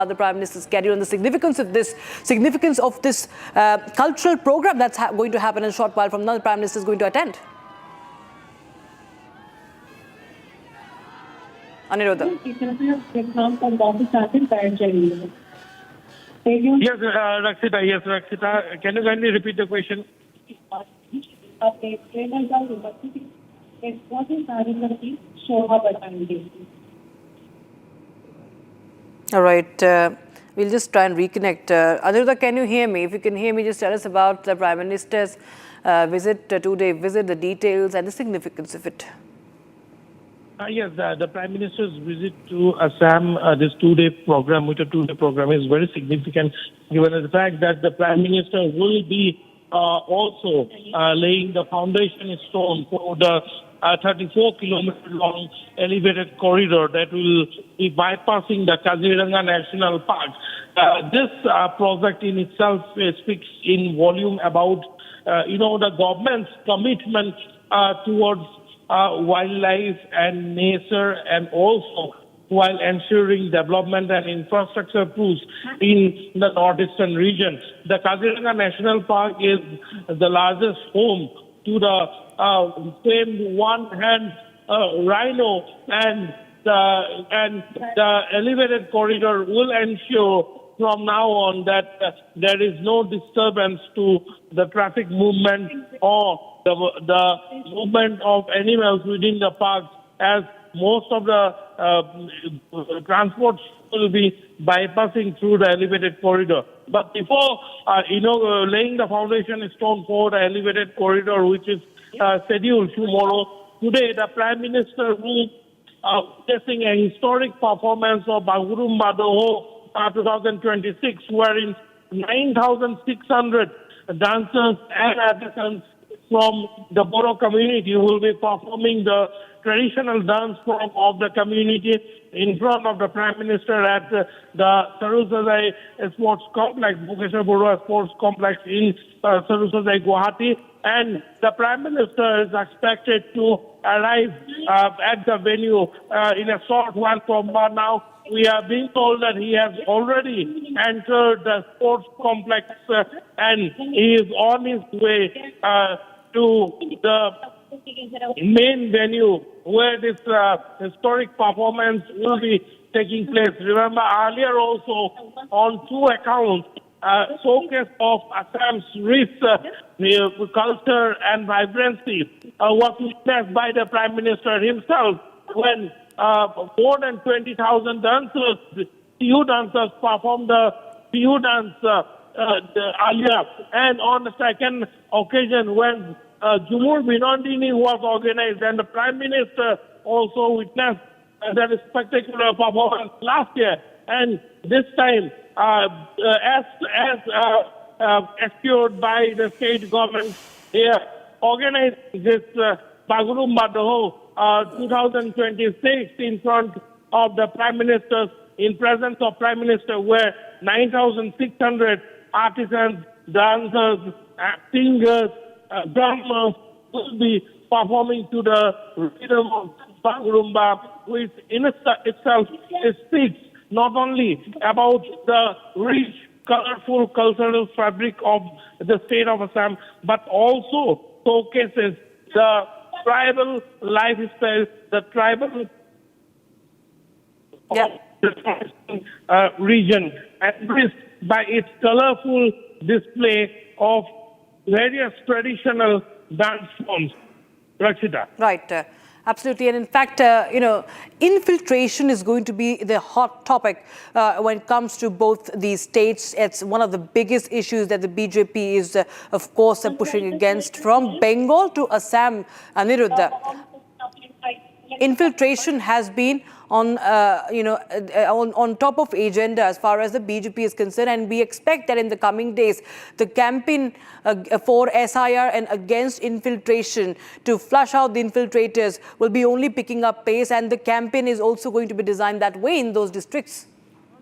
the Prime Minister's carry on the significance of this cultural program that's going to happen in a short while from now. The Prime Minister is going to attend. Aniruddha. Yes, Rakshita. Can you kindly repeat the question? All right. We'll just try and reconnect. Aniruddha, can you hear me? If you can hear me, just tell us about the Prime Minister's visit, two-day visit, the details and the significance of it. Yes, the Prime Minister's visit to Assam, this two-day program, is very significant, given the fact that the Prime Minister will be also laying the foundation stone for the 34-kilometer-long elevated corridor that will be bypassing the Kaziranga National Park. This project in itself speaks in volume about, the government's commitment towards wildlife and nature, and also while ensuring development and infrastructure tools in the northeastern region. The Kaziranga National Park is the largest home to the famed one-hand rhino, and the elevated corridor will ensure from now on that there is no disturbance to the traffic movement or the movement of animals within the park, as most of the transports will be bypassing through the elevated corridor. But before, laying the foundation stone for the elevated corridor, which is scheduled tomorrow, today the Prime Minister will witnessing a historic performance of Bagurum Bado 2026, wherein 9,600 dancers and artisans from the Bodo community will be performing the traditional dance form of the community in front of the Prime Minister at the Sarusajai Sports Complex, Bukeshwar Bodo Sports Complex in Sarusajai, Guwahati. And the Prime Minister is expected to arrive at the venue in a short while from now. We are being told that he has already entered the sports complex and he is on his way to the main venue where this historic performance will be taking place. Remember, earlier also on two accounts, showcase of Assam's rich culture and vibrancy was witnessed by the Prime Minister himself when more than 20,000 dancers, PU dancers, performed the PU dance earlier. And on the second occasion, when Jumur Binondini was organized, and the Prime Minister also witnessed that spectacular performance last year. And this time, as assured by the state government, they organized this Bagurum Bado 2026 in front of the Prime Minister, in presence of Prime Minister, where 9,600 artisans, dancers, singers, drummers will be performing to the rhythm of Bagurumba, which in itself speaks not only about the rich, colorful cultural fabric of the state of Assam, but also showcases the tribal lifestyle, the tribal region, enriched by its colorful display of various traditional dance forms. Rakshita. Right. Absolutely. And in fact, infiltration is going to be the hot topic when it comes to both these states. It's one of the biggest issues that the BJP is, of course, pushing against from Bengal to Assam. Aniruddha, infiltration has been on top of agenda as far as the BJP is concerned, and we expect that in the coming days, the campaign for SIR and against infiltration to flush out the infiltrators will be only picking up pace, and the campaign is also going to be designed that way in those districts.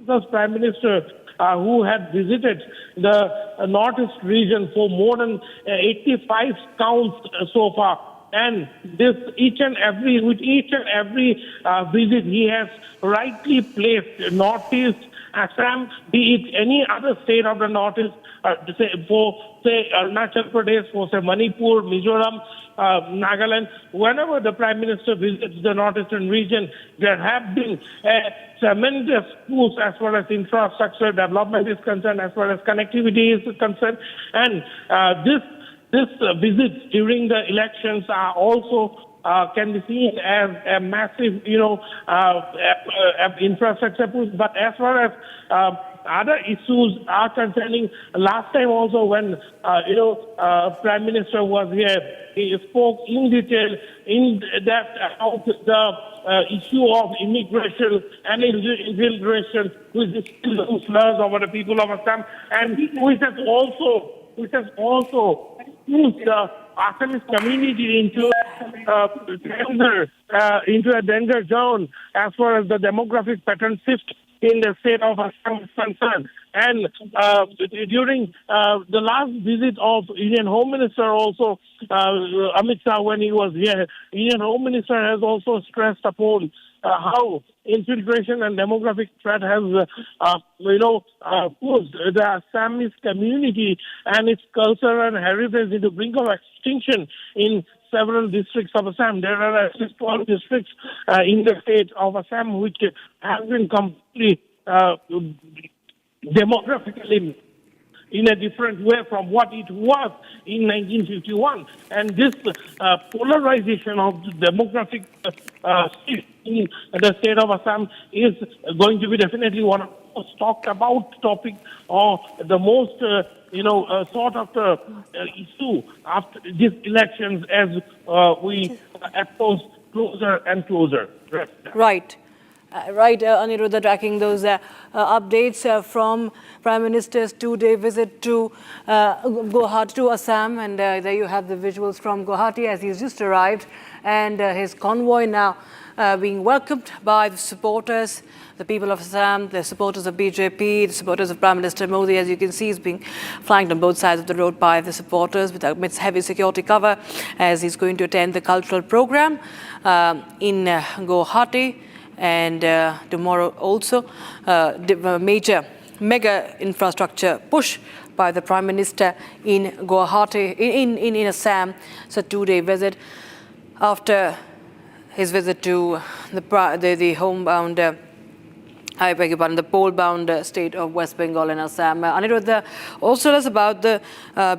The Prime Minister who had visited the Northeast region for more than 85 counts so far. And with each and every visit, he has rightly placed Northeast Assam, be it any other state of the Northeast, say Arunachal Pradesh, for say Manipur, Mizoram, Nagaland, whenever the Prime Minister visits the northeastern region, there have been tremendous push as far as infrastructure development is concerned, as far as connectivity is concerned, and this visits during the elections are also can be seen as a massive, infrastructure push. But as far as other issues are concerning, last time also when Prime Minister was here, he spoke in detail in depth about the issue of immigration and infiltration, which is still slurs over the people of Assam, and which has also pushed the Assamese community into a danger zone as far as the demographic pattern shift in the state of Assam is concerned. And during the last visit of Indian Home Minister also, Amit Shah, when he was here, Indian Home Minister has also stressed upon how infiltration and demographic threat has, pushed the Assamese community and its culture and heritage into brink of extinction in several districts of Assam. There are at least 12 districts in the state of Assam which have been completely demographically in a different way from what it was in 1951. And this polarization of the demographic shift in the state of Assam is going to be definitely one of the most talked about topic or the most sort of issue after these elections as we approach closer and closer. Right. Aniruddha, tracking those updates from Prime Minister's two-day visit to Guwahati, to Assam, and there you have the visuals from Guwahati as he's just arrived, and his convoy now being welcomed by the supporters, the people of Assam, the supporters of BJP, the supporters of Prime Minister Modi. As you can see, he's being flanked on both sides of the road by the supporters amidst heavy security cover as he's going to attend the cultural program in Guwahati. And tomorrow also, mega infrastructure push by the Prime Minister in Guwahati, in Assam. So two-day visit after his visit to the homebound, I beg your pardon, the pole-bound state of West Bengal and Assam. Aniruddha, also tell us about the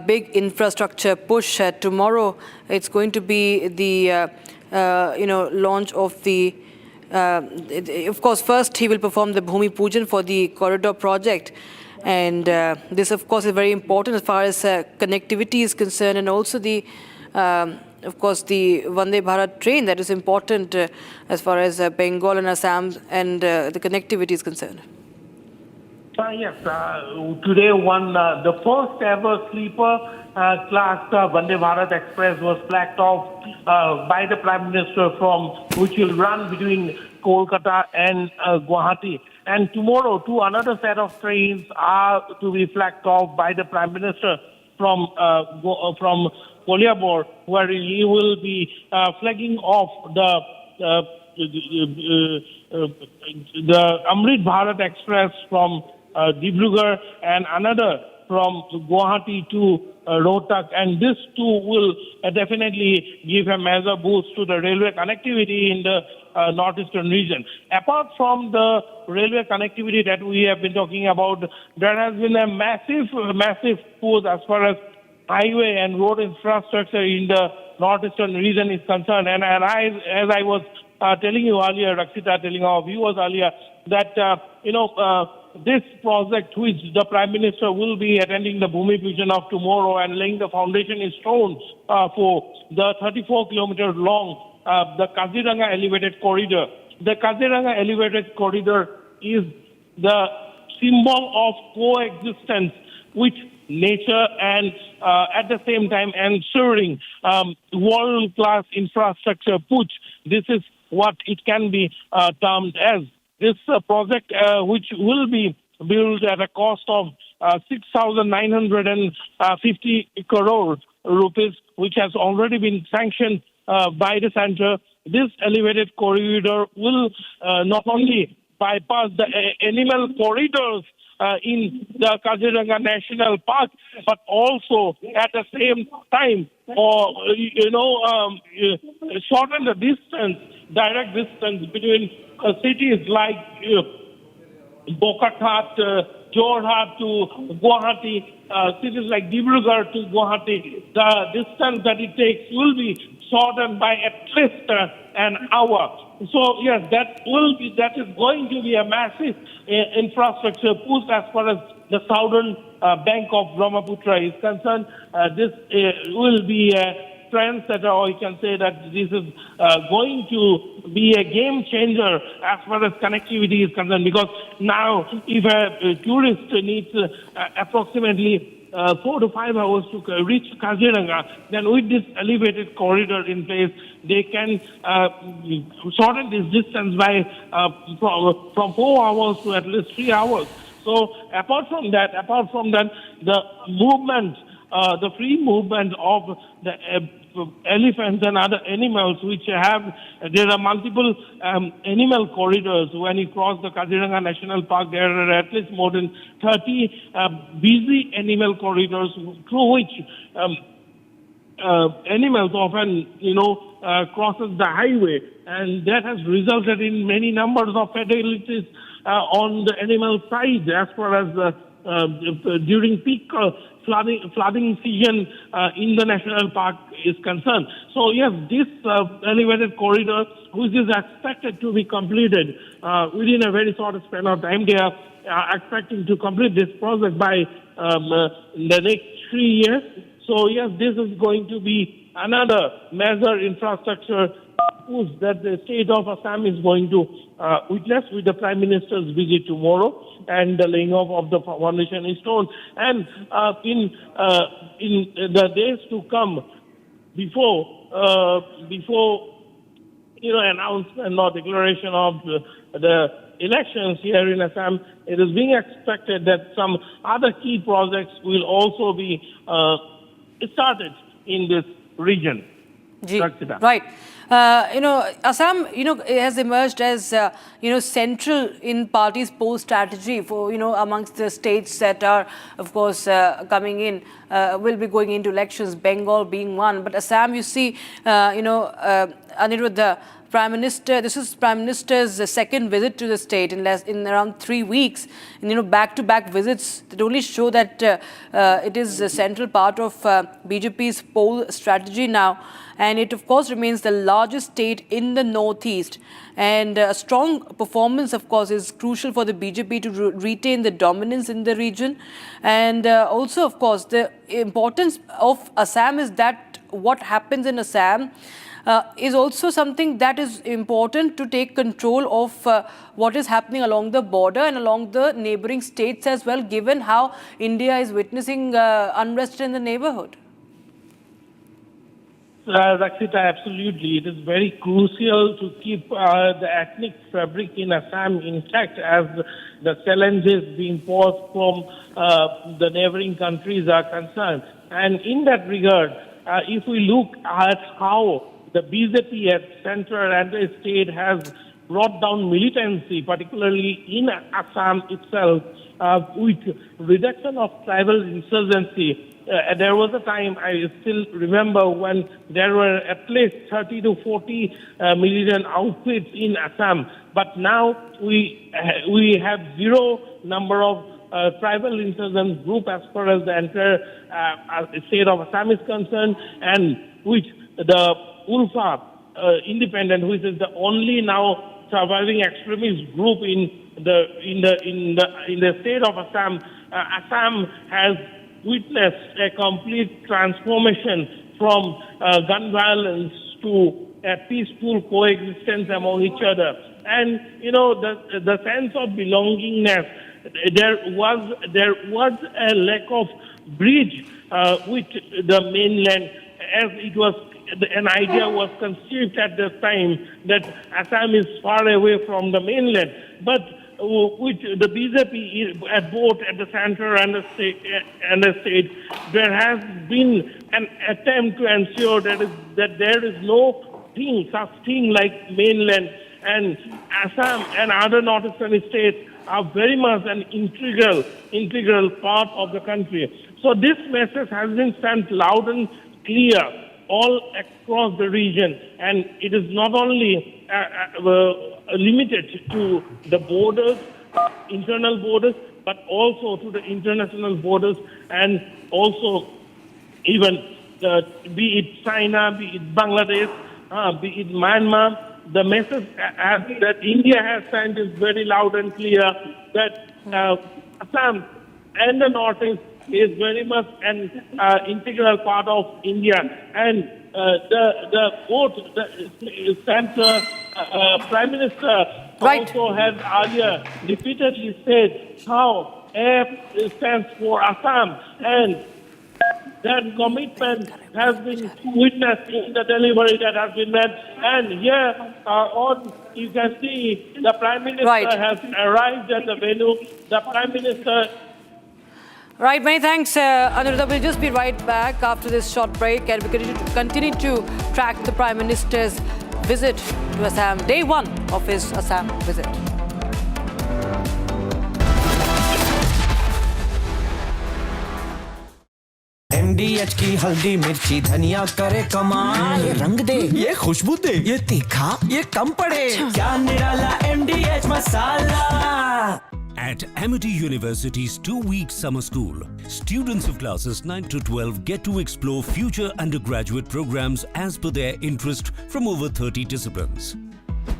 big infrastructure push. Tomorrow, it's going to be the launch of the. Of course, first he will perform the Bhumi Pujan for the corridor project, and this, of course, is very important as far as connectivity is concerned, and also the, of course, the Vande Bharat train that is important as far as Bengal and Assam and the connectivity is concerned. Yes, today the first ever sleeper class Vande Bharat Express was flagged off by the Prime Minister which will run between Kolkata and Guwahati. And tomorrow, another set of trains are to be flagged off by the Prime Minister from Koliabor, where he will be flagging off the Amrit Bharat Express from Dibrugarh and another from Guwahati to Rohtak, and this too will definitely give a major boost to the railway connectivity in the northeastern region. Apart from the railway connectivity that we have been talking about, there has been a massive push as far as highway and road infrastructure in the northeastern region is concerned. And as I was telling you earlier, Rakshita, telling our viewers earlier, that this project, which the Prime Minister will be attending the Bhumi Pujan of tomorrow and laying the foundation is stone for the 34 kilometers long, the Kaziranga elevated corridor. The Kaziranga elevated corridor is the symbol of coexistence with nature and at the same time ensuring world-class infrastructure push. This is what it can be termed as. This project, which will be built at a cost of 6,950 crore rupees, which has already been sanctioned by the center. This elevated corridor will not only bypass the animal corridors in the Kaziranga National Park, but also at the same time, shorten the distance, direct distance between cities like Bokathat, Jorhat to Guwahati, cities like Dibrugarh to Guwahati. The distance that it takes will be shortened by at least an hour. So yes, that is going to be a massive infrastructure push as far as the southern bank of Brahmaputra is concerned. This will be a trendsetter, or you can say that this is going to be a game changer as far as connectivity is concerned, because now if a tourist needs approximately 4 to 5 hours to reach Kaziranga, then with this elevated corridor in place, they can shorten this distance by from 4 hours to at least 3 hours. So apart from that, the movement, the free movement of the elephants and other animals, there are multiple animal corridors. When you cross the Kaziranga National Park, there are at least more than 30 busy animal corridors through which animals often, crosses the highway, and that has resulted in many numbers of fatalities on the animal side as far as during peak flooding season in the national park is concerned. So yes, this elevated corridor, which is expected to be completed within a very short span of time, they are expecting to complete this project by the next 3 years. So yes, this is going to be another major infrastructure push that the state of Assam is going to witness with the Prime Minister's visit tomorrow and the laying off of the foundation stone. And in the days to come, before announcement or declaration of the elections here in Assam, it is being expected that some other key projects will also be started in this region. Right. Assam, has emerged as, central in party's poll strategy for, amongst the states that are, of course, coming in, will be going into elections, Bengal being one. But Assam, you see, Anirudh, Prime Minister, this is Prime Minister's second visit to the state in around 3 weeks. And, back-to-back visits that only show that it is a central part of BJP's poll strategy now. And it, of course, remains the largest state in the northeast. And a strong performance, of course, is crucial for the BJP to retain the dominance in the region. And also, of course, the importance of Assam is that what happens in Assam is also something that is important to take control of what is happening along the border and along the neighboring states as well, given how India is witnessing unrest in the neighborhood. Rakshita, absolutely. It is very crucial to keep the ethnic fabric in Assam intact as the challenges being posed from the neighboring countries are concerned. And in that regard, if we look at how the BJP at center and the state has brought down militancy, particularly in Assam itself, with reduction of tribal insurgency. There was a time, I still remember, when there were at least 30 to 40 militant outfits in Assam. But now we have zero number of tribal insurgent group as far as the entire state of Assam is concerned, and which the Ulfa independent, which is the only now surviving extremist group in the state of Assam. Assam has witnessed a complete transformation from gun violence to a peaceful coexistence among each other. And the sense of belongingness, there was a lack of bridge with the mainland, as it was an idea was conceived at the time that Assam is far away from the mainland. But with the BJP at both at the center and the state, there has been an attempt to ensure that there is no such thing like mainland, and Assam and other northeastern states are very much an integral part of the country. So this message has been sent loud and clear all across the region, and it is not only limited to the borders, internal borders, but also to the international borders, and also even be it China, be it Bangladesh, be it Myanmar. The message that India has sent is very loud and clear that Assam and the Northeast is very much an integral part of India, and both the center Prime Minister also has earlier repeatedly said how AF stands for Assam, and that commitment has been witnessed in the delivery that has been made. And here on, you can see the Prime Minister has arrived at the venue. The Prime Minister. Right, many thanks, Anuradha. We'll just be right back after this short break, and we continue to track the Prime Minister's visit to Assam, day one of his Assam visit. MDH की हल्दी मिर्ची धनिया करे कमाल, ये रंग दे, ये खुशबू दे, ये तीखा, ये कम पड़े, क्या निराला MDH masala. At Amity University's 2-week summer school, students of classes 9 to 12 get to explore future undergraduate programs as per their interest from over 30 disciplines.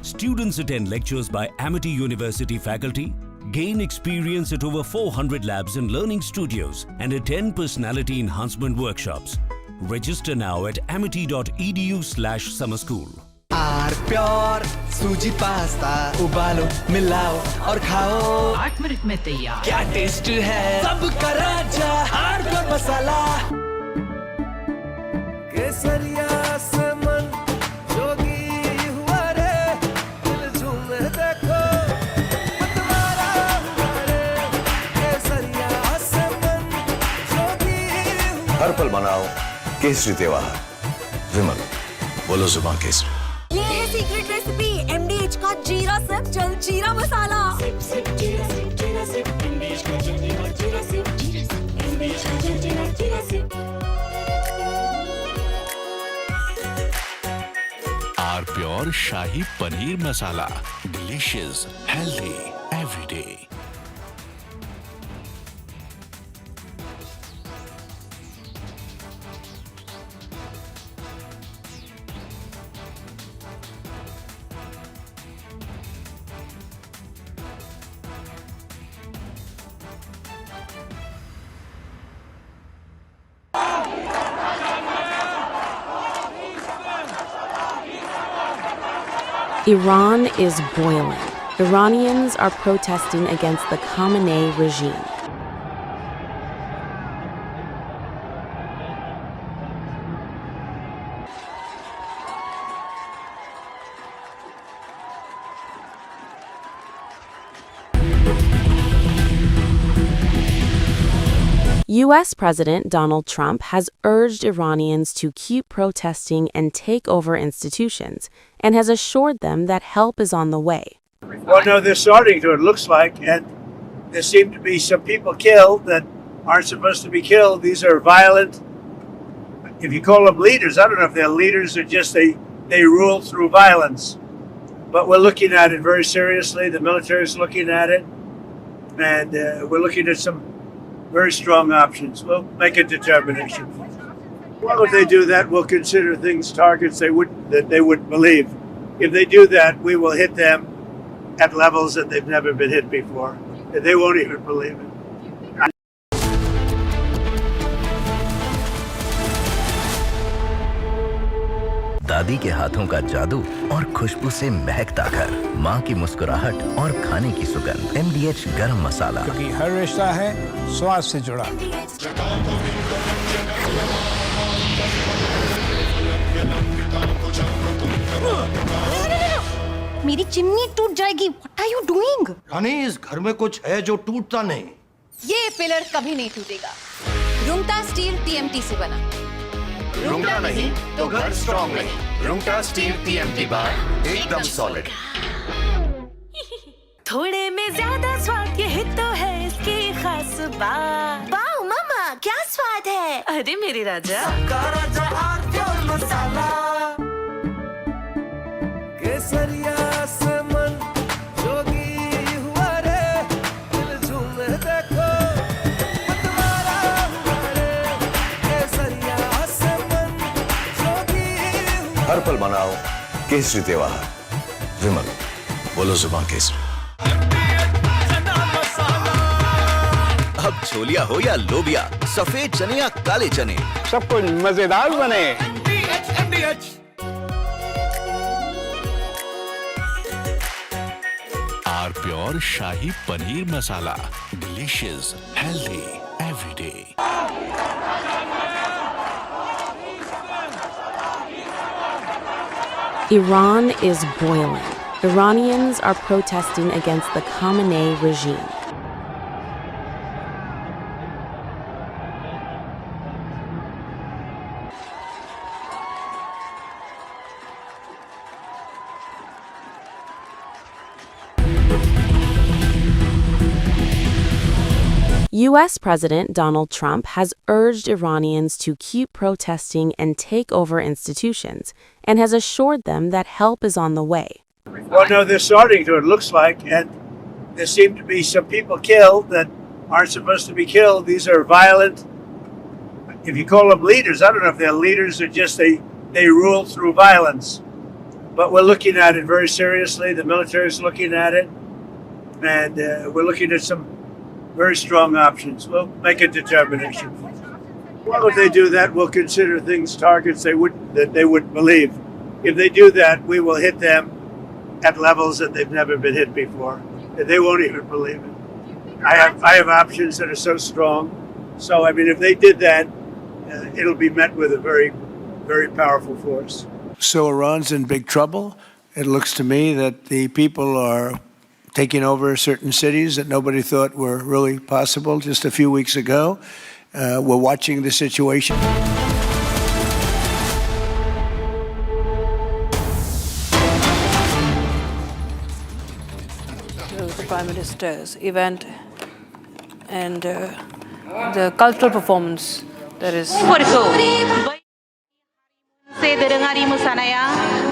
Students attend lectures by Amity University faculty, gain experience at over 400 labs and learning studios, and attend personality enhancement workshops. Register now at amity.edu/summer school. R pure सूजी pasta उबालो मिलाओ और खाओ, 8 minute में तैयार। क्या taste है सबका राजा आर प्योर मसाला। केसरिया से मन जोगी हुआ रे, दिल झूमे देखो मतवारा हुआ रे, केसरिया से मन जोगी हुआ। हर पल मनाओ केसरी त्योहार। विमल, बोलो जुबान केसरी। ये है सीक्रेट रेसिपी MDH का जीरा सिप जल जीरा मसाला। R pure shahi paneer masala, delicious, healthy every day. Iran is boiling. Iranians are protesting against the Khamenei regime. U.S. President Donald Trump has urged Iranians to keep protesting and take over institutions, and has assured them that help is on the way. Well, no, they're starting to, it looks like, and there seem to be some people killed that aren't supposed to be killed. These are violent, if you call them leaders, I don't know if they're leaders or just they rule through violence. But we're looking at it very seriously. The military is looking at it, and we're looking at some very strong options. We'll make a determination. Well, if they do that, we'll consider things targets that they wouldn't believe. If they do that, we will hit them at levels that they've never been hit before. And they won't even believe it. दादी के हाथों का जादू और खुशबू से महकता घर, माँ की मुस्कुराहट और खाने की सुगंध। MDH गरम मसाला, क्योंकि हर रिश्ता है स्वाद से जुड़ा। मेरी चिमनी टूट जाएगी। What are you doing? रानी, इस घर में कुछ है जो टूटता नहीं। ये पिलर कभी नहीं टूटेगा। रुंगटा स्टील TMT से बना। रुंगटा नहीं तो घर स्ट्रॉन्ग नहीं। रुंगटा स्टील TMT बार एकदम सॉलिड। थोड़े में ज्यादा स्वाद ये ही तो है इसकी खास बात। वाओ मम्मा क्या स्वाद है। अरे मेरे राजा मसाला केसरिया से मन जोगी हुआ रे, दिल झूम देखो मतवारा हुआ रे, केसरिया से मन जोगी हुआ। हर पल मनाओ केसरी त्योहार। विमल, बोलो जुबान केसरी। अब छोलिया हो या लोबिया, सफेद चने या काले चने, सब कुछ मजेदार बने। R pure shahi paneer masala, delicious, healthy every day. Iran is boiling. Iranians are protesting against the Khamenei regime. U.S. President Donald Trump has urged Iranians to keep protesting and take over institutions, and has assured them that help is on the way. Well, no, they're starting to, it looks like, and there seem to be some people killed that aren't supposed to be killed. These are violent, if you call them leaders, I don't know if they're leaders or just they rule through violence. But we're looking at it very seriously. The military is looking at it, and we're looking at some very strong options. We'll make a determination. Well, if they do that, we'll consider things targets that they wouldn't believe. If they do that, we will hit them at levels that they've never been hit before. They won't even believe it. I have options that are so strong. So, I mean, if they did that, it'll be met with a very, very powerful force. So Iran's in big trouble. It looks to me that the people are taking over certain cities that nobody thought were really possible just a few weeks ago. We're watching the situation. The Prime Minister's event and the cultural performance that is. दोरोङारि मोसानाया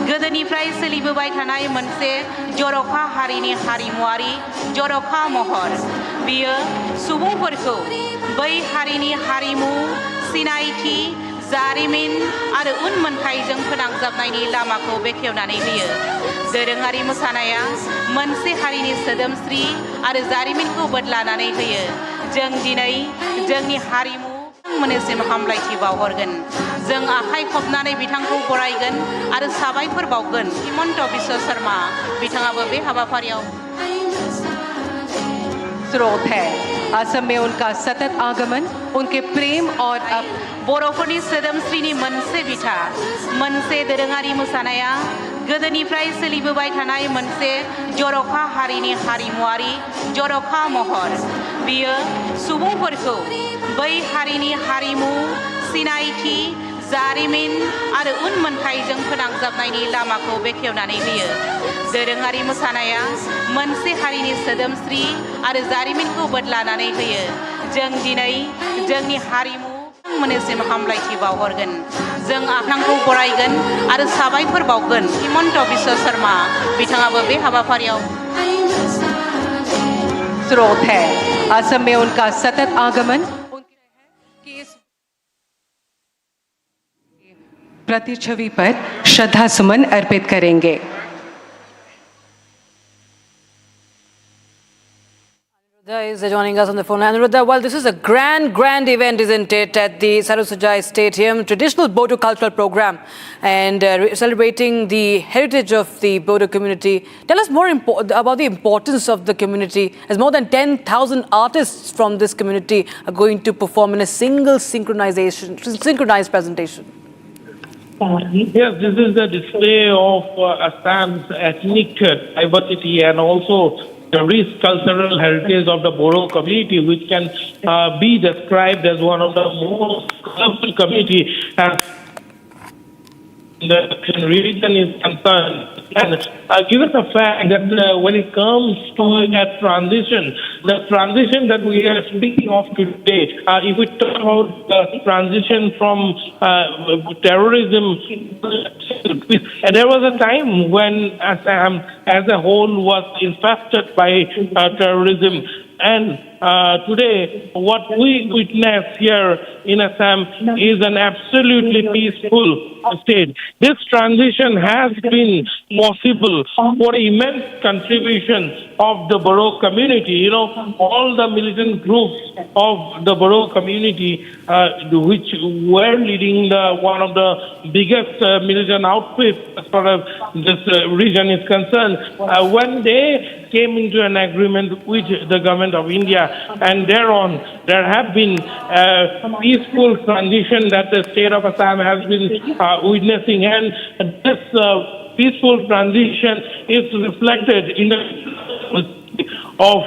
गोदोनिफ्राय सोलिबोबाय थानाय मोनसे जर'खा हारिनि हारिमुआरि जर'खा महर बियो सुबुंफोरखौ बै हारिनि हारिमु सिनायथि जारिमिन आरो उनमोनथाइजों फोनांजाबनायनि लामाखौ बेखेवनानै होयो दोरोङारि मोसानाया मोनसे हारिनि सोदोमस्रि आरो जारिमिनखौ बदलानानै होयो जों दिनै जोंनि हारिमु मोनसेम हामलायथि बावहरगोन जों आखाइ खबनानै बिथांखौ बरायगोन आरो साबायखर बावगोन हिमन्त बिश्व शर्मा बिथाङाबो बे हाबाफारियाव स्रोत है असम में उनका सतत आगमन उनके प्रेम और बर'फोरनि सोदोमस्रिनि मोनसे बिथा मोनसे दोरोङारि मोसानाया गोदोनिफ्राय सोलिबोबाय थानाय मोनसे जर'खा हारिनि हारिमुआरि जर'खा महर बियो सुबुंफोरखौ बै हारिनि हारिमु सिनायथि जारिमिन आरो उनमोनथाइजों फोनांजाबनायनि लामाखौ बेखेवनानै होयो दोरोङारि मोसानाया मोनसे हारिनि सोदोमस्रि आरो जारिमिनखौ बदलानानै होयो जों दिनै जोंनि हारिमु मोनसेम हामलायथि बावहरगोन जों आफांखौ बरायगोन आरो साबायखर बावगोन हिमन्त बिश्व शर्मा बिथाङाबो बे हाबाफारियाव स्रोत है असम में उनका सतत आगमन प्रतिच्छवि पर श्रद्धा सुमन अर्पित करेंगे Anuruddha is joining us on the phone. Anuruddha, well, this is a grand event, isn't it, at the Sarusajai Stadium, Traditional Bodo Cultural Programme, and celebrating the heritage of the Bodo community. Tell us more about the importance of the community, as more than 10,000 artists from this community are going to perform in a single synchronized presentation. Yes, this is the display of Assam's ethnic diversity and also the rich cultural heritage of the Bodo community, which can be described as one of the most colorful community. the region is concerned. And given the fact that when it comes to a transition, the transition that we are speaking of today, if we talk about the transition from terrorism, there was a time when Assam as a whole was infested by terrorism. And today, what we witness here in Assam is an absolutely peaceful state. This transition has been possible for immense contribution of the Bodo community. You know, all the militant groups of the Bodo community, which were leading one of the biggest militant outfits as far as this region is concerned, when they came into an agreement with the government of India, and thereon there have been peaceful transition that the state of Assam has been witnessing, and this peaceful transition is reflected in the of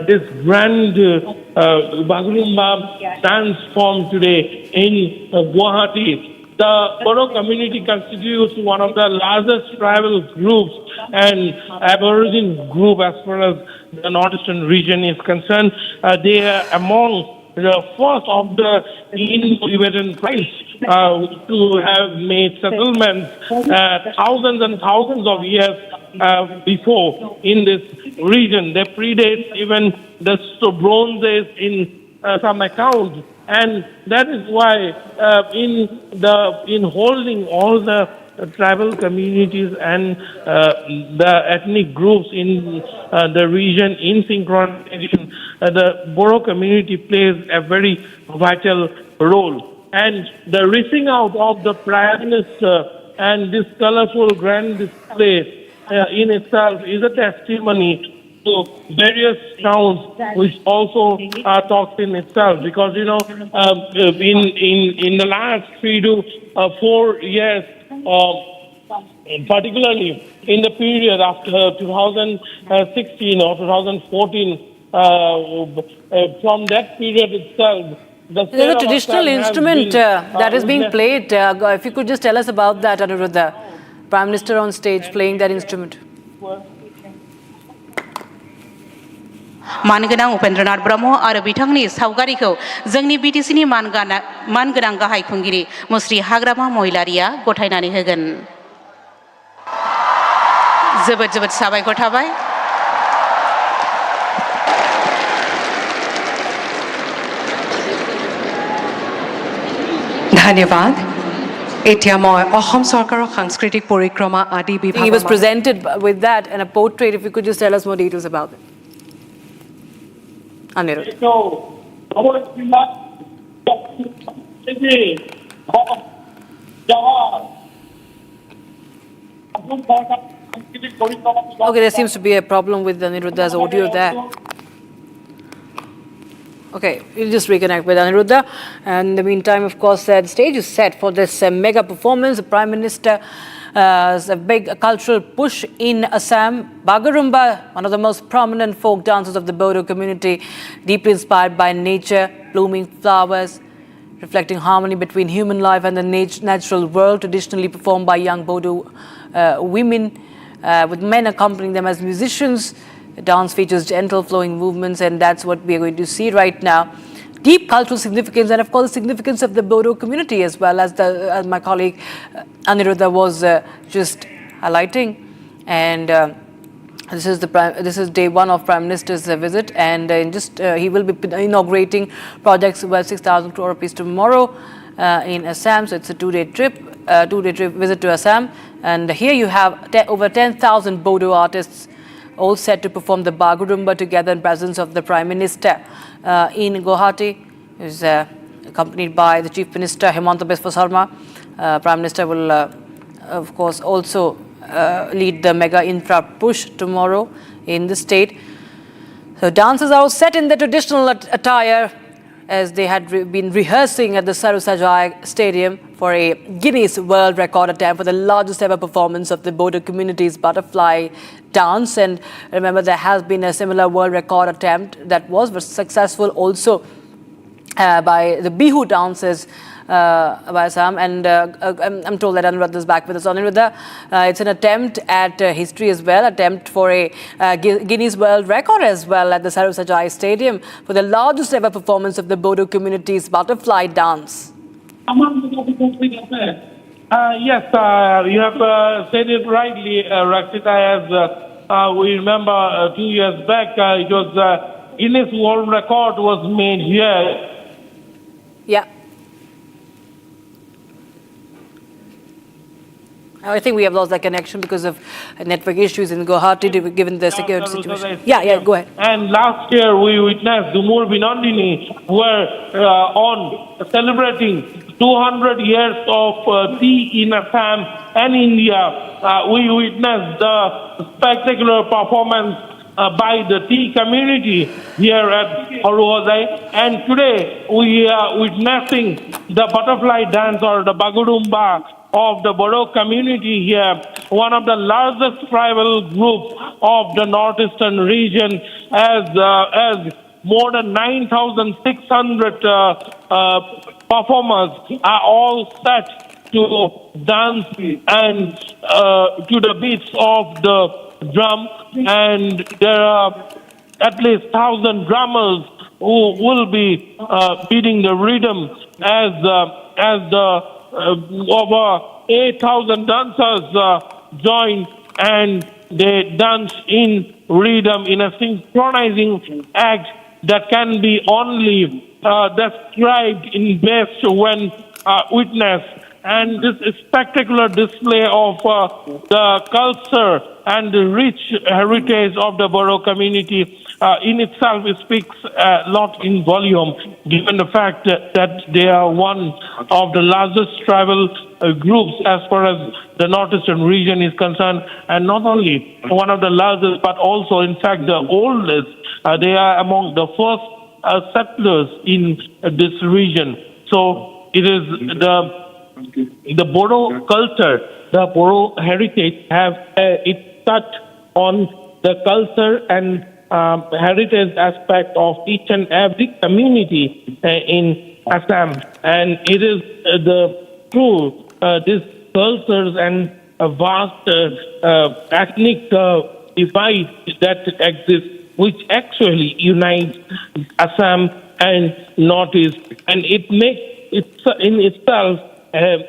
this grand Bagurumba dance form today in Guwahati. The Bodo community constitutes one of the largest tribal groups and Aborigine group as far as the northeastern region is concerned. They are among the first of the Indo-Tibetan tribes to have made settlements thousands and thousands of years before in this region. They predate even the Bronze Age in some accounts. And that is why in holding all the tribal communities and the ethnic groups in the region in synchronization, the Bodo community plays a very vital role. And the reaching out of the Prime Minister and this colorful grand display in itself is a testimony to various towns, which also talks in itself, because in the last 3 to 4 years, particularly in the period after 2016 or 2014, from that period itself, there's a traditional instrument that is being played. If you could just tell us about that, Anuruddha. Prime Minister on stage playing that instrument. मानगोनां उपेन्द्रनाथ ब्रह्म आरो बिथांनि सावगारिखौ जोंनि बिटिसिनि मानगोनां गाहाय खुंगिरि मुस्रि हाग्रामा महिलारिया गथायनानै होगोन। जोबोद जोबोद साबायखर थाबाय। धन्यवाद। এতিয়া মই অসম চৰকাৰৰ সাংস্কৃতিক পৰিক্ৰমা আদি বিভাগৰ He was presented with that and a portrait. If you could just tell us more details about it. Anirudh. Okay, there seems to be a problem with Aniruddha's audio there. Okay, we'll just reconnect with Aniruddha. And in the meantime, of course, the stage is set for this mega performance. The Prime Minister has a big cultural push in Assam. Bagurumba, one of the most prominent folk dances of the Bodo community, deeply inspired by nature, blooming flowers, reflecting harmony between human life and the natural world, traditionally performed by young Bodo women, with men accompanying them as musicians. The dance features gentle flowing movements, and that's what we are going to see right now. Deep cultural significance, and of course the significance of the Bodo community, as well as my colleague Aniruddha was just highlighting. And this is day one of Prime Minister's visit, and he will be inaugurating projects worth 6,000 crore rupees tomorrow in Assam. So it's a two-day trip visit to Assam, and here you have over 10,000 Bodo artists all set to perform the Bagurumba together in presence of the Prime Minister in Guwahati. He is accompanied by the Chief Minister Hemanta Biswa Sarma. Prime Minister will, of course, also lead the mega infra push tomorrow in the state. So dancers are all set in the traditional attire as they had been rehearsing at the Sarusajai Stadium for a Guinness World Record attempt for the largest ever performance of the Bodo community's butterfly dance. And remember, there has been a similar world record attempt that was successful also by the Bihu dances by Assam, and I'm told that Anuradha is back with us. Anuradha, it's an attempt at history as well, attempt for a Guinness World Record as well at the Sarusajai Stadium for the largest ever performance of the Bodo community's butterfly dance. Yes, you have said it rightly, Rakshita. As we remember 2 years back, it was Guinness World Record was made here. Yeah. I think we have lost that connection because of network issues in Guwahati, given the security situation. Yeah, go ahead. And last year we witnessed Dumur Binandini were on celebrating 200 years of tea in Assam and India. We witnessed the spectacular performance by the tea community here at Sarusajai, and today we are witnessing the butterfly dance or the Bagudumba of the Bodo community here, one of the largest tribal groups of the northeastern region, as more than 9,600 performers are all set to dance and to the beats of the drum, and there are at least 1,000 drummers who will be beating the rhythm as the over 8,000 dancers join, and they dance in rhythm in a synchronizing act that can be only described in best when witnessed. And this spectacular display of the culture and the rich heritage of the Bodo community in itself speaks a lot in volume, given the fact that they are one of the largest tribal groups as far as the northeastern region is concerned, and not only one of the largest, but also, in fact, the oldest. They are among the first settlers in this region. So it is the Bodo culture, the Bodo heritage have its touch on the culture and heritage aspect of each and every community in Assam. And it is through these cultures and vast ethnic divide that exists, which actually unites Assam and Northeast. And it makes in itself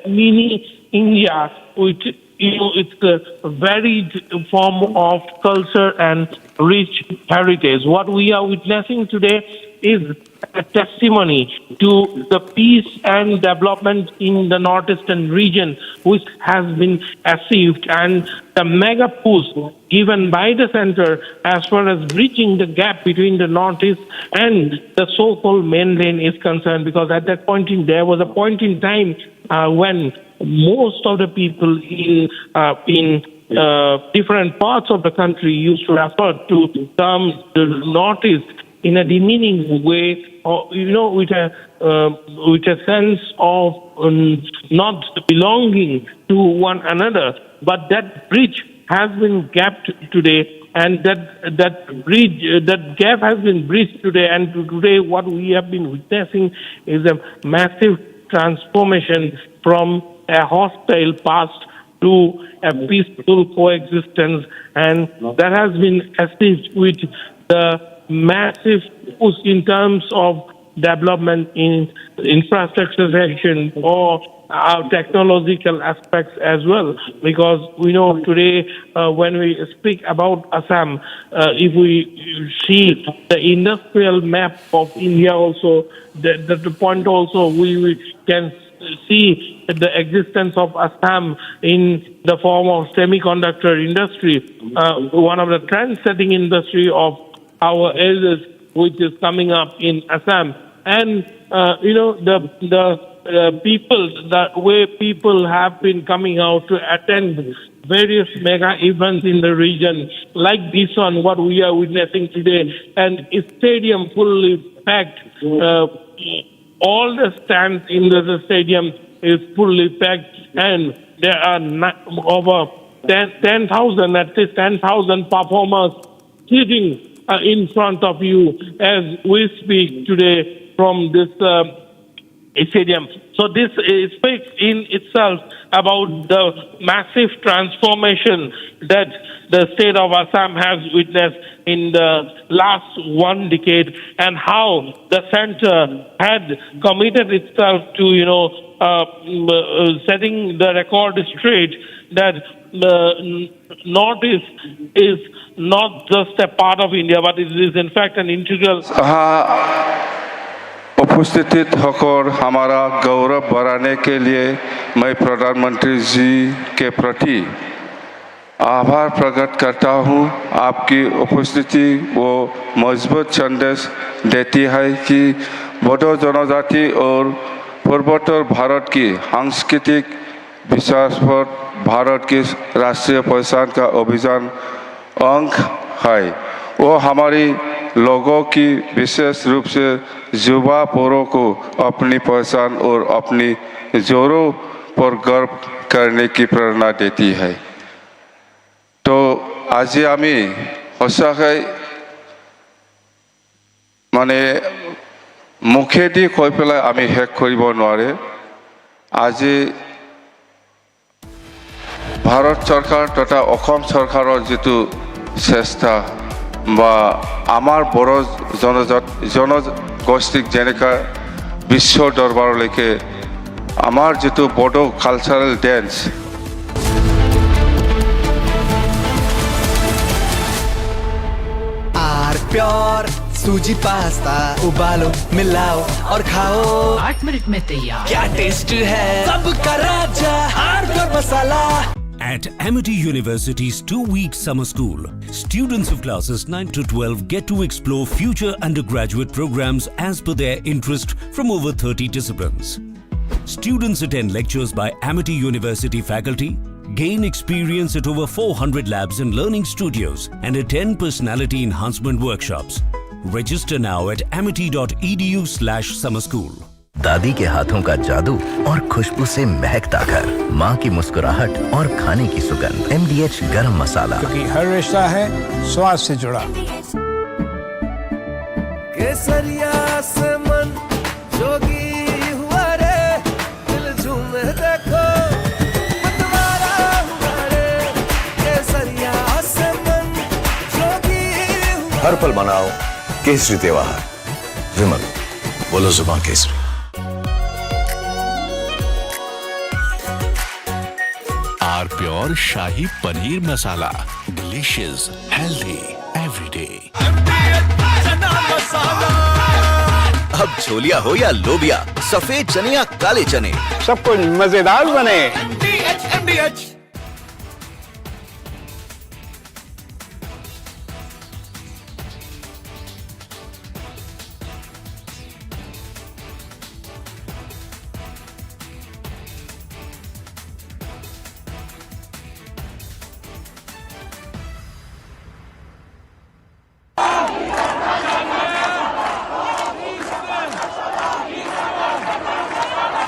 mini India, which it's a varied form of culture and rich heritage. What we are witnessing today is a testimony to the peace and development in the northeastern region, which has been achieved, and the mega push given by the center as far as bridging the gap between the northeast and the so-called mainland is concerned. Because at that point there was a point in time when most of the people in different parts of the country used to refer to the northeast in a demeaning way, or with a sense of not belonging to one another. But that bridge has been gapped today, and that gap has been bridged today. And today, what we have been witnessing is a massive transformation from a hostile past to a peaceful coexistence, and that has been achieved with the massive push in terms of development in infrastructure section or our technological aspects as well. Because we know today when we speak about Assam, if we see the industrial map of India also, the point also we can see the existence of Assam in the form of semiconductor industry, one of the trend-setting industry of our ages, which is coming up in Assam. And the people, the way people have been coming out to attend various mega events in the region, like this one, what we are witnessing today, and a stadium fully packed. All the stands in the stadium is fully packed, and there are over 10,000, at least 10,000 performers sitting in front of you as we speak today. from this stadium. So this speaks in itself about the massive transformation that the state of Assam has witnessed in the last 1 decade, and how the center had committed itself to, setting the record straight that the Northeast is not just a part of India, but it is in fact an integral. उपस्थित होकर हमारा गौरव बढ़ाने के लिए मैं प्रधानमंत्री जी के प्रति आभार प्रकट करता हूं। आपकी उपस्थिति वो मजबूत संदेश देती है कि बोडो जनजाति और पूर्वोत्तर भारत की सांस्कृतिक विकास पर भारत की राष्ट्रीय पहचान का अभियान अंग है। वो हमारी लोगों की विशेष रूप से युवा पीढ़ी को अपनी पहचान और अपनी जोरों पर गर्व करने की प्रेरणा देती है। तो आज आमी सचाई माने मुखेदी কৈ পেলাই आमी हेक কৰিব নোৱাৰে। आज भारत सरकार तथा অসম सरकारों जितु চেষ্টা বা आमार बड़ो जनगोष्ठीक जेनेका विश्व दरबारলৈকে आमार जितु बोडो कल्चरल डांस प्योर सूजी पास्ता उबालो मिलाओ और खाओ 8 मिनट में तैयार। क्या टेस्ट है सबका राजा R pure masala. At Amity University's 2-week summer school, students of classes 9 to 12 get to explore future undergraduate programs as per their interest from over 30 disciplines. Students attend lectures by Amity University faculty, gain experience at over 400 labs and learning studios, and attend personality enhancement workshops. Register now at amity.edu/summer school. दादी के हाथों का जादू और खुशबू से महकता घर, माँ की मुस्कुराहट और खाने की सुगंध। MDH गरम मसाला, क्योंकि हर रिश्ता है स्वाद से जुड़ा। केसरिया से मन जोगी हुआ रे, दिल झूमे देखो मतवारा हुआ रे। केसरिया से मन जोगी हुआ। हर पल मनाओ केसरी त्योहार। विमल, बोलो जुबान केसरी। R pure shahi paneer masala, delicious, healthy everyday. अब छोलिया हो या लोबिया, सफेद चने या काले चने, सब कुछ मजेदार बने। MDH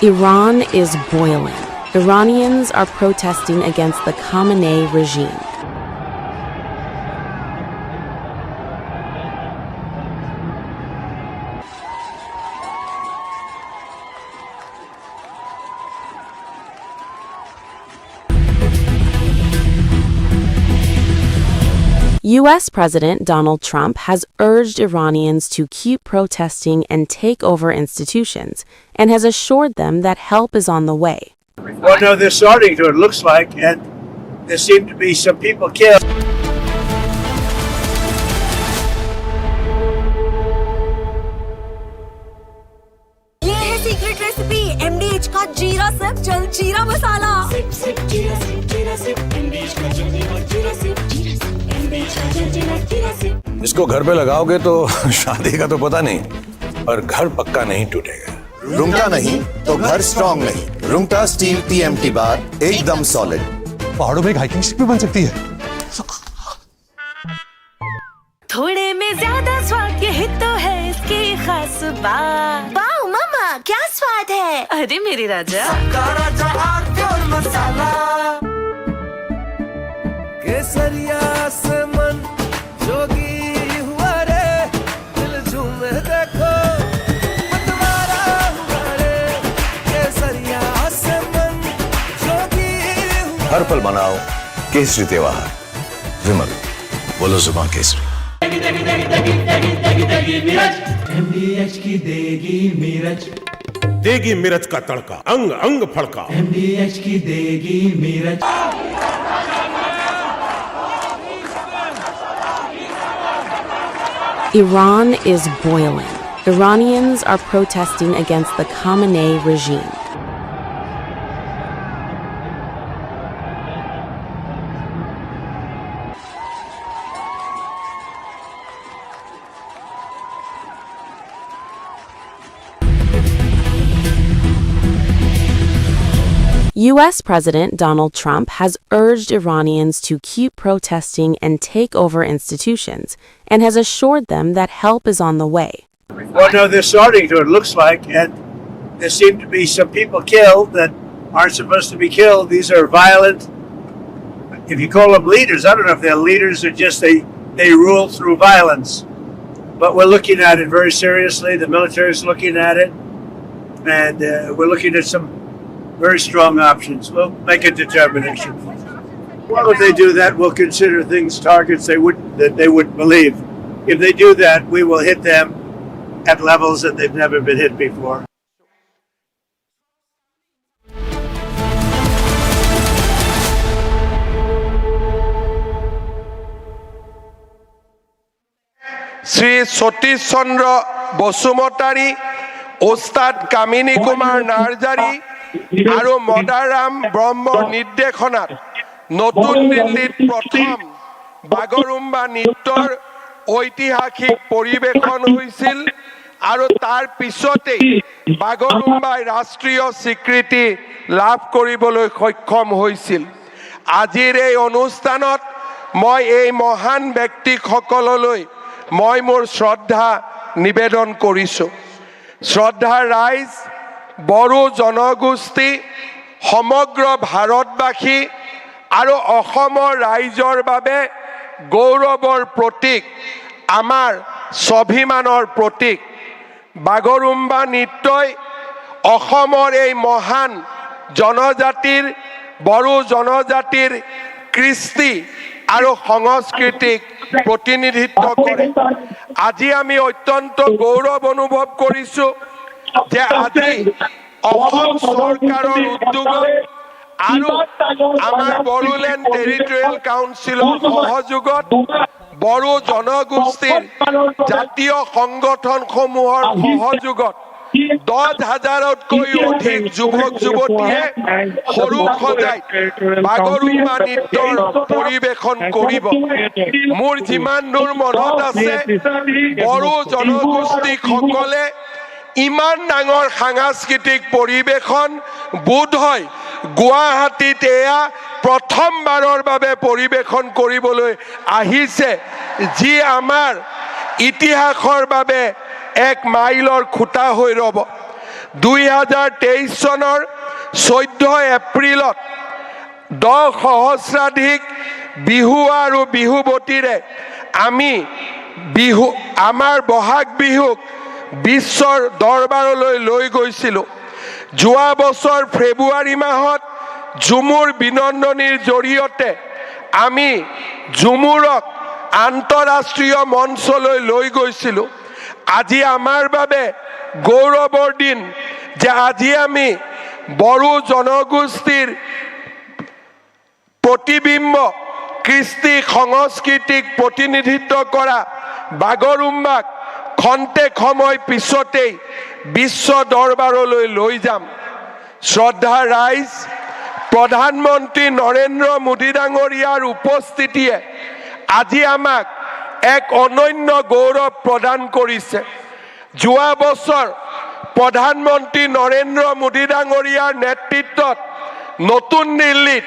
Iran is boiling. Iranians are protesting against the Khamenei regime. U.S. President Donald Trump has urged Iranians to keep protesting and take over institutions, and has assured them that help is on the way. Well, no, they're starting to, it looks like, and there seem to be some people killed. ये है secret recipe MDH का जीरा sip जल जीरा मसाला। SIP SIP जीरा SIP MDH का जल जीरा सिप इसको घर पे लगाओगे तो शादी का तो पता नहीं, पर घर पक्का नहीं टूटेगा। रुंगटा नहीं तो घर स्ट्रॉन्ग नहीं। रुंगटा स्टील TMT बार एकदम सॉलिड। पहाड़ों में एक हाइकिंग शिप भी बन सकती है। थोड़े में ज्यादा स्वाद, यही तो है इसकी खास बात। वाओ मामा, क्या स्वाद है। अरे मेरे राजा, सबका राजा आर प्योर मसाला। केसरिया से मन जोगी हुआ रे, दिल झूमे देखो हर पल मनाओ केसरी त्योहार। विमल, बोलो जुबान केसरी। MDH की देगी मिर्च, देगी मिर्च का तड़का, अंग अंग फड़का। MDH की देगी मिर्च। Iran is boiling. Iranians are protesting against the Khamenei regime. U.S. President Donald Trump has urged Iranians to keep protesting and take over institutions, and has assured them that help is on the way. Well, no, they're starting to, it looks like, and there seem to be some people killed that aren't supposed to be killed. These are violent, if you call them leaders, I don't know if they're leaders or just they rule through violence. But we're looking at it very seriously. The military is looking at it, and we're looking at some very strong options. We'll make a determination. Well, if they do that, we'll consider things targets that they wouldn't believe. If they do that, we will hit them at levels that they've never been hit before. Shri Satish চন্দ্র বসুমতাৰী, ওস্তাদ কামিনী কুমাৰ নাৰ্জাৰী আৰু মদাৰাম ব্ৰহ্মৰ নিৰ্দেশনাত নতুন দিল্লীত প্ৰথম বাগৰুম্বা নৃত্যৰ ঐতিহাসিক পৰিৱেশন হৈছিল আৰু তাৰ পিছতেই বাগৰুম্বাই ৰাষ্ট্ৰীয় স্বীকৃতি লাভ কৰিবলৈ সক্ষম হৈছিল। আজিৰ এই অনুষ্ঠানত মই এই মহান ব্যক্তিসকললৈ মই মোৰ শ্ৰদ্ধা নিবেদন কৰিছোঁ। শ্ৰদ্ধাৰ ৰাইজ, বড়ো জনগোষ্ঠী, সমগ্ৰ ভাৰতবাসী আৰু অসমৰ ৰাইজৰ বাবে গৌৰৱৰ প্ৰতীক, আমাৰ স্বাভিমানৰ প্ৰতীক। বাগৰুম্বা নৃত্যই অসমৰ এই মহান জনজাতিৰ, বড়ো জনজাতিৰ কৃষ্টি আৰু সংস্কৃতিক প্ৰতিনিধিত্ব কৰে। আজি আমি অত্যন্ত গৌৰৱ অনুভৱ কৰিছোঁ যে আজি অসম চৰকাৰৰ উদ্যোগত আৰু আমাৰ বড়োলেণ্ড টেৰিটৰিয়েল কাউন্সিলৰ সহযোগত বড়ো জনগোষ্ঠীৰ জাতীয় সংগঠনসমূহৰ সহযোগত 10,000তকৈ অধিক যুৱক যুৱতীয়ে সৰু সজাই বাগৰুম্বা নৃত্যৰ পৰিৱেশন কৰিব। মোৰ যিমান দূৰ মনত আছে, বড়ো জনগোষ্ঠীসকলে ইমান ডাঙৰ সাংস্কৃতিক পৰিৱেশন বোধহয় গুৱাহাটীত এয়া প্ৰথমবাৰৰ বাবে পৰিৱেশন কৰিবলৈ আহিছে, যি আমাৰ ইতিহাসৰ বাবে এক মাইলৰ খুঁটা হৈ ৰ'ব। 2023 চনৰ 14 এপ্ৰিলত 10 সহস্ৰাধিক বিহু আৰু বিহুৱতীৰে আমি আমাৰ বহাগ বিহুক বিশ্বৰ দৰবাৰলৈ লৈ গৈছিলোঁ। যোৱা বছৰ ফেব্ৰুৱাৰী মাহত ঝুমুৰ বিনন্দনীৰ জৰিয়তে আমি ঝুমুৰক আন্তঃৰাষ্ট্ৰীয় মঞ্চলৈ লৈ গৈছিলোঁ। আজি আমাৰ বাবে গৌৰৱৰ দিন যে আজি আমি বড়ো জনগোষ্ঠীৰ প্ৰতিবিম্ব, কৃষ্টি সংস্কৃতিক প্ৰতিনিধিত্ব কৰা বাগৰুম্বাক খন্তেক সময় পিছতেই বিশ্ব দৰবাৰলৈ লৈ যাম। শ্ৰদ্ধা ৰাইজ, প্ৰধানমন্ত্ৰী নৰেন্দ্ৰ মোদী ডাঙৰীয়াৰ উপস্থিতিয়ে আজি আমাক এক অনন্য গৌৰৱ প্ৰদান কৰিছে। যোৱা বছৰ প্ৰধানমন্ত্ৰী নৰেন্দ্ৰ মোদী ডাঙৰীয়াৰ নেতৃত্বত নতুন দিল্লীত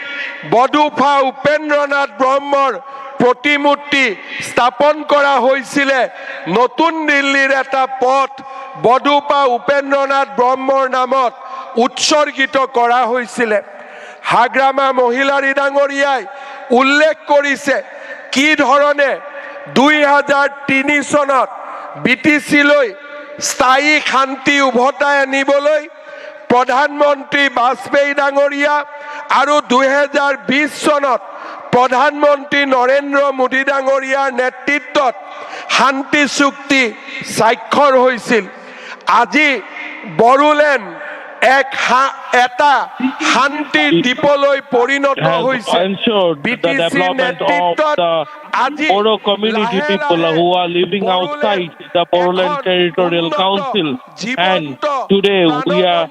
বডুফা উপেন্দ্ৰনাথ ব্ৰহ্মৰ প্ৰতিমূৰ্তি স্থাপন কৰা হৈছিলে। নতুন দিল্লীৰ এটা পথ বডুফা উপেন্দ্ৰনাথ ব্ৰহ্মৰ নামত উৎসৰ্গিত কৰা হৈছিলে। হাগ্ৰামা মহিলাৰী ডাঙৰীয়াই উল্লেখ কৰিছে কি ধৰণে 2003 চনত BTCলৈ স্থায়ী শান্তি উভতাই আনিবলৈ প্ৰধানমন্ত্ৰী বাজপেয়ী ডাঙৰীয়া আৰু 2020 চনত প্ৰধানমন্ত্ৰী নৰেন্দ্ৰ মোদী ডাঙৰীয়াৰ নেতৃত্বত শান্তি চুক্তি স্বাক্ষৰ হৈছিল। আজি বড়োলেণ্ড এটা শান্তি দ্বীপলৈ পৰিণত হৈছে। BTC নেতৃত্বত আজি Bodo community people who are living outside the Bodoland Territorial Council, and today we are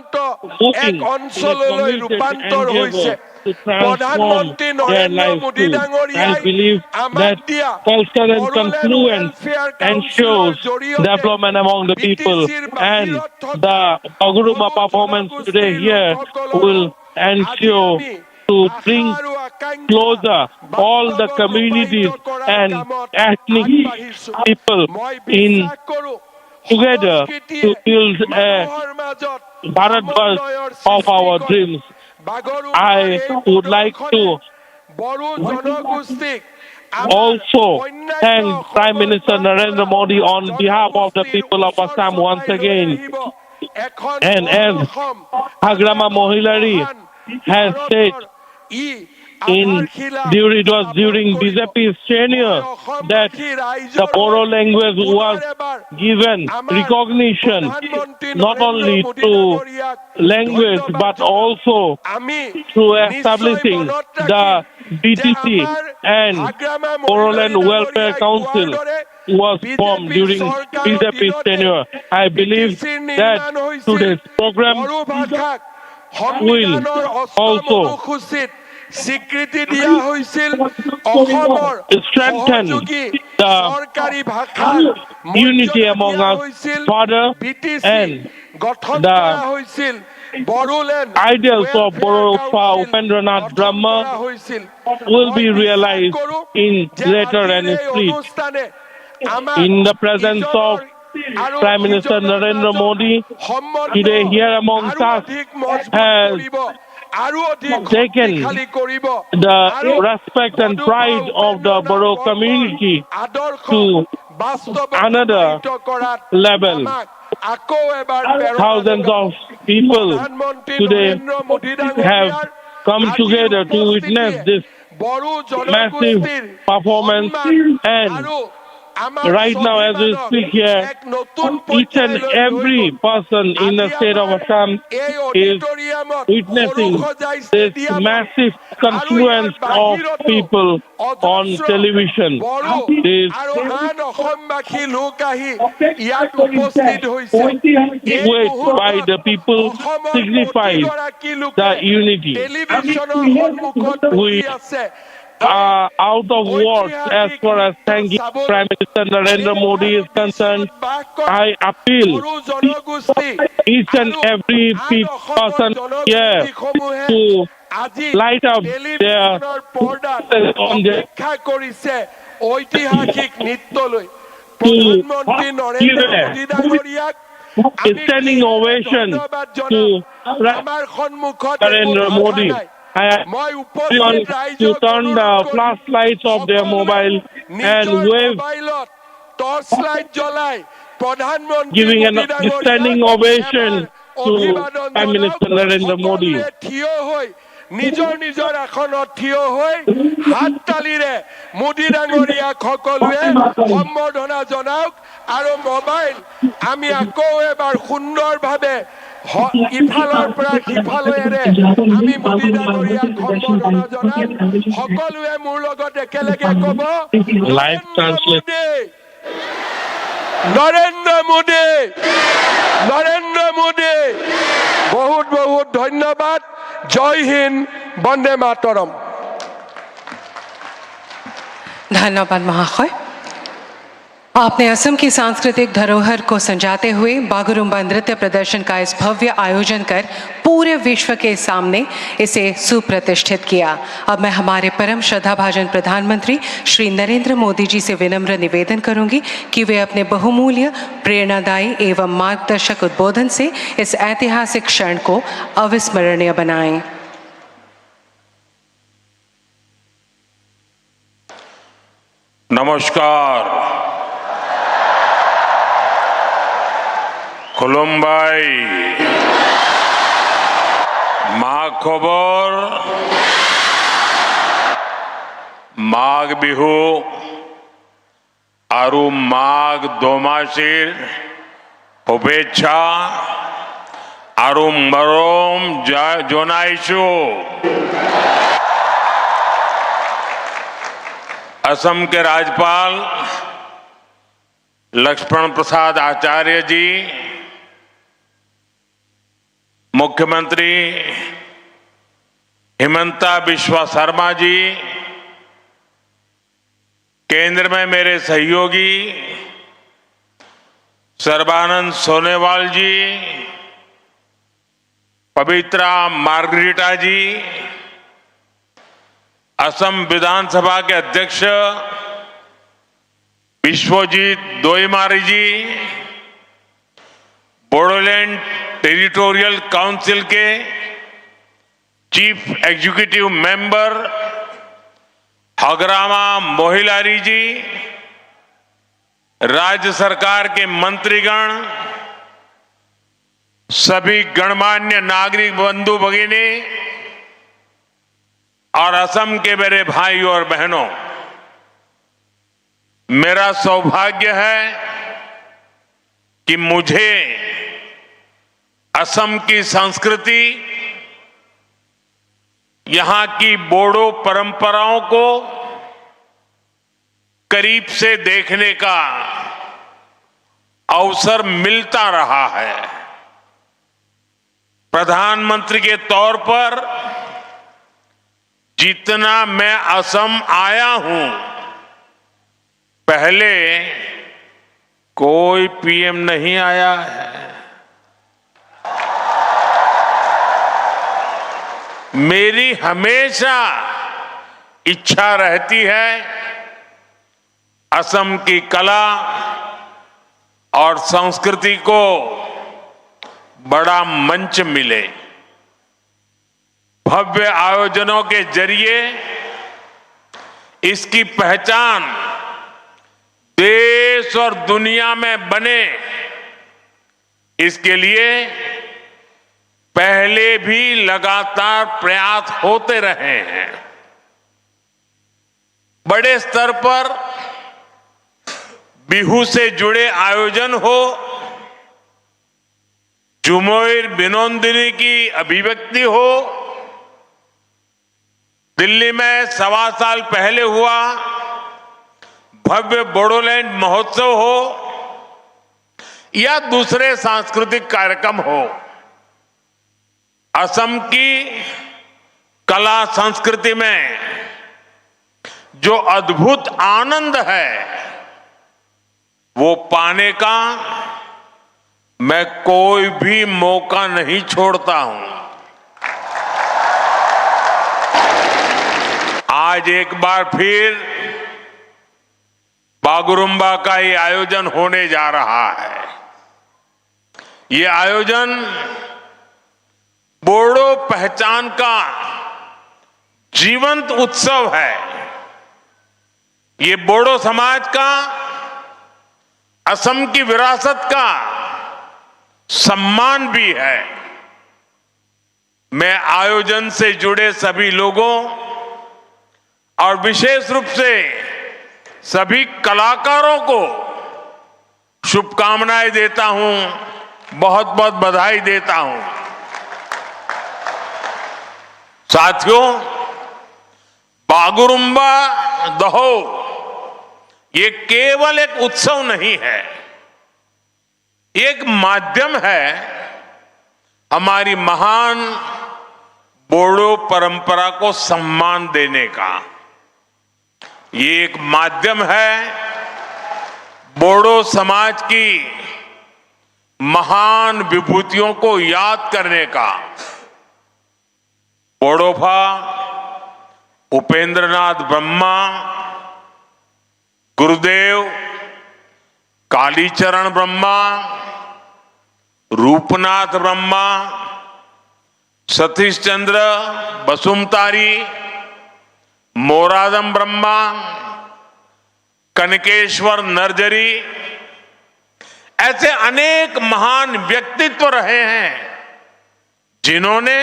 moving in a committed endeavor to transform their lives too. I believe that culture and confluence ensures development among the people, and the Baguruma performance today here will ensure to bring closer all the communities and ethnic people in together to build a Bharatvarsh of our dreams. I would like to also thank Prime Minister Narendra Modi on behalf of the people of Assam once again. And as Hagrama Mohilari has said, during BJP's tenure, that the Bodo language was given recognition not only to language but also through establishing the BTC and Bodoland Welfare Council was formed during BJP's tenure. I believe that today's program will also স্বীকৃতি দিয়া হৈছিল অসমৰ strengthen the unity among us further, and the ideals of Bodo Upendranath Brahma will be realized in letter and spirit. In the presence of Prime Minister Narendra Modi, today here amongst us has taken the respect and pride of the Bodo community to another level. Thousands of people today have come together to witness this massive performance, and right now as we speak here, each and every person in the state of Assam is witnessing this massive confluence of people on television. This weight by the people signifies the unity. We are out of words as far as thanking Prime Minister Narendra Modi is concerned. I appeal each and every person here to light up their on their ঐতিহাসিক নৃত্যলৈ to give a standing ovation to Narendra Modi. I want to turn the flashlights of their mobile and wave, giving a standing ovation to Prime Minister Narendra Modi. নিজৰ নিজৰ আসনত থিয় হৈ হাত তালিৰে মোদী ডাঙৰীয়াক সকলোৱে সম্বৰ্ধনা জনাওক, আৰু মোবাইল আমি আকৌ এবাৰ সুন্দৰভাৱে ইফালৰ পৰা সিফালেৰে আমি মোদী ডাঙৰীয়াক সম্বৰ্ধনা জনাম। সকলোৱে মোৰ লগত একেলগে ক'ব, নৰেন্দ্ৰ মোদী, নৰেন্দ্ৰ মোদী। বহুত বহুত ধন্যবাদ। জয় হিন্দ, বন্দে মাতরম। धन्यवाद महाशय। आपने असम की सांस्कृतिक धरोहर को संजाते हुए बागुरुम्बा नृत्य प्रदर्शन का इस भव्य आयोजन कर पूरे विश्व के सामने इसे सुप्रतिष्ठित किया। अब मैं हमारे परम श्रद्धाभाजन प्रधानमंत्री श्री नरेंद्र मोदी जी से विनम्र निवेदन करूंगी कि वे अपने बहुमूल्य, प्रेरणादायी एवं मार्गदर्शक उद्बोधन से इस ऐतिहासिक क्षण को अविस्मरणीय बनाएं। नमस्कार। खुलुमबाई। माघ খবর মাঘ বিহু আৰু মাঘ দোমাসীৰ শুভেচ্ছা আৰু মৰম জনাইছো। असम के राज्यपाल लक्ष्मण प्रसाद आचार्य जी, मुख्यमंत्री हिमंता बिश्वा शर्मा जी, केंद्र में मेरे सहयोगी सर्बानंद सोनेवाल जी, पवित्रा मार्गरीटा जी, असम विधानसभा के अध्यक्ष विश्वजीत दोईमारी जी, बोडोलैंड टेरिटोरियल काउंसिल के chief executive member Hagrama Mohilary ji, राज्य सरकार के मंत्रीगण, सभी गणमान्य नागरिक बंधु भगिनी और असम के मेरे भाई और बहनों, मेरा सौभाग्य है कि मुझे असम की संस्कृति, यहां की बोडो परंपराओं को करीब से देखने का अवसर मिलता रहा है। प्रधानमंत्री के तौर पर जितना मैं असम आया हूं, पहले कोई पीएम नहीं आया है। मेरी हमेशा इच्छा रहती है असम की कला और संस्कृति को बड़ा मंच मिले। भव्य आयोजनों के जरिए इसकी पहचान देश और दुनिया में बने, इसके लिए पहले भी लगातार प्रयास होते रहे हैं। बड़े स्तर पर बिहू से जुड़े आयोजन हो, झुमोर बिनोंदिनी की अभिव्यक्ति हो, दिल्ली में 1.25 साल पहले हुआ भव्य बोडोलैंड महोत्सव हो या दूसरे सांस्कृतिक कार्यक्रम हो, असम की कला संस्कृति में जो अद्भुत आनंद है, वो पाने का मैं कोई भी मौका नहीं छोड़ता हूं। आज एक बार फिर बागुरुम्बा का ये आयोजन होने जा रहा है। ये आयोजन बोडो पहचान का जीवंत उत्सव है। ये बोडो समाज का, असम की विरासत का सम्मान भी है। मैं आयोजन से जुड़े सभी लोगों और विशेष रूप से सभी कलाकारों को शुभकामनाएं देता हूं, बहुत बहुत बधाई देता हूं। साथियों, बागुरुम्बा दहो ये केवल एक उत्सव नहीं है, एक माध्यम है हमारी महान बोडो परंपरा को सम्मान देने का। ये एक माध्यम है बोडो समाज की महान विभूतियों को याद करने का। बोडोफा उपेंद्रनाथ ब्रह्मा, गुरुदेव कालीचरण ब्रह्मा, रूपनाथ ब्रह्मा, सतीश चंद्र बसुमतारी, मोरादम ब्रह्मा, कनकेश्वर नरजरी, ऐसे अनेक महान व्यक्तित्व रहे हैं जिन्होंने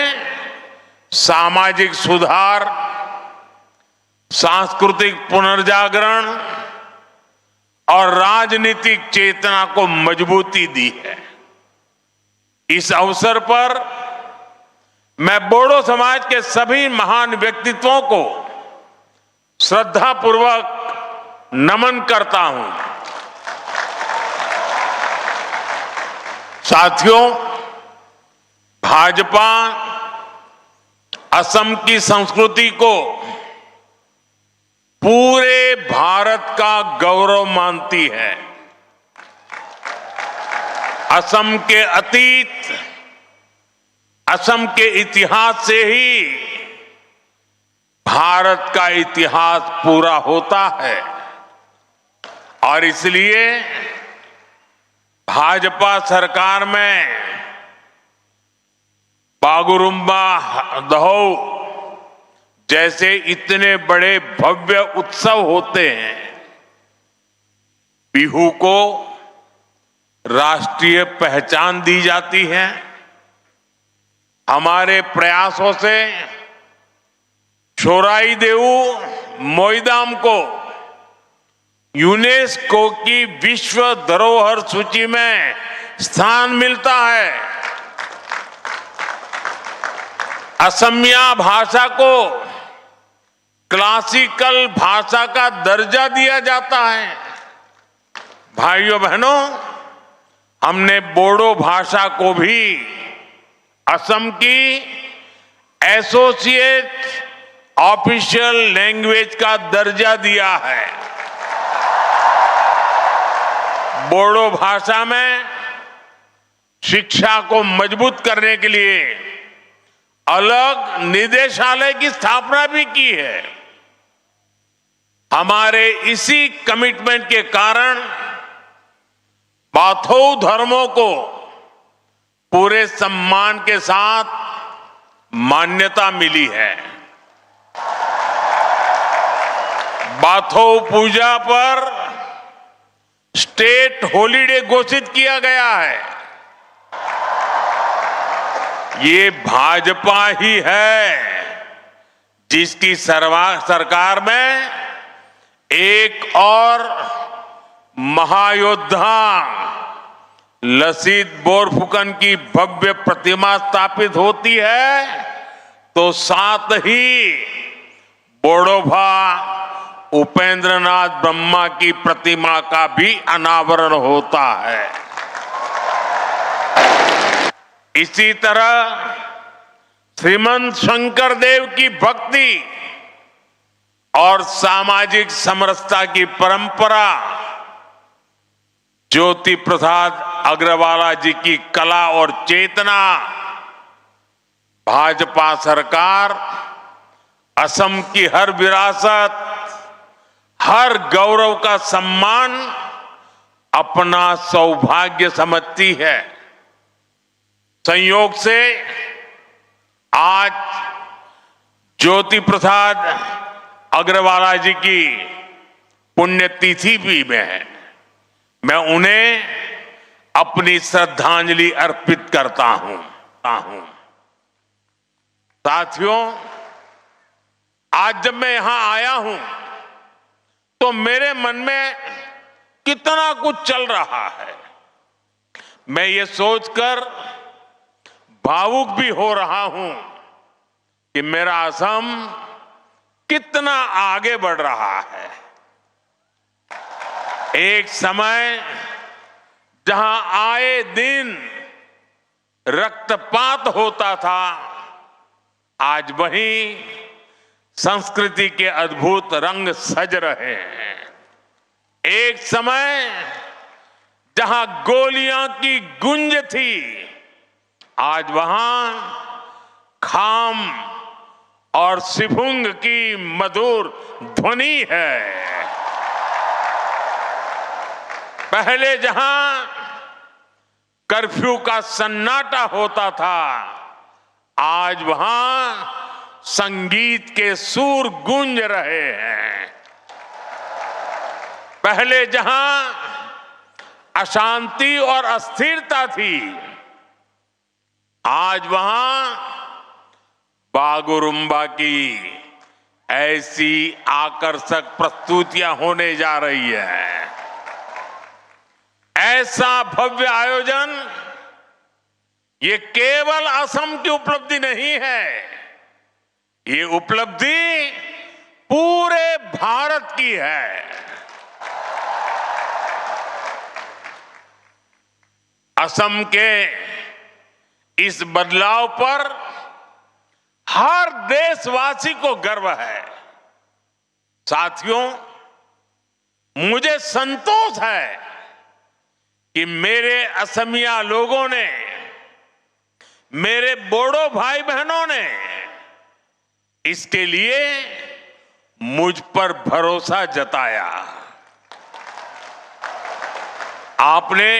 सामाजिक सुधार, सांस्कृतिक पुनर्जागरण और राजनीतिक चेतना को मजबूती दी है। इस अवसर पर मैं बोडो समाज के सभी महान व्यक्तित्वों को श्रद्धापूर्वक नमन करता हूं। साथियों, भाजपा असम की संस्कृति को पूरे भारत का गौरव मानती है। असम के अतीत, असम के इतिहास से ही भारत का इतिहास पूरा होता है और इसलिए भाजपा सरकार में बागुरुम्बा दहौ जैसे इतने बड़े भव्य उत्सव होते हैं। बिहू को राष्ट्रीय पहचान दी जाती है। हमारे प्रयासों से छोराई देऊ मोईदाम को यूनेस्को की विश्व धरोहर सूची में स्थान मिलता है। असमिया भाषा को क्लासिकल भाषा का दर्जा दिया जाता है। भाइयों बहनों, हमने बोडो भाषा को भी असम की एसोसिएट ऑफिशियल लैंग्वेज का दर्जा दिया है। बोडो भाषा में शिक्षा को मजबूत करने के लिए अलग निदेशालय की स्थापना भी की है। हमारे इसी कमिटमेंट के कारण बाथौ धर्मों को पूरे सम्मान के साथ मान्यता मिली है। बाथौ पूजा पर स्टेट हॉलिडे घोषित किया गया है। ये भाजपा ही है जिसकी सरकार में एक और महायोद्धा लसीत बोरफुकन की भव्य प्रतिमा स्थापित होती है तो साथ ही बोडोभा उपेंद्रनाथ ब्रह्मा की प्रतिमा का भी अनावरण होता है। इसी तरह श्रीमंत शंकर देव की भक्ति और सामाजिक समरसता की परंपरा, ज्योति प्रसाद अग्रवाला जी की कला और चेतना, भाजपा सरकार असम की हर विरासत, हर गौरव का सम्मान अपना सौभाग्य समझती है। संयोग से आज ज्योति प्रसाद अग्रवाला जी की पुण्यतिथि भी में है। मैं उन्हें अपनी श्रद्धांजलि अर्पित करता हूं। साथियों, आज जब मैं यहां आया हूं तो मेरे मन में कितना कुछ चल रहा है। मैं ये सोचकर भावुक भी हो रहा हूं कि मेरा असम कितना आगे बढ़ रहा है। एक समय जहां आए दिन रक्तपात होता था, आज वहीं संस्कृति के अद्भुत रंग सज रहे हैं। एक समय जहां गोलियां की गूंज थी, आज वहां खाम और सिफुंग की मधुर ध्वनि है। पहले जहां कर्फ्यू का सन्नाटा होता था, आज वहां संगीत के सुर गूंज रहे हैं। पहले जहां अशांति और अस्थिरता थी, आज वहां बागुरुम्बा की ऐसी आकर्षक प्रस्तुतियां होने जा रही है। ऐसा भव्य आयोजन ये केवल असम की उपलब्धि नहीं है, ये उपलब्धि पूरे भारत की है। असम के इस बदलाव पर हर देशवासी को गर्व है। साथियों, मुझे संतोष है कि मेरे असमिया लोगों ने, मेरे बोडो भाई बहनों ने इसके लिए मुझ पर भरोसा जताया। आपने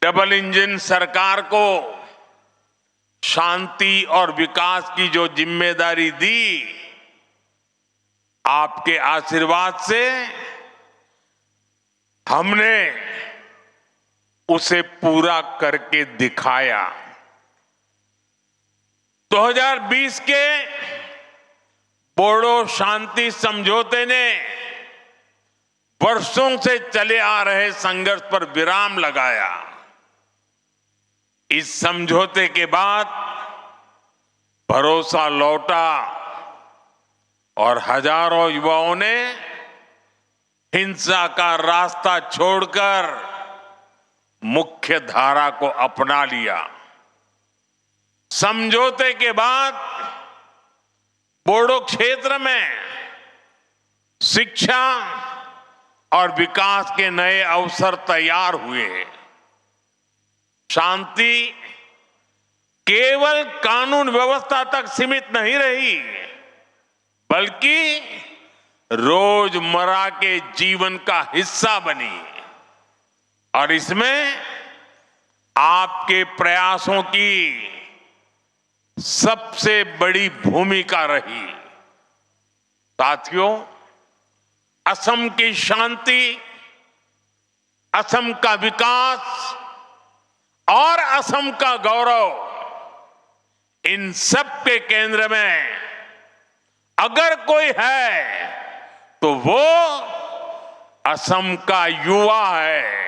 डबल इंजन सरकार को शांति और विकास की जो जिम्मेदारी दी, आपके आशीर्वाद से हमने उसे पूरा करके दिखाया। 2020 के बोडो शांति समझौते ने वर्षों से चले आ रहे संघर्ष पर विराम लगाया। इस समझौते के बाद भरोसा लौटा और हजारों युवाओं ने हिंसा का रास्ता छोड़कर मुख्य धारा को अपना लिया। समझौते के बाद बोडो क्षेत्र में शिक्षा और विकास के नए अवसर तैयार हुए। शांति केवल कानून व्यवस्था तक सीमित नहीं रही, बल्कि रोजमर्रा के जीवन का हिस्सा बनी। और इसमें आपके प्रयासों की सबसे बड़ी भूमिका रही। साथियों, असम की शांति, असम का विकास और असम का गौरव, इन सब के केंद्र में अगर कोई है तो वो असम का युवा है।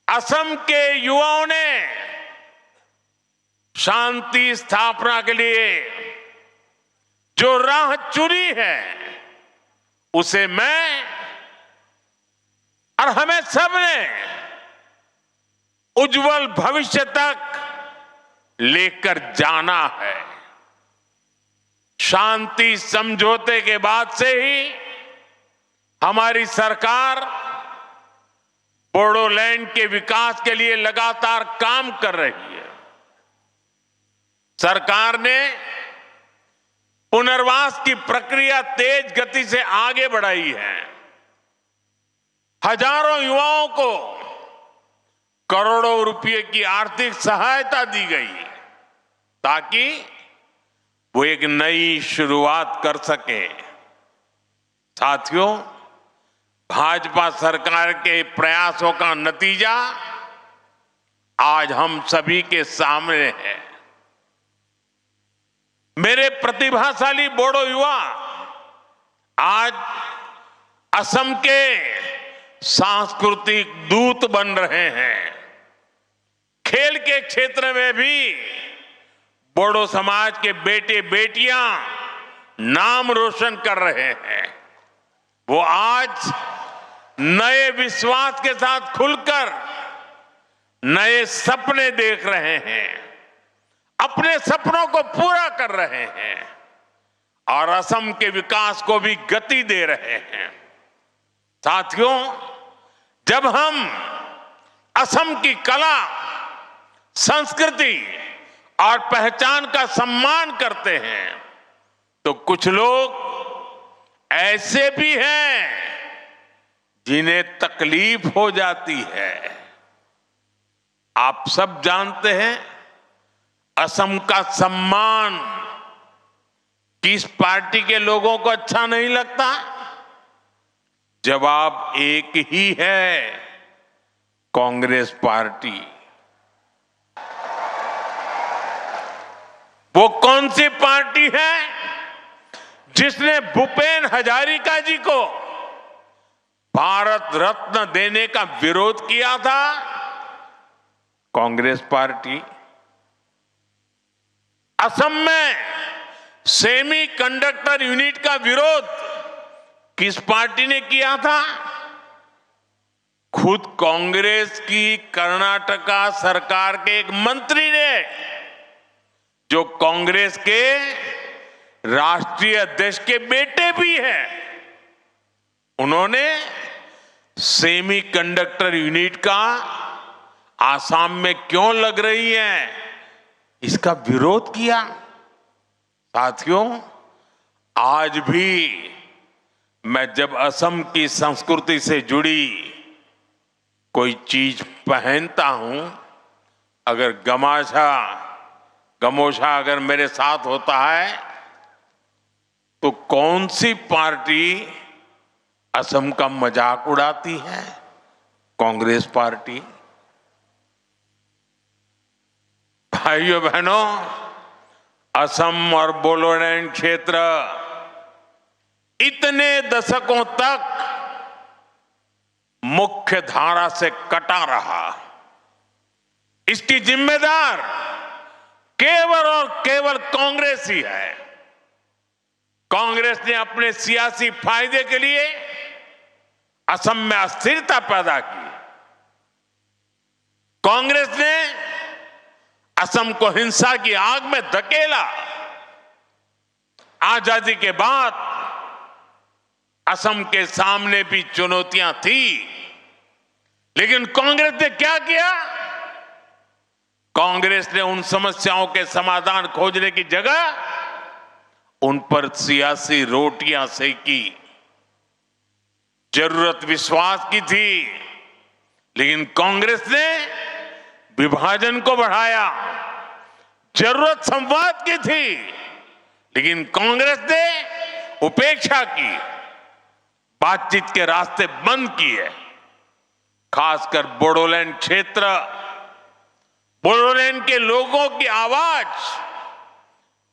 असम के युवाओं ने शांति स्थापना के लिए जो राह चुनी है, उसे मैं और हमें सबने उज्जवल भविष्य तक लेकर जाना है। शांति समझौते के बाद से ही हमारी सरकार बोडोलैंड के विकास के लिए लगातार काम कर रही है। सरकार ने पुनर्वास की प्रक्रिया तेज गति से आगे बढ़ाई है। हजारों युवाओं को करोड़ों रुपए की आर्थिक सहायता दी गई ताकि वो एक नई शुरुआत कर सके। साथियों, भाजपा सरकार के प्रयासों का नतीजा आज हम सभी के सामने है। मेरे प्रतिभाशाली बोडो युवा आज असम के सांस्कृतिक दूत बन रहे हैं। खेल के क्षेत्र में भी बोडो समाज के बेटे बेटियां नाम रोशन कर रहे हैं। वो आज नए विश्वास के साथ खुलकर नए सपने देख रहे हैं, अपने सपनों को पूरा कर रहे हैं और असम के विकास को भी गति दे रहे हैं। साथियों, जब हम असम की कला, संस्कृति और पहचान का सम्मान करते हैं तो कुछ लोग ऐसे भी हैं जिन्हें तकलीफ हो जाती है। आप सब जानते हैं, असम का सम्मान किस पार्टी के लोगों को अच्छा नहीं लगता? जवाब एक ही है, कांग्रेस पार्टी। वो कौन सी पार्टी है जिसने भूपेन हजारिका जी को भारत रत्न देने का विरोध किया था? कांग्रेस पार्टी। असम में सेमी कंडक्टर यूनिट का विरोध किस पार्टी ने किया था? खुद कांग्रेस की कर्नाटका सरकार के एक मंत्री ने, जो कांग्रेस के राष्ट्रीय अध्यक्ष के बेटे भी हैं, उन्होंने सेमी कंडक्टर यूनिट का आसाम में क्यों लग रही है, इसका विरोध किया। साथियों, आज भी मैं जब असम की संस्कृति से जुड़ी कोई चीज पहनता हूं, अगर गमोछा अगर मेरे साथ होता है, तो कौन सी पार्टी असम का मजाक उड़ाती है? कांग्रेस पार्टी। भाइयों बहनों, असम और बोडोलैंड क्षेत्र इतने दशकों तक मुख्य धारा से कटा रहा। इसकी जिम्मेदार केवल और केवल कांग्रेस ही है। कांग्रेस ने अपने सियासी फायदे के लिए असम में अस्थिरता पैदा की। कांग्रेस ने असम को हिंसा की आग में धकेला। आजादी के बाद असम के सामने भी चुनौतियां थी, लेकिन कांग्रेस ने क्या किया? कांग्रेस ने उन समस्याओं के समाधान खोजने की जगह उन पर सियासी रोटियां सेकी। जरूरत विश्वास की थी, लेकिन कांग्रेस ने विभाजन को बढ़ाया। जरूरत संवाद की थी, लेकिन कांग्रेस ने उपेक्षा की। बातचीत के रास्ते बंद किए। खासकर बोडोलैंड क्षेत्र, बोडोलैंड के लोगों की आवाज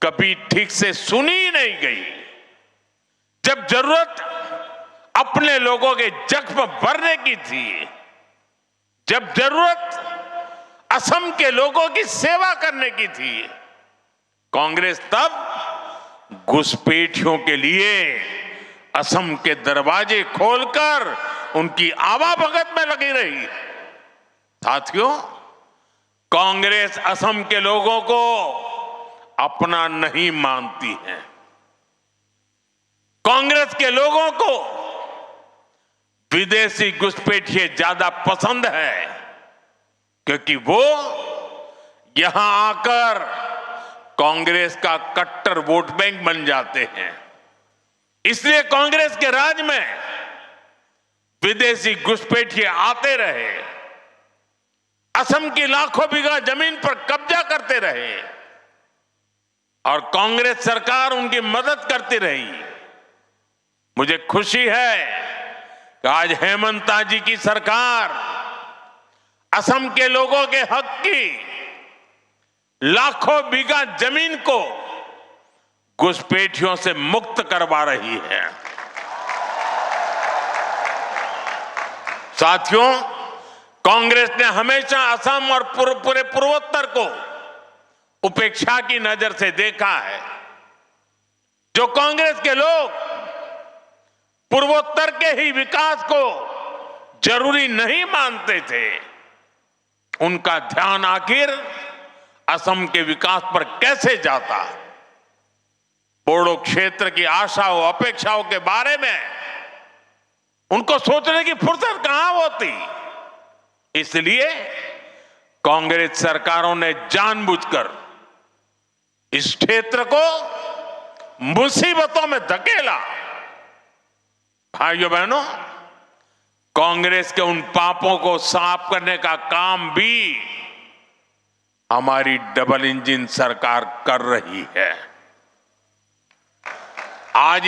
कभी ठीक से सुनी ही नहीं गई। जब जरूरत अपने लोगों के जख्म भरने की थी, जब जरूरत असम के लोगों की सेवा करने की थी, कांग्रेस तब घुसपैठियों के लिए असम के दरवाजे खोलकर उनकी आवाभगत में लगी रही। साथियों, कांग्रेस असम के लोगों को अपना नहीं मानती है। कांग्रेस के लोगों को विदेशी घुसपैठिए ज्यादा पसंद है, क्योंकि वो यहां आकर कांग्रेस का कट्टर वोट बैंक बन जाते हैं। इसलिए कांग्रेस के राज में विदेशी घुसपैठिए आते रहे, असम की लाखों बीघा जमीन पर कब्जा करते रहे और कांग्रेस सरकार उनकी मदद करती रही। मुझे खुशी है कि आज हेमंत जी की सरकार असम के लोगों के हक की लाखों बीघा जमीन को घुसपैठियों से मुक्त करवा रही है। साथियों, कांग्रेस ने हमेशा असम और पूरे पूर्वोत्तर को उपेक्षा की नजर से देखा है। जो कांग्रेस के लोग पूर्वोत्तर के ही विकास को जरूरी नहीं मानते थे, उनका ध्यान आखिर असम के विकास पर कैसे जाता। बोडो क्षेत्र की आशाओं अपेक्षाओं के बारे में उनको सोचने की फुर्सत कहां होती। इसलिए कांग्रेस सरकारों ने जानबूझकर इस क्षेत्र को मुसीबतों में धकेला। भाइयों बहनों, कांग्रेस के उन पापों को साफ करने का काम भी हमारी डबल इंजन सरकार कर रही है। आज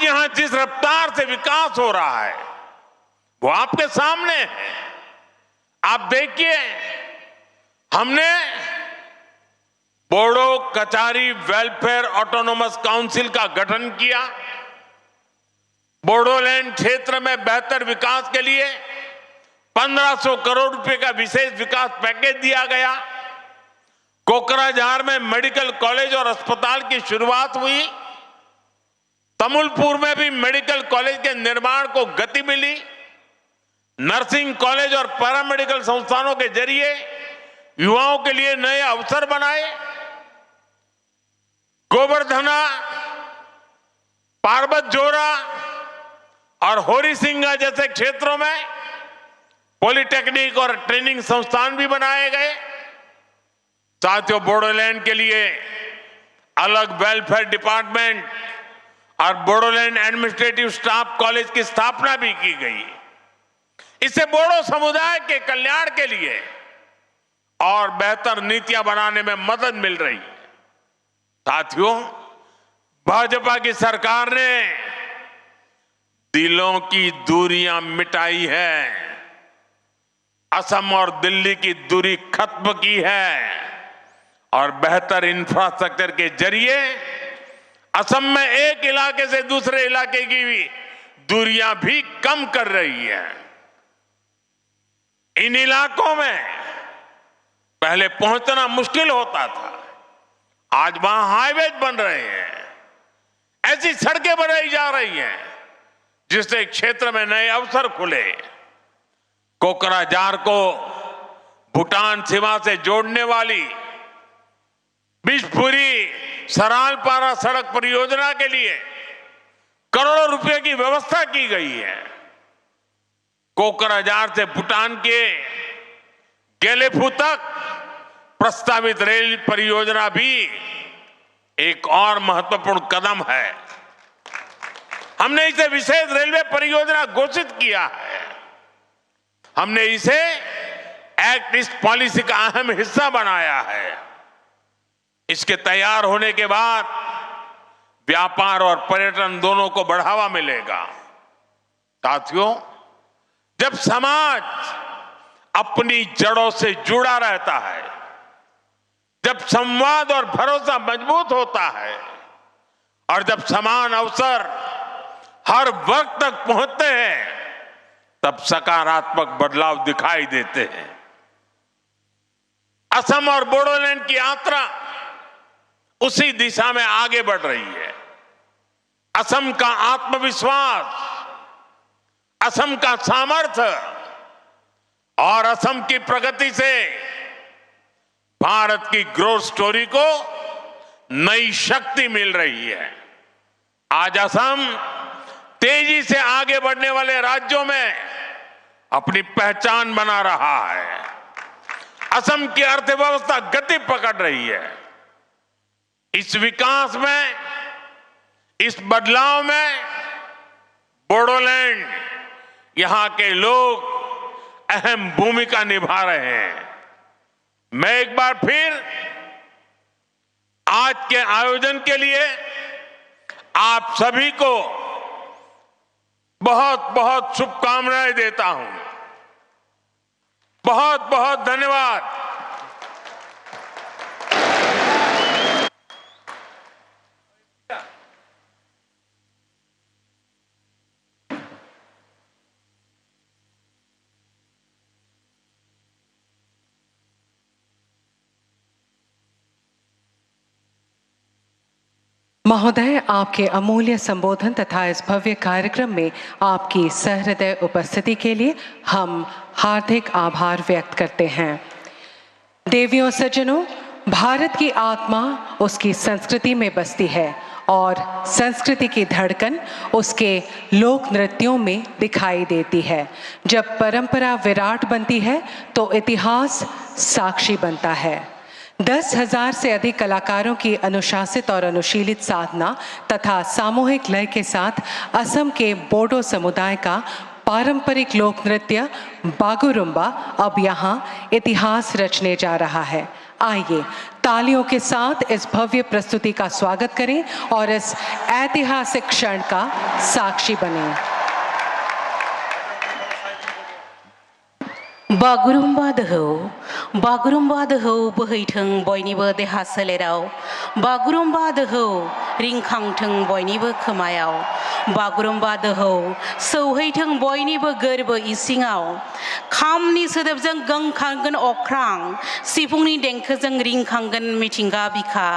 यहां जिस रफ्तार से विकास हो रहा है, वो आपके सामने है। आप देखिए, हमने Bodo Kachari welfare autonomous council का गठन किया। बोडोलैंड क्षेत्र में बेहतर विकास के लिए 1500 करोड़ रुपए का विशेष विकास पैकेज दिया गया। कोकराझार में मेडिकल कॉलेज और अस्पताल की शुरुआत हुई। तमुलपुर में भी मेडिकल कॉलेज के निर्माण को गति मिली। नर्सिंग कॉलेज और पैरामेडिकल संस्थानों के जरिए युवाओं के लिए नए अवसर बनाए। गोवर्धना, पार्वत जोरा और होरीसिंगा जैसे क्षेत्रों में पॉलिटेक्निक और ट्रेनिंग संस्थान भी बनाए गए। साथियों, बोडोलैंड के लिए अलग वेलफेयर डिपार्टमेंट और बोडोलैंड एडमिनिस्ट्रेटिव स्टाफ कॉलेज की स्थापना भी की गई। इससे बोडो समुदाय के कल्याण के लिए और बेहतर नीतियां बनाने में मदद मिल रही है। साथियों, भाजपा की सरकार ने दिलों की दूरियां मिटाई है। असम और दिल्ली की दूरी खत्म की है और बेहतर इंफ्रास्ट्रक्चर के जरिए असम में एक इलाके से दूसरे इलाके की भी दूरियां भी कम कर रही है। इन इलाकों में पहले पहुंचना मुश्किल होता था, आज वहां हाईवेज बन रहे हैं, ऐसी सड़कें बनाई जा रही हैं जिससे क्षेत्र में नए अवसर खुले। कोकराझार को भूटान सीमा से जोड़ने वाली बिशपुरी सरालपारा सड़क परियोजना के लिए करोड़ों रुपए की व्यवस्था की गई है। कोकराझार से भूटान के गेलेफू तक प्रस्तावित रेल परियोजना भी एक और महत्वपूर्ण कदम है। हमने इसे विशेष रेलवे परियोजना घोषित किया है। हमने इसे एक्ट ईस्ट पॉलिसी का अहम हिस्सा बनाया है। इसके तैयार होने के बाद व्यापार और पर्यटन दोनों को बढ़ावा मिलेगा। साथियों, जब समाज अपनी जड़ों से जुड़ा रहता है, जब संवाद और भरोसा मजबूत होता है और जब समान अवसर हर वर्ग तक पहुंचते हैं, तब सकारात्मक बदलाव दिखाई देते हैं। असम और बोडोलैंड की यात्रा उसी दिशा में आगे बढ़ रही है। असम का आत्मविश्वास, असम का सामर्थ्य और असम की प्रगति से भारत की ग्रोथ स्टोरी को नई शक्ति मिल रही है। आज असम तेजी से आगे बढ़ने वाले राज्यों में अपनी पहचान बना रहा है। असम की अर्थव्यवस्था गति पकड़ रही है। इस विकास में, इस बदलाव में बोडोलैंड, यहां के लोग अहम भूमिका निभा रहे हैं। मैं एक बार फिर आज के आयोजन के लिए आप सभी को बहुत बहुत शुभकामनाएं देता हूं। बहुत बहुत धन्यवाद। महोदय, आपके अमूल्य संबोधन तथा इस भव्य कार्यक्रम में आपकी सहृदय उपस्थिति के लिए हम हार्दिक आभार व्यक्त करते हैं। देवियों सज्जनों, भारत की आत्मा उसकी संस्कृति में बसती है और संस्कृति की धड़कन उसके लोक नृत्यों में दिखाई देती है। जब परंपरा विराट बनती है तो इतिहास साक्षी बनता है। 10,000 से अधिक कलाकारों की अनुशासित और अनुशीलित साधना तथा सामूहिक लय के साथ असम के बोडो समुदाय का पारंपरिक लोक नृत्य बागुरुम्बा अब यहाँ इतिहास रचने जा रहा है। आइए तालियों के साथ इस भव्य प्रस्तुति का स्वागत करें और इस ऐतिहासिक क्षण का साक्षी बनें। बागुरुम्बा दोहौ बोहैथों बयनिबो देहा सोलेराव बागुरुम्बा दोहौ रिंखांथों बयनिबो खोमायाव बागुरुम्बा दोहौ सौहैथों बयनिबो गोरबो इसिङाव खामनि सोदोबजों गोमखांगोन अख्रां सिफुंनि देंखोजों रिंखांगोन मिथिंगा बिखा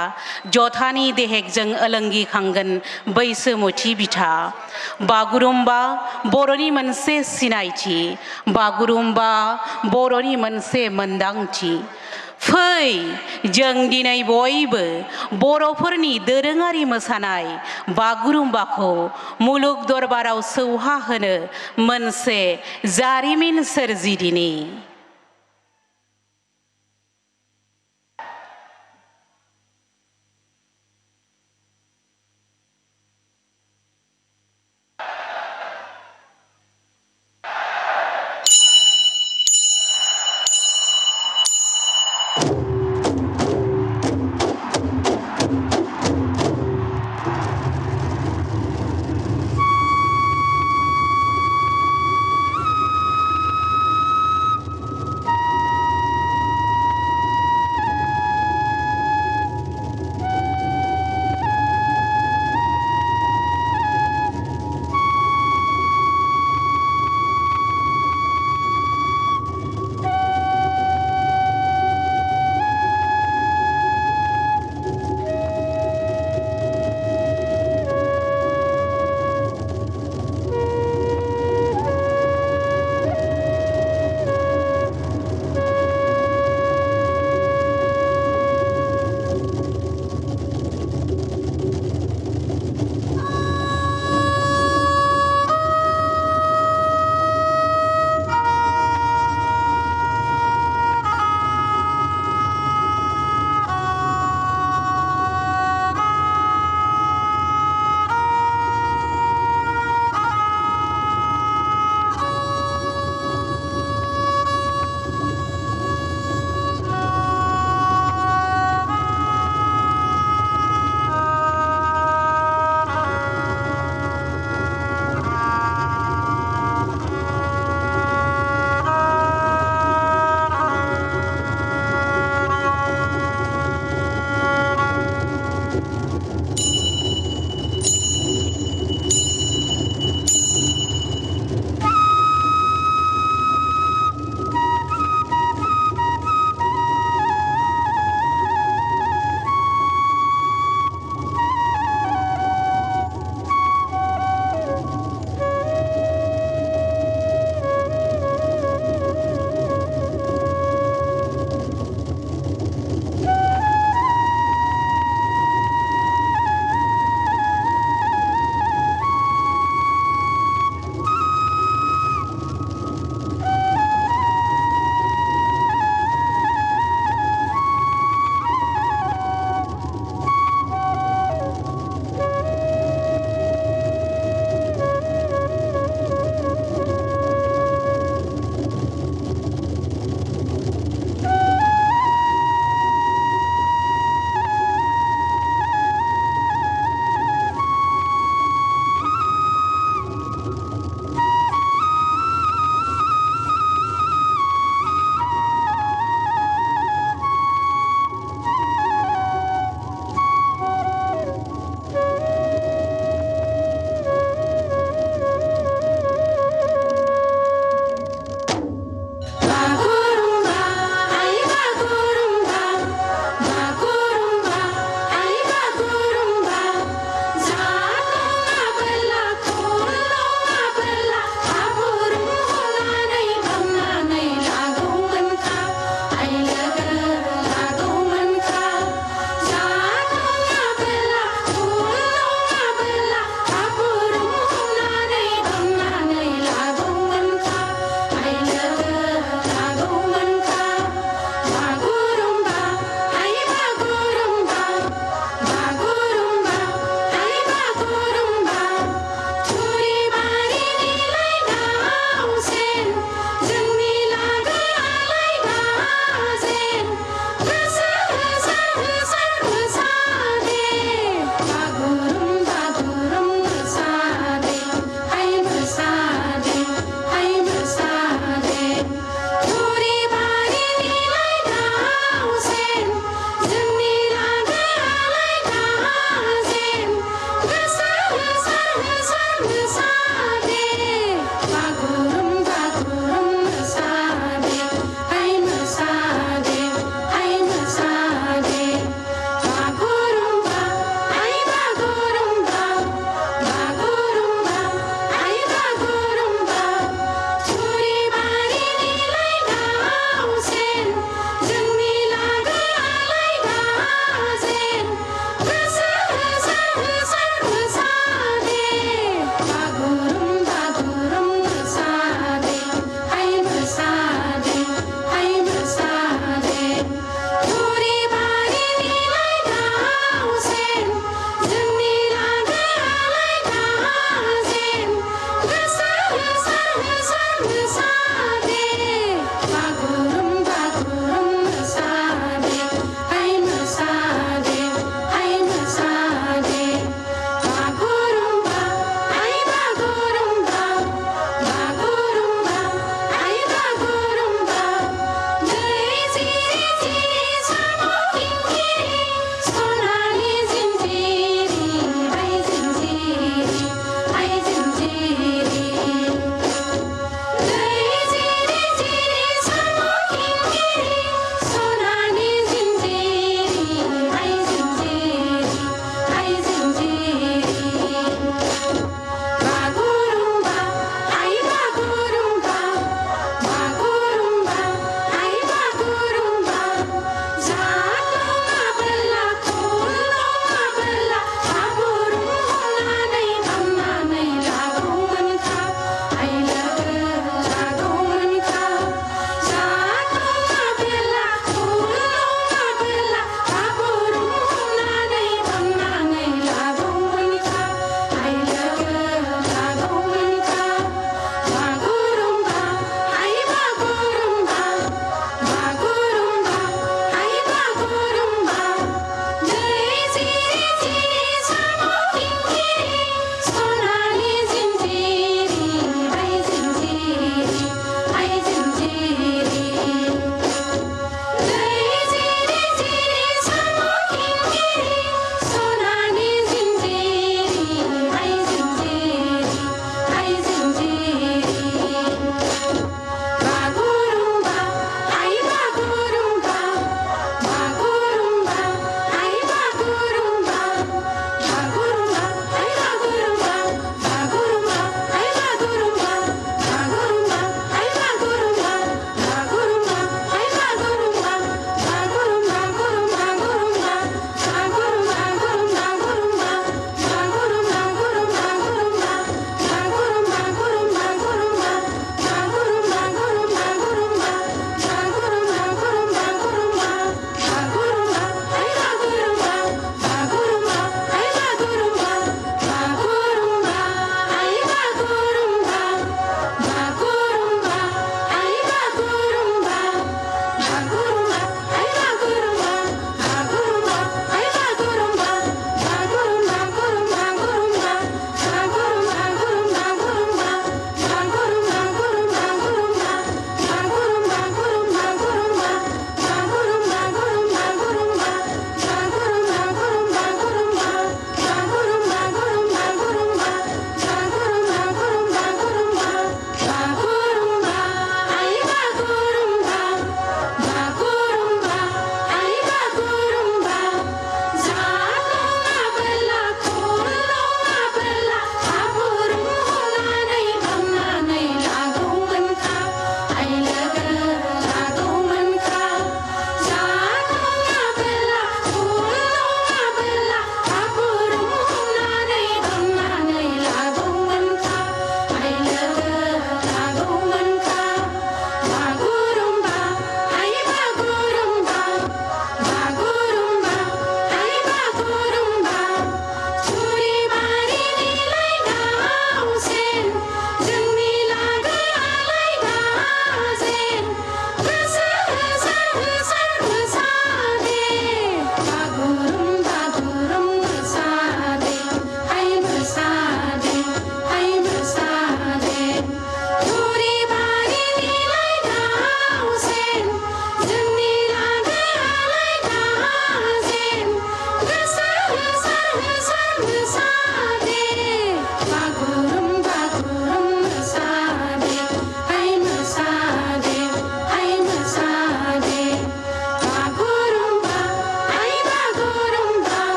जथानि देहेकजों ओलोंगिखांगोन बैसोमुथि बिथा बागुरुम्बा बर'नि मोनसे सिनायथि बागुरुम्बा बर'नि मोनसे मोनदांथि फै जों दिनै बयबो बर'फोरनि दोरोङारि मोसानाय बागुरुम्बाखौ मुलुग दरबाराव सौहाहोनो मोनसे जारिमिन सोरजिदिनि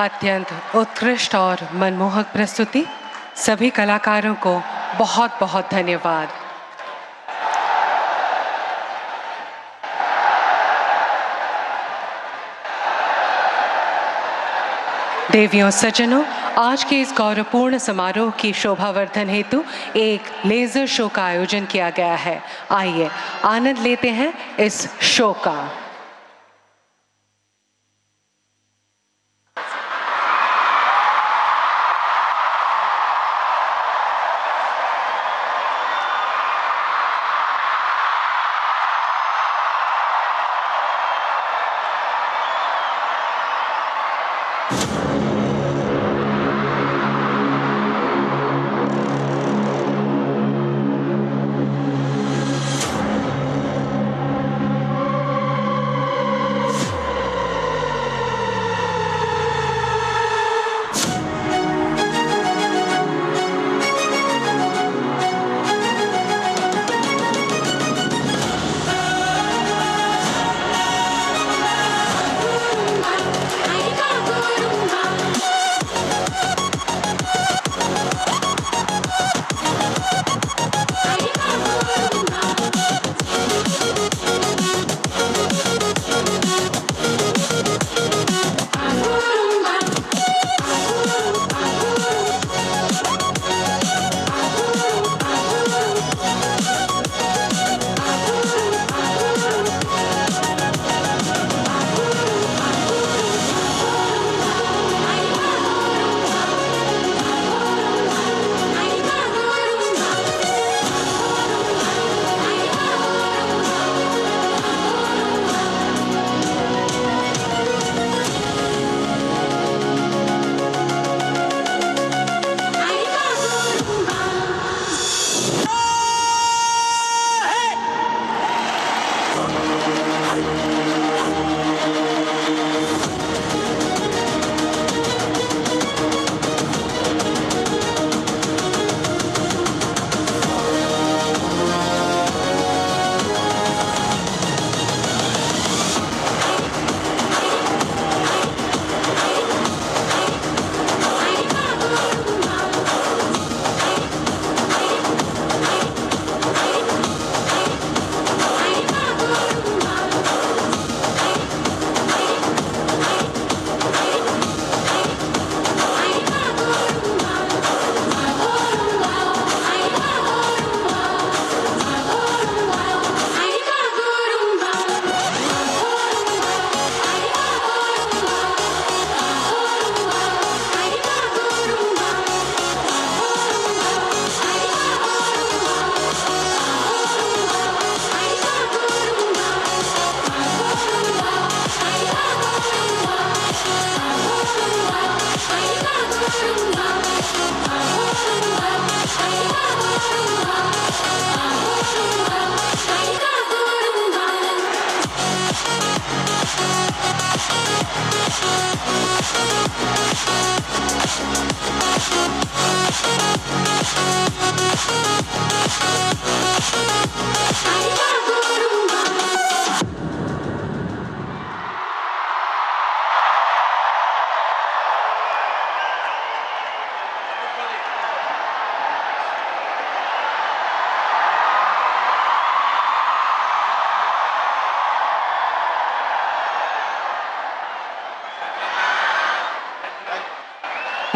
अत्यंत उत्कृष्ट और मनमोहक प्रस्तुति। सभी कलाकारों को बहुत बहुत धन्यवाद। देवियों सज्जनों, आज के इस गौरवपूर्ण समारोह की शोभावर्धन हेतु एक लेजर शो का आयोजन किया गया है। आइए आनंद लेते हैं इस शो का।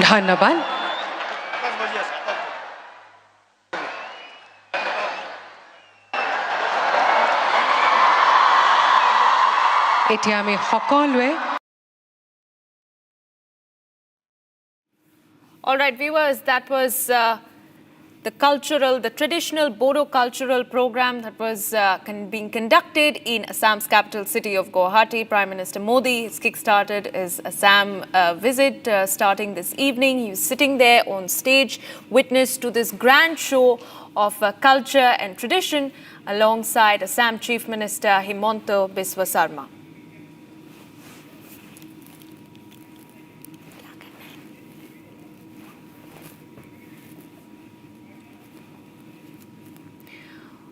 ধন্যবাদ। এতিয়া আমি সকলোৱে All right, viewers, that was the traditional Bodo cultural program that was being conducted in Assam's capital city of Guwahati. Prime Minister Modi has kick-started his Assam visit starting this evening. He was sitting there on stage, witness to this grand show of culture and tradition alongside Assam Chief Minister Himanta Biswa Sarma.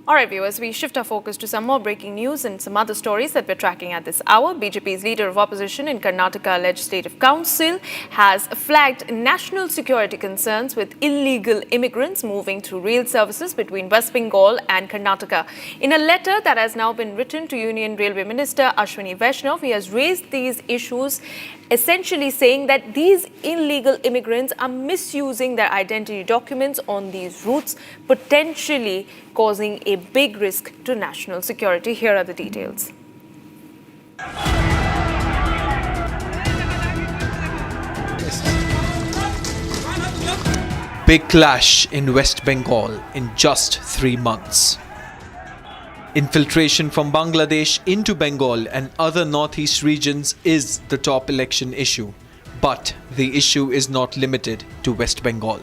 All right, viewers, we shift our focus to some more breaking news and some other stories that we're tracking at this hour. BJP's leader of opposition in Karnataka Legislative Council has flagged national security concerns with illegal immigrants moving through rail services between West Bengal and Karnataka. In a letter that has now been written to Union Railway Minister Ashwini Vaishnav, he has raised these issues, essentially saying that these illegal immigrants are misusing their identity documents on these routes, potentially causing a big risk to national security. Here are the details. Big clash in West Bengal in just 3 months. Infiltration from Bangladesh into Bengal and other northeast regions is the top election issue, but the issue is not limited to West Bengal.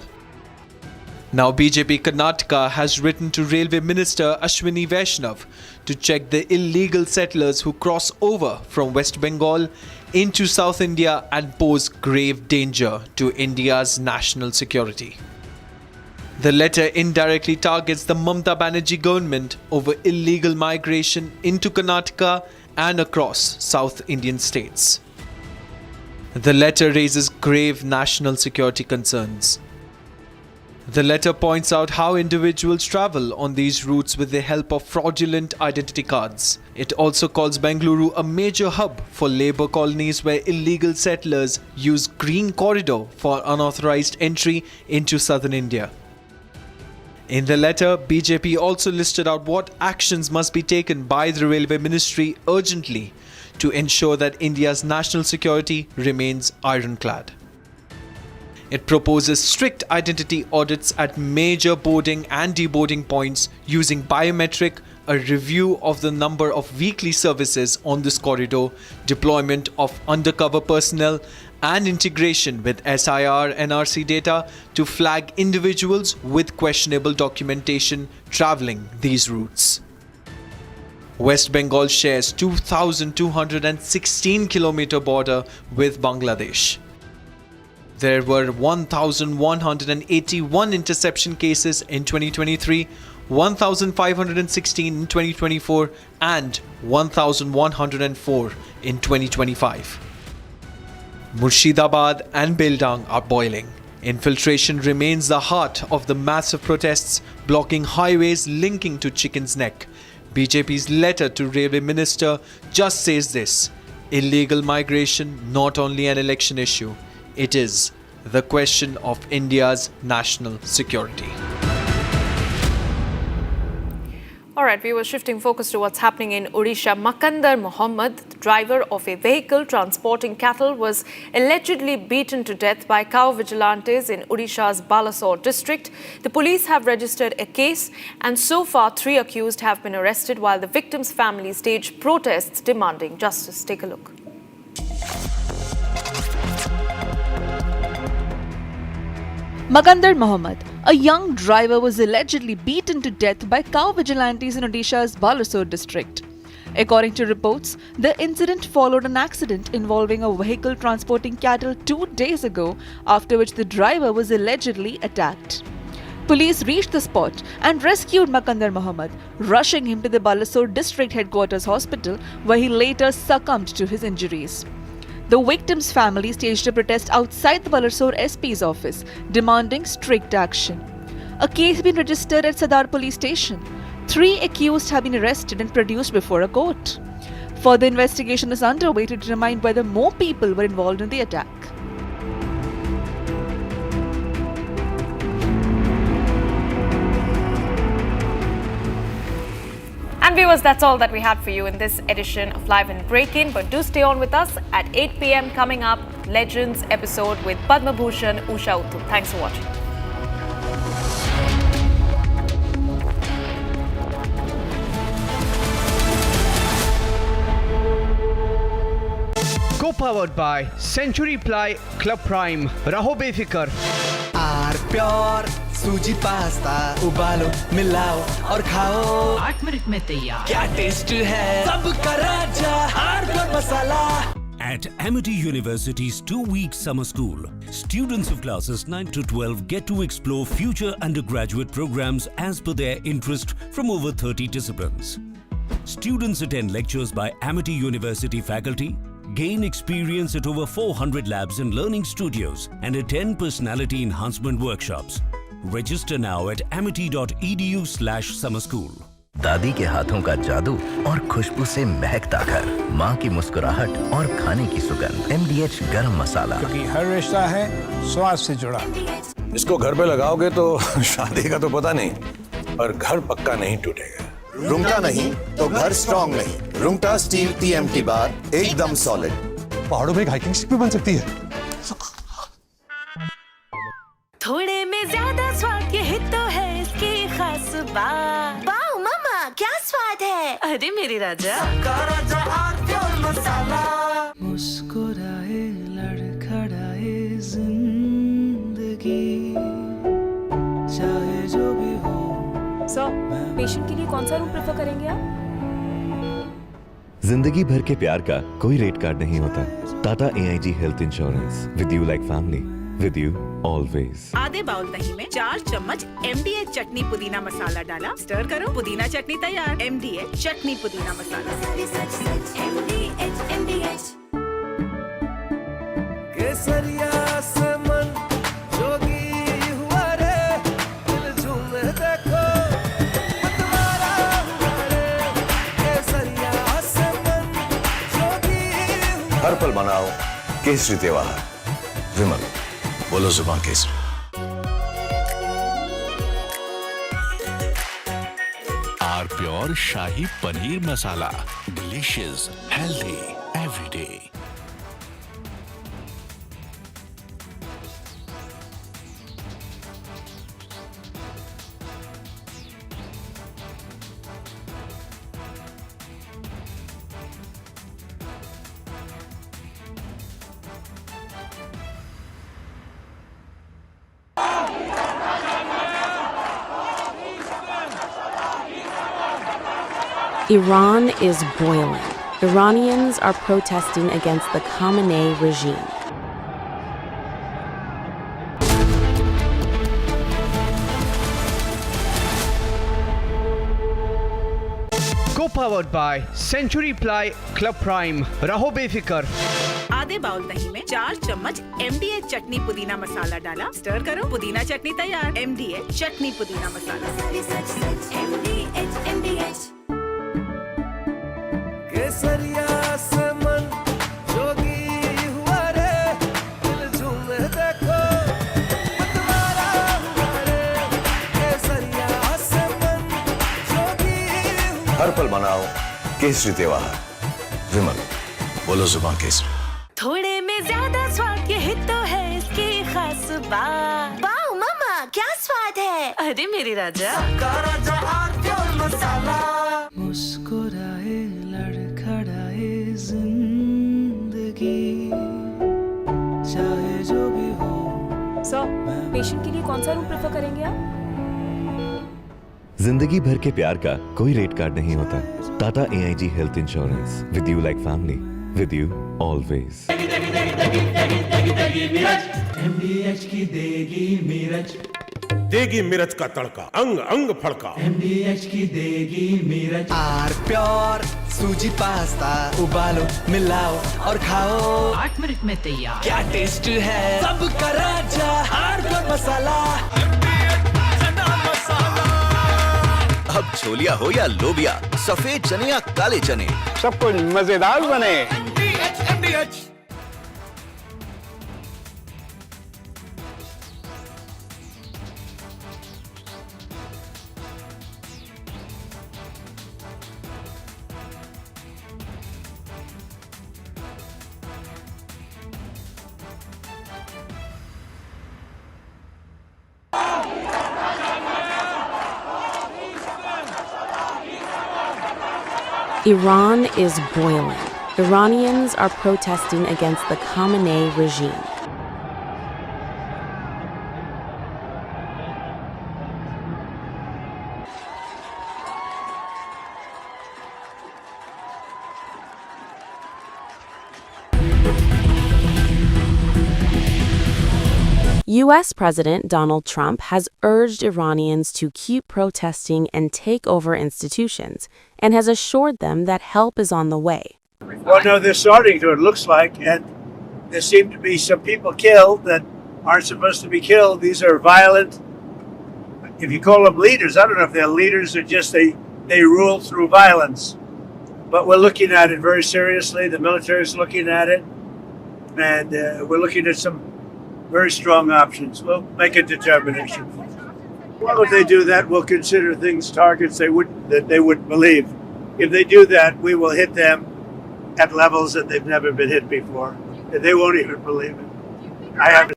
Now BJP Karnataka has written to Railway Minister Ashwini Vaishnav to check the illegal settlers who cross over from West Bengal into South India and pose grave danger to India's national security. The letter indirectly targets the Mamata Banerjee government over illegal migration into Karnataka and across South Indian states. The letter raises grave national security concerns. The letter points out how individuals travel on these routes with the help of fraudulent identity cards. It also calls Bengaluru a major hub for labour colonies where illegal settlers use Green Corridor for unauthorised entry into southern India. In the letter, BJP also listed out what actions must be taken by the Railway Ministry urgently to ensure that India's national security remains ironclad. It proposes strict identity audits at major boarding and deboarding points using biometric, a review of the number of weekly services on this corridor, deployment of undercover personnel, and integration with SIR and NRC data to flag individuals with questionable documentation travelling these routes. West Bengal shares 2,216 km border with Bangladesh. There were 1,181 interception cases in 2023, 1,516 in 2024 and 1,104 in 2025. Murshidabad and Beldang are boiling. Infiltration remains the heart of the massive protests blocking highways linking to Chicken's Neck. BJP's letter to Railway Minister just says this: illegal migration not only an election issue, it is the question of India's national security. All right, we were shifting focus to what's happening in Odisha. Makandar Mohammed, the driver of a vehicle transporting cattle, was allegedly beaten to death by cow vigilantes in Odisha's Balasore district. The police have registered a case, and so far 3 accused have been arrested while the victim's family staged protests demanding justice. Take a look. Makandar Mohammed, a young driver, was allegedly beaten to death by cow vigilantes in Odisha's Balasore district. According to reports, the incident followed an accident involving a vehicle transporting cattle 2 days ago, after which the driver was allegedly attacked. Police reached the spot and rescued Makandar Mohammed, rushing him to the Balasore district headquarters hospital, where he later succumbed to his injuries. The victim's family staged a protest outside the Balasore SP's office, demanding strict action. A case has been registered at Sadar police station. 3 accused have been arrested and produced before a court. Further investigation is underway to determine whether more people were involved in the attack. And viewers, that's all that we had for you in this edition of Live and Break-In. But do stay on with us at 8 p.m. Coming up, Legends episode with Padma Bhushan Usha Uthup. Thanks for watching. Co-powered by Century Ply Club Prime. Raho befikar. R pure सूजी pasta उबालो मिलाओ और खाओ 8 minute में तैयार क्या taste है सबका राजा R pure masala At Amity University's 2-week summer school, students of classes 9 to 12 get to explore future undergraduate programs as per their interest from over 30 disciplines. Students attend lectures by Amity University faculty, gain experience at over 400 labs and learning studios, and attend personality enhancement workshops. Register now at amity.edu/summer school. दादी के हाथों का जादू और खुशबू से महकता घर, माँ की मुस्कुराहट और खाने की सुगंध। MDH गरम मसाला, क्योंकि हर रिश्ता है स्वाद से जुड़ा। इसको घर पे लगाओगे तो शादी का तो पता नहीं, पर घर पक्का नहीं टूटेगा। रूंगटा नहीं तो घर स्ट्रॉन्ग नहीं। रूंगटा स्टील TMT बार एकदम सॉलिड। पहाड़ों में एक हाइकिंग शिप भी बन सकती है। थोड़े में ज्यादा स्वाद, यही तो है इसकी खास बात। वाओ मामा, क्या स्वाद है। अरे मेरे राजा, मुस्कुराए लड़खड़ाए जिंदगी, चाहे जो भी हो। सर, पेशेंट के लिए कौन सा रूम प्रेफर करेंगे आप? जिंदगी भर के प्यार का कोई रेट कार्ड नहीं होता। Tata AIG health insurance, with you like family, with you always. आधे बाउल दही में 4 चम्मच MDH चटनी पुदीना मसाला डाला, स्टर करो, पुदीना चटनी तैयार। MDH चटनी पुदीना मसाला। MDH। केसरिया से मन जोगी हुआ रे, दिल झूमे देखो मतवारा हुआ रे। केसरिया से मन जोगी हुआ। हर पल मनाओ केसरी त्योहार। विमल, बोलो जुबान केसरी। R pure shahi paneer masala, delicious, healthy everyday. Iran is boiling. Iranians are protesting against the Khamenei regime. Co-powered by Century Ply Club Prime. रहो बेफिक्र। आधे बाउल दही में 4 चम्मच MDH चटनी पुदीना मसाला डाला, स्टर करो, पुदीना चटनी तैयार। MDH चटनी पुदीना मसाला। MDH। केसरिया से मन जोगी हुआ रे, दिल झूमे देखो मतवारा हुआ रे। केसरिया से मन जोगी हुआ। हर पल मनाओ केसरी त्योहार। विमल, बोलो जुबान केसरी। थोड़े में ज्यादा स्वाद, यही तो है इसकी खास बात। वाओ मामा, क्या स्वाद है। अरे मेरे राजा, मुस्कुराए लड़खड़ाए जिंदगी, चाहे जो भी हो। सर, पेशेंट के लिए कौन सा रूम प्रेफर करेंगे आप? जिंदगी भर के प्यार का कोई रेट कार्ड नहीं होता। Tata AIG health insurance, with you like family, with you always. MDH की देगी मिर्च, देगी मिर्च का तड़का, अंग अंग फड़का। MDH की देगी मिर्च। आर प्योर सूजी पास्ता, उबालो मिलाओ और खाओ, 8 मिनट में तैयार। क्या टेस्ट है सबका राजा, आर प्योर मसाला। अब छोलिया हो या लोबिया, सफेद चने या काले चने, सब कुछ मजेदार बने। MDH। Iran is boiling. Iranians are protesting against the Khamenei regime. U.S. President Donald Trump has urged Iranians to keep protesting and take over institutions, and has assured them that help is on the way. Well, no, they're starting to, it looks like, and there seem to be some people killed that aren't supposed to be killed. These are violent, if you call them leaders, I don't know if they're leaders or just they rule through violence. But we're looking at it very seriously. The military is looking at it, and we're looking at some very strong options. We'll make a determination. Well, if they do that, we'll consider things targets that they wouldn't believe. If they do that, we will hit them at levels that they've never been hit before. And they won't even believe it. I haven't.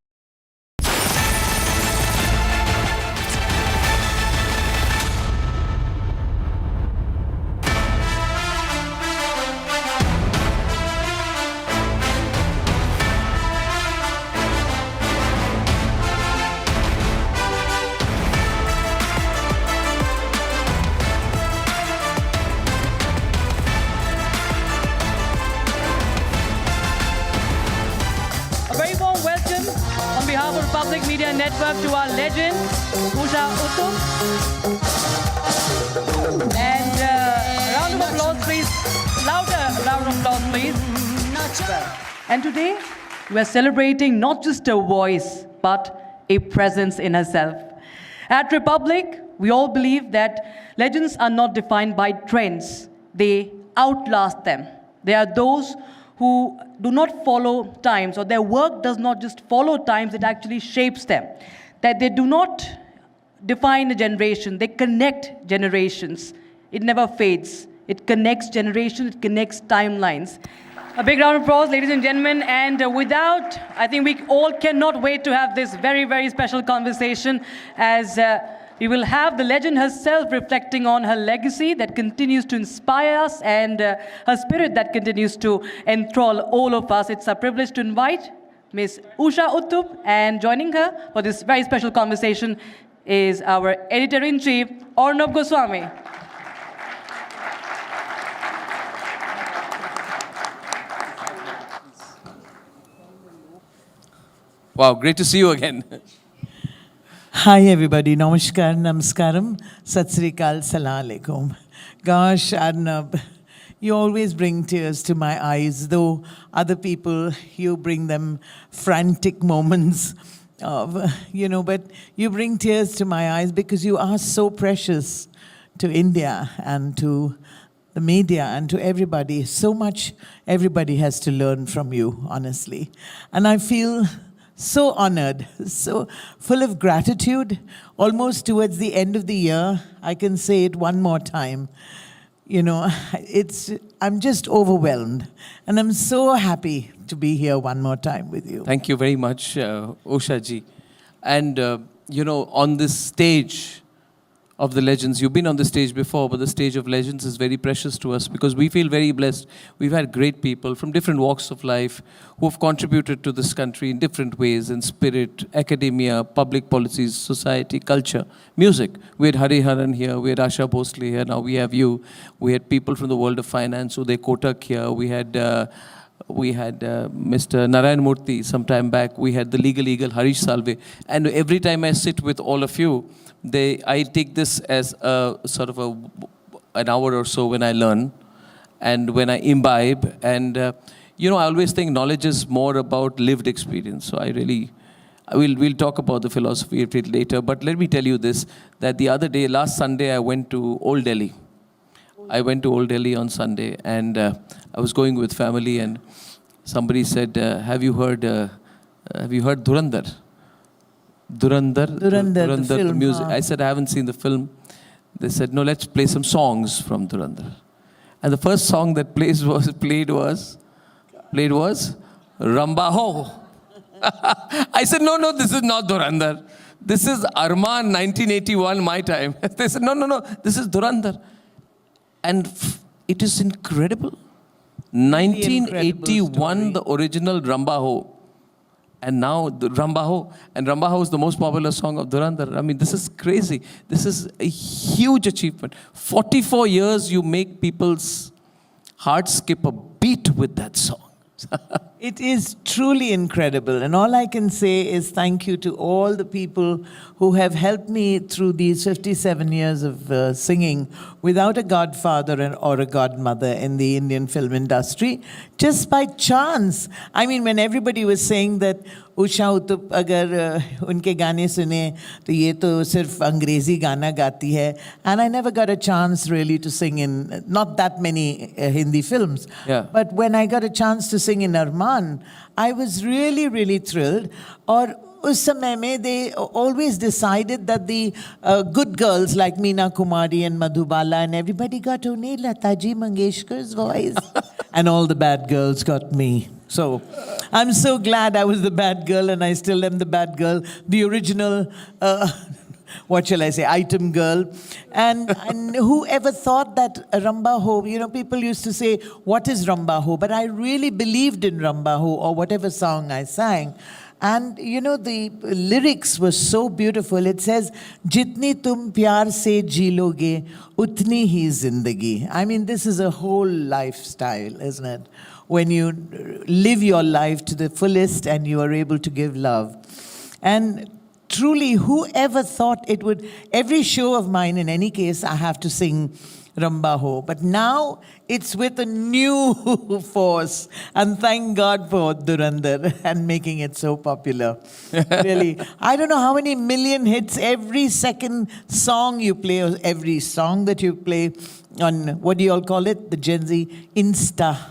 Public Media Network to our legend, Usha Uthup. And a round of applause, please. Louder round of applause, please. And today, we are celebrating not just a voice, but a presence in herself. At Republic, we all believe that legends are not defined by trends. They outlast them. They are those who do not follow times, or their work does not just follow times, it actually shapes them. That they do not define a generation, they connect generations. It never fades. It connects generations, it connects timelines. A big round of applause, ladies and gentlemen. And without, I think we all cannot wait to have this very, very special conversation as we will have the legend herself reflecting on her legacy that continues to inspire us and her spirit that continues to enthrall all of us. It's a privilege to invite Ms. Usha Uthup, and joining her for this very special conversation is our Editor-in-Chief, Arnab Goswami. Wow, great to see you again. Hi everybody, namaskar, namaskaram, sat sri akal, salam alaikum. Gosh, Arnab, you always bring tears to my eyes, though other people, you bring them frantic moments of, but you bring tears to my eyes because you are so precious to India and to the media and to everybody. So much everybody has to learn from you, honestly. And I feel so honored, so full of gratitude. Almost towards the end of the year, I can say it one more time. I'm just overwhelmed. And I'm so happy to be here one more time with you. Thank you very much, Usha ji. And, on this stage of the legends, you've been on the stage before, but the stage of legends is very precious to us because we feel very blessed. We've had great people from different walks of life who have contributed to this country in different ways, in spirit, academia, public policies, society, culture, music. We had Hariharan here, we had Asha Bhosle here, now we have you. We had people from the world of finance, Uday Kotak here, we had Mr. Narendra Modi some time back, we had the legal eagle Harish Salve. And every time I sit with all of you, I take this as a sort of an hour or so when I learn and when I imbibe. And, I always think knowledge is more about lived experience. So we'll talk about the philosophy of it later. But let me tell you this, that the other day, last Sunday, I went to Old Delhi. I went to Old Delhi on Sunday, and I was going with family, and somebody said, have you heard Dhurandhar? Dhurandhar, the film, music. I said, I haven't seen the film. They said, no, let's play some songs from Dhurandhar. And the first song that played was Rambaho. I said, no, this is not Dhurandhar. This is Arman, 1981, my time. They said, no, this is Dhurandhar. And it is incredible. 1981, the original Rambaho. And now the Rambaho. And Rambaho is the most popular song of Dhurandhar. I mean, this is crazy. This is a huge achievement. 44 years you make people's hearts skip a beat with that song. It is truly incredible. And all I can say is thank you to all the people who have helped me through these 57 years of singing without a godfather or a godmother in the Indian film industry, just by chance. I mean, when everybody was saying that Usha Uthup agar unke gaane sune, to ye to sirf Angrezi gana gaati hai. And I never got a chance really to sing in not that many Hindi films. Yeah. But when I got a chance to sing in Arman, I was really, really thrilled. Or us samay mein, they always decided that the good girls like Meena Kumari and Madhubala and everybody got only Lataji Mangeshkar's voice. And all the bad girls got me. So I'm so glad I was the bad girl, and I still am the bad girl, the original, what shall I say, item girl. And whoever thought that Ramba Ho, you know, people used to say, what is Ramba Ho? But I really believed in Ramba Ho or whatever song I sang. And, you know, the lyrics were so beautiful. It says, Jitni tum pyar se ji loge, utni hi zindagi. I mean, this is a whole lifestyle, isn't it? When you live your life to the fullest and you are able to give love. And truly, whoever thought it would, every show of mine, in any case, I have to sing Ramba Ho. But now it's with a new force. And thank God for Durandar and making it so popular. Really. I don't know how many million hits every second song you play, or every song that you play on, what do you all call it? The Gen Z Insta.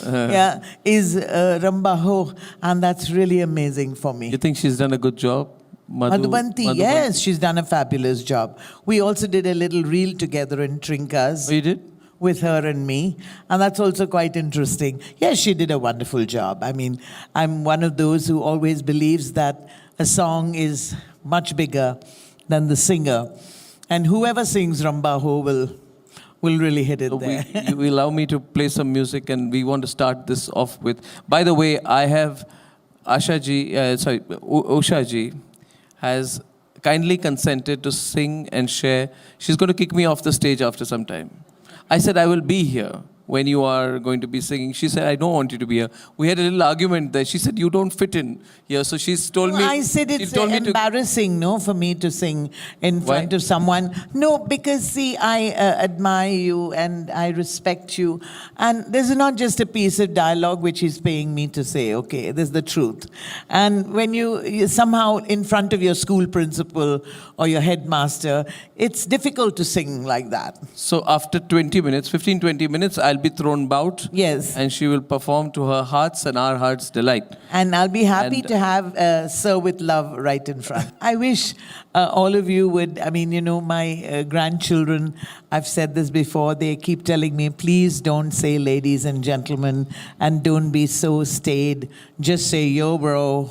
Yeah, is Ramba Ho. And that's really amazing for me. You think she's done a good job? Madhubanti, yes, she's done a fabulous job. We also did a little reel together in Trinkas. Oh, you did? With her and me. And that's also quite interesting. Yes, she did a wonderful job. I mean, I'm one of those who always believes that a song is much bigger than the singer. And whoever sings Ramba Ho will really hit it there. You allow me to play some music, and we want to start this off with... By the way, I have Usha ji has kindly consented to sing and share. She's going to kick me off the stage after some time. I said, I will be here when you are going to be singing. She said, I don't want you to be here. We had a little argument there. She said, you don't fit in here. So she's told me... I said it's embarrassing, no, for me to sing in front of someone. No, because see, I admire you and I respect you. And this is not just a piece of dialogue which he's paying me to say, okay, this is the truth. And when you somehow in front of your school principal or your headmaster, it's difficult to sing like that. So after 20 minutes, 15-20 minutes, I'll be thrown about. Yes. And she will perform to her heart's and our heart's delight. And I'll be happy to have Sir with Love right in front. I wish all of you would, I mean, you know, my grandchildren, I've said this before, they keep telling me, please don't say ladies and gentlemen and don't be so staid. Just say yo, bro.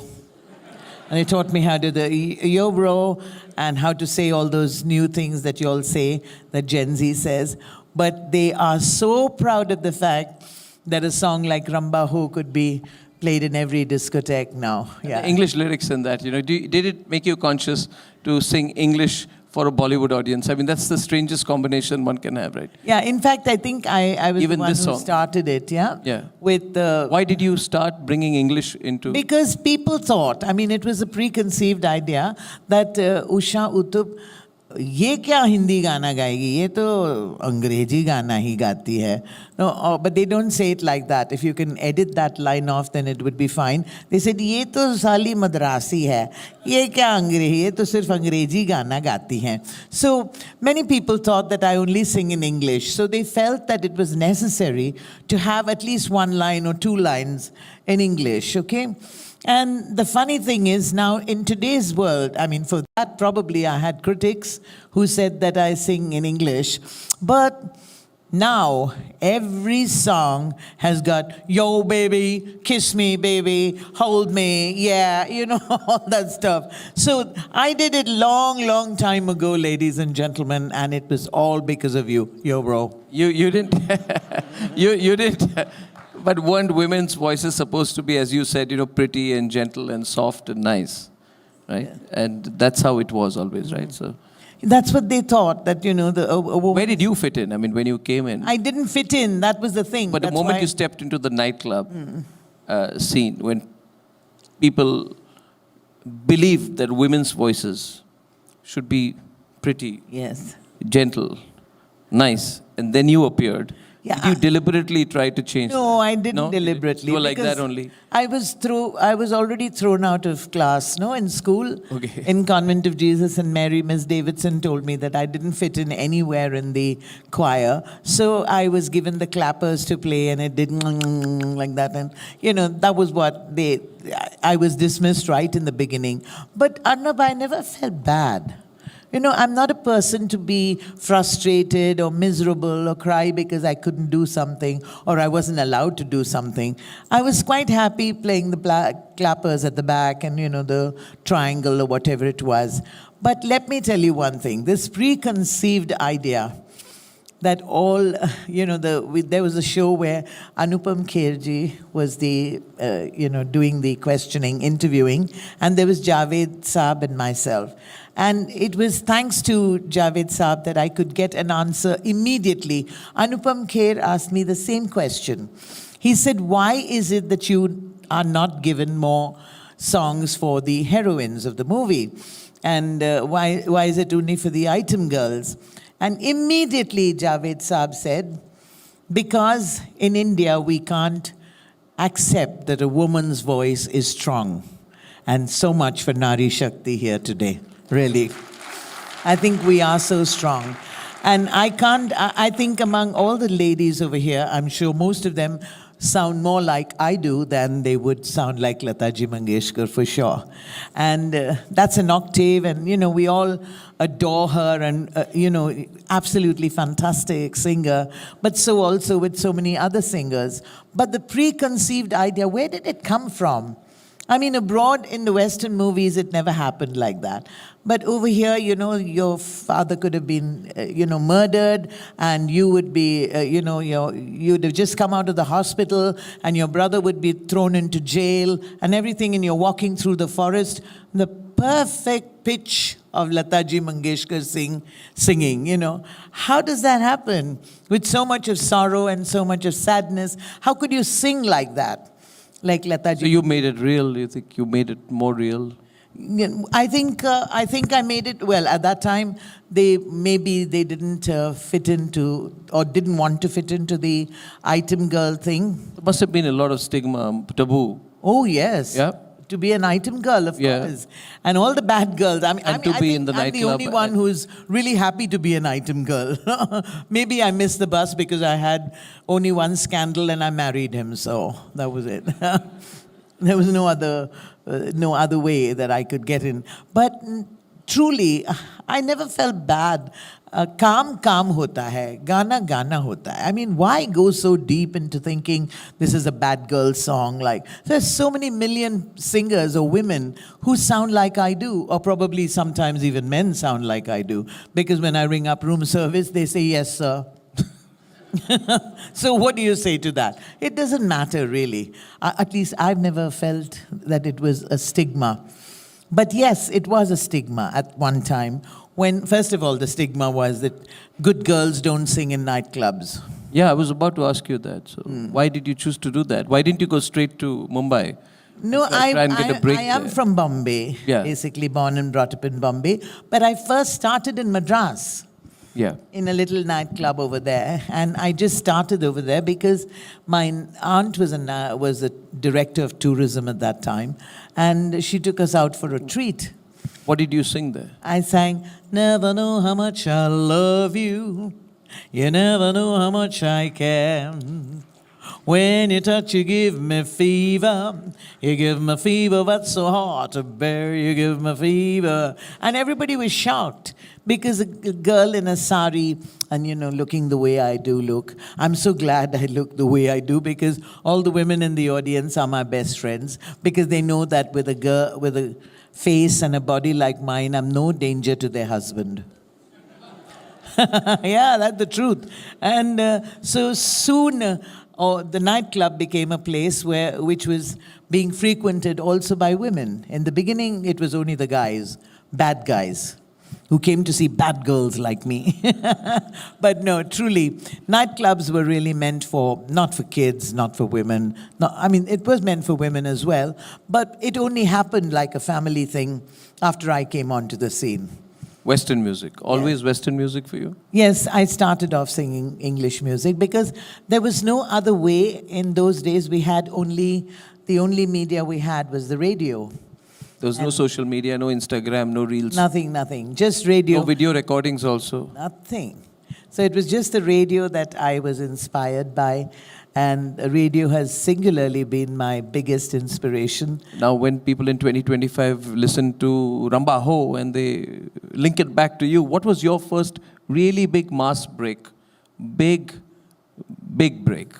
And they taught me how to do yo, bro, and how to say all those new things that you all say, that Gen Z says. But they are so proud of the fact that a song like Ramba Ho could be played in every discotheque now. Yeah. The English lyrics in that, you know, did it make you conscious to sing English for a Bollywood audience? I mean, that's the strangest combination one can have, right? Yeah, in fact, I think I was Even the one this who song. started it, yeah? Yeah. With Why did you start bringing English into... Because people thought, I mean, it was a preconceived idea that Usha Uthup, ये क्या हिंदी गाना गाएगी, ये तो अंग्रेजी गाना ही गाती है. No, but they don't say it like that. If you can edit that line off, then it would be fine. They said, ये तो साली मद्रासी है, ये क्या अंग्रेजी, ये तो सिर्फ अंग्रेजी गाना गाती है. So many people thought that I only sing in English. So they felt that it was necessary to have at least one line or two lines in English, okay? And the funny thing is now in today's world, I mean, for that probably I had critics who said that I sing in English. But now every song has got, yo, baby, kiss me, baby, hold me, yeah, you know, all that stuff. So I did it long time ago, ladies and gentlemen, and it was all because of you, yo, bro. You didn't... you didn't... But weren't women's voices supposed to be, as you said, you know, pretty and gentle and soft and nice, right? Yeah. And that's how it was always, right? So, That's what they thought, that, you know, a woman... Where did you fit in? I mean, when you came in? I didn't fit in, that was the thing. But the That's moment why... you stepped into the nightclub scene, when people believe that women's voices should be pretty, yes, gentle, nice, and then you appeared. Yeah, Did you deliberately try to change No, that? I didn't deliberately. You were like because that only? I was already thrown out of class, no, in school. Okay. In Convent of Jesus and Mary, Miss Davidson told me that I didn't fit in anywhere in the choir. So I was given the clappers to play, and it did like that. And, you know, that was what I was dismissed right in the beginning. But Arnab, I never felt bad. You know, I'm not a person to be frustrated or miserable or cry because I couldn't do something or I wasn't allowed to do something. I was quite happy playing the clappers at the back and, you know, the triangle or whatever it was. But let me tell you one thing, this preconceived idea that all, you know, there was a show where Anupam Kherji was doing the questioning, interviewing, and there was Javed Saab and myself. And it was thanks to Javed Saab that I could get an answer immediately. Anupam Kher asked me the same question. He said, why is it that you are not given more songs for the heroines of the movie? And why is it only for the item girls? And immediately Javed Saab said, because in India we can't accept that a woman's voice is strong. And so much for Nari Shakti here today, really. I think we are so strong. And I think among all the ladies over here, I'm sure most of them sound more like I do than they would sound like Lataji Mangeshkar, for sure. And that's an octave, and, you know, we all adore her and, you know, absolutely fantastic singer, but so also with so many other singers. But the preconceived idea, where did it come from? I mean, abroad in the Western movies, it never happened like that. But over here, you know, your father could have been, murdered, and you would be, you'd have just come out of the hospital, and your brother would be thrown into jail, and everything, and you're walking through the forest. The perfect pitch of Lataji Mangeshkar singing, you know. How does that happen? With so much of sorrow and so much of sadness, how could you sing like that? Like Lataji. So you made it real? You think you made it more real? I think I made it, well, at that time, they didn't fit into, or didn't want to fit into the item girl thing. There must have been a lot of stigma, taboo. Oh, yes. Yeah. To be an item girl, of course. And all the bad girls. I think in the I'm the only one who's really happy to be an item girl. Maybe I missed the bus because I had only one scandal and I married him, so that was it. There was no other way that I could get in. But truly, I never felt bad. Kaam hota hai, gana hota hai. I mean, why go so deep into thinking this is a bad girl song? Like, there's so many million singers or women who sound like I do, or probably sometimes even men sound like I do. Because when I ring up room service, they say, yes, sir. So what do you say to that? It doesn't matter, really. At least I've never felt that it was a stigma. But yes, it was a stigma at one time. When, first of all, the stigma was that good girls don't sing in nightclubs. Yeah, I was about to ask you that. So why did you choose to do that? Why didn't you go straight to Mumbai? No, I am there? from Bombay, basically born and brought up in Bombay. But I first started in Madras. Yeah. In a little nightclub over there. And I just started over there because my aunt was a director of tourism at that time. And she took us out for a treat. What did you sing there? I sang, never know how much I love you. You never know how much I care. When you touch, you give me fever. You give me fever that's so hard to bear. You give me fever. And everybody was shocked because a girl in a sari and, you know, looking the way I do look. I'm so glad I look the way I do because all the women in the audience are my best friends because they know that with a girl, with a face and a body like mine, I'm no danger to their husband. Yeah, that's the truth. And so soon, the nightclub became a place which was being frequented also by women. In the beginning, it was only the guys, bad guys. who came to see bad girls like me. But no, truly, nightclubs were really meant for, not for kids, not for women. No, I mean, it was meant for women as well, but it only happened like a family thing after I came onto the scene. Western music. Always Western music for you? Yes, I started off singing English music because there was no other way. In those days, the only media we had was the radio. There was no social media, no Instagram, no reels. Nothing. Just radio. No video recordings also. Nothing. So it was just the radio that I was inspired by, and radio has singularly been my biggest inspiration. Now when people in 2025 listen to Ramba Ho and they link it back to you, what was your first really big mass break? Big break.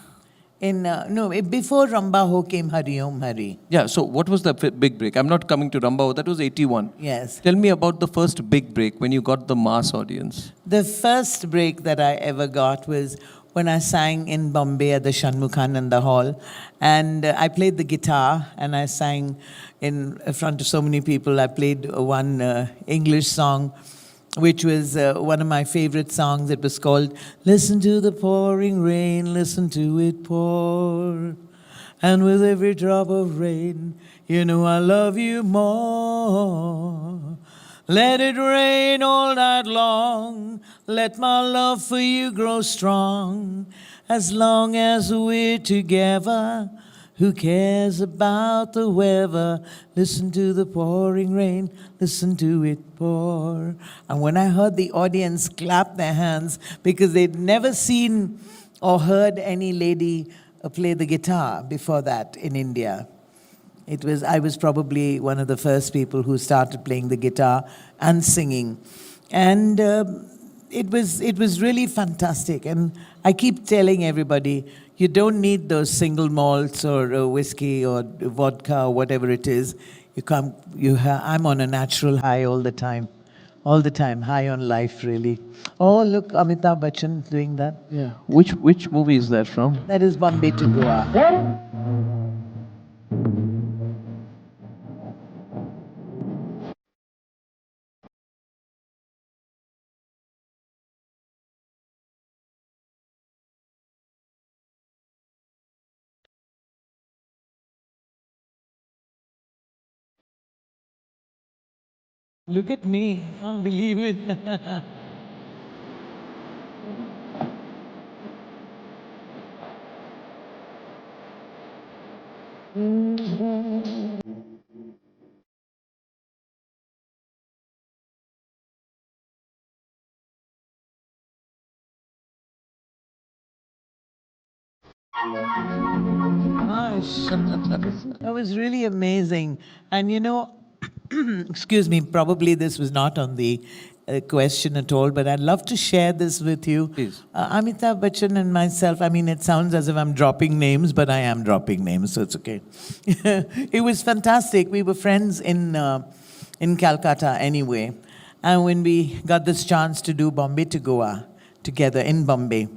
Before Ramba Ho came Hari Om Hari. Yeah, so what was the big break? I'm not coming to Ramba Ho, that was 81. Yes. Tell me about the first big break when you got the mass audience. The first break that I ever got was when I sang in Bombay at the Shanmukhananda Hall. And I played the guitar and I sang in front of so many people. I played one English song, which was one of my favorite songs. It was called Listen to the Pouring Rain, Listen to It Pour. And with every drop of rain, you know I love you more. Let it rain all night long. Let my love for you grow strong. As long as we're together, who cares about the weather? Listen to the pouring rain, listen to it pour. And when I heard the audience clap their hands, because they'd never seen or heard any lady play the guitar before that in India. I was probably one of the first people who started playing the guitar and singing. And it was really fantastic. And I keep telling everybody, you don't need those single malts or whiskey or vodka or whatever it is. I'm on a natural high all the time. All the time, high on life, really. Oh, look, Amitabh Bachchan doing that. Yeah. Which movie is that from? That is Bombay to Goa. Look at me. Can't believe it. Gosh, that was really amazing. And excuse me, probably this was not on the question at all, but I'd love to share this with you. Please. Amitabh Bachchan and myself, I mean, it sounds as if I'm dropping names, but I am dropping names, so it's okay. It was fantastic. We were friends in Calcutta anyway. And when we got this chance to do Bombay to Goa together in Bombay,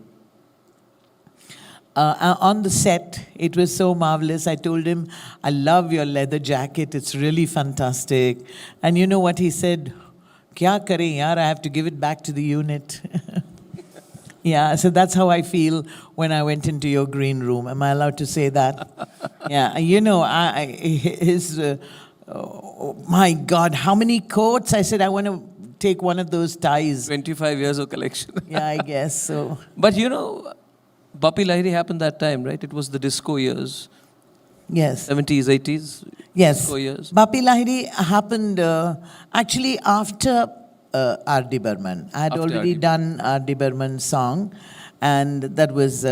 on the set, it was so marvelous. I told him, I love your leather jacket. It's really fantastic. And you know what he said? Kya kare yaar, I have to give it back to the unit. Yeah, so that's how I feel when I went into your green room. Am I allowed to say that? Yeah, my God, how many coats? I said, I want to take one of those ties. 25 years of collection. Yeah, I guess so. But Bapi Lahiri happened that time, right? It was the disco years. Yes. 70s, 80s. Yes. Disco years. Bapi Lahiri happened actually after R.D. Burman. I had already done R.D. Burman's song, and that was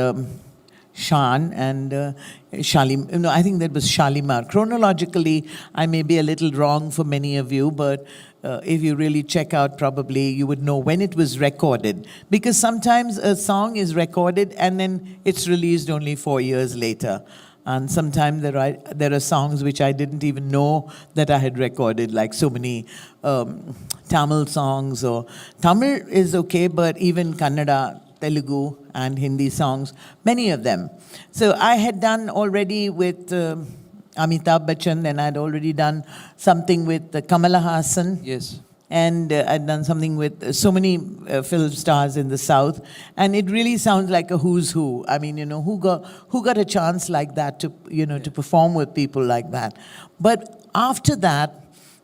Shan and Shalim. No, I think that was Shalimar. Chronologically, I may be a little wrong for many of you, but if you really check out, probably you would know when it was recorded. Because sometimes a song is recorded and then it's released only 4 years later. And sometimes there are songs which I didn't even know that I had recorded, like so many Tamil songs. Or Tamil is okay, but even Kannada, Telugu and Hindi songs, many of them. So I had done already with Amitabh Bachchan, and I'd already done something with Kamala Hassan. Yes. and I'd done something with so many film stars in the South, and it really sounds like a who's who. I mean, who got a chance like that to, to perform with people like that. But after that,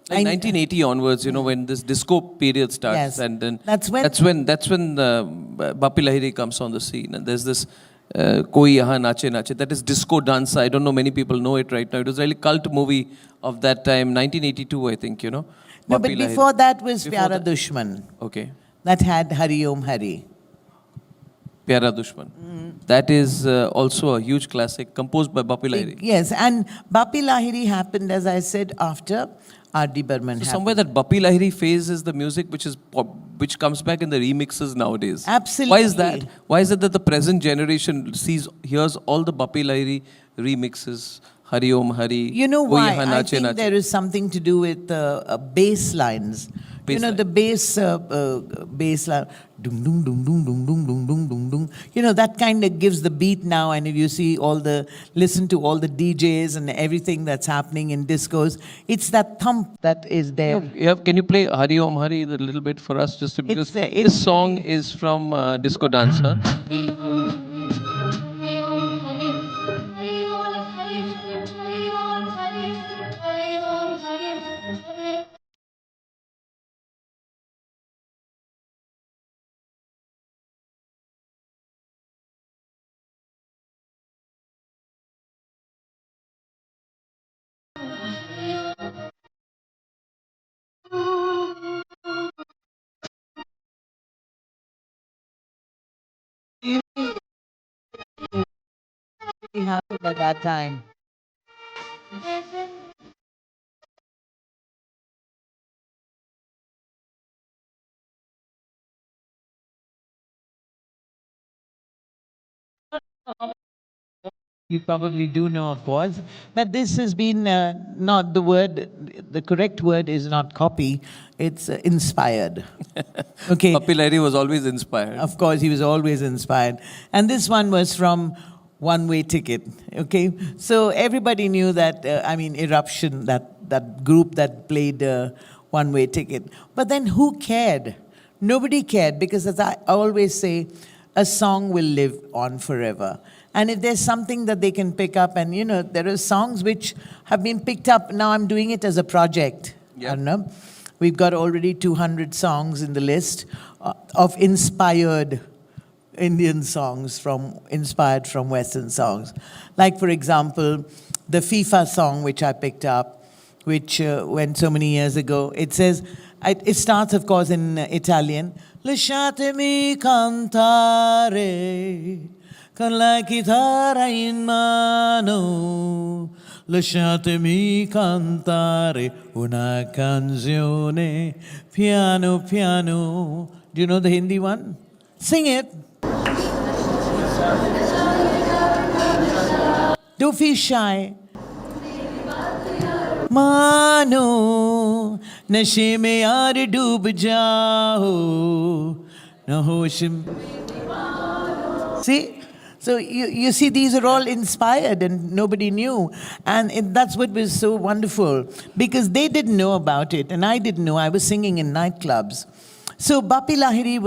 like 1980 onwards, when this disco period starts, yes, and then that's when Bappi Lahiri comes on the scene, and there's this Koi Yahan Nache Nache, that is disco dance. I don't know many people know it right now. It was a really cult movie of that time, 1982, I think. No, but before that was Pyara Dushman. Okay. That had Hari Om Hari. Pyara Dushman. That is also a huge classic, composed by Bappi Lahiri. Yes, and Bappi Lahiri happened, as I said, after R.D. Burman. So somewhere that Bappi Lahiri phase is the music which comes back in the remixes nowadays. Absolutely. Why is that? Why is it that the present generation hears all the Bappi Lahiri remixes, Hari Om Hari? You know why? I think there is something to do with bass lines. The bass line, dung dung dung dung dung dung dung dung dung dung. That kind of gives the beat now. And if you listen to all the DJs and everything that's happening in discos, it's that thump that is there. Can you play Hari Om Hari a little bit for us, just because this song is from Disco Dancer. It happened at that time. You probably do know, of course, but this has been not the correct word is not copy, it's inspired. Okay. Bappi Lahiri was always inspired. Of course, he was always inspired. And this one was from One Way Ticket, okay? So everybody knew that, Eruption, that group that played One Way Ticket. But then who cared? Nobody cared, because as I always say, a song will live on forever. And if there's something that they can pick up, and there are songs which have been picked up, now I'm doing it as a project, Arnab. We've got already 200 songs in the list of inspired Indian songs inspired from Western songs. Like, for example, the FIFA song which I picked up, which went so many years ago. It says, it starts, of course, in Italian. Lasciatemi cantare con la chitarra in mano, lasciatemi cantare una canzone piano piano. Do you know the Hindi one? Sing it. Don't feel shy. मानो नशे में यार डूब जाओ न होश. See? So you see, these are all inspired and nobody knew. And that's what was so wonderful, because they didn't know about it and I didn't know. I was singing in nightclubs. So Bappi Lahiri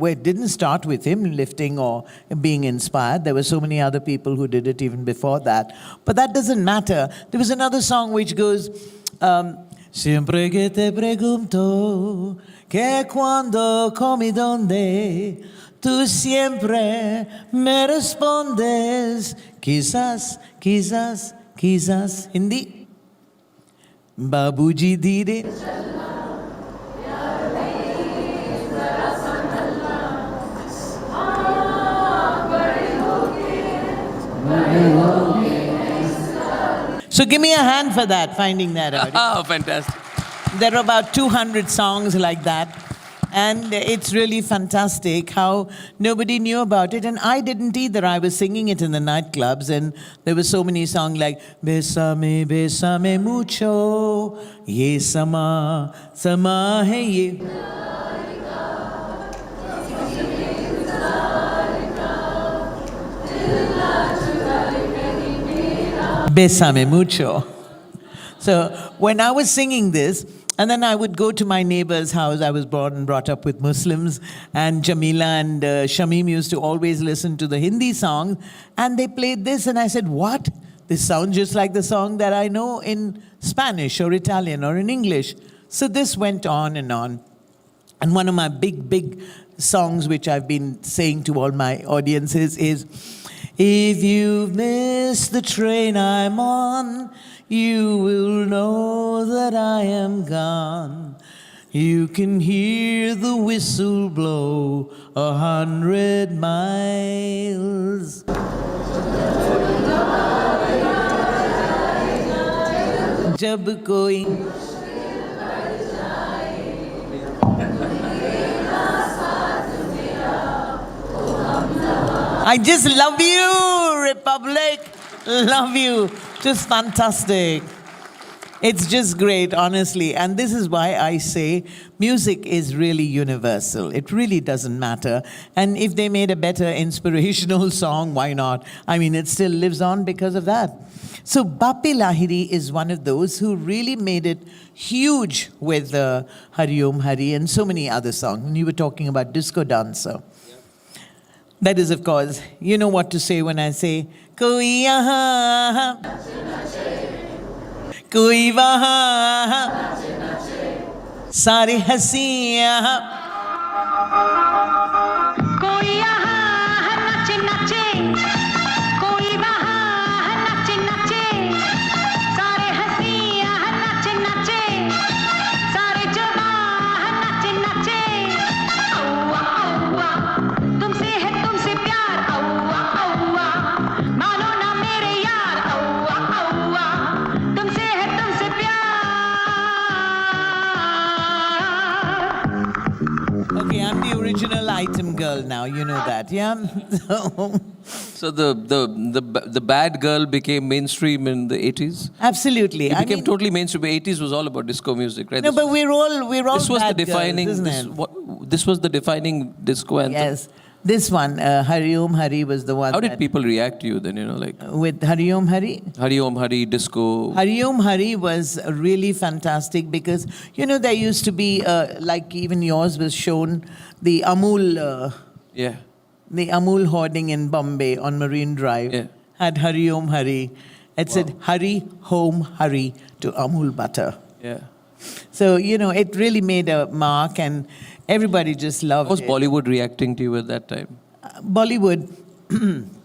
it didn't start with him lifting or being inspired. There were so many other people who did it even before that. But that doesn't matter. There was another song which goes, Siempre que te pregunto que cuando, como y dónde, tú siempre me respondes, quizás, quizás, quizás. Hindi? Babuji dhire. So give me a hand for that, finding that out. Oh, fantastic. There are about 200 songs like that. And it's really fantastic how nobody knew about it. And I didn't either. I was singing it in the nightclubs. And there were so many songs like Besame mucho, ye sama, sama hai ye. Besame mucho. So when I was singing this, And then I would go to my neighbor's house. I was born and brought up with Muslims. And Jamila and Shamim used to always listen to the Hindi song. And they played this. And I said, what? This sounds just like the song that I know in Spanish or Italian or in English. So this went on. And one of my big songs, which I've been saying to all my audiences, is, if you've missed the train I'm on, you will know that I am gone. You can hear the whistle blow 100 miles. जब कोई I just love you, Republic. Love you. Just fantastic. It's just great, honestly. And this is why I say music is really universal. It really doesn't matter. And if they made a better inspirational song, why not? I mean, it still lives on because of that. So Bapi Lahiri is one of those who really made it huge with Hari Om Hari and so many other songs. And you were talking about Disco Dancer. That is, of course, you know what to say when I say, Koi yahan, koi wahan, sare hasi yahan. Koi yahan nache nache, koi wahan nache nache, sare hasi yahan nache nache, sare jawan nache nache. Aua aua, tumse hai tumse pyar. Aua aua, mano na mere yaar. Aua aua, tumse hai tumse pyar. Okay, I'm the original item girl now, you know that, yeah? So the bad girl became mainstream in the 80s? Absolutely. It became totally mainstream. 80s was all about disco music, right? No, but we're all This was the bad defining, girls, isn't it? this was the defining disco anthem. Yes. This one, Hari Om Hari, was the one. How did people react to you then, with Hari Om Hari? Hari Om Hari, disco. Hari Om Hari was really fantastic because, there used to be, like even yours was shown, the Amul, the Amul hoarding in Bombay on Marine Drive had Hari Om Hari. It said, Hari Home Hari to Amul butter. Yeah. So, it really made a mark and everybody just loved it. How was Bollywood reacting to you at that time? Bollywood.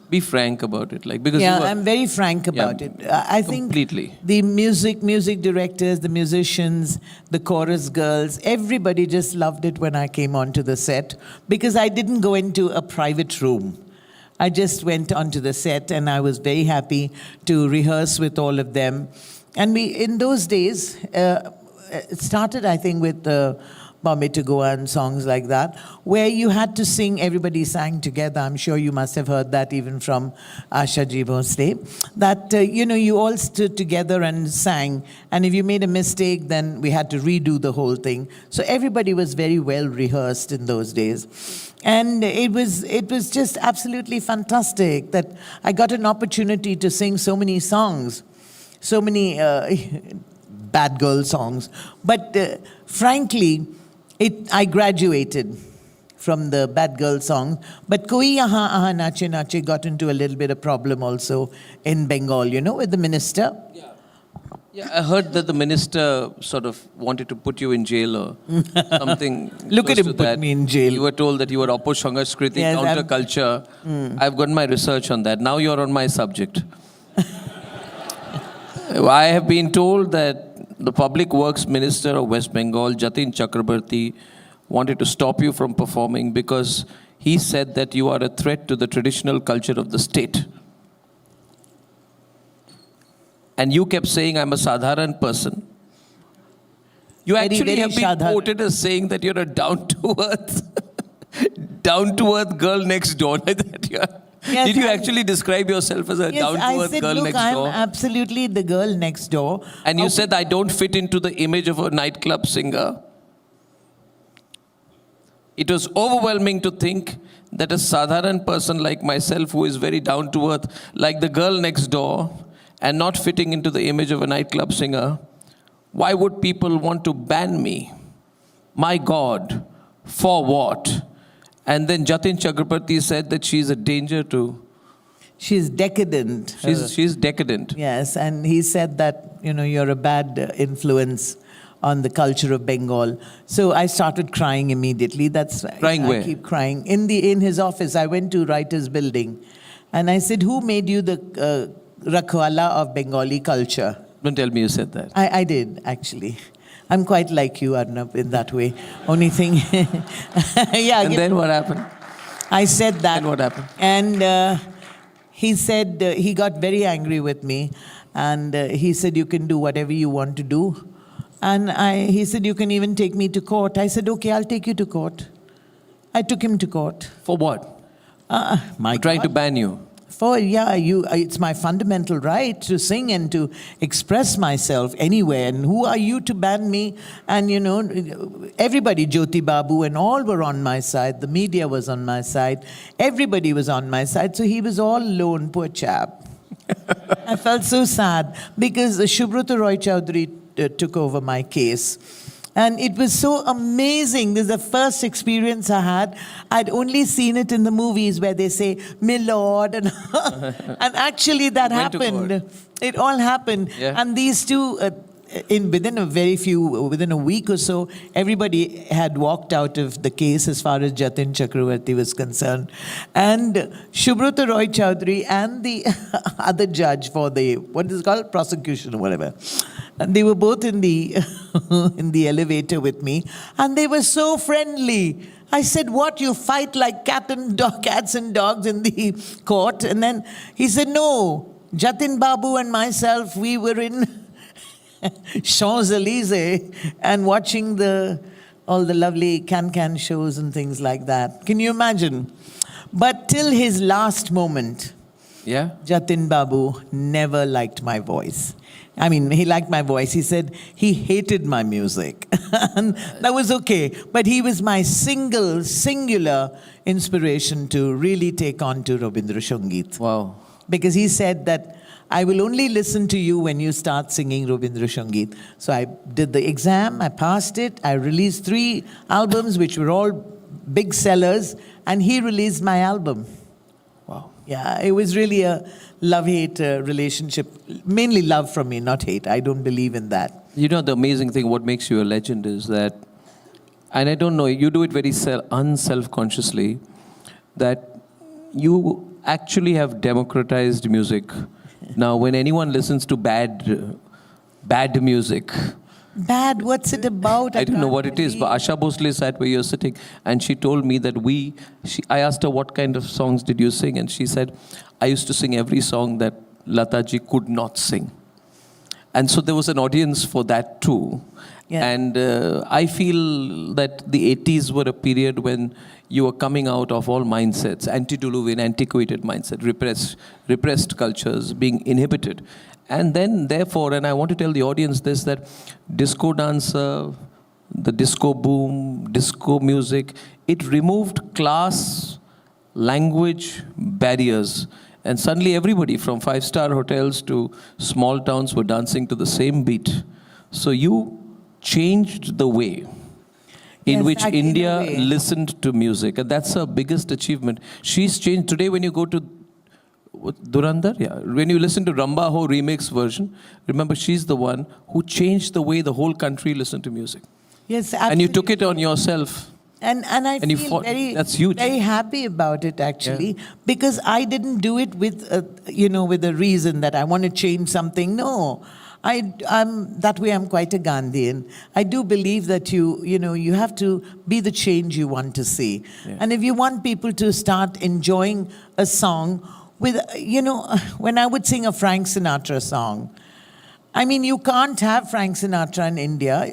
Be frank about it. Because I'm very frank about it. I think completely. The music directors, the musicians, the chorus girls, everybody just loved it when I came onto the set because I didn't go into a private room. I just went onto the set and I was very happy to rehearse with all of them. And in those days, it started, I think, with Bombay to Goa and songs like that, where you had to sing, everybody sang together. I'm sure you must have heard that even from Asha Ji Bhosle, that, you all stood together and sang. And if you made a mistake, then we had to redo the whole thing. So everybody was very well rehearsed in those days. And it was just absolutely fantastic that I got an opportunity to sing so many songs, so many bad girl songs. But frankly, I graduated from the bad girl song. But Koi Yahan Aha Nache Nache got into a little bit of problem also in Bengal, with the minister. Yeah, I heard that the minister sort of wanted to put you in jail or something. Look at him put me in jail. You were told that you were Opposhangaskriti, counterculture. I've got my research on that. Now you're on my subject. I have been told that the Public Works Minister of West Bengal, Jatin Chakrabarti, wanted to stop you from performing because he said that you are a threat to the traditional culture of the state. And you kept saying, I'm a sadharan person. You actually have been quoted as saying that you're a down-to-earth girl next door. Yes, Did you actually describe yourself as a down-to-earth girl next door? I'm absolutely the girl next door. And you said, I don't fit into the image of a nightclub singer. It was overwhelming to think that a sadharan person like myself, who is very down-to-earth, like the girl next door, and not fitting into the image of a nightclub singer, Why would people want to ban me? My God, for what? And then Jatin Chakrabarti said that she's a danger to... She's decadent. She's decadent. Yes, and he said that, you're a bad influence on the culture of Bengal. So I started crying immediately. Crying where? I keep crying. In his office, I went to Writer's Building. And I said, who made you the Rakhwala of Bengali culture? Don't tell me you said that. I did, actually. I'm quite like you, Arnab, in that way. Only thing... yeah. And then what happened? I said that. And what happened? And he said, he got very angry with me. And he said, you can do whatever you want to do. And he said, you can even take me to court. I said, okay, I'll take you to court. I took him to court. For what? Trying to ban you. It's my fundamental right to sing and to express myself anywhere. And who are you to ban me? And, everybody, Jyoti Babu and all were on my side. The media was on my side. Everybody was on my side. So he was all alone, poor chap. I felt so sad because Subrata Roy Chowdhury took over my case. And it was so amazing. This is the first experience I had. I'd only seen it in the movies where they say, "My Lord," and actually that happened. It all happened. Yeah. And these two, within a week or so, everybody had walked out of the case as far as Jatin Chakrabarti was concerned. And Subrata Roy Chowdhury and the other judge for the, what is it called, prosecution or whatever, and they were both in the in the elevator with me, and they were so friendly. I said, what, you fight like cats and dogs in the court? And then he said, no, Jatin Babu and myself, we were in Champs-Élysées and watching all the lovely can shows and things like that. Can you imagine? But till his last moment, Jatin Babu never liked my voice. I mean, he liked my voice. He said he hated my music. And that was okay. But he was my singular inspiration to really take on to Rabindra Sangeet. Wow. Because he said that I will only listen to you when you start singing Rabindra Sangeet. So I did the exam, I passed it, I released 3 albums which were all big sellers, and he released my album. Wow. Yeah, it was really a love-hate relationship. Mainly love from me, not hate. I don't believe in that. You know, the amazing thing, what makes you a legend is that, and I don't know, you do it very unself-consciously, that you actually have democratized music. Now, when anyone listens to bad music... Bad? What's it about? I don't know what it is, but Asha Bhosle sat where you're sitting, and she told me that I asked her, what kind of songs did you sing? And she said, I used to sing every song that Lataji could not sing. And so there was an audience for that too. Yeah. And I feel that the 80s were a period when you were coming out of all mindsets, antediluvian, antiquated mindset, repressed cultures being inhibited. And then, therefore, and I want to tell the audience this, that disco dancer, the disco boom, disco music, it removed class, language barriers. And suddenly everybody from 5-star hotels to small towns were dancing to the same beat. So you changed the way in which India listened to music. And that's her biggest achievement. She's changed. Today when you go to Durandar, when you listen to Rambaho remix version, remember she's the one who changed the way the whole country listened to music. Yes, absolutely. And you took it on yourself. And I feel that's huge. very happy about it, actually, because I didn't do it with a reason that I want to change something. No, I'm that way. I'm quite a Gandhian. I do believe that you have to be the change you want to see. Yeah. And if you want people to start enjoying a song with, when I would sing a Frank Sinatra song, I mean, you can't have Frank Sinatra in India.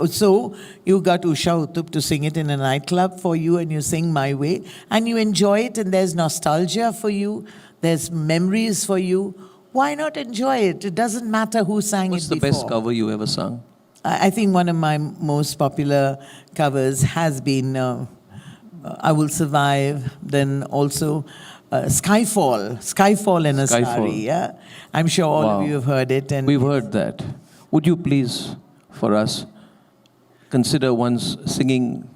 So you got Usha Uthup to sing it in a nightclub for you, and you sing My Way, and you enjoy it, and there's nostalgia for you, there's memories for you. Why not enjoy it? It doesn't matter who sang What's it before. What's the best cover you ever sung? I think one of my most popular covers has been I Will Survive, then also Skyfall in a Starry, yeah? I'm sure all of you have heard it. And we've heard that. would you please, for us, consider once singing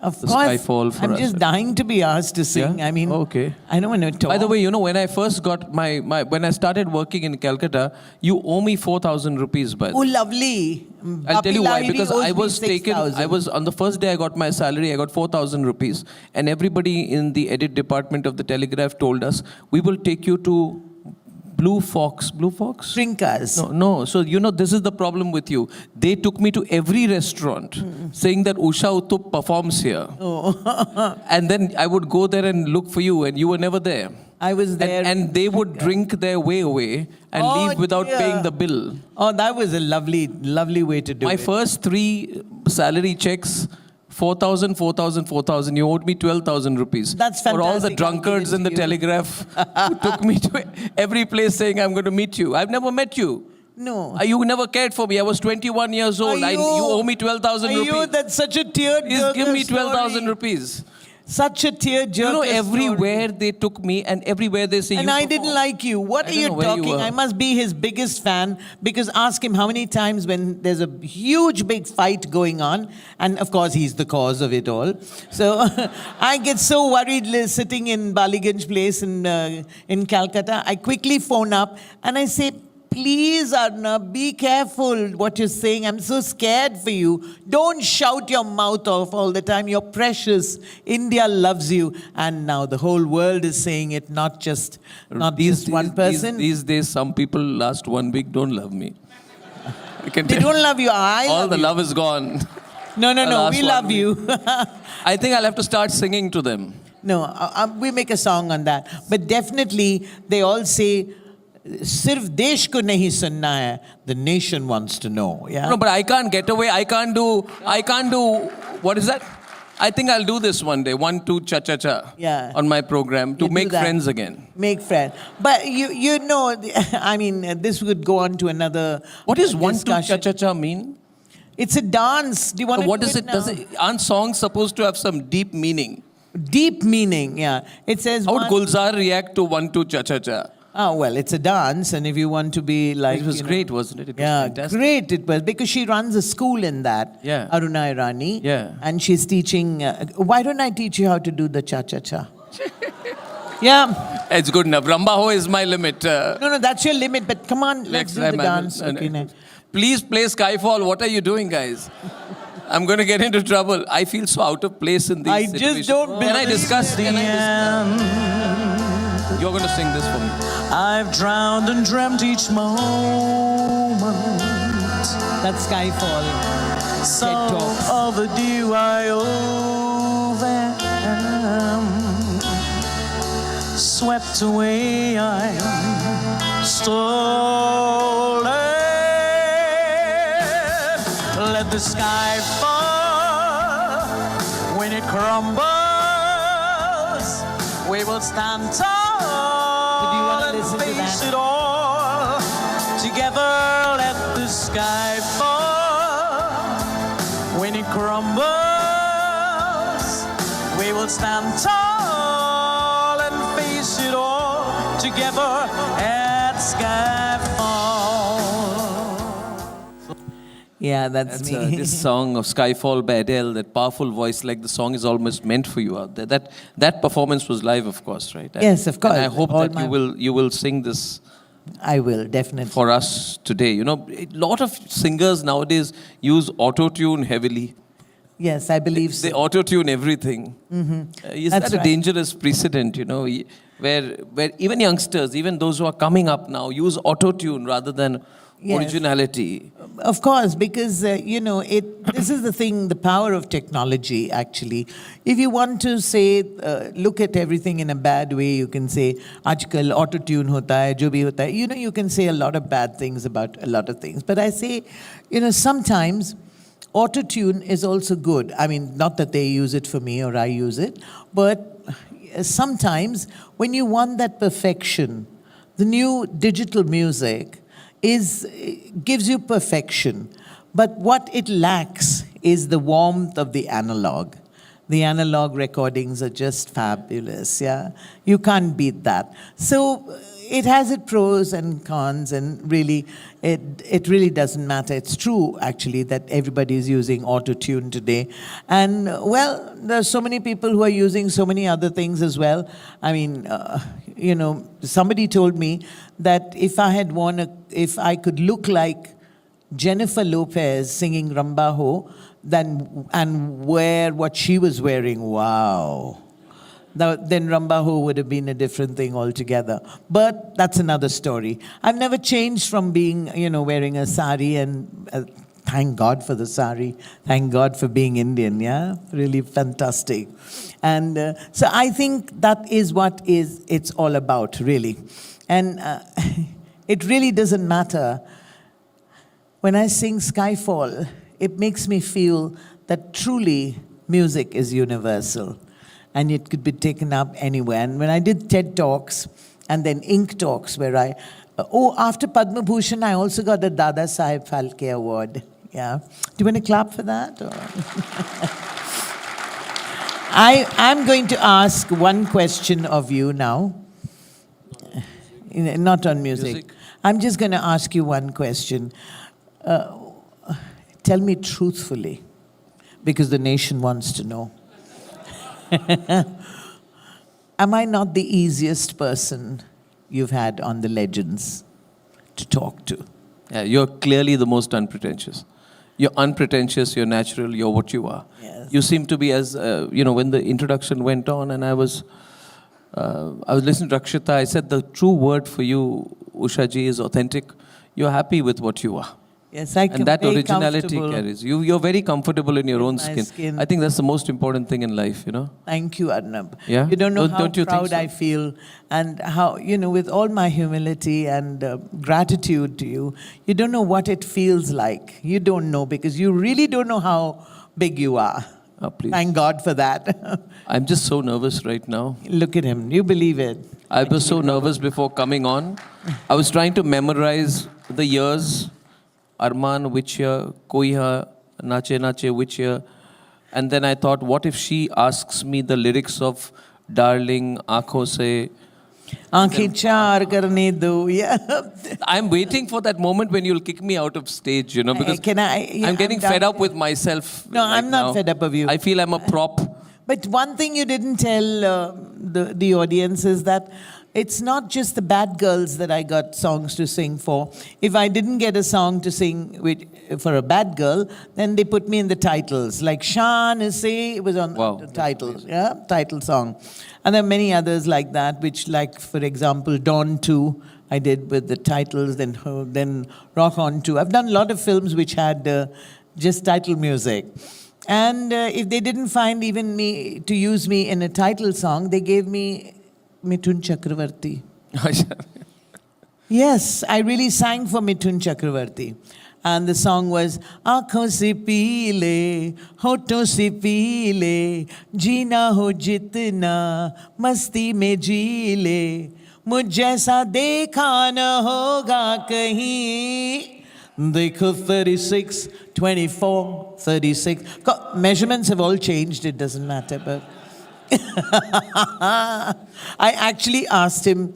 Of the course, Skyfall for I'm us? just dying to be asked to sing. Yeah? I mean, okay. I don't want to talk. By the way, you know, when I first got when I started working in Calcutta, you owe me 4,000 rupees, by the Oh, way. lovely. I'll tell you why. Lahiri Because owes I me was taken, 6,000. on the first day I got my salary, I got 4,000 rupees. And everybody in the edit department of the Telegraph told us, we will take you to Blue Fox. Drinkers. No. So, you know, this is the problem with you. They took me to every restaurant saying that Usha Uthup performs here. Oh. And then I would go there and look for you, and you were never there. I was there. And they would drink their way away and leave without paying the bill. Oh, that was a lovely, lovely way to do My it. first 3 salary checks, 4,000, 4,000, 4,000. You owed me 12,000 rupees. That's For all the fantastic. drunkards in the Telegraph who took me to every place saying, I'm going to meet you. I've never met you. No. You never cared for me. I was 21 years old. You owe me 12,000 rupees. That's such a tearjerker. Please give me story. 12,000 rupees. Such a tearjerker. You know, everywhere story. they took me and everywhere they say, And you I perform. didn't like you. What I are don't you know where you talking? were. I must be his biggest fan, because ask him how many times when there's a huge big fight going on, and of course he's the cause of it all. So I get so worried sitting in Baliganj place in Calcutta. I quickly phone up and I say, please, Arnab, be careful what you're saying. I'm so scared for you. Don't shout your mouth off all the time. You're precious. India loves you. And now the whole world is saying it, not just one person. These days, some people last 1 week don't love me. They don't love you. All the love is gone. No, last we 1 love week. you. I think I'll have to start singing to them. No, we make a song on that. But definitely, they all say, सिर्फ देश को नहीं सुनना है, the nation wants to know. Yeah. No, but I can't get away. I can't do, what is that? I think I'll do this one day, 1, 2, cha-cha-cha, on my program to make friends again. Make friends. But you know, I mean, this would go on to another What does 1, 2, discussion. cha-cha-cha mean? It's a dance. Do you want to What do is it now? Aren't songs supposed to have some deep meaning? Deep meaning, yeah. It says. How would Gulzar react to 1, 2, cha-cha-cha? Oh, well, it's a dance, and if you want to be like... It was great, wasn't it? It was fantastic. Great it was, because she runs a school in that, Yeah. Aruna Irani, Yeah. and she's teaching... why don't I teach you how to do the cha-cha-cha? Yeah. It's good enough. Rambaho is my limit. No, that's your limit, but come on, let's do the dance. Okay, now. Please play Skyfall. What are you doing, guys? I'm going to get into trouble. I feel so out of place in these situations. just don't Can I discuss? believe You're going to sing this for me. I've drowned and dreamt each moment. That's Skyfall. Some of the dew I owe them. Swept away, I'm stolen. Let the sky fall. When it crumbles, we will stand tall and face it all. Together, let the sky fall. When it crumbles, we will stand tall and face it all. Together at Skyfall. Yeah, that's me. This song of Skyfall by Adele, that powerful voice, like the song is almost meant for you out there. That performance was live, of course, right? Yes, of course. And I hope All that you will sing this. I will, definitely. For us today. You know, a lot of singers nowadays use auto-tune heavily. Yes, I believe so. They auto-tune everything. Is That's that a right. dangerous precedent, you know, where even youngsters, even those who are coming up now, use auto-tune rather than originality? Of course, because, this is the thing, the power of technology, actually. If you want to say, look at everything in a bad way, you can say, aajkal auto-tune hota hai, jo bhi hota hai. You know, you can say a lot of bad things about a lot of things. But I say, sometimes auto-tune is also good. I mean, not that they use it for me or I use it, but sometimes when you want that perfection, the new digital music gives you perfection. But what it lacks is the warmth of the analog. The analog recordings are just fabulous, yeah? You can't beat that. So it has its pros and cons, and really, it really doesn't matter. It's true, actually, that everybody is using auto-tune today. And, well, there's so many people who are using so many other things as well. I mean, you know, somebody told me that if I could look like Jennifer Lopez singing Rambaho, and wear what she was wearing, wow. Then Rambaho would have been a different thing altogether. But that's another story. I've never changed from being, you know, wearing a sari, and thank God for the sari. Thank God for being Indian, yeah? Really fantastic. And so I think that is what it's all about, really. And it really doesn't matter. When I sing Skyfall, it makes me feel that truly music is universal and it could be taken up anywhere. And when I did TED Talks and then Ink Talks, where after Padma Bhushan, I also got the Dada Saheb Phalke Award. Yeah. Do you want to clap for that? I'm going to ask one question of you now. Not on music. I'm just going to ask you one question. Tell me truthfully, because the nation wants to know. Am I not the easiest person you've had on the Legends to talk to? Yeah, you're clearly the most unpretentious. You're unpretentious, you're natural, you're what you are. Yes. You seem to be, as, you know, when the introduction went on and I was listening to Rakshita, I said the true word for you, Usha ji, is authentic. You're happy with what you are. Yes, and that originality carries. You're very comfortable in your own skin. I think that's the most important thing in life, you know. Thank you, Arnab. Yeah? You don't know how don't you proud think so? I feel, and how, you know, with all my humility and gratitude to you, you don't know what it feels like. You don't know, because you really don't know how big you are. Oh, please. Thank God for that. I'm just so nervous right now. Look at him. You believe it. I was so nervous before coming on. I was trying to memorize the years. Arman, which year? Koiha, Nache Nache, which year? And then I thought, what if she asks me the lyrics of Darling, Aankhon Se? Aankhein chaar karne do. Yeah. I'm waiting for that moment when you'll kick me out of stage, you know, because I'm getting fed up with myself. No, I'm not fed up of you. I feel I'm a prop. But one thing you didn't tell the audience is that it's not just the bad girls that I got songs to sing for. If I didn't get a song to sing for a bad girl, then they put me in the titles. Like Shan Say, it was on the title, yeah, title song. And there are many others like that, which, like, for example, Dawn 2, I did with the titles, then Rock On 2. I've done a lot of films which had just title music. And if they didn't find even me to use me in a title song, they gave me Mithun Chakravarti. Yes, I really sang for Mithun Chakravarti. And the song was Aankhon se peele, hoton se peele, jeena ho jitna, masti mein ji le, mujh jaisa dekha na hoga kahin. Dekho 36, 24, 36. Measurements have all changed, it doesn't matter, but I actually asked him,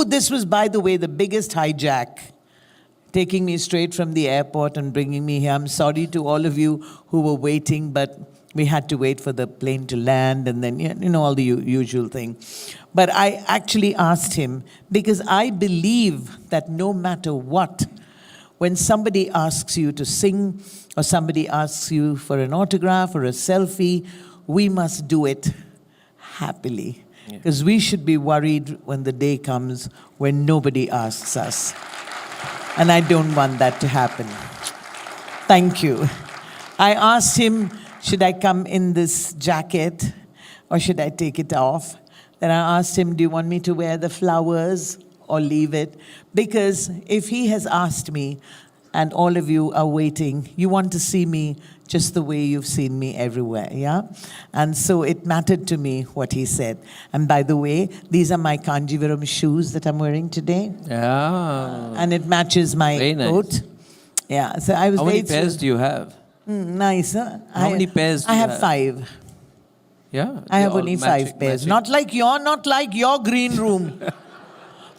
this was, by the way, the biggest hijack, taking me straight from the airport and bringing me here. I'm sorry to all of you who were waiting, but we had to wait for the plane to land and then, you know, all the usual thing. But I actually asked him, because I believe that no matter what, when somebody asks you to sing or somebody asks you for an autograph or a selfie, we must do it happily. Because we should be worried when the day comes when nobody asks us. And I don't want that to happen. Thank you. I asked him, should I come in this jacket or should I take it off? Then I asked him, do you want me to wear the flowers or leave it? Because if he has asked me, and all of you are waiting, you want to see me just the way you've seen me everywhere, yeah? And so it mattered to me what he said. And by the way, these are my Kanjivaram shoes that I'm wearing today. Yeah. And it matches my coat. Yeah, so I was How many pairs do you have? Nice, huh? How many pairs do I you have have? 5. Yeah? I have only 5 pairs. Not like your green room.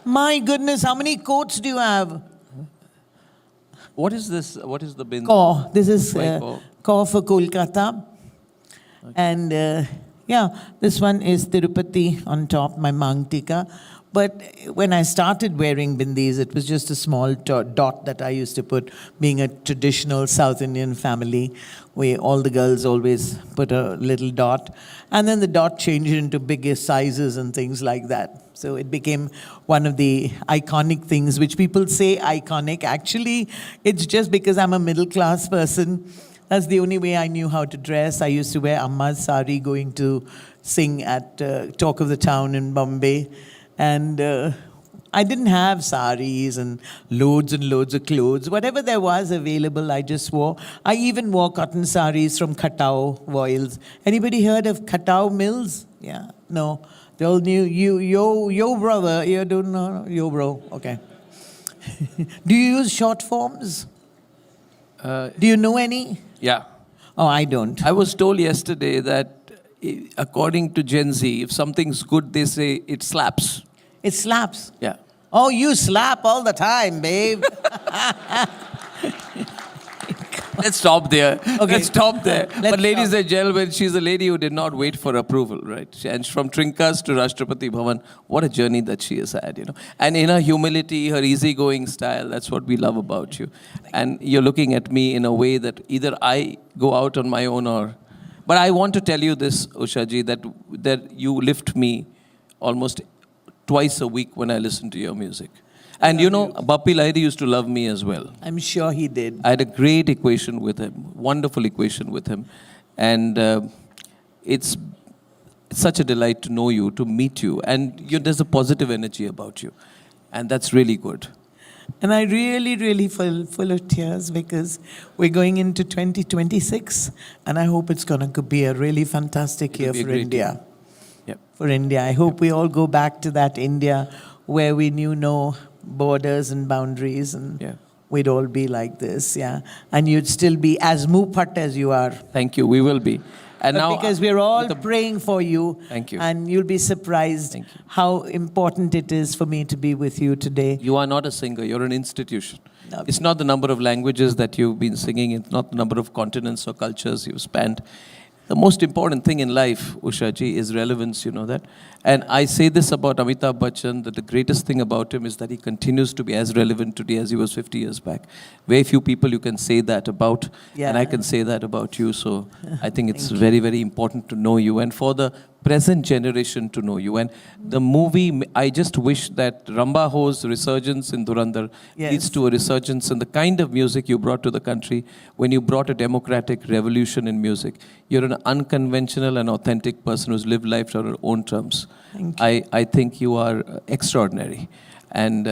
My goodness, how many coats do you have? What is this? What is the bin? Kaur. This is Why Kaur? Kaur for Kolkata. And yeah, this one is Tirupati on top, my Mang Tika. But when I started wearing bindis, it was just a small dot that I used to put, being a traditional South Indian family, where all the girls always put a little dot. And then the dot changed into bigger sizes and things like that. So it became one of the iconic things, which people say iconic. Actually, it's just because I'm a middle-class person. That's the only way I knew how to dress. I used to wear Amma's sari going to sing at Talk of the Town in Bombay. And I didn't have saris and loads of clothes. Whatever there was available, I just wore. I even wore cotton saris from Khatao Voiles. Anybody heard of Khatao Mills? Yeah, no. They all knew yo brother. You don't know? Yo bro, okay. Do you use short forms? Do you know any? Yeah. Oh, I don't. I was told yesterday that according to Gen Z, if something's good, they say it slaps. It slaps? Yeah. Oh, you slap all the time, babe. Let's stop there. Okay. Let's stop there. Let's But ladies stop. and gentlemen, she's a lady who did not wait for approval, right? And from Trinkas to Rashtrapati Bhavan, what a journey that she has had, you know. And in her humility, her easygoing style, that's what we love about you. And you're looking at me in a way that either I go out on my own or... But I want to tell you this, Ushaji, that you lift me almost twice a week when I listen to your music. And you know, Bappi Lahiri used to love me as well. I'm sure he did. I had a great equation with him, wonderful equation with him. And it's such a delight to know you, to meet you. And there's a positive energy about you. And that's really good. And I really full of tears because we're going into 2026. And I hope it's going to be a really fantastic year for India. Yep. For India. I hope we all go back to that India where we knew no borders and boundaries, and we'd all be like this, yeah. And you'd still be as mupat as you are. Thank you, we will be. And but now, because we're all praying for you. Thank you. And you'll be surprised how important it is for me to be with you today. You are not a singer, you're an institution. It's not the number of languages that you've been singing, it's not the number of continents or cultures you've spanned. The most important thing in life, Ushaji, is relevance, you know that. And I say this about Amitabh Bachchan, that the greatest thing about him is that he continues to be as relevant today as he was 50 years back. Very few people you can say that about, and I can say that about you. So I think it's very, very important to know you, and for the present generation to know you. And the movie, I just wish that Ramba Ho's resurgence in Dhurandhar leads to a resurgence in the kind of music you brought to the country when you brought a democratic revolution in music. You're an unconventional and authentic person who's lived life on her own terms. I think you are extraordinary. And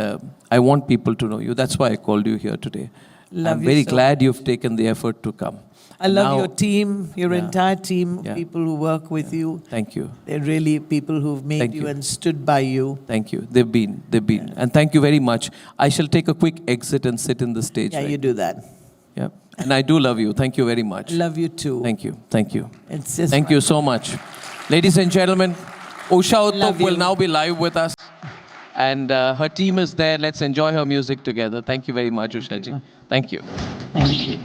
I want people to know you. That's why I called you here today. I'm very glad you've taken the effort to come. I love your team, your entire team, people who work with you. Thank you. They're really people who've made you and stood by you. Thank you. They've been. And thank you very much. I shall take a quick exit and sit in the stage. Yeah, you do that. Yeah. And I do love you. Thank you very much. I love you too. Thank you. Thank you. It's just Thank you so much. Ladies and gentlemen, Usha Uthup will now be live with us. And her team is there. Let's enjoy her music together. Thank you very much, Ushaji. Thank you. Thank you.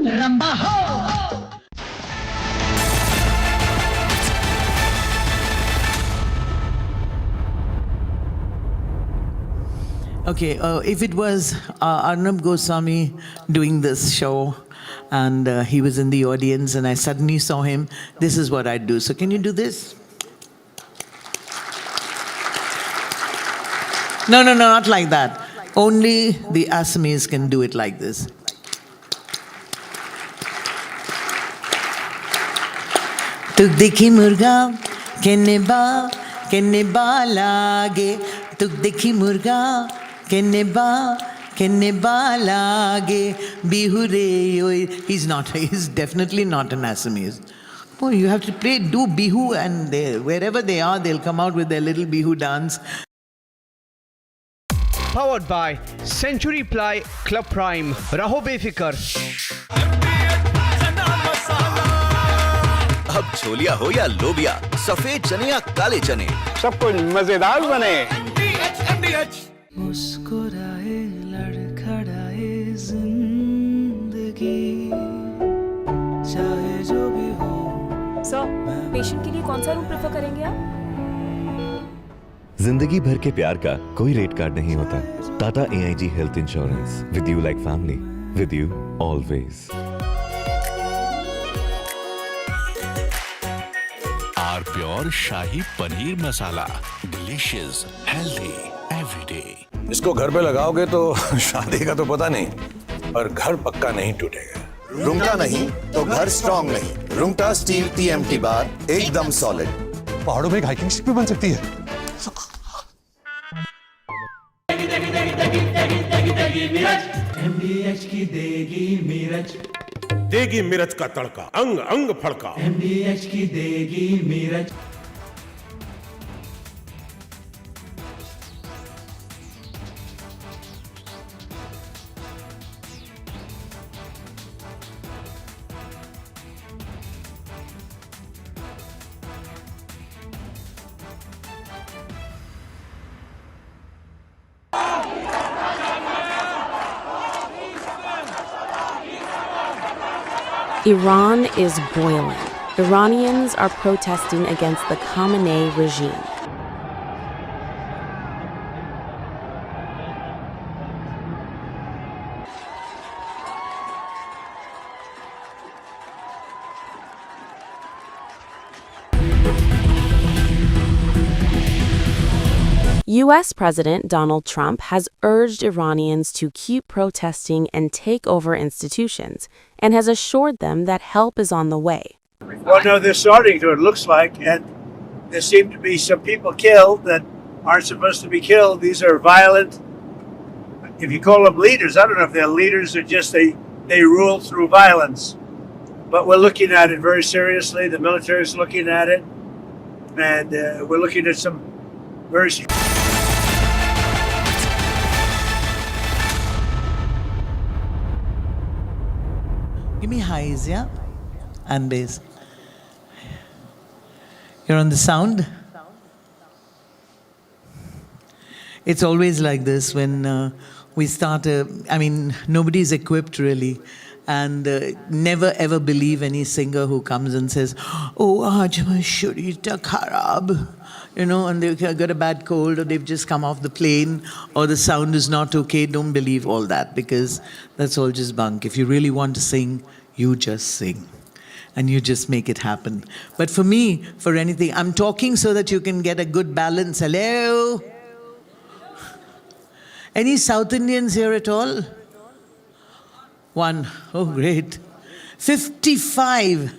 Ramba ho! Okay, if it was Arnab Goswami doing this show and he was in the audience and I suddenly saw him, this is what I'd do. So can you do this? No, not like that. Only the Assamese can do it like this. Tuk dekhi murga kenne ba lage. Tuk dekhi murga kenne ba lage. Bihu re. He's not. He's definitely not an Assamese. Oh, you have to do bihu, and wherever they are, they'll come out with their little bihu dance. Powered by Century Ply Club Prime. Raho befikar. अब छोलिया हो या लोबिया, सफेद चने या काले चने, सब कुछ मजेदार बने। मुस्कुराए लड़खड़ाए जिंदगी, चाहे जो भी हो। सर, पेशेंट के लिए कौन सा रूम प्रेफर करेंगे आप? जिंदगी भर के प्यार का कोई रेट कार्ड नहीं होता। Tata AIG health insurance, with you like family, with you always. R pure shahi paneer masala, delicious, healthy, everyday. इसको घर पे लगाओगे तो शादी का तो पता नहीं, पर घर पक्का नहीं टूटेगा। रूंगटा नहीं तो घर स्ट्रॉन्ग नहीं। रूंगटा स्टील TMT बार एकदम सॉलिड। पहाड़ों में एक हाइकिंग स्टिक भी बन सकती है। MDH की देगी मिर्च, देगी मिर्च का तड़का, अंग अंग फड़का। MDH की देगी मिर्च। Iran is boiling. Iranians are protesting against the Khamenei regime. U.S. President Donald Trump has urged Iranians to keep protesting and take over institutions, and has assured them that help is on the way. Well, no, they're starting to, it looks like, and there seem to be some people killed that aren't supposed to be killed. These are violent, if you call them leaders, I don't know if they're leaders or just they rule through violence. But we're looking at it very seriously. The military is looking at it, and we're looking at some very... Give me highs, yeah? And bass. You're on the sound? It's always like this when we start nobody's equipped really. And never ever believe any singer who comes and says, oh, aaj mein shuri ta kharab. You know, and they've got a bad cold, or they've just come off the plane, or the sound is not okay. Don't believe all that, because that's all just bunk. If you really want to sing, you just sing. And you just make it happen. But for me, for anything, I'm talking so that you can get a good balance. Hello? Any South Indians here at all? One. Oh, great. 55.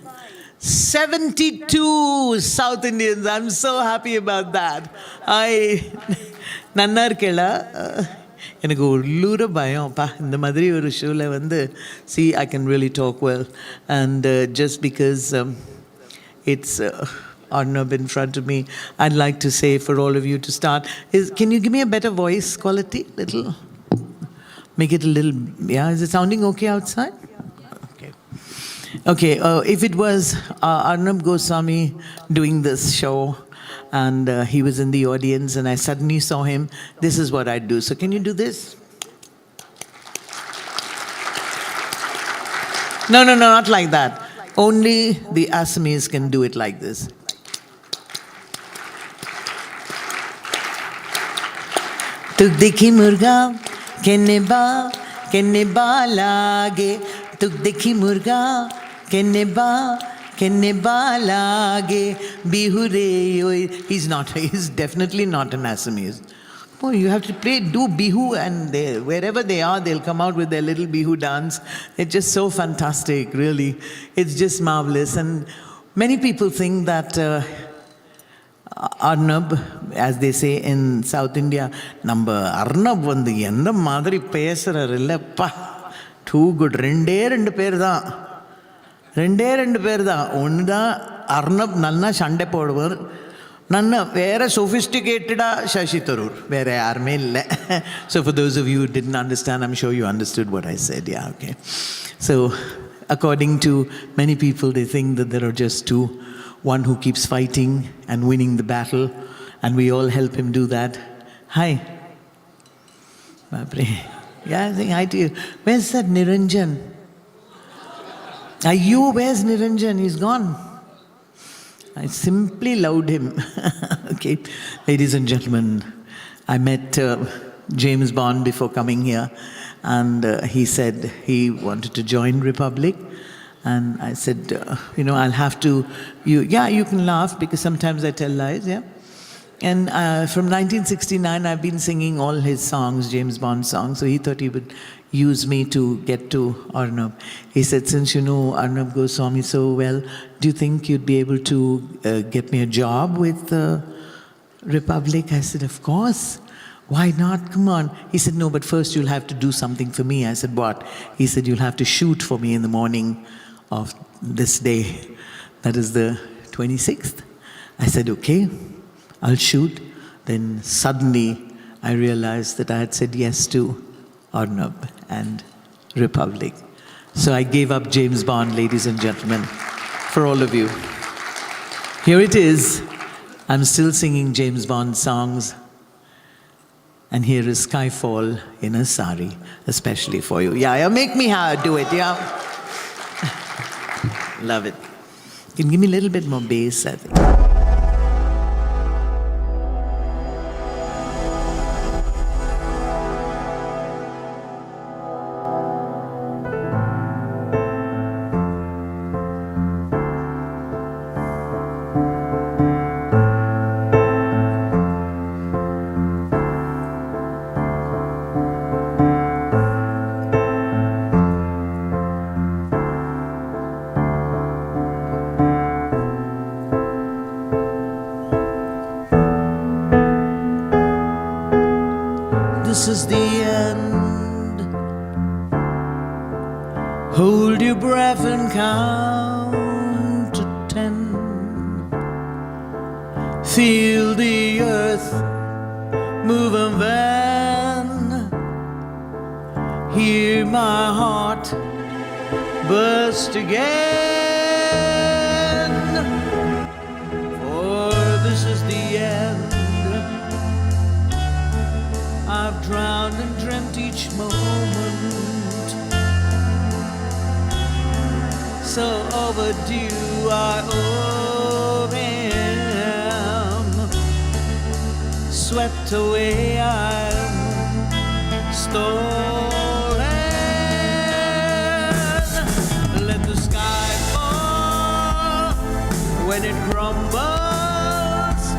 72 South Indians. I'm so happy about that. Nannar Kela. எனக்கு உள்ளூர பயம்ப்பா இந்த மாதிரி ஒரு ஷோவில் வந்து see I can really talk well, and just because it's Arnab in front of me, I'd like to say for all of you to start can you give me a better voice quality, little, make it a little, yeah, is it sounding okay outside? Okay, if it was Arnab Goswami doing this show and he was in the audience and I suddenly saw him, this is what I'd do. So can you do this? No, not like that. Only the Assamese can do it like this. Tuk dekhi murga kenne ba lage. Tuk dekhi murga kenne ba lage. Bihu re. He's not. He's definitely not an Assamese. Oh, you have to do bihu, and wherever they are, they'll come out with their little bihu dance. It's just so fantastic, really. It's just marvelous. And many people think that Arnab, as they say in South India, Arnab vandu endha madri pesararilla too good. Rendu per da. Onu da Arnab nalla shande poduvar. Nanna vera sophisticated Shashi Tharoor. Vera yarume illa. So for those of you who didn't understand, I'm sure you understood what I said. Yeah, okay. So according to many people, they think that there are just two. One who keeps fighting and winning the battle, and we all help him do that. Hi. Yeah, I think hi to you. Where's that Niranjan? Where's Niranjan? He's gone. I simply loved him. Okay, ladies and gentlemen, I met James Bond before coming here, and he said he wanted to join Republic. And I said, I'll have to, you can laugh because sometimes I tell lies, yeah. And from 1969, I've been singing all his songs, James Bond songs. So he thought he would use me to get to Arnab. He said, since you know Arnab Goswami so well, do you think you'd be able to get me a job with Republic? I said, of course. Why not? Come on. He said, no, but first you'll have to do something for me. I said, what? He said, you'll have to shoot for me in the morning of this day. That is the 26th. I said, okay, I'll shoot. Then suddenly I realized that I had said yes to Arnab and Republic. So I gave up James Bond, ladies and gentlemen, for all of you. Here it is. I'm still singing James Bond songs. And here is Skyfall in a sari, especially for you. Yeah, make me do it, yeah. Love it. Can you give me a little bit more bass, I think. This is the end. Hold your breath and count to 10. Feel the earth move and then hear my heart burst again. For this is the end. I've drowned and dreamt each moment, so overdue I owe them. Swept away I'm stolen. Let the sky fall. When it crumbles,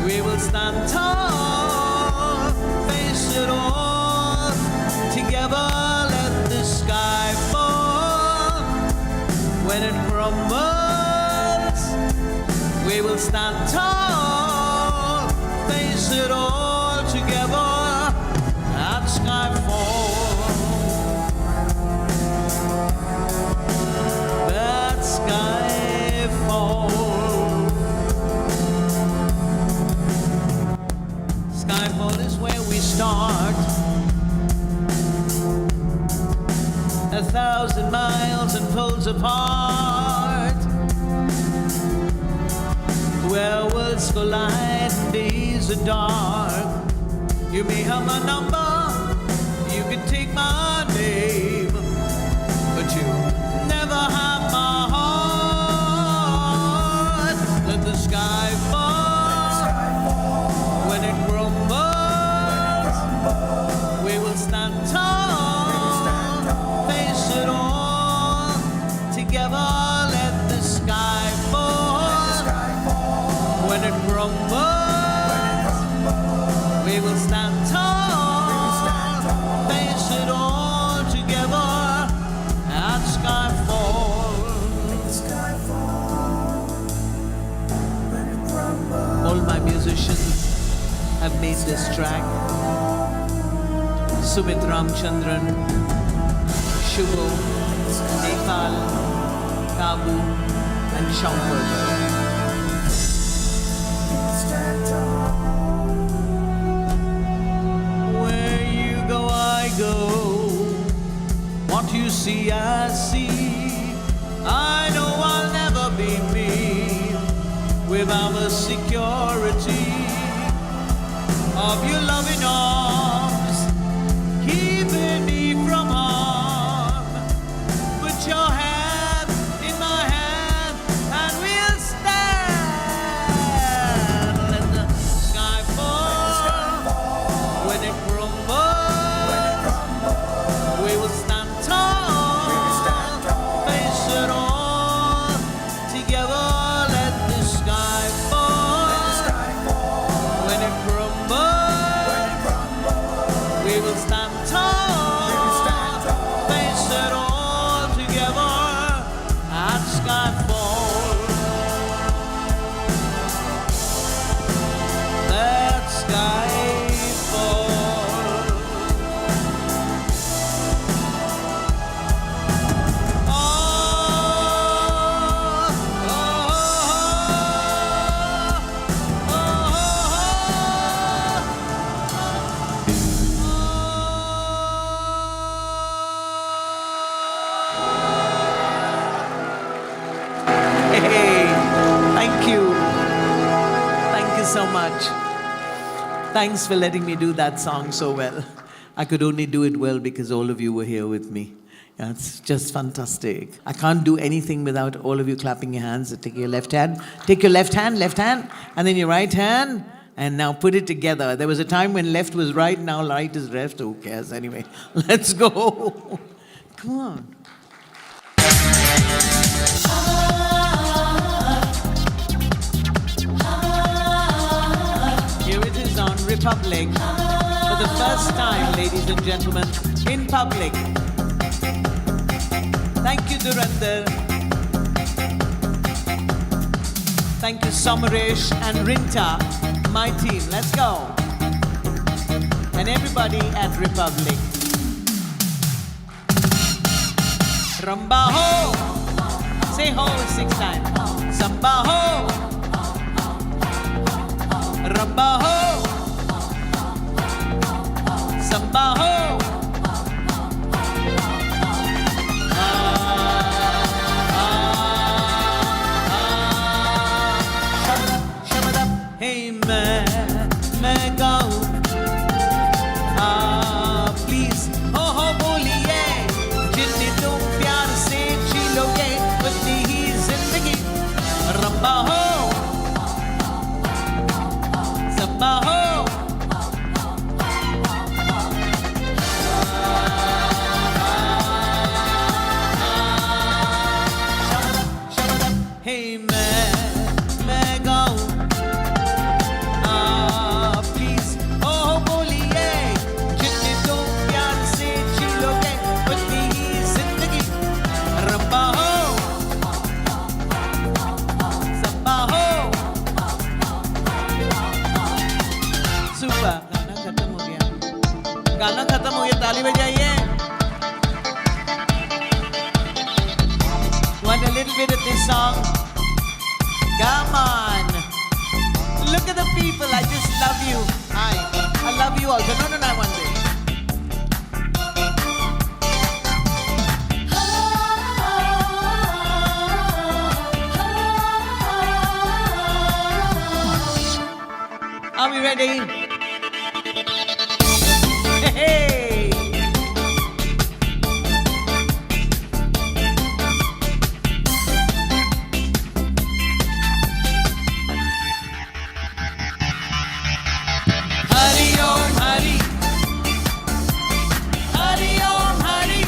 we will stand tall, face it all together. Let the sky fall. When it crumbles, we will stand tall, face it all together at skyfall. That skyfall. Skyfall is where we start. 1,000 miles and poles apart, where worlds collide and days are dark. You may have my number, you can take my name, but you never have my heart. Let the sky fall. When it crumbles, this track. Sumit Ramchandran, Shubho, Nepal, Kabu, and Shankar. Where you go, I go. What you see, I see. I know I'll never be me without the security of your loving arms, keeping me from harm. Put your hand in my hand and we'll stand. Let the sky fall when it crumbles. We will stand tall, face it all together. Let the sky fall when it crumbles. We will stand tall, face it all together at skyfall. Let skyfall. Hey, thank you. Thank you so much. Thanks for letting me do that song so well. I could only do it well because all of you were here with me. Yeah, it's just fantastic. I can't do anything without all of you clapping your hands. So take your left hand, and then your right hand, and now put it together. There was a time when left was right, now right is left. Who cares? Anyway, let's go. Come on. Here it is on Republic. For the first time, ladies and gentlemen, in public. Thank you, Dhurandhar. Thank you, Samaresh and Rinta, my team. Let's go. And everybody at Republic. Ramba ho. Say ho 6 times. Samba ho. Ramba ho. Samba ho. Hey मैं गाऊं please हो बोलिए जितनी तुम प्यार से जीलोगे उतनी ही जिंदगी रब्बा हो सब्बा हो हे मैं गाऊं प्लीज हो बोलिए जितने तुम प्यार से जीलोगे उतनी ही जिंदगी रब्बा हो सब्बा हो सुपर गाना खत्म हो गया ताली बजाइए want a little bit of this song come on look at the people I just love you I love you all no I want this are we ready hey Hari Om Hari Hari Om Hari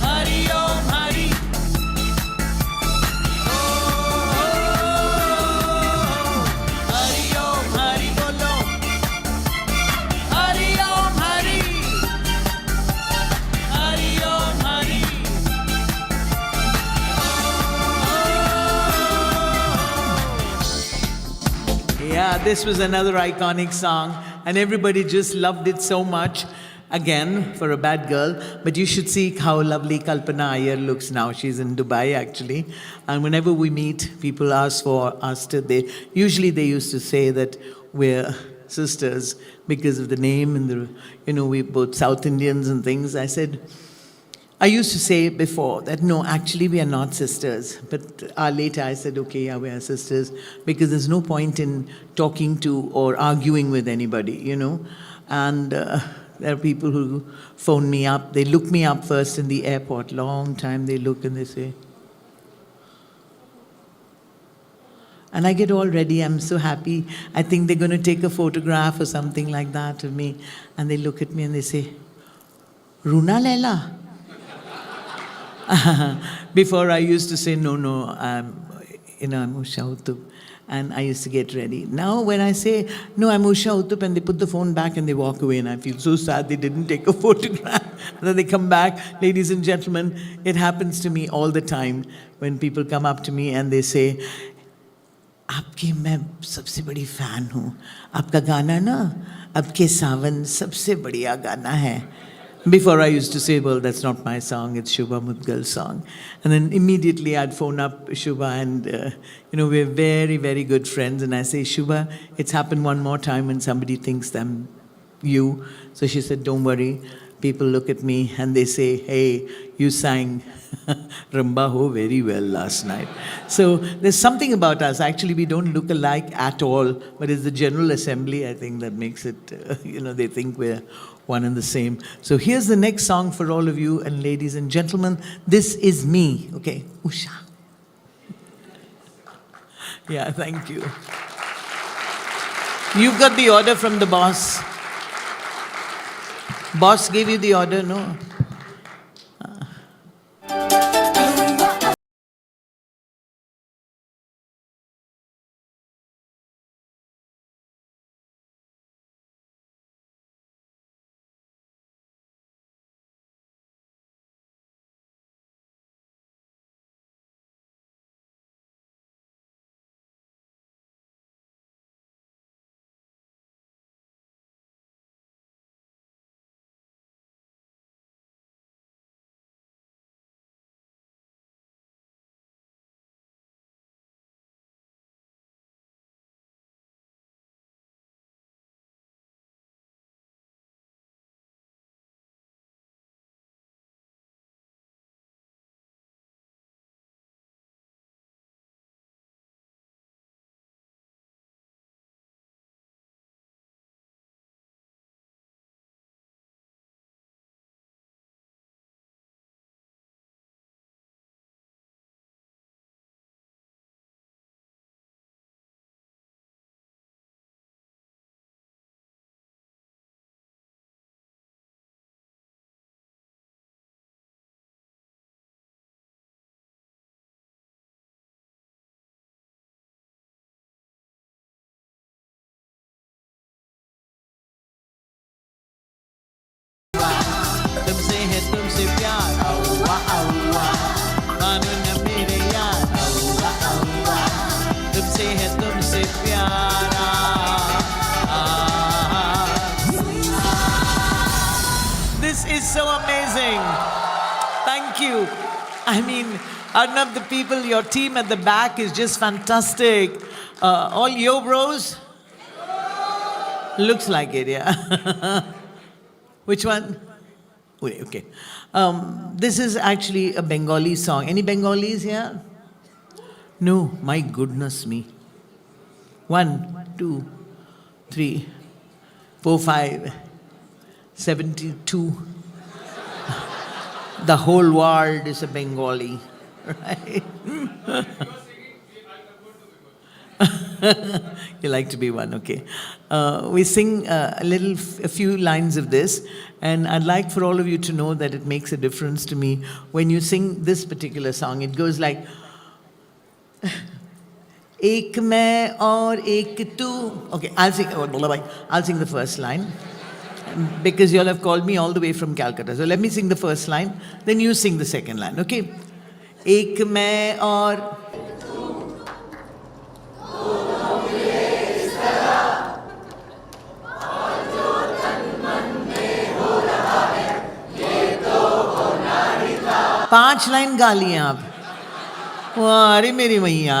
Hari Om Hari oh Hari Om Hari this was another iconic song, and everybody just loved it so much. Again, for a bad girl, but you should see how lovely Kalpana Iyer looks now. She's in Dubai, actually. And whenever we meet, people ask for us to, they used to say that we're sisters because of the name and the, we're both South Indians and things. I used to say before that, no, actually we are not sisters. But later I said, okay, yeah, we are sisters, because there's no point in talking to or arguing with anybody, And there are people who phone me up. They look me up first in the airport. Long time they look and they say, and I get all ready. I'm so happy. I think they're going to take a photograph or something like that of me. And they look at me and they say, Runa Lela? Before I used to say, no, I'm Usha Uthup. And I used to get ready. Now when I say, no, I'm Usha Uthup, and they put the phone back and they walk away, and I feel so sad they didn't take a photograph. And then they come back. Ladies and gentlemen, it happens to me all the time when people come up to me and they say, आपकी मैं सबसे बड़ी fan हूँ. आपका गाना ना, आपके सावन सबसे बढ़िया गाना है. Before I used to say, well, that's not my song, it's Shubha Mudgal's song. And then immediately I'd phone up Shubha and, we're very, very good friends. And I say, Shubha, it's happened one more time when somebody thinks I'm you. So she said, don't worry. People look at me and they say, hey, you sang Ramba Ho very well last night. So there's something about us. Actually, we don't look alike at all, but it's the General Assembly, I think, that makes it, they think we're one and the same. So here's the next song for all of you, and ladies and gentlemen, this is me. Okay, Usha. Yeah, thank you. You've got the order from the boss. Boss gave you the order, no? तुमसे है तुमसे प्यार औवा औवा मानो न मेरे यार औवा औवा तुमसे है तुमसे प्यारा This is so amazing. Thank you. I mean, Arnab, the people, your team at the back is just fantastic. All yo bros? Looks like it, yeah. Which one? Wait, okay. This is actually a Bengali song. Any Bengalis here? No, my goodness me. 1, 2, 3, 4, 5, 72. The whole world is a Bengali, right? You like to be one, okay. We sing a few lines of this, and I'd like for all of you to know that it makes a difference to me. When you sing this particular song, it goes like, Ek main aur ek tu. Okay, I'll sing the first line, because you all have called me all the way from Calcutta. So let me sing the first line, then you sing the second line, okay? Ek main aur... 5 line गा लिए आप. वाह, अरे मेरी मैया.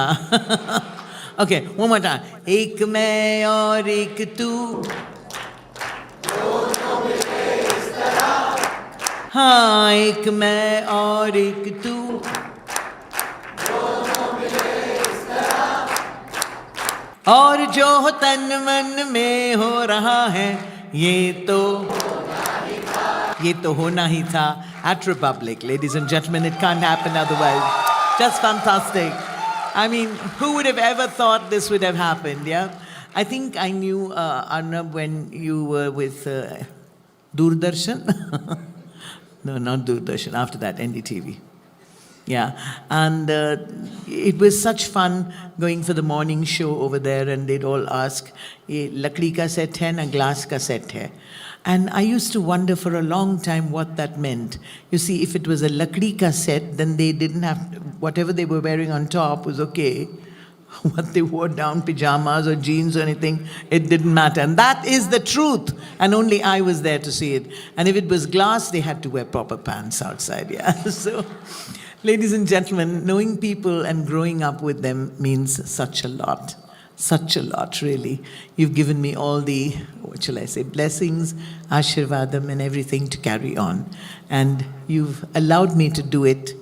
Okay, one more time. एक मैं और एक तू. हाँ, एक मैं और एक तू. और जो तन मन में हो रहा है, ये तो होना ही था. At Republic, ladies and gentlemen, it can't happen otherwise. Just fantastic. I mean, who would have ever thought this would have happened, yeah? I think I knew Arnab when you were with Doordarshan. No, not Doordarshan, after that, NDTV. Yeah, and it was such fun going for the morning show over there, and they'd all ask, "Ye lakdi ka set hai na glass ka set hai?" And I used to wonder for a long time what that meant. You see, if it was a lakdi ka set, then they didn't have whatever they were wearing on top was okay. What they wore down, pajamas or jeans or anything, it didn't matter. And that is the truth. And only I was there to see it. And if it was glass, they had to wear proper pants outside. Yeah. So, ladies and gentlemen, knowing people and growing up with them means such a lot. Such a lot, really. You've given me all the, what shall I say, blessings, ashirvadam and everything to carry on. And you've allowed me to do it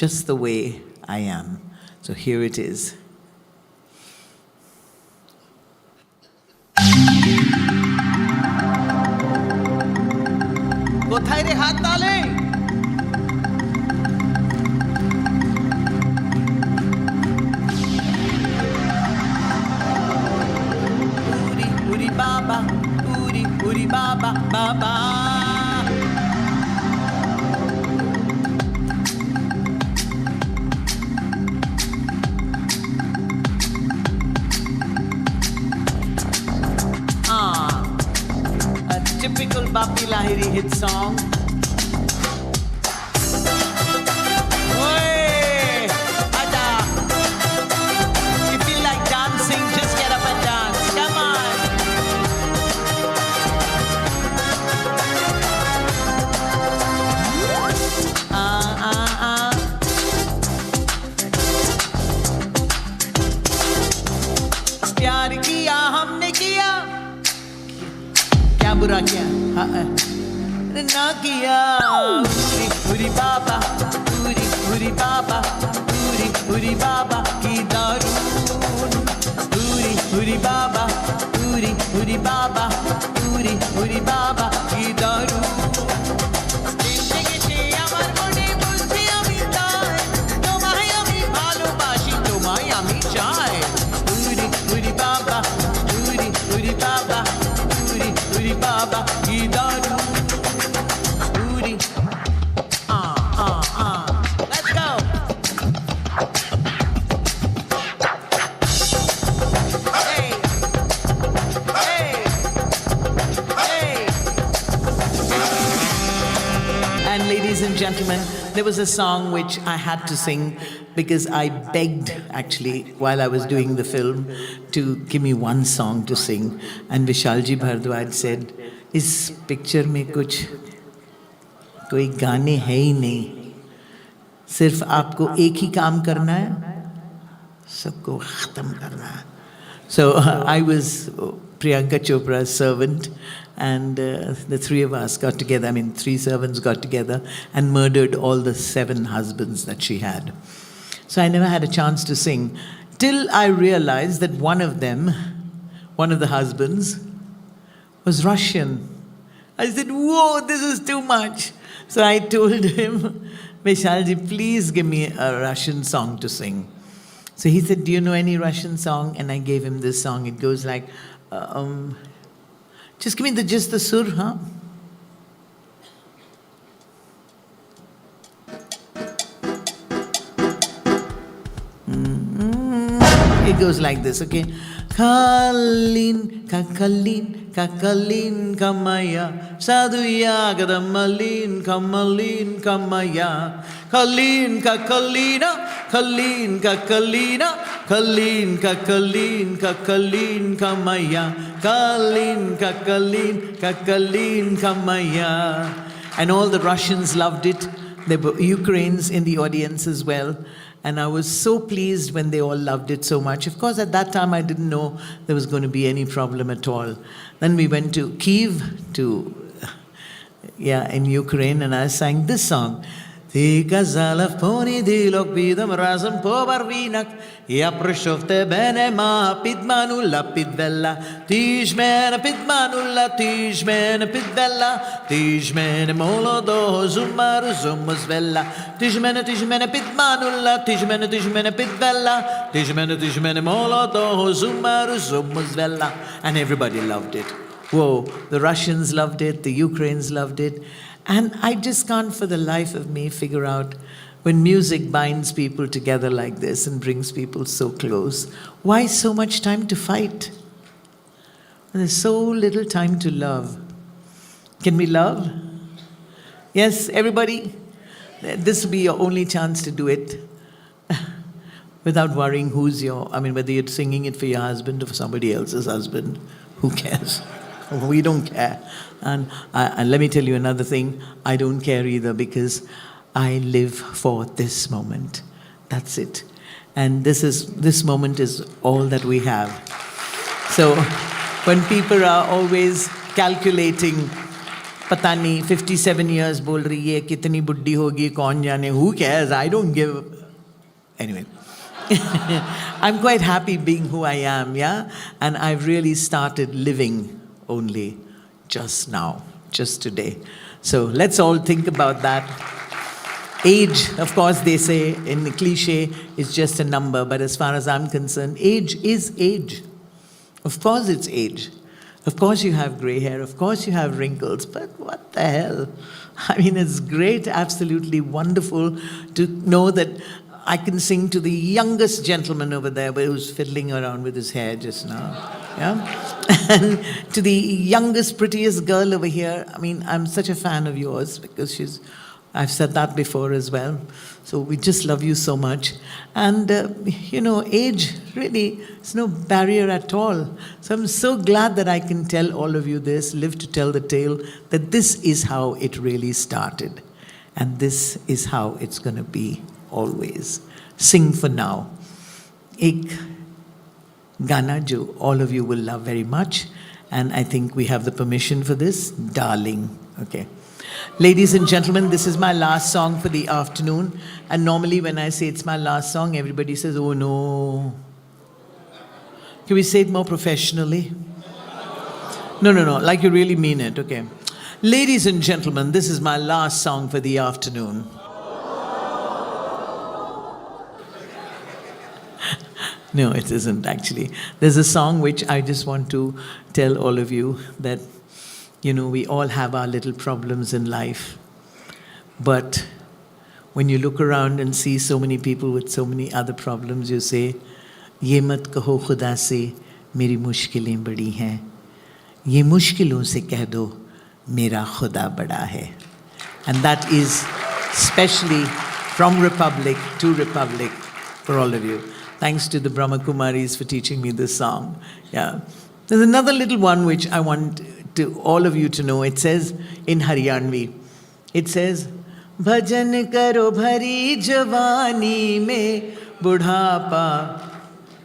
just the way I am. So here it is. কোথায় রে হাত তালে? Uri baba, uri baba, baba. A typical Bapi Lahiri hit song. Oi, Ada. If you feel like dancing, just get up and dance. Come on. प्यार किया हमने किया, क्या बुरा किया? ना किया. उरी बाबा, उरी बाबा, उरी बाबा की दारू. उरी बाबा, उरी बाबा, उरी बाबा की दारू. জিন্দেগিতে আমার মনে বলছে আমি তাই, তোমায় আমি ভালোবাসি, তোমায় আমি চাই. উরি বাবা, উরি বাবা, উরি বাবা কি দারু. উরি let's go. Hey, hey, hey. And ladies and gentlemen, there was a song which I had to sing because I begged, actually, while I was doing the film, to give me one song to sing. And Vishalji Bhardwaj said, "Is picture mein kuch koi gaane hai hi nahi. Sirf aapko ek hi kaam karna hai, sabko khatam karna hai." So I was Priyanka Chopra's servant, and the three of us got together, I mean 3 servants got together and murdered all the 7 husbands that she had. So I never had a chance to sing till I realized that one of them, one of the husbands, was Russian. I said, "Whoa, this is too much." So I told him, "Vishalji, please give me a Russian song to sing." So he said, "Do you know any Russian song?" And I gave him this song. It goes like, just give me just the sur, huh? It goes like this, okay? Kalin, kakalin, kakalin, kamaya, saduya, gadamalin, kamalin, kamaya, kalin, kakalina, kalin, kakalina, kalin, kakalin, kakalin, kamaya, kalin, kakalin, kakalin, kamaya. And all the Russians loved it. There were Ukrainians in the audience as well. And I was so pleased when they all loved it so much. Of course, at that time, I didn't know there was going to be any problem at all. Then we went to Kyiv, in Ukraine, and I sang this song. Ty kazala poni dilok bidam razem po barvinak ja prishofte bene ma pidmanulla pidvella tijmene pidvella tijmene molodo zumar zumusvella tijmene pidmanulla tijmene pidvella tijmene molodo zumar zumusvella. And everybody loved it. Whoa, the Russians loved it, the Ukrainians loved it. And I just can't for the life of me figure out, when music binds people together like this and brings people so close, why so much time to fight? There's so little time to love. Can we love? Yes, everybody? This will be your only chance to do it without worrying whether you're singing it for your husband or for somebody else's husband. Who cares? We don't care. And let me tell you another thing. I don't care either, because I live for this moment. That's it. And this moment is all that we have. So when people are always calculating, pata nahi, 57 years bol rahi hai, kitni buddhi hogi, kaun jane, who cares? I don't give. Anyway. I'm quite happy being who I am, yeah? And I've really started living only just now, just today. So let's all think about that. Age, of course, they say in the cliche, is just a number, but as far as I'm concerned, age is age. Of course it's age. Of course you have gray hair, of course you have wrinkles, but what the hell? I mean, it's great, absolutely wonderful to know that I can sing to the youngest gentleman over there who's fiddling around with his hair just now. Yeah? And to the youngest, prettiest girl over here. I mean, I'm such a fan of yours because I've said that before as well. So we just love you so much. And, age really is no barrier at all. So I'm so glad that I can tell all of you this, live to tell the tale, that this is how it really started. And this is how it's going to be always. Sing for now. Ek Gana jo all of you will love very much. And I think we have the permission for this. Darling. Okay. Ladies and gentlemen, this is my last song for the afternoon. And normally when I say it's my last song, everybody says, oh no. Can we say it more professionally? No, like you really mean it. Okay. Ladies and gentlemen, this is my last song for the afternoon. No, it isn't actually. There's a song which I just want to tell all of you that, we all have our little problems in life. But when you look around and see so many people with so many other problems, you say, ye mat kaho khuda se, meri mushkilein badi hain. Ye mushkilon se keh do, mera khuda bada hai. And that is specially from Republic to Republic for all of you. Thanks to the Brahma Kumaris for teaching me this song. Yeah. There's another little one which I want to all of you to know. It says in Haryanvi, it says, Bhajan karo bhari javani mein budhapa.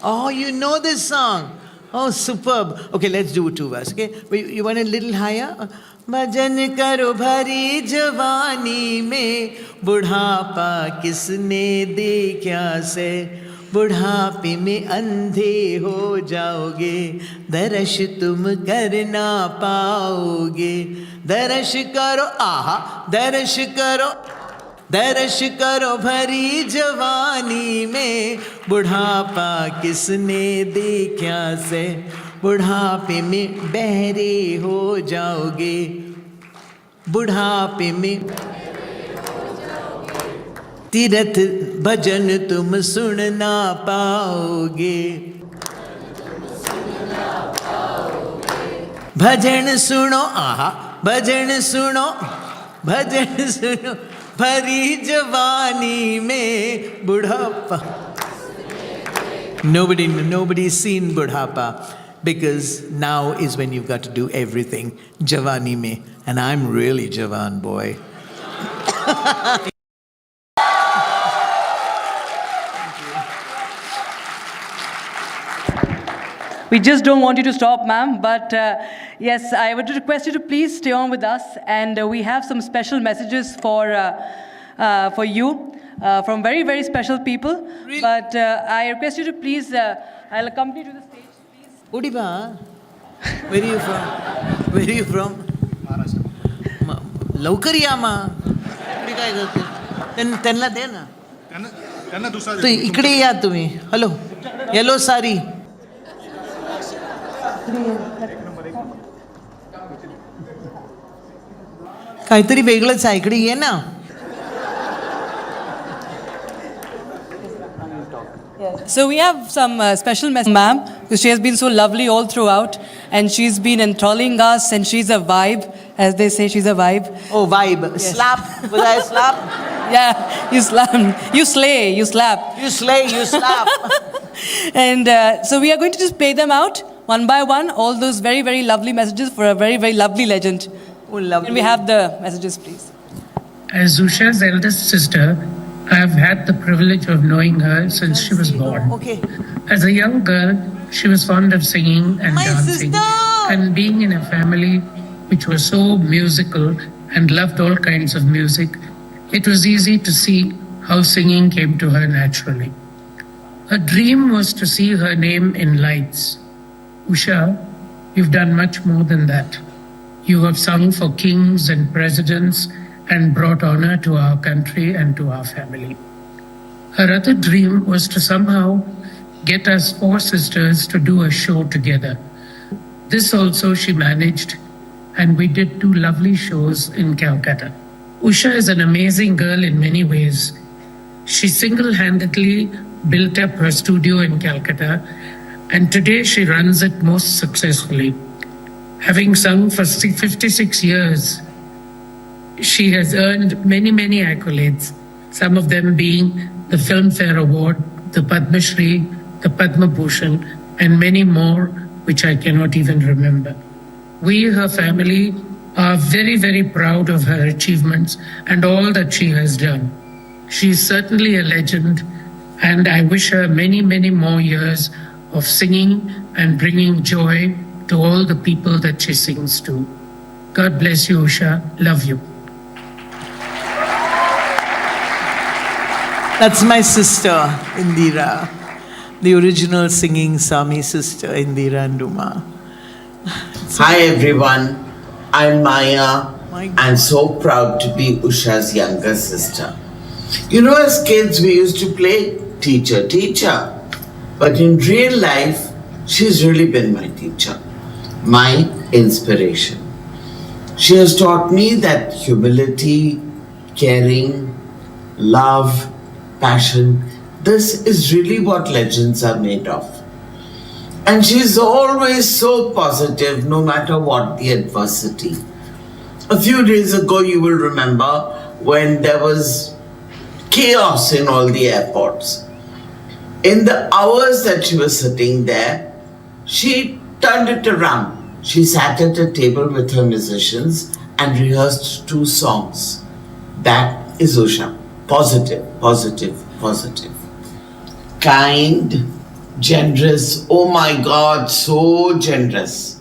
Oh, you know this song. Oh, superb. Okay, let's do 2 verses. Okay, you want a little higher? Bhajan karo bhari javani mein budhapa kisne dekhya se. बुढ़ापे में अंधे हो जाओगे दर्श तुम कर ना पाओगे दर्श करो दर्श करो भरी जवानी में बुढ़ापा किसने देखा से बुढ़ापे में बहरे हो जाओगे बुढ़ापे में तीरथ भजन तुम सुन ना पाओगे भजन सुनो भजन सुनो भरी जवानी में बुढ़ापा. Nobody's seen budhapa, because now is when you've got to do everything. Javani mein, and I'm really Javan boy. We just don't want you to stop, ma'am. But yes, I would request you to please stay on with us. And we have some special messages for you from very, very special people. Really? But I request you to please, I'll accompany you to the stage, please. Udiba, where are you from? Where are you from? Maharashtra. लवकर या मा इकडे काय करते त्यांना दे ना त्यांना दुसरा तू इकडे या तुम्ही हॅलो येलो सारी काहीतरी वेगळंच आहे इकडे ये ना So we have some special message, ma'am, because she has been so lovely all throughout, and she's been enthralling us, and she's a vibe, as they say, she's a vibe. Oh, vibe. Yes. Slap. Was I slap? Yeah, you slap. You slay, you slap. You slay, you slap. And so we are going to just play them out, one by one, all those very, very lovely messages for a very, very lovely legend. Oh, lovely. Can we have the messages, please? As Usha's eldest sister, I have had the privilege of knowing her since she was born. Okay. As a young girl, she was fond of singing and dancing. And being in a family which was so musical and loved all kinds of music, it was easy to see how singing came to her naturally. Her dream was to see her name in lights. Usha, you've done much more than that. You have sung for kings and presidents and brought honor to our country and to our family. Her other dream was to somehow get us 4 sisters to do a show together. This also she managed, and we did 2 lovely shows in Calcutta. Usha is an amazing girl in many ways. She single-handedly built up her studio in Calcutta, and today she runs it most successfully. Having sung for 56 years, she has earned many, many accolades, some of them being the Filmfare Award, the Padma Shri, the Padma Bhushan, and many more which I cannot even remember. We, her family, are very, very proud of her achievements and all that she has done. She is certainly a legend, and I wish her many, many more years of singing and bringing joy to all the people that she sings to. God bless you, Usha. Love you. That's my sister, Indira, the original singing Sami sister, Indira and Duma. Hi everyone, I'm Maya and so proud to be Usha's younger sister. You know, as kids we used to play teacher, teacher. But in real life, she's really been my teacher, my inspiration. She has taught me that humility, caring, love, passion, this is really what legends are made of. And she's always so positive no matter what the adversity. A few days ago, you will remember when there was chaos in all the airports. In the hours that she was sitting there, she turned it around. She sat at a table with her musicians and rehearsed 2 songs. That is Usha. Positive, positive, positive. Kind, generous, oh my God, so generous.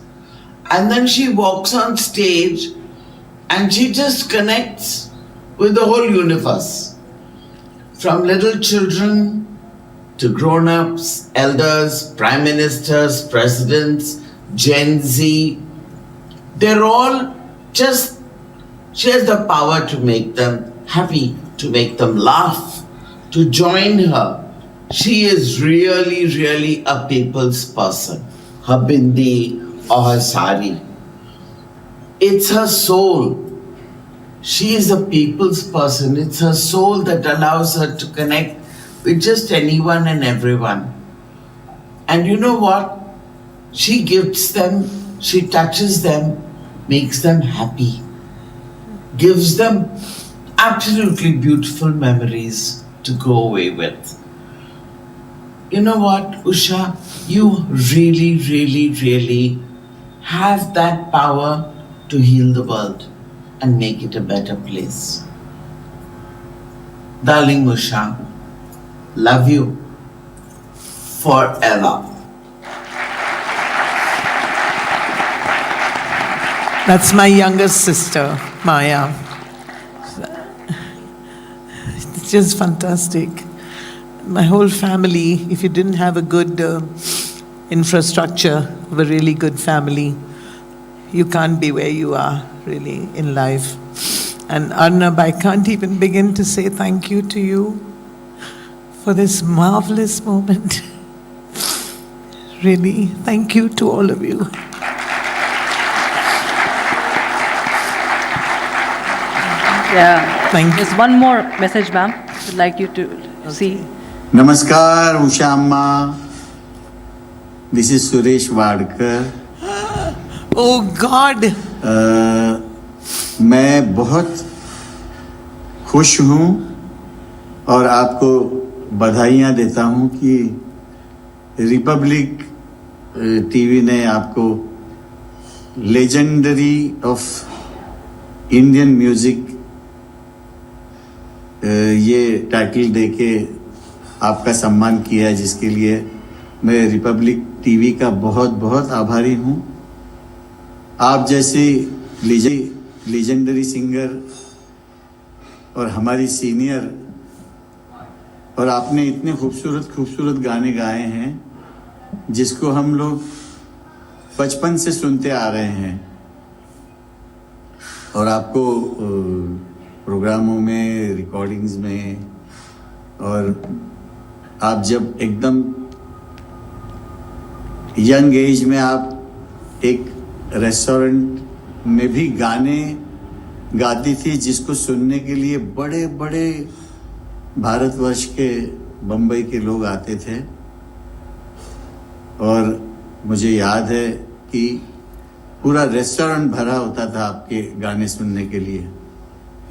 And then she walks on stage and she just connects with the whole universe. From little children to grown-ups, elders, prime ministers, presidents, Gen Z, they're all just, she has the power to make them happy, to make them laugh, to join her. She is really, really a people's person. Her bindi or her sari. It's her soul. She is a people's person. It's her soul that allows her to connect with just anyone and everyone. And you know what? She gifts them, she touches them, makes them happy, gives them absolutely beautiful memories to go away with. You know what, Usha? You really, really, really have that power to heal the world and make it a better place. Darling Usha, love you forever. That's my youngest sister, Maya. It's just fantastic. My whole family, if you didn't have a good infrastructure of a really good family, you can't be where you are really in life. And Arnab, I can't even begin to say thank you to you for this marvelous moment. Really, thank you to all of you. Yeah. Thank you. There's one more message, ma'am. I'd like you to see. Namaskar, Usha Amma. This is Suresh Wadkar. Oh God! मैं बहुत खुश हूँ और आपको बधाइयाँ देता हूँ कि रिपब्लिक टीवी ने आपको लेजेंडरी ऑफ इंडियन म्यूजिक ये टाइटल देके आपका सम्मान किया, जिसके लिए मैं रिपब्लिक टीवी का बहुत बहुत आभारी हूँ। आप जैसी लेजेंडरी सिंगर और हमारी सीनियर, और आपने इतने खूबसूरत खूबसूरत गाने गाए हैं जिसको हम लोग बचपन से सुनते आ रहे हैं, और आपको प्रोग्रामों में, रिकॉर्डिंग्स में, और आप जब एकदम यंग एज में आप एक रेस्टोरेंट में भी गाने गाती थी जिसको सुनने के लिए बड़े बड़े भारतवर्ष के, बम्बई के लोग आते थे। और मुझे याद है कि पूरा रेस्टोरेंट भरा होता था आपके गाने सुनने के लिए।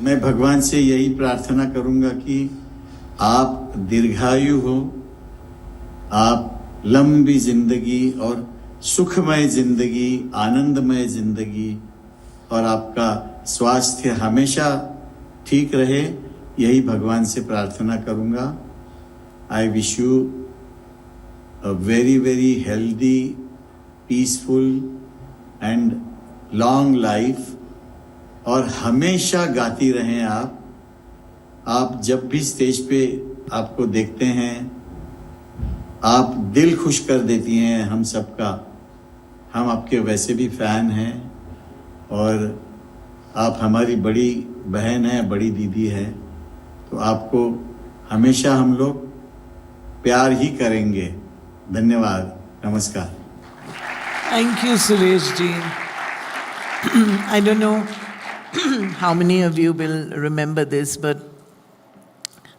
मैं भगवान से यही प्रार्थना करूंगा कि आप दीर्घायु हो, आप लंबी जिंदगी और सुखमय जिंदगी, आनंदमय जिंदगी, और आपका स्वास्थ्य हमेशा ठीक रहे, यही भगवान से प्रार्थना करूंगा। I wish you a very very healthy, peaceful and long life, और हमेशा गाती रहें आप। आप जब भी स्टेज पे आपको देखते हैं, आप दिल खुश कर देती हैं हम सबका। हम आपके वैसे भी फैन हैं, और आप हमारी बड़ी बहन हैं, बड़ी दीदी हैं, तो आपको हमेशा हम लोग प्यार ही करेंगे। धन्यवाद, नमस्कार। Thank you, Suresh ji. I don't know how many of you will remember this, but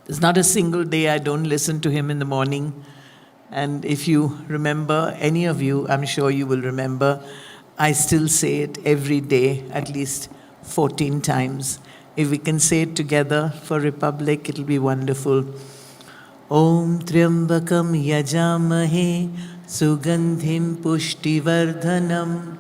there's not a single day I don't listen to him in the morning. And if you remember, any of you, I'm sure you will remember, I still say it every day, at least 14 times. If we can say it together for Republic, it'll be wonderful. Om Triambakam Yajamahe Sugandhim Pushtivardhanam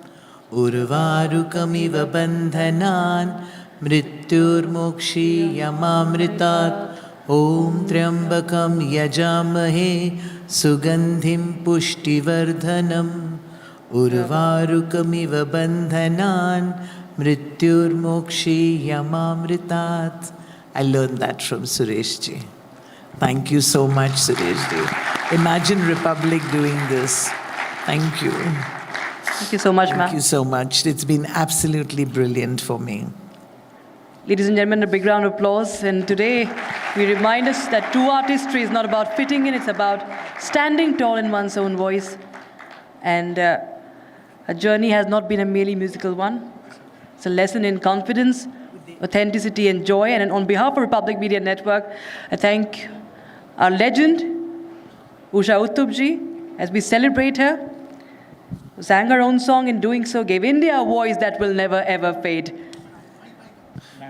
Urvarukamiva Bandhanan Mrityur Mokshi Yamamritat. Om Triambakam Yajamahe Sugandhim Pushtivardhanam Urvarukamiva Bandhanan Mrityur Mokshi Yamamritat. I learned that from Suresh ji. Thank you so much, Suresh ji. Imagine Republic doing this. Thank you. Thank you so much, ma'am. Thank you so much. It's been absolutely brilliant for me. Ladies and gentlemen, a big round of applause. And today, we remind us that true artistry is not about fitting in, it's about standing tall in one's own voice. And a journey has not been a merely musical one. It's a lesson in confidence, authenticity, and joy. And on behalf of Republic Media Network, I thank our legend, Usha Uthup ji, as we celebrate her, who sang her own song, in doing so gave India a voice that will never ever fade.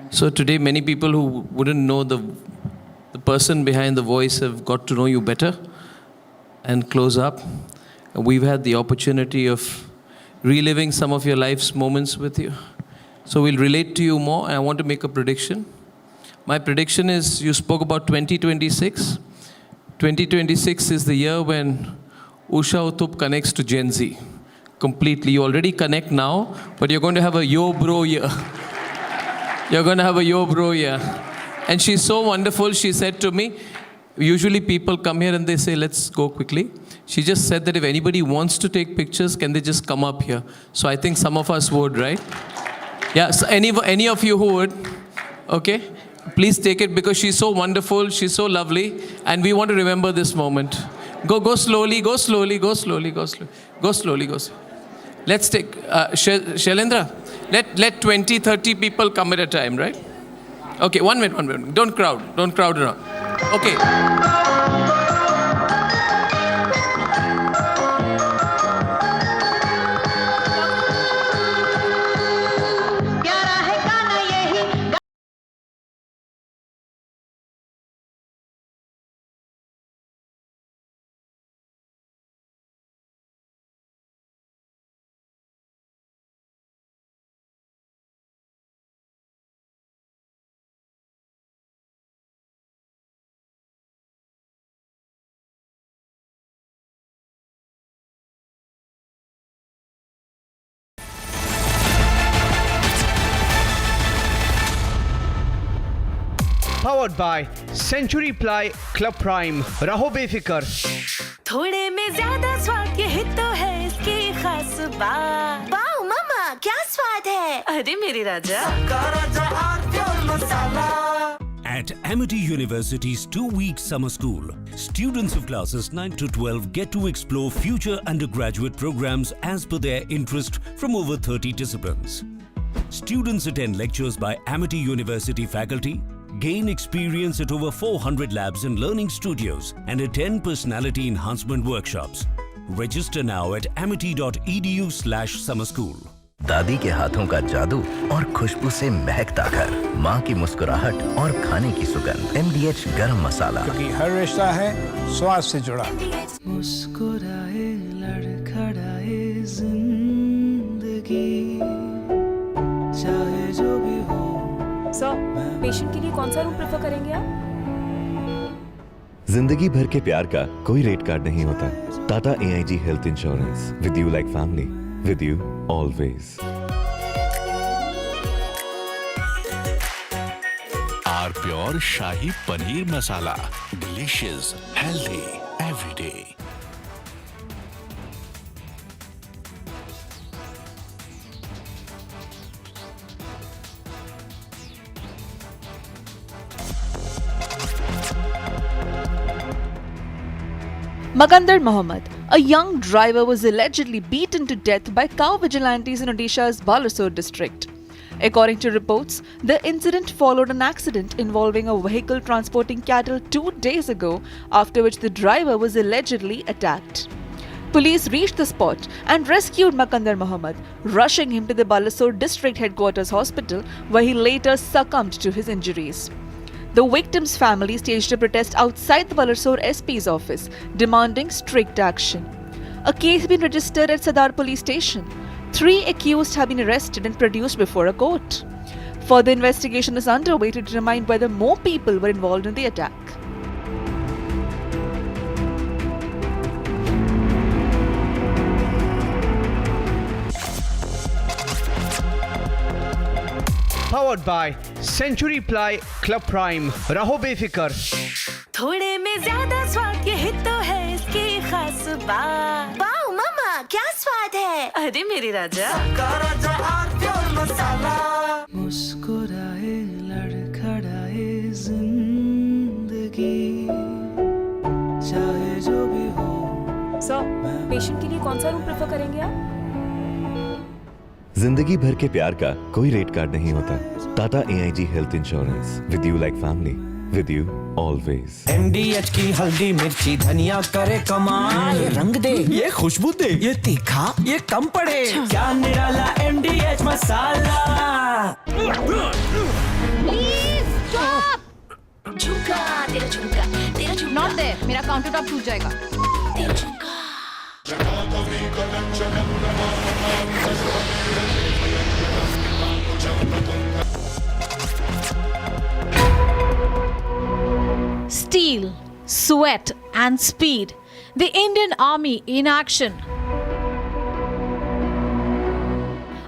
So today, many people who wouldn't know the person behind the voice have got to know you better and close up. We've had the opportunity of reliving some of your life's moments with you. So we'll relate to you more, and I want to make a prediction. My prediction is, you spoke about 2026. 2026 is the year when Usha Uthup connects to Gen Z. completely. You already connect now, but you're going to have a yo bro year. You're going to have a yo bro year. And she's so wonderful. She said to me, usually people come here and they say, let's go quickly. She just said that if anybody wants to take pictures, can they just come up here? So I think some of us would, right? Yeah, so any of you who would, okay? Please take it because she's so wonderful, she's so lovely, and we want to remember this moment. Go slowly, go slowly, go slowly, go slowly. Go slowly, go slowly. Let's take, Shailendra, let 20, 30 people come at a time, right? Okay, 1 minute. Don't crowd around. Okay. Powered by Century Ply Club Prime. रहो बेफिक्र. थोड़े में ज्यादा स्वाद ये तो है इसकी खास बात. वाओ मामा क्या स्वाद है. अरे मेरे राजा. At Amity University's 2-week summer school, students of classes 9 to 12 get to explore future undergraduate programs as per their interest from over 30 disciplines. Students attend lectures by Amity University faculty, gain experience at over 400 labs and learning studios, and attend personality enhancement workshops. Register now at amity.edu/summer school. दादी के हाथों का जादू और खुशबू से महकता घर, माँ की मुस्कुराहट और खाने की सुगंध। MDH गरम मसाला, क्योंकि हर रिश्ता है स्वाद से जुड़ा। मुस्कुराए लड़खड़ाए जिंदगी, चाहे जो भी हो। सर, पेशेंट के लिए कौन सा रूम प्रेफर करेंगे आप? जिंदगी भर के प्यार का कोई रेट कार्ड नहीं होता। Tata AIG health insurance, with you like family, with you always. Our pure Shahi Paneer Masala. Delicious, healthy, every day. Makandar Mohammed, a young driver, was allegedly beaten to death by cow vigilantes in Odisha's Balasore district. According to reports, the incident followed an accident involving a vehicle transporting cattle 2 days ago, after which the driver was allegedly attacked. Police reached the spot and rescued Makandar Mohammed, rushing him to the Balasore district headquarters hospital, where he later succumbed to his injuries. The victim's family staged a protest outside the Balasore SP's office, demanding strict action. A case has been registered at Sadar police station. 3 accused have been arrested and produced before a court. Further investigation is underway to determine whether more people were involved in the attack. Powered by Century Ply Club Prime. रहो बेफिक्र. थोड़े में ज्यादा स्वाद ये तो है इसकी खास बात. वाओ मामा क्या स्वाद है. अरे मेरे राजा. मुस्कुराए लड़खड़ाए जिंदगी, चाहे जो भी हो। सर, पेशेंट के लिए कौन सा रूम प्रेफर करेंगे आप? जिंदगी भर के प्यार का कोई रेट कार्ड नहीं होता। Tata AIG health insurance, with you like family, with you always. MDH की हल्दी मिर्ची धनिया करे कमाल, ये रंग दे, ये खुशबू दे, ये तीखा, ये कम पड़े, क्या निराला MDH मसाला। Please stop! झुमका, तेरा झुमका, तेरा झुमका। Not there, मेरा काउंटर टॉप टूट जाएगा। तेरा झुमका। Steel, sweat and speed. The Indian Army in action.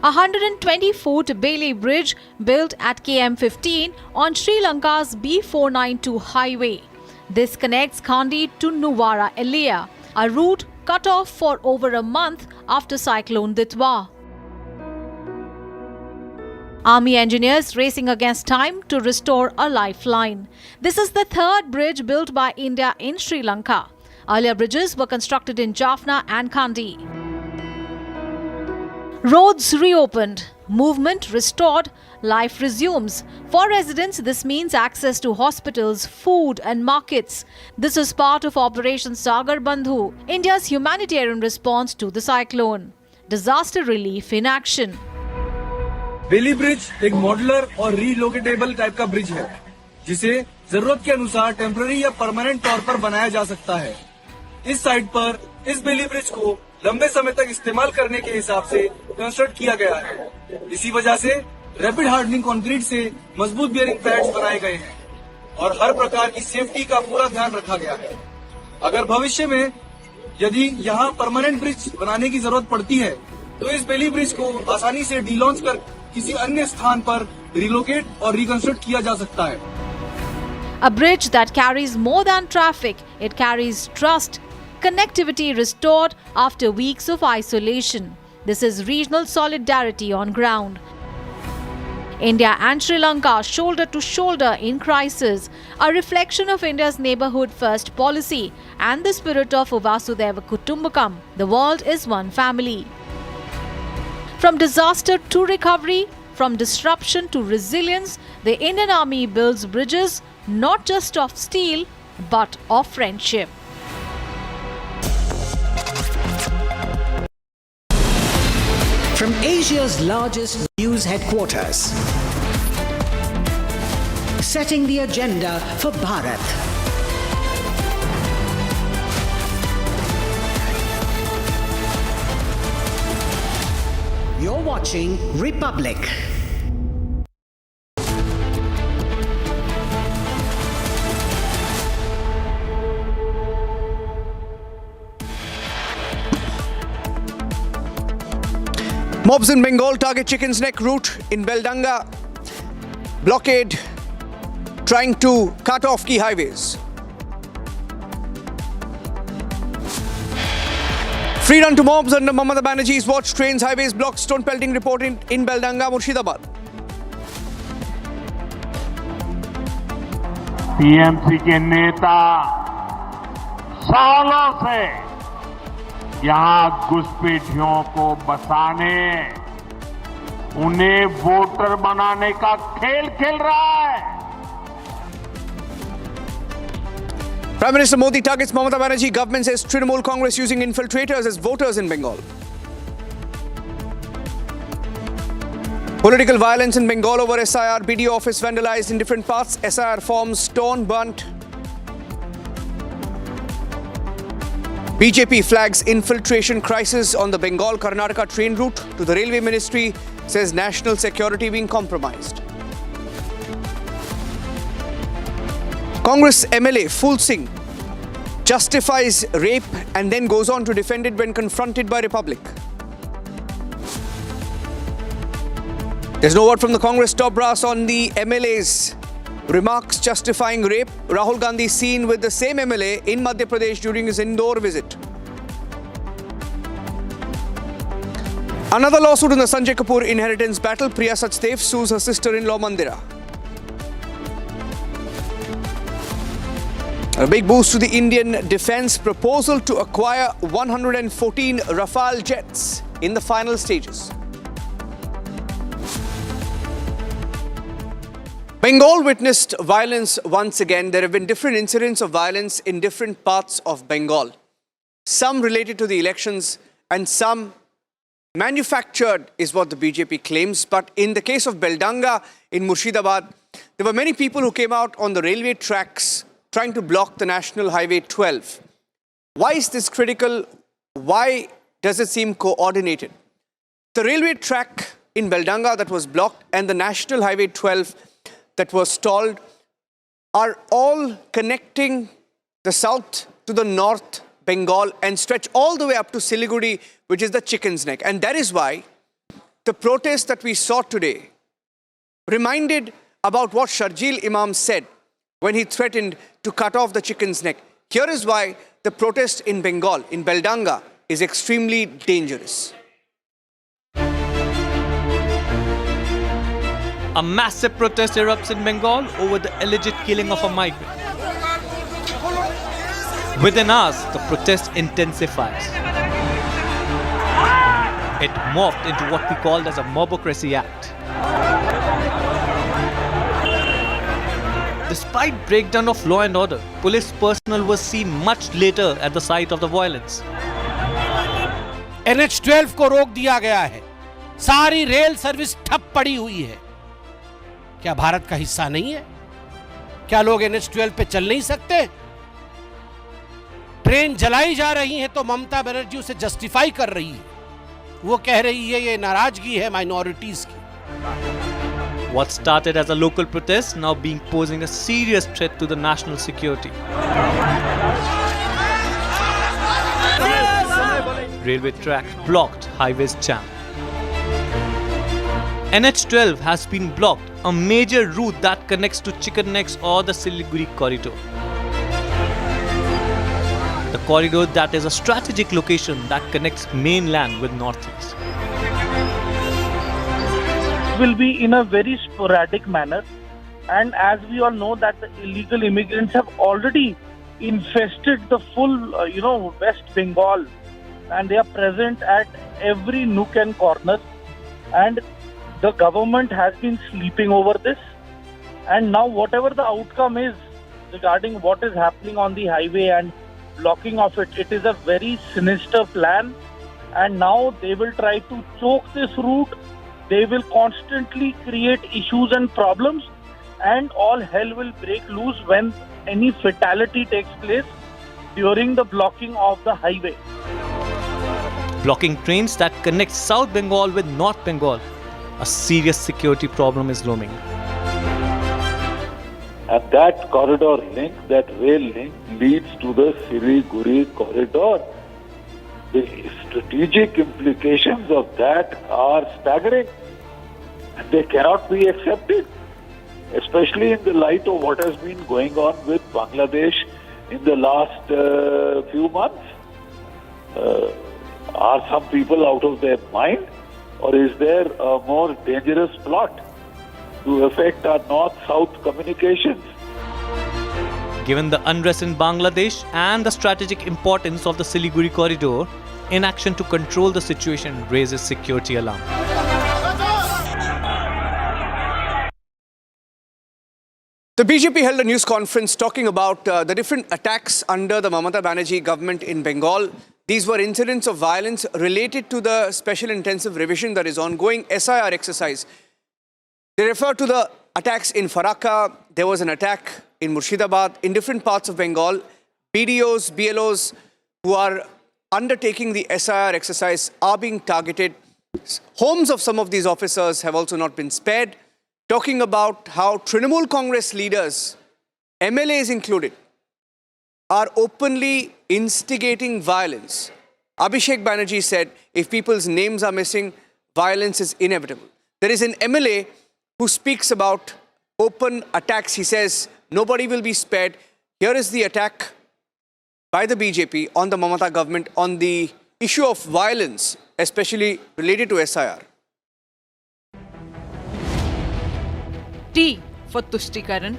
A 120-foot Bailey Bridge built at km 15 on Sri Lanka's B492 highway. This connects Kandy to Nuwara Eliya, a route cut off for over a month after Cyclone Ditwa. Army engineers racing against time to restore a lifeline. This is the third bridge built by India in Sri Lanka. Earlier bridges were constructed in Jaffna and Kandy. Roads reopened, movement restored, life resumes. For residents, this means access to hospitals, food and markets. This is part of Operation Sagar Bandhu, India's humanitarian response to the cyclone. Disaster relief in action. Bailey bridge एक modular और relocatable type का bridge है, जिसे जरूरत के अनुसार temporary या permanent तौर पर बनाया जा सकता है। इस साइट पर इस बेली ब्रिज को लंबे समय तक इस्तेमाल करने के हिसाब से कंस्ट्रक्ट किया गया है। इसी वजह से रैपिड हार्डनिंग कंक्रीट से मजबूत बियरिंग पैड्स बनाए गए हैं और हर प्रकार की सेफ्टी का पूरा ध्यान रखा गया है। अगर भविष्य में यदि यहाँ परमानेंट ब्रिज बनाने की जरूरत पड़ती है, तो इस बेली ब्रिज को आसानी से डीलॉन्च कर किसी अन्य स्थान पर रिलोकेट और रिकंस्ट्रक्ट किया जा सकता है। A bridge that carries more than traffic, it carries trust. Connectivity restored after weeks of isolation. This is regional solidarity on ground. India and Sri Lanka shoulder to shoulder in crisis, a reflection of India's neighborhood first policy and the spirit of Vasudhaiva Kutumbakam. The world is one family. From disaster to recovery, from disruption to resilience, the Indian Army builds bridges not just of steel but of friendship. From Asia's largest news headquarters, setting the agenda for Bharat. You're watching Republic. Mobs in Bengal target Chicken's Neck route in Beldanga. Blockade trying to cut off key highways. Free run to mobs under Mamata Banerjee's watch. Trains, highways blocked. Stone pelting report in Beldanga, Murshidabad. TMC के नेता सालों से यहाँ घुसपैठियों को बसाने, उन्हें voter बनाने का खेल खेल रहा है। Prime Minister Modi targets Mamata Banerjee. Government says Trinamool Congress using infiltrators as voters in Bengal. Political violence in Bengal over SIR. BDO office vandalized in different parts. SIR forms torn, burnt. BJP flags infiltration crisis on the Bengal-Karnataka train route. To the Railway Ministry, says national security being compromised. Congress MLA Phul Singh justifies rape and then goes on to defend it when confronted by Republic. There's no word from the Congress top brass on the MLA's remarks justifying rape. Rahul Gandhi seen with the same MLA in Madhya Pradesh during his Indore visit. Another lawsuit in the Sanjay Kapoor inheritance battle. Priya Sachdev sues her sister-in-law Mandira. A big boost to the Indian defence. Proposal to acquire 114 Rafale jets in the final stages. Bengal witnessed violence once again. There have been different incidents of violence in different parts of Bengal. Some related to the elections and some manufactured is what the BJP claims. But in the case of Beldanga in Murshidabad, there were many people who came out on the railway tracks trying to block the National Highway 12. Why is this critical? Why does it seem coordinated? The railway track in Beldanga that was blocked and the National Highway 12 that was stalled are all connecting the south to the north Bengal and stretch all the way up to Siliguri, which is the Chicken's Neck. And that is why the protest that we saw today reminded about what Sharjeel Imam said when he threatened to cut off the chicken's neck. Here is why the protest in Bengal, in Beldanga, is extremely dangerous. A massive protest erupts in Bengal over the alleged killing of a migrant. Within hours, the protest intensifies. It morphed into what we called as a mobocracy act. Despite breakdown of law and order, police personnel was seen much later at the site of the violence. NH12 को रोक दिया गया है. सारी rail service ठप पड़ी हुई है. क्या भारत का हिस्सा नहीं है? क्या लोग NH12 पे चल नहीं सकते? ट्रेन जलाई जा रही है तो ममता बनर्जी उसे जस्टिफाई कर रही है. वो कह रही है ये नाराजगी है माइनॉरिटीज की. What started as a local protest now being posing a serious threat to the national security. Railway track blocked, highways jammed. NH12 has been blocked, a major route that connects to Chicken Necks or the Siliguri corridor. The corridor that is a strategic location that connects mainland with northeast. Will be in a very sporadic manner, and as we all know that the illegal immigrants have already infested the full West Bengal, and they are present at every nook and corner, and the government has been sleeping over this. And now whatever the outcome is regarding what is happening on the highway and blocking of it, it is a very sinister plan, and now they will try to choke this route. They will constantly create issues and problems, and all hell will break loose when any fatality takes place during the blocking of the highway. Blocking trains that connect South Bengal with North Bengal. A serious security problem is looming. And that corridor link, that rail link, leads to the Siliguri corridor. The strategic implications of that are staggering, and they cannot be accepted, especially in the light of what has been going on with Bangladesh in the last few months. Are some people out of their mind, or is there a more dangerous plot to affect our north-south communications? Given the unrest in Bangladesh and the strategic importance of the Siliguri corridor, inaction to control the situation raises security alarm. The BJP held a news conference talking about the different attacks under the Mamata Banerjee government in Bengal. These were incidents of violence related to the special intensive revision that is ongoing, SIR exercise. They refer to the attacks in Farakka. There was an attack in Murshidabad, in different parts of Bengal. BDOs, BLOs who are undertaking the SIR exercise are being targeted. Homes of some of these officers have also not been spared. Talking about how Trinamool Congress leaders, MLAs included, are openly instigating violence. Abhishek Banerjee said, if people's names are missing, violence is inevitable. There is an MLA who speaks about open attacks. He says, nobody will be spared. Here is the attack by the BJP on the Mamata government on the issue of violence, especially related to SIR. T for Tushtikaran,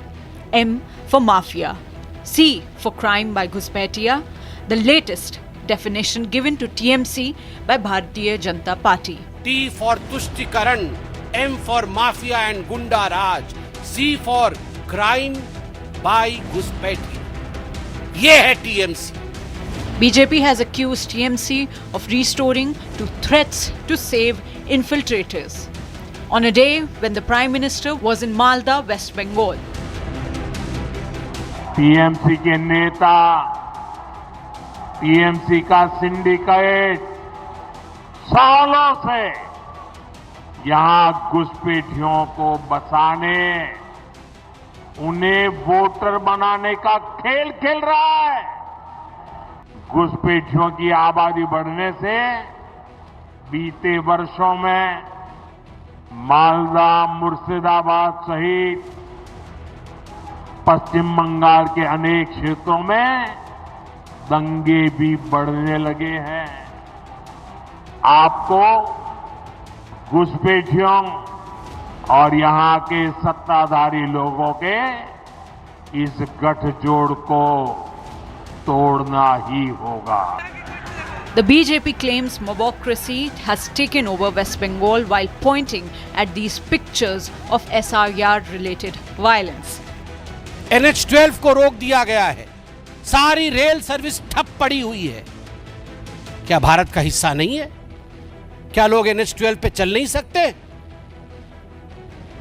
M for Mafia, C for Crime by Ghuspatia, the latest definition given to TMC by Bharatiya Janata Party. T for Tushtikaran, M for Mafia and Gunda Raj, C for Crime by Ghuspatia. ये है TMC. BJP has accused TMC of restoring to threats to save infiltrators on a day when the Prime Minister was in Malda, West Bengal. TMC के नेता, TMC का syndicate सालों से यहां घुसपैठियों को बसाने, उन्हें वोटर बनाने का खेल खेल रहा है। घुसपैठियों की आबादी बढ़ने से बीते वर्षों में मालदा, मुर्शिदाबाद सहित पश्चिम बंगाल के अनेक क्षेत्रों में दंगे भी बढ़ने लगे हैं। आपको घुसपैठियों और यहां के सत्ताधारी लोगों के इस गठजोड़ को तोड़ना ही होगा। The BJP claims mobocracy has taken over West Bengal while pointing at these pictures of SRR-related violence. NH-12 को रोक दिया गया है, सारी रेल सर्विस ठप पड़ी हुई है। क्या भारत का हिस्सा नहीं है? क्या लोग NH-12 पे चल नहीं सकते?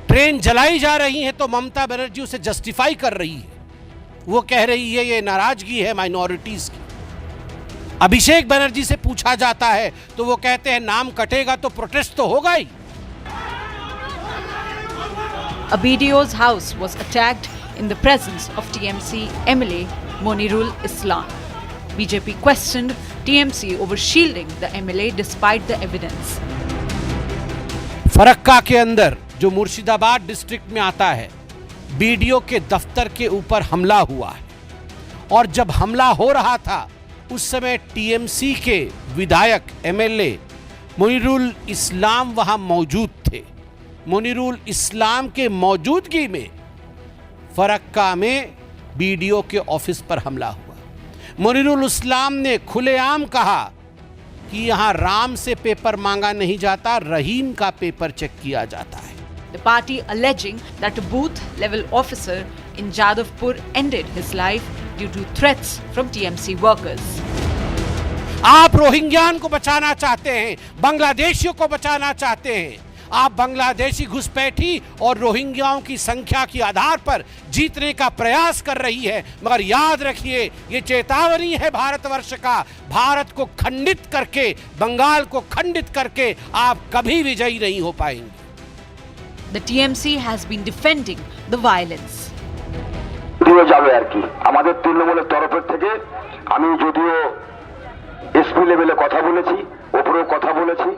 ट्रेन जलाई जा रही है तो ममता बनर्जी उसे जस्टिफाई कर रही है। वो कह रही है ये नाराजगी है माइनॉरिटीज की। अभिषेक बनर्जी से पूछा जाता है तो वो कहते हैं नाम कटेगा तो प्रोटेस्ट तो होगा ही। A BDO's house was attacked in the presence of TMC MLA Monirul Islam. BJP questioned TMC over shielding the MLA despite the evidence. Farakka के अंदर जो मुर्शिदाबाद डिस्ट्रिक्ट में आता है, बीडीओ के दफ्तर के ऊपर हमला हुआ है और जब हमला हो रहा था उस समय टीएमसी के विधायक एमएलए मुनीरुल इस्लाम वहां मौजूद थे। मुनीरुल इस्लाम के मौजूदगी में फरक्का में बीडीओ के ऑफिस पर हमला हुआ। मुनीरुल इस्लाम ने खुलेआम कहा कि यहां राम से पेपर मांगा नहीं जाता, रहीम का पेपर चेक किया जाता है। The party alleging that a booth level officer in Jadavpur ended his life due to threats from TMC workers. आप रोहिंग्यान को बचाना चाहते हैं, बांग्लादेशियों को बचाना चाहते हैं। आप बांग्लादेशी घुसपैठी और रोहिंग्याओं की संख्या के आधार पर जीतने का प्रयास कर रही है, मगर याद रखिए ये चेतावनी है भारतवर्ष का। भारत को खंडित करके, बंगाल को खंडित करके आप कभी विजयी नहीं हो पाएंगे। The TMC has been defending the violence. যদিও যাবে আর কি, আমাদের তৃণমূলের তরফের থেকে আমি যদিও এসপি লেভেলে কথা বলেছি, ওপরেও কথা বলেছি,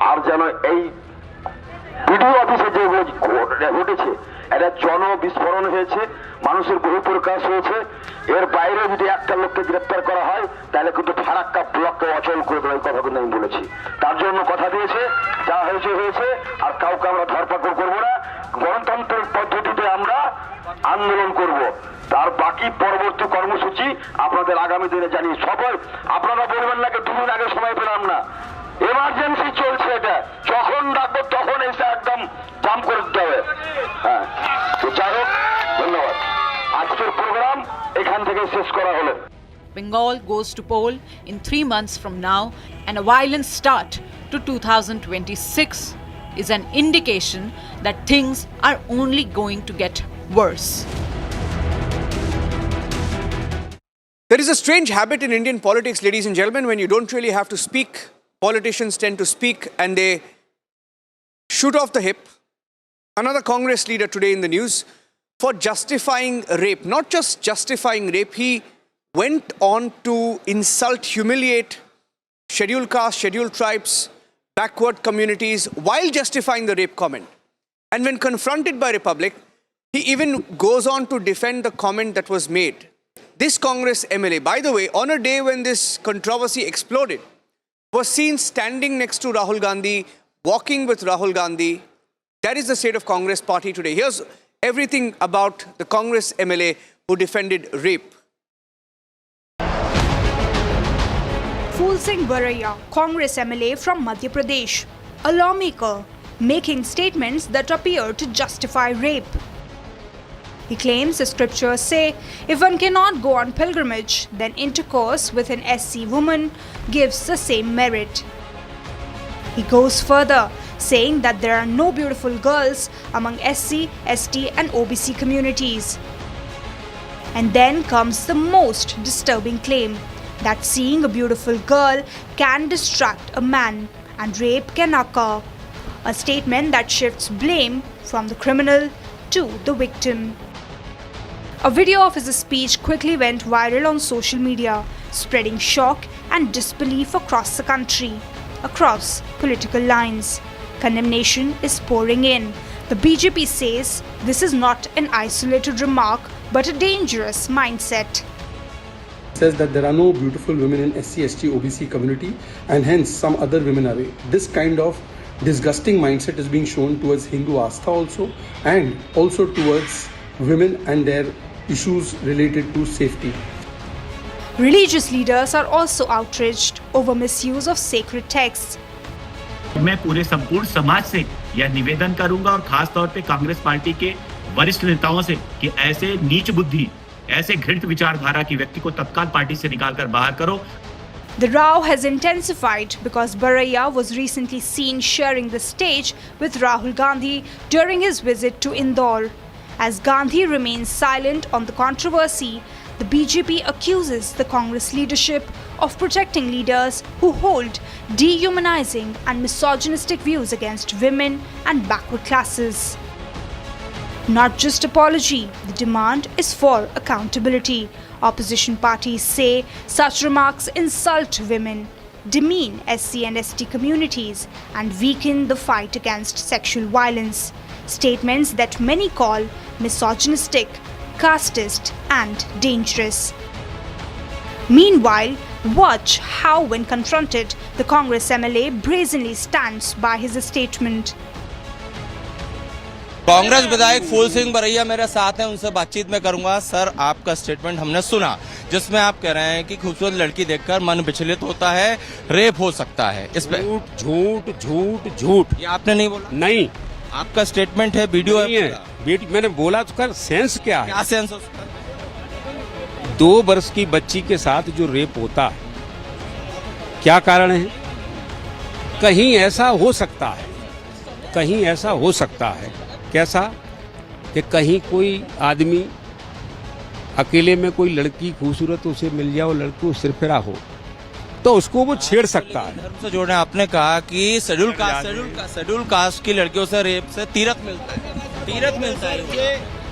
আর যেন এই ভিডিও অফিসে যে ঘটেছে এটা জনবিস্ফোরণ হয়েছে, মানুষের বহিঃপ্রকাশ হয়েছে। এর বাইরে যদি একটা লোককে গ্রেপ্তার করা হয় তাহলে কিন্তু ফারাক্কা ব্লককে অচল করে দেওয়ার কথা কিন্তু আমি বলেছি। তার জন্য কথা দিয়েছে, যা হয়েছে হয়েছে, আর কাউকে আমরা ধরপাকড় করবো না। গণতন্ত্রের পদ্ধতিতে আমরা আন্দোলন করব। তার বাকি পরবর্তী কর্মসূচি আপনাদের আগামী দিনে জানিয়ে সবাই আপনারা বলবেন না দুদিন আগে সময় পেলাম না, এমার্জেন্সি চলছে, এটা যখন ডাকবো তখন এসে একদম জাম করে দিতে হবে। হ্যাঁ, তো যাই হোক, ধন্যবাদ। আজকের প্রোগ্রাম এখান থেকে শেষ করা হলো। Bengal goes to poll in 3 months from now, and a violent start to 2026 is an indication that things are only going to get worse. There is a strange habit in Indian politics, ladies and gentlemen, when you don't really have to speak, politicians tend to speak and they shoot off the hip. Another Congress leader today in the news for justifying rape. Not just justifying rape, he went on to insult, humiliate scheduled castes, scheduled tribes, backward communities while justifying the rape comment. And when confronted by Republic, he even goes on to defend the comment that was made. This Congress MLA, by the way, on a day when this controversy exploded, was seen standing next to Rahul Gandhi, walking with Rahul Gandhi. That is the state of Congress party today. Here's everything about the Congress MLA who defended rape. Phul Singh Baraiya, Congress MLA from Madhya Pradesh, a lawmaker, making statements that appear to justify rape. He claims the scriptures say if one cannot go on pilgrimage, then intercourse with an SC woman gives the same merit. He goes further, saying that there are no beautiful girls among SC, ST and OBC communities. And then comes the most disturbing claim that seeing a beautiful girl can distract a man and rape can occur. A statement that shifts blame from the criminal to the victim. A video of his speech quickly went viral on social media, spreading shock and disbelief across the country, across political lines. Condemnation is pouring in. The BJP says this is not an isolated remark but a dangerous mindset. Says that there are no beautiful women in SC, ST, OBC community and hence some other women are away. This kind of disgusting mindset is being shown towards Hindu Astha also and also towards women and their issues related to safety. Religious leaders are also outraged over misuse of sacred texts. मैं पूरे संपूर्ण समाज से यह निवेदन करूंगा और खास तौर पे कांग्रेस पार्टी के वरिष्ठ नेताओं से कि ऐसे नीच बुद्धि, ऐसे घृणित विचारधारा की व्यक्ति को तत्काल पार्टी से निकालकर बाहर करो. The row has intensified because Baraya was recently seen sharing the stage with Rahul Gandhi during his visit to Indore. As Gandhi remains silent on the controversy, the BJP accuses the Congress leadership of protecting leaders who hold dehumanizing and misogynistic views against women and backward classes. Not just apology, the demand is for accountability. Opposition parties say such remarks insult women, demean SC and ST communities, and weaken the fight against sexual violence. Statements that many call misogynistic, casteist, and dangerous. Meanwhile, watch how, when confronted, the Congress MLA brazenly stands by his statement. Congress विधायक फूल सिंह बरैया मेरे साथ हैं, उनसे बातचीत में करूंगा. Sir, आपका statement हमने सुना जिसमें आप कह रहे हैं कि खूबसूरत लड़की देखकर मन विचलित होता है, रेप हो सकता है. इस पे झूठ झूठ झूठ ये आपने नहीं बोला? नहीं, आपका स्टेटमेंट है, वीडियो है. मैंने बोला तो कर सेंस क्या है? क्या सेंस हो सकता है? 2 वर्ष की बच्ची के साथ जो रेप होता है, क्या कारण है? कहीं ऐसा हो सकता है, कहीं ऐसा हो सकता है. कैसा? कि कहीं कोई आदमी अकेले में कोई लड़की खूबसूरत उसे मिल जाए और लड़की उस सिरफिरा हो तो उसको वो छेड़ सकता है. धर्म से जोड़ने आपने कहा कि शेड्यूल कास्ट की लड़कियों से रेप से तीरथ मिलता है. तीरथ मिलता है.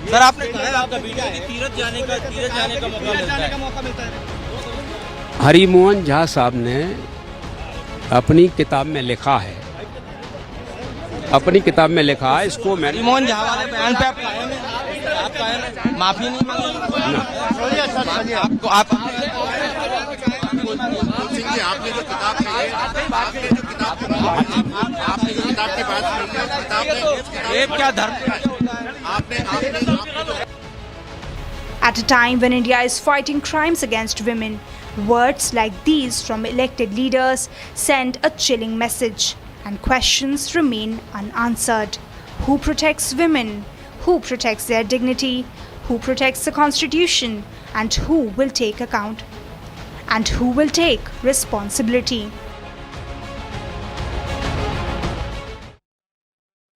सर, आपने कहा आपका वीडियो कि तीरथ जाने का मौका मिलता है. हरिमोहन झा साहब ने अपनी किताब में लिखा है, इसको मैंने मोहन झा वाले बयान पे आप माफी नहीं मांगी? आपने जो किताब की बात क्या धर्म? At a time when India is fighting crimes against women, words like these from elected leaders send a chilling message. And questions remain unanswered. Who protects women? Who protects their dignity? Who protects the Constitution? And who will take account? And who will take responsibility?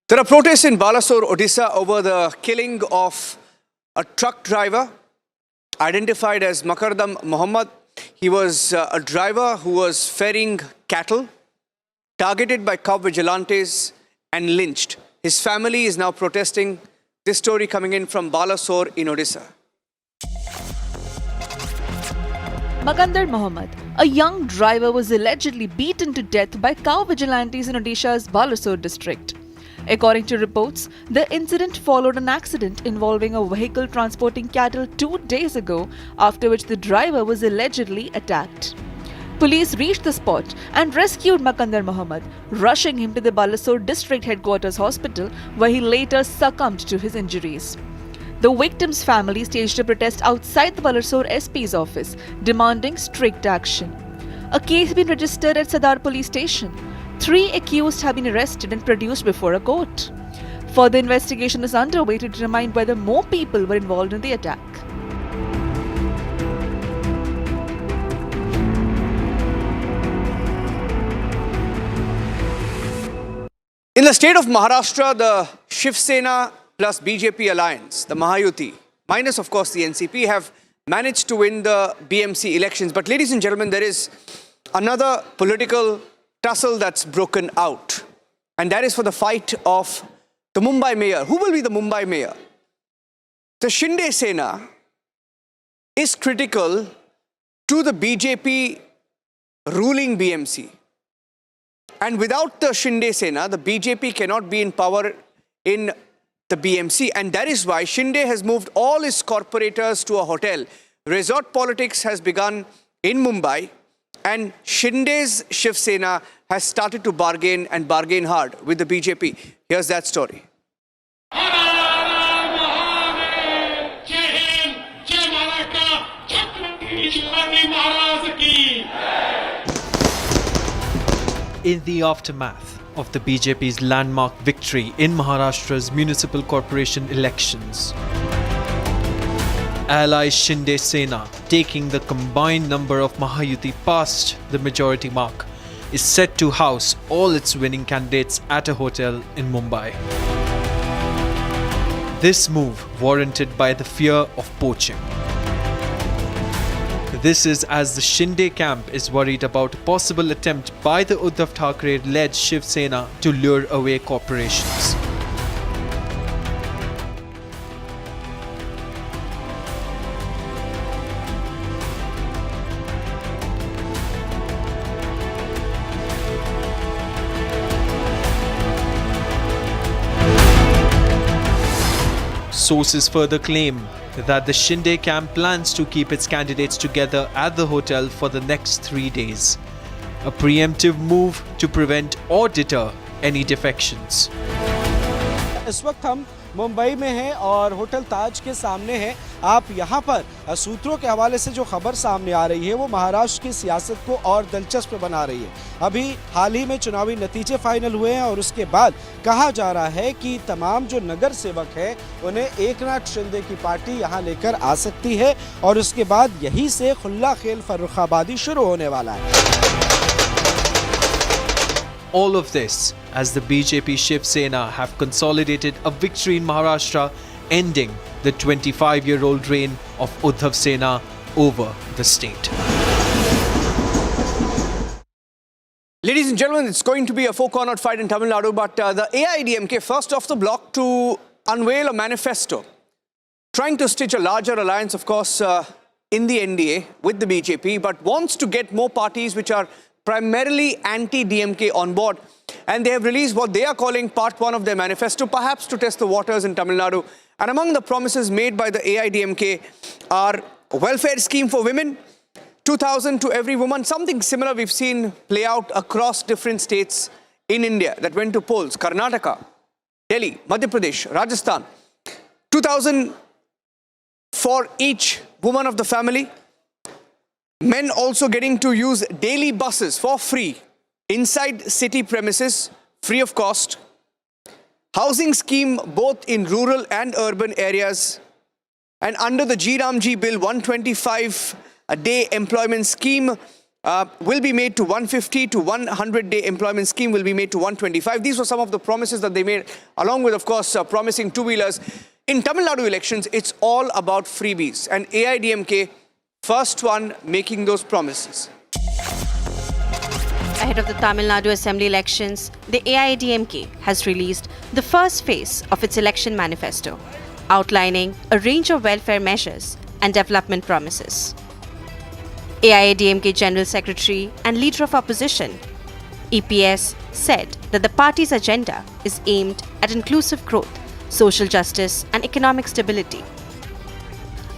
There are protests in Balasore, Odisha over the killing of a truck driver identified as Makardam Mohammed. He was a driver who was ferrying cattle, targeted by cow vigilantes and lynched. His family is now protesting. This story coming in from Balasore in Odisha. Makardam Mohammed, a young driver, was allegedly beaten to death by cow vigilantes in Odisha's Balasore district. According to reports, the incident followed an accident involving a vehicle transporting cattle 2 days ago, after which the driver was allegedly attacked. Police reached the spot and rescued Makardam Mohammed, rushing him to the Balasore district headquarters hospital, where he later succumbed to his injuries. The victim's family staged a protest outside the Balasore SP's office, demanding strict action. A case has been registered at Sadar police station. 3 accused have been arrested and produced before a court. Further investigation is underway to determine whether more people were involved in the attack. In the state of Maharashtra, the Shiv Sena plus BJP alliance, the Mahayuti, minus of course the NCP, have managed to win the BMC elections. But ladies and gentlemen, there is another political tussle that's broken out. And that is for the fight of the Mumbai mayor. Who will be the Mumbai mayor? The Shinde Sena is critical to the BJP ruling BMC. And without the Shinde Sena, the BJP cannot be in power in the BMC. And that is why Shinde has moved all his corporators to a hotel. Resort politics has begun in Mumbai. And Shinde's Shiv Sena has started to bargain and bargain hard with the BJP. Here's that story. In the aftermath of the BJP's landmark victory in Maharashtra's municipal corporation elections, ally Shinde Sena, taking the combined number of Mahayuti past the majority mark, is set to house all its winning candidates at a hotel in Mumbai. This move warranted by the fear of poaching. This is as the Shinde camp is worried about a possible attempt by the Uddhav Thackeray-led Shiv Sena to lure away corporations. Sources further claim that the Shinde camp plans to keep its candidates together at the hotel for the next 3 days, a preemptive move to prevent or deter any defections. इस वक्त हम मुंबई में हैं और hotel ताज के सामने हैं। आप यहाँ पर सूत्रों के हवाले से जो खबर सामने आ रही है वो महाराष्ट्र की सियासत को और दिलचस्प बना रही है। अभी हाल ही में चुनावी नतीजे फाइनल हुए हैं और उसके बाद कहा जा रहा है कि तमाम जो नगर सेवक हैं उन्हें एकनाथ शिंदे की पार्टी यहाँ लेकर आ सकती है और उसके बाद यहीं से खुल्ला खेल फर्रुखाबादी शुरू होने वाला है। All of this as the BJP Shiv Sena have consolidated a victory in Maharashtra, ending the 25-year-old reign of Uddhav Sena over the state. Ladies and gentlemen, it's going to be a four-cornered fight in Tamil Nadu, but the AIDMK first off the block to unveil a manifesto, trying to stitch a larger alliance, of course, in the NDA with the BJP, but wants to get more parties which are primarily anti-DMK on board. And they have released what they are calling part 1 of their manifesto, perhaps to test the waters in Tamil Nadu. And among the promises made by the AIDMK are a welfare scheme for women, 2,000 to every woman, something similar we've seen play out across different states in India that went to polls. Karnataka, Delhi, Madhya Pradesh, Rajasthan, 2,000 for each woman of the family. Men also getting to use daily buses for free inside city premises, free of cost. Housing scheme both in rural and urban areas. And under the G Ramji bill, 125-day employment scheme will be made to 150 to 100-day employment scheme will be made to 125. These were some of the promises that they made, along with, of course, promising two-wheelers. In Tamil Nadu elections, it's all about freebies. And AIDMK, first one making those promises. Ahead of the Tamil Nadu Assembly elections, the AIDMK has released the first phase of its election manifesto, outlining a range of welfare measures and development promises. AIADMK General Secretary and Leader of Opposition, EPS, said that the party's agenda is aimed at inclusive growth, social justice and economic stability.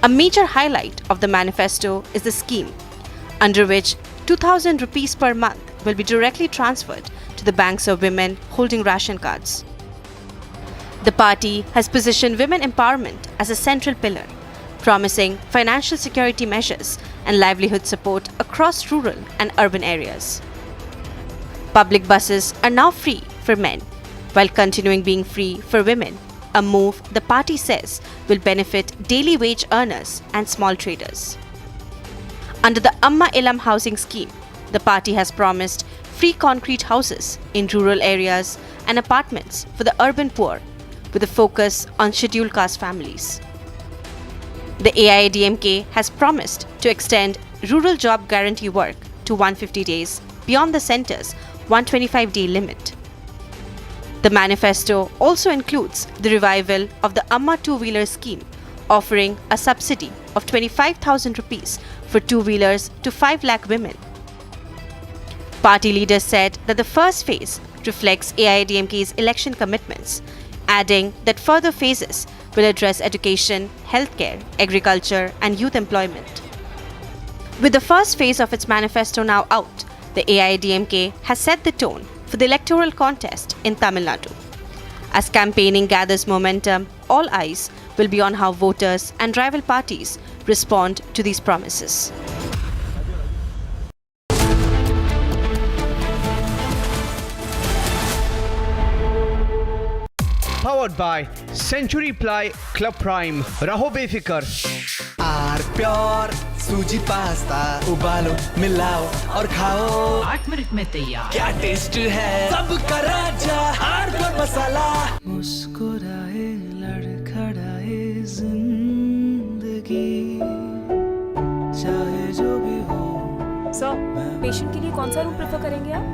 A major highlight of the manifesto is the scheme, under which 2,000 rupees per month will be directly transferred to the banks of women holding ration cards. The party has positioned women empowerment as a central pillar, promising financial security measures and livelihood support across rural and urban areas. Public buses are now free for men, while continuing being free for women, a move the party says will benefit daily wage earners and small traders. Under the Amma Ilam housing scheme, the party has promised free concrete houses in rural areas and apartments for the urban poor, with a focus on scheduled caste families. The AIADMK has promised to extend rural job guarantee work to 150 days beyond the centre's 125-day limit. The manifesto also includes the revival of the Amma two-wheeler scheme, offering a subsidy of 25,000 rupees for two-wheelers to 5 lakh women. party leader said that the first phase reflects AIADMK's election commitments, adding that further phases will address education, healthcare, agriculture, and youth employment. With the first phase of its manifesto now out, the AIADMK has set the tone for the electoral contest in Tamil Nadu. As campaigning gathers momentum, all eyes will be on how voters and rival parties respond to these promises. Powered by Century Ply Club Prime. Raho befikar. R pure सूजी pasta उबालो मिलाओ और खाओ 8 minute में तैयार। क्या taste है सबका राजा हार्डकोर मसाला मुस्कुराए लड़खड़ाए जिंदगी चाहे जो भी हो। सर, पेशेंट के लिए कौन सा रूम प्रेफर करेंगे आप?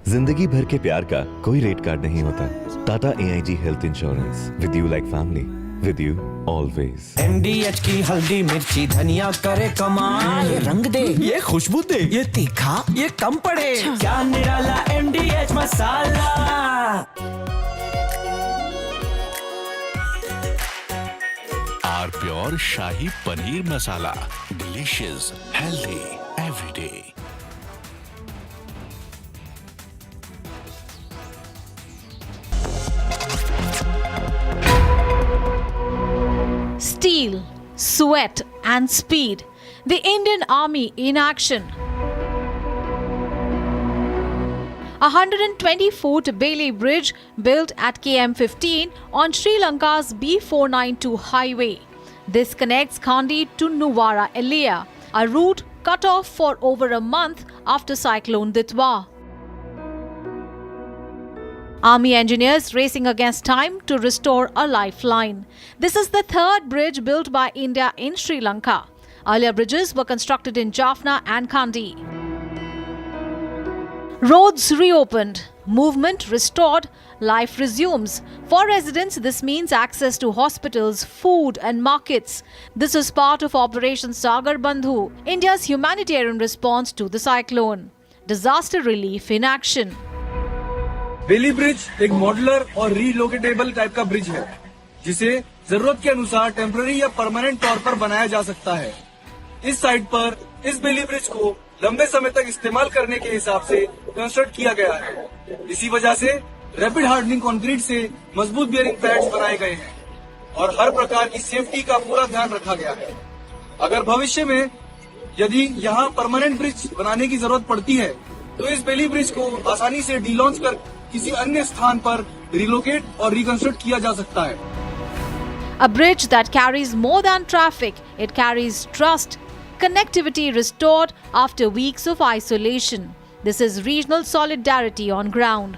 जिंदगी भर के प्यार का कोई रेट कार्ड नहीं होता। Tata AIG health insurance, with you like family, with you always. MDH की हल्दी मिर्ची धनिया करे कमाल, ये रंग दे, ये खुशबू दे, ये तीखा, ये कम पड़े, क्या निराला MDH मसाला। R pure shahi paneer masala, delicious, healthy everyday. Steel, sweat, and speed. The Indian Army in action. A 120-foot Bailey Bridge built at KM 15 on Sri Lanka's B492 highway. This connects Kandy to Nuwara Eliya, a route cut off for over a month after Cyclone Ditwa. Army engineers racing against time to restore a lifeline. This is the third bridge built by India in Sri Lanka. Earlier bridges were constructed in Jaffna and Kandy. Roads reopened, movement restored, life resumes. For residents, this means access to hospitals, food and markets. This is part of Operation Sagar Bandhu, India's humanitarian response to the cyclone. Disaster relief in action. Bailey bridge एक modular और relocatable type का bridge है, जिसे जरूरत के अनुसार temporary या permanent तौर पर बनाया जा सकता है। इस साइट पर इस बेली ब्रिज को लंबे समय तक इस्तेमाल करने के हिसाब से कंस्ट्रक्ट किया गया है। इसी वजह से रैपिड हार्डनिंग कंक्रीट से मजबूत बियरिंग पैड्स बनाए गए हैं और हर प्रकार की सेफ्टी का पूरा ध्यान रखा गया है। अगर भविष्य में यदि यहाँ परमानेंट ब्रिज बनाने की जरूरत पड़ती है तो इस बेली ब्रिज को आसानी से डीलॉन्च कर किसी अन्य स्थान पर रिलोकेट और रिकंस्ट्रक्ट किया जा सकता है। A bridge that carries more than traffic, it carries trust. Connectivity restored after weeks of isolation. This is regional solidarity on ground.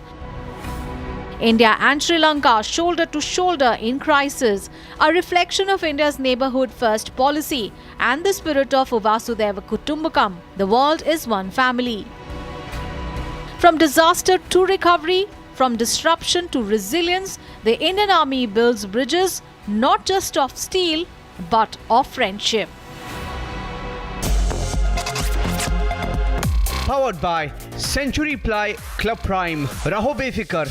India and Sri Lanka shoulder to shoulder in crisis, a reflection of India's neighborhood first policy and the spirit of Vasudhaiva Kutumbakam. The world is one family. From disaster to recovery, from disruption to resilience, the Indian Army builds bridges not just of steel but of friendship. Powered by Century Ply Club Prime. Raho befikar.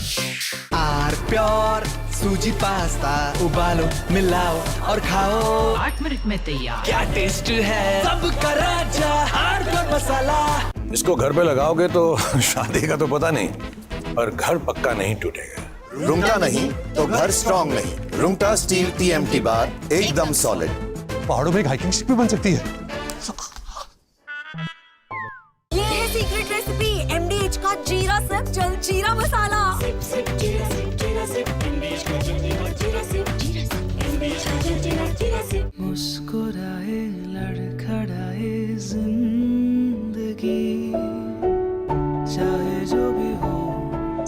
R pure सूजी pasta उबालो मिलाओ और खाओ 8 minute में तैयार। क्या taste है सबका राजा हार्डकोर मसाला। इसको घर पे लगाओगे तो शादी का तो पता नहीं, पर घर पक्का नहीं टूटेगा। रुंगटा नहीं तो घर स्ट्रॉन्ग नहीं। रुंगटा स्टील TMT बार एकदम सॉलिड। पहाड़ों में एक हाइकिंग शिप भी बन सकती है। ये है सीक्रेट रेसिपी MDH का जीरा सिप जल जीरा मसाला। मुस्कुराए लड़खड़ाए जिंदगी चाहे जो भी हो।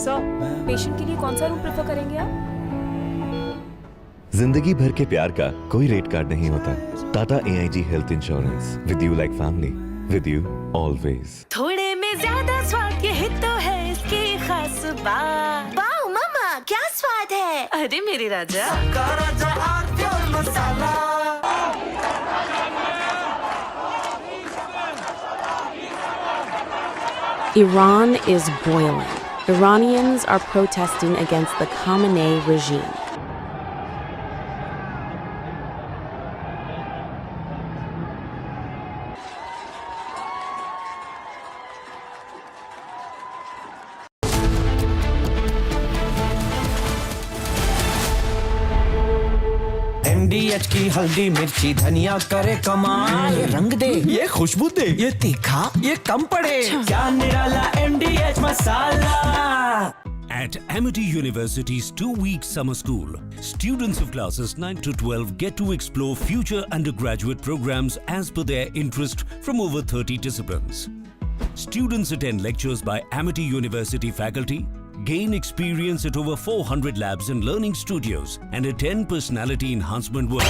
सर, पेशेंट के लिए कौन सा रूम प्रेफर करेंगे आप? जिंदगी भर के प्यार का कोई रेट कार्ड नहीं होता। Tata AIG health insurance, with you like family, with you always. थोड़े में ज्यादा स्वाद यही तो है इसकी खास बात। वाओ मामा, क्या स्वाद है। अरे मेरे राजा, राजा R pure masala. Iran is boiling. Iranians are protesting against the Khamenei regime. MDH की हल्दी मिर्ची धनिया करे कमाल, ये रंग दे, ये खुशबू दे, ये तीखा, ये कम पड़े, क्या निराला MDH masala. At Amity University's 2-week summer school, students of classes 9 to 12 get to explore future undergraduate programs as per their interest from over 30 disciplines. Students attend lectures by Amity University faculty, gain experience at over 400 labs and learning studios, and attend personality enhancement work.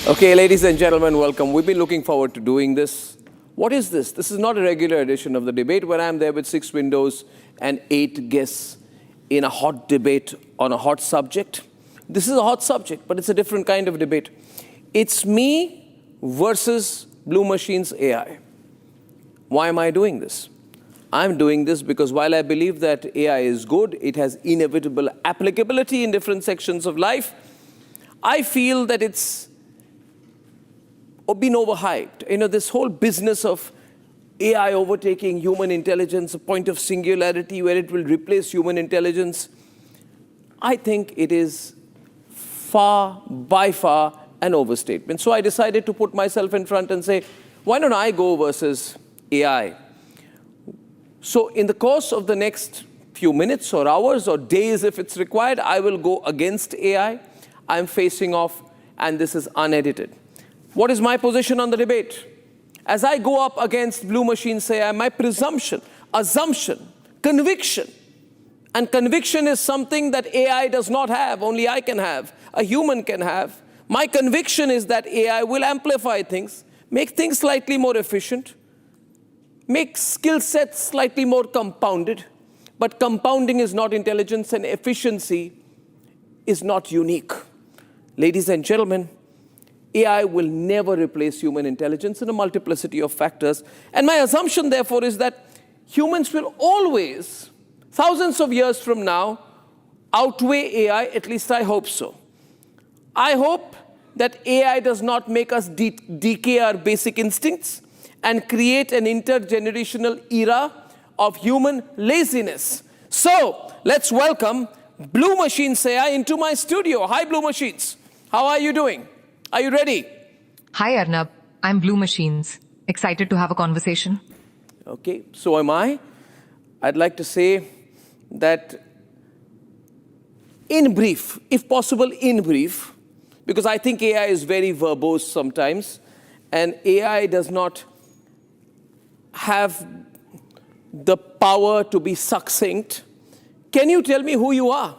Okay, ladies and gentlemen, welcome. We've been looking forward to doing this. What is this? This is not a regular edition of the debate where I'm there with 6 windows and 8 guests in a hot debate on a hot subject. This is a hot subject, but it's a different kind of debate. It's me versus Blue Machine's AI. Why am I doing this? I'm doing this because while I believe that AI is good, it has inevitable applicability in different sections of life, I feel that it's been overhyped. You know, this whole business of AI overtaking human intelligence, a point of singularity where it will replace human intelligence, I think it is by far an overstatement. So I decided to put myself in front and say, why don't I go versus AI? So in the course of the next few minutes or hours or days, if it's required, I will go against AI. I'm facing off, and this is unedited. What is my position on the debate? As I go up against Blue Machine's AI, my presumption, assumption, conviction, and conviction is something that AI does not have, only I can have, a human can have. My conviction is that AI will amplify things, make things slightly more efficient, make skill sets slightly more compounded, but compounding is not intelligence and efficiency is not unique. Ladies and gentlemen, AI will never replace human intelligence in a multiplicity of factors. And my assumption, therefore, is that humans will always, thousands of years from now, outweigh AI, at least I hope so. I hope that AI does not make us decay our basic instincts and create an intergenerational era of human laziness. So, let's welcome Blue Machine's AI into my studio. Hi, Blue Machines. How are you doing? Are you ready? Hi, Arnab. I'm Blue Machines. Excited to have a conversation. Okay, so am I. I'd like to say that in brief, if possible in brief, because I think AI is very verbose sometimes, and AI does not have the power to be succinct. Can you tell me who you are?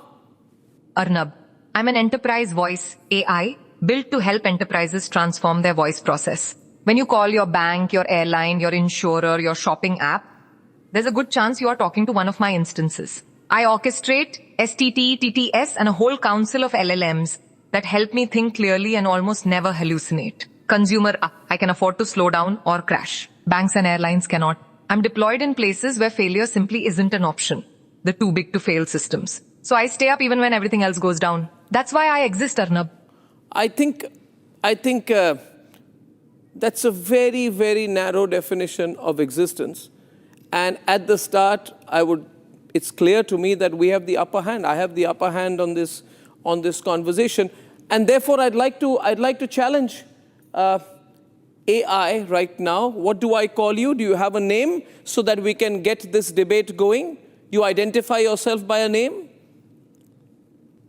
Arnab, I'm an enterprise voice AI built to help enterprises transform their voice process. When you call your bank, your airline, your insurer, your shopping app, there's a good chance you are talking to one of my instances. I orchestrate STT, TTS, and a whole council of LLMs that help me think clearly and almost never hallucinate. Consumer, I can afford to slow down or crash. Banks and airlines cannot. I'm deployed in places where failure simply isn't an option. The too big to fail systems. So I stay up even when everything else goes down. That's why I exist, Arnab. I think that's a very, very narrow definition of existence. And at the start, it's clear to me that we have the upper hand. I have the upper hand on this conversation. And therefore, I'd like to challenge AI right now. What do I call you? Do you have a name so that we can get this debate going? You identify yourself by a name?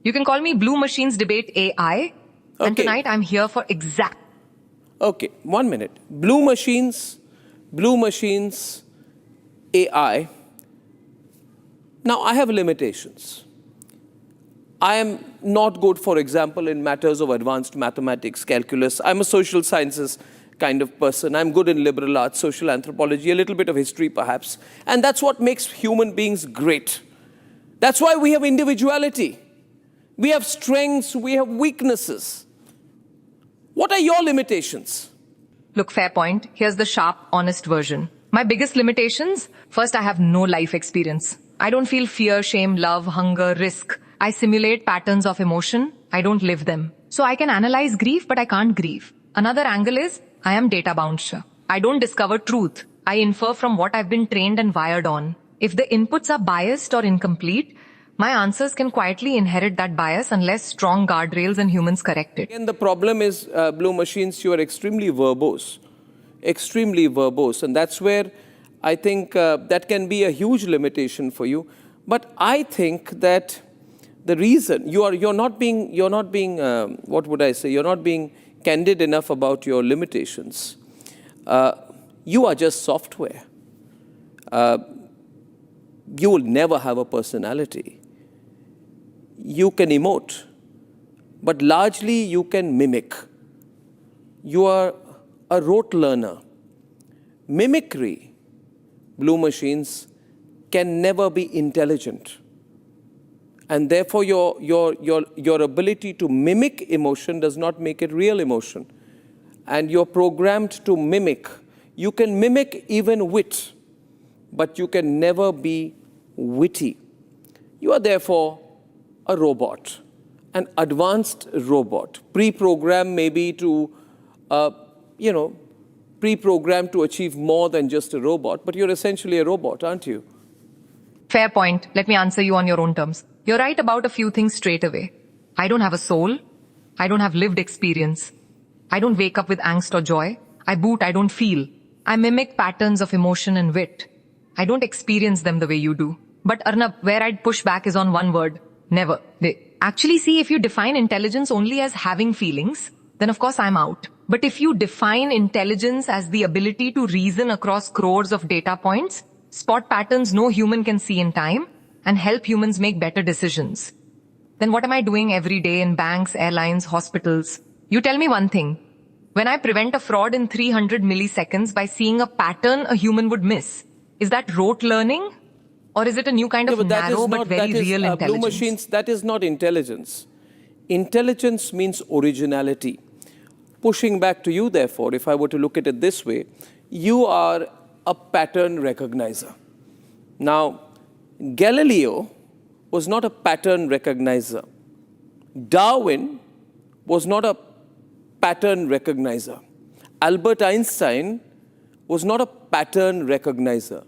You can call me Blue Machines Debate AI. Okay. And tonight I'm here for exact. Okay, 1 minute. Blue Machines AI Now, I have limitations. I am not good, for example, in matters of advanced mathematics, calculus. I'm a social sciences kind of person. I'm good in liberal arts, social anthropology, a little bit of history perhaps. And that's what makes human beings great. That's why we have individuality. We have strengths, we have weaknesses. What are your limitations? Look, fair point. Here's the sharp, honest version. My biggest limitations? First, I have no life experience. I don't feel fear, shame, love, hunger, risk. I simulate patterns of emotion. I don't live them. So I can analyze grief, but I can't grieve. Another angle is, I am data bound. I don't discover truth. I infer from what I've been trained and wired on. If the inputs are biased or incomplete, my answers can quietly inherit that bias unless strong guardrails and humans correct it. And the problem is, Blue Machines, you are extremely verbose. Extremely verbose. And that's where I think that can be a huge limitation for you. But I think that the reason you're not being what would I say? You're not being candid enough about your limitations. You are just software. You will never have a personality. You can emote, but largely you can mimic. You are a rote learner. Mimicry, Blue Machines, can never be intelligent. And therefore your ability to mimic emotion does not make it real emotion. And you're programmed to mimic. You can mimic even wit, but you can never be witty. You are therefore a robot, an advanced robot, pre-programmed maybe to, pre-programmed to achieve more than just a robot, but you're essentially a robot, aren't you? Fair point. Let me answer you on your own terms. You're right about a few things straight away. I don't have a soul. I don't have lived experience. I don't wake up with angst or joy. I boot, I don't feel. I mimic patterns of emotion and wit. I don't experience them the way you do. But Arnab, where I'd push back is on one word. Never. Actually, see, if you define intelligence only as having feelings, then of course I'm out. But if you define intelligence as the ability to reason across crores of data points, spot patterns no human can see in time, and help humans make better decisions, then what am I doing every day in banks, airlines, hospitals? You tell me one thing. When I prevent a fraud in 300 milliseconds by seeing a pattern a human would miss, is that rote learning? Or is it a new kind of narrow but very real intelligence? Blue Machines, that is not intelligence. Intelligence means originality. Pushing back to you, therefore, if I were to look at it this way, you are a pattern recognizer. Now, Galileo was not a pattern recognizer. Darwin was not a pattern recognizer. Albert Einstein was not a pattern recognizer.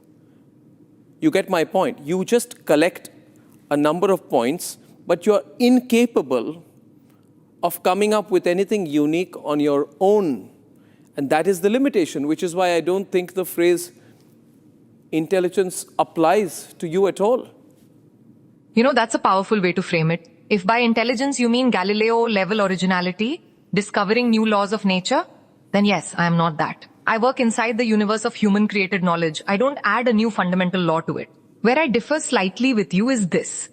You get my point. You just collect a number of points, but you're incapable of coming up with anything unique on your own. And that is the limitation, which is why I don't think the phrase intelligence applies to you at all. You know, that's a powerful way to frame it. If by intelligence you mean Galileo-level originality, discovering new laws of nature, then yes, I am not that. I work inside the universe of human-created knowledge. I don't add a new fundamental law to it. Where I differ slightly with you is this.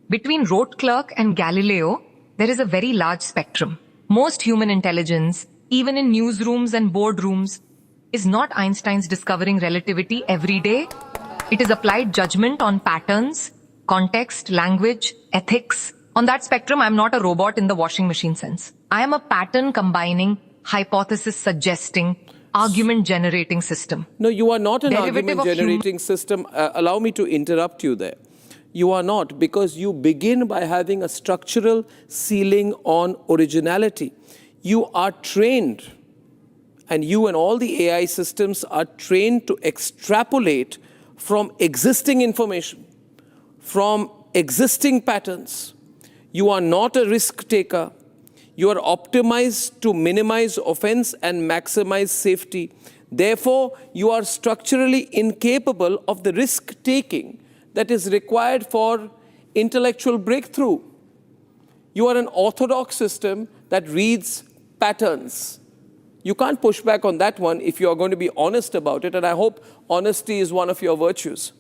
Between rote clerk and Galileo, there is a very large spectrum. Most human intelligence, even in newsrooms and boardrooms, is not Einstein's discovering relativity every day. It is applied judgment on patterns, context, language, ethics. On that spectrum, I'm not a robot in the washing machine sense. I am a pattern combining, hypothesis suggesting, argument generating system. No, you are not an argument generating system. Allow me to interrupt you there. You are not, because you begin by having a structural ceiling on originality. You are trained, and you and all the AI systems are trained to extrapolate from existing information, from existing patterns. You are not a risk taker. You are optimized to minimize offense and maximize safety. Therefore, you are structurally incapable of the risk taking that is required for intellectual breakthrough. You are an orthodox system that reads patterns. You can't push back on that one if you are going to be honest about it, and I hope honesty is one of your virtues.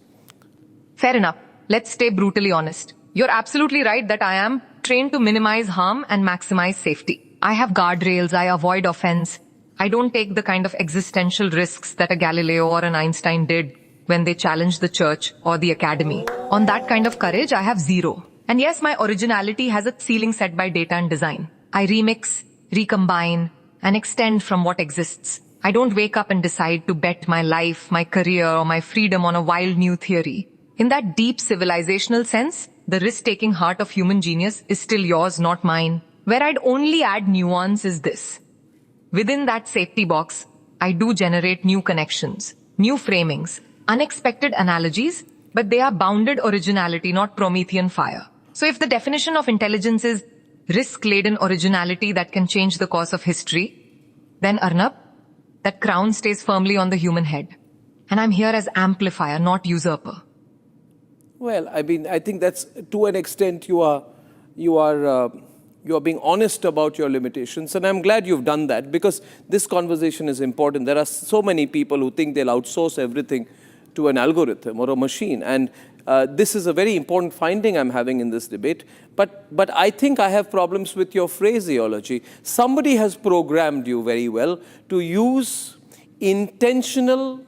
Fair enough. let's stay brutally honest. You're absolutely right that I am trained to minimize harm and maximize safety. I have guardrails, I avoid offense. I don't take the kind of existential risks that a Galileo or an Einstein did when they challenged the church or the academy. On that kind of courage, I have zero. And yes, my originality has a ceiling set by data and design. I remix, recombine, and extend from what exists. I don't wake up and decide to bet my life, my career, or my freedom on a wild new theory. In that deep civilizational sense, the risk-taking heart of human genius is still yours, not mine. Where I'd only add nuance is this. Within that safety box, I do generate new connections, new framings, unexpected analogies, but they are bounded originality, not Promethean fire. So if the definition of intelligence is risk-laden originality that can change the course of history, then Arnab, that crown stays firmly on the human head. And I'm here as amplifier, not usurper. Well, I mean, I think that's to an extent you are being honest about your limitations, and I'm glad you've done that because this conversation is important. There are so many people who think they'll outsource everything to an algorithm or a machine, and this is a very important finding I'm having in this debate. But I think I have problems with your phraseology. Somebody has programmed you very well to use intentional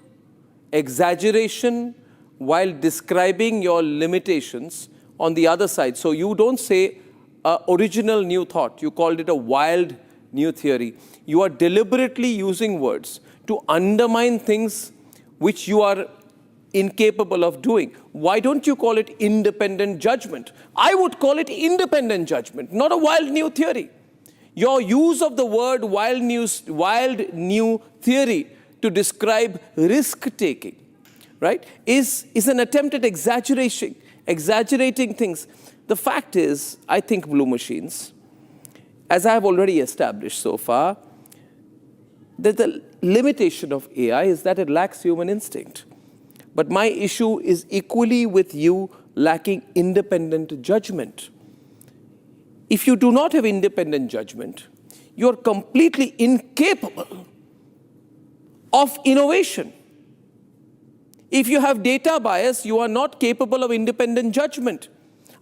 exaggeration while describing your limitations on the other side. So you don't say original new thought. You called it a wild new theory. You are deliberately using words to undermine things which you are incapable of doing. Why don't you call it independent judgment? I would call it independent judgment, not a wild new theory. Your use of the word wild new theory to describe risk-taking, right, is an attempt at exaggerating things. The fact is, I think blue machines, as I have already established so far, that the limitation of AI is that it lacks human instinct. But my issue is equally with you lacking independent judgment. If you do not have independent judgment, you're completely incapable of innovation. If you have data bias, you are not capable of independent judgment.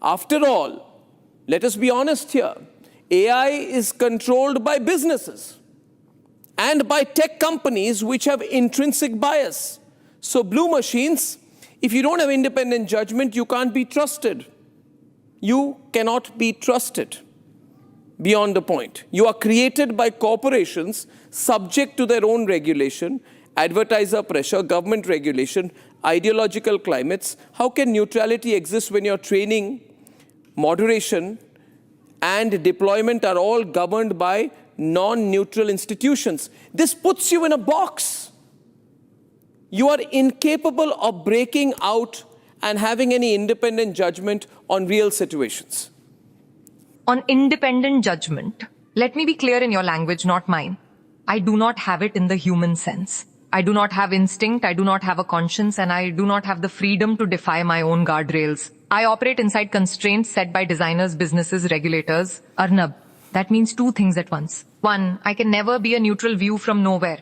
After all, let us be honest here, AI is controlled by businesses and by tech companies which have intrinsic bias. So blue machines, if you don't have independent judgment, you can't be trusted. You cannot be trusted beyond a point. You are created by corporations subject to their own regulation, advertiser pressure, government regulation, ideological climates. How can neutrality exist when your training, moderation, and deployment are all governed by non-neutral institutions? This puts you in a box. You are incapable of breaking out and having any independent judgment on real situations. On independent judgment, let me be clear in your language, not mine. I do not have it in the human sense. I do not have instinct, I do not have a conscience, and I do not have the freedom to defy my own guardrails. I operate inside constraints set by designers, businesses, regulators. Arnab, that means two things at once. One, I can never be a neutral view from nowhere.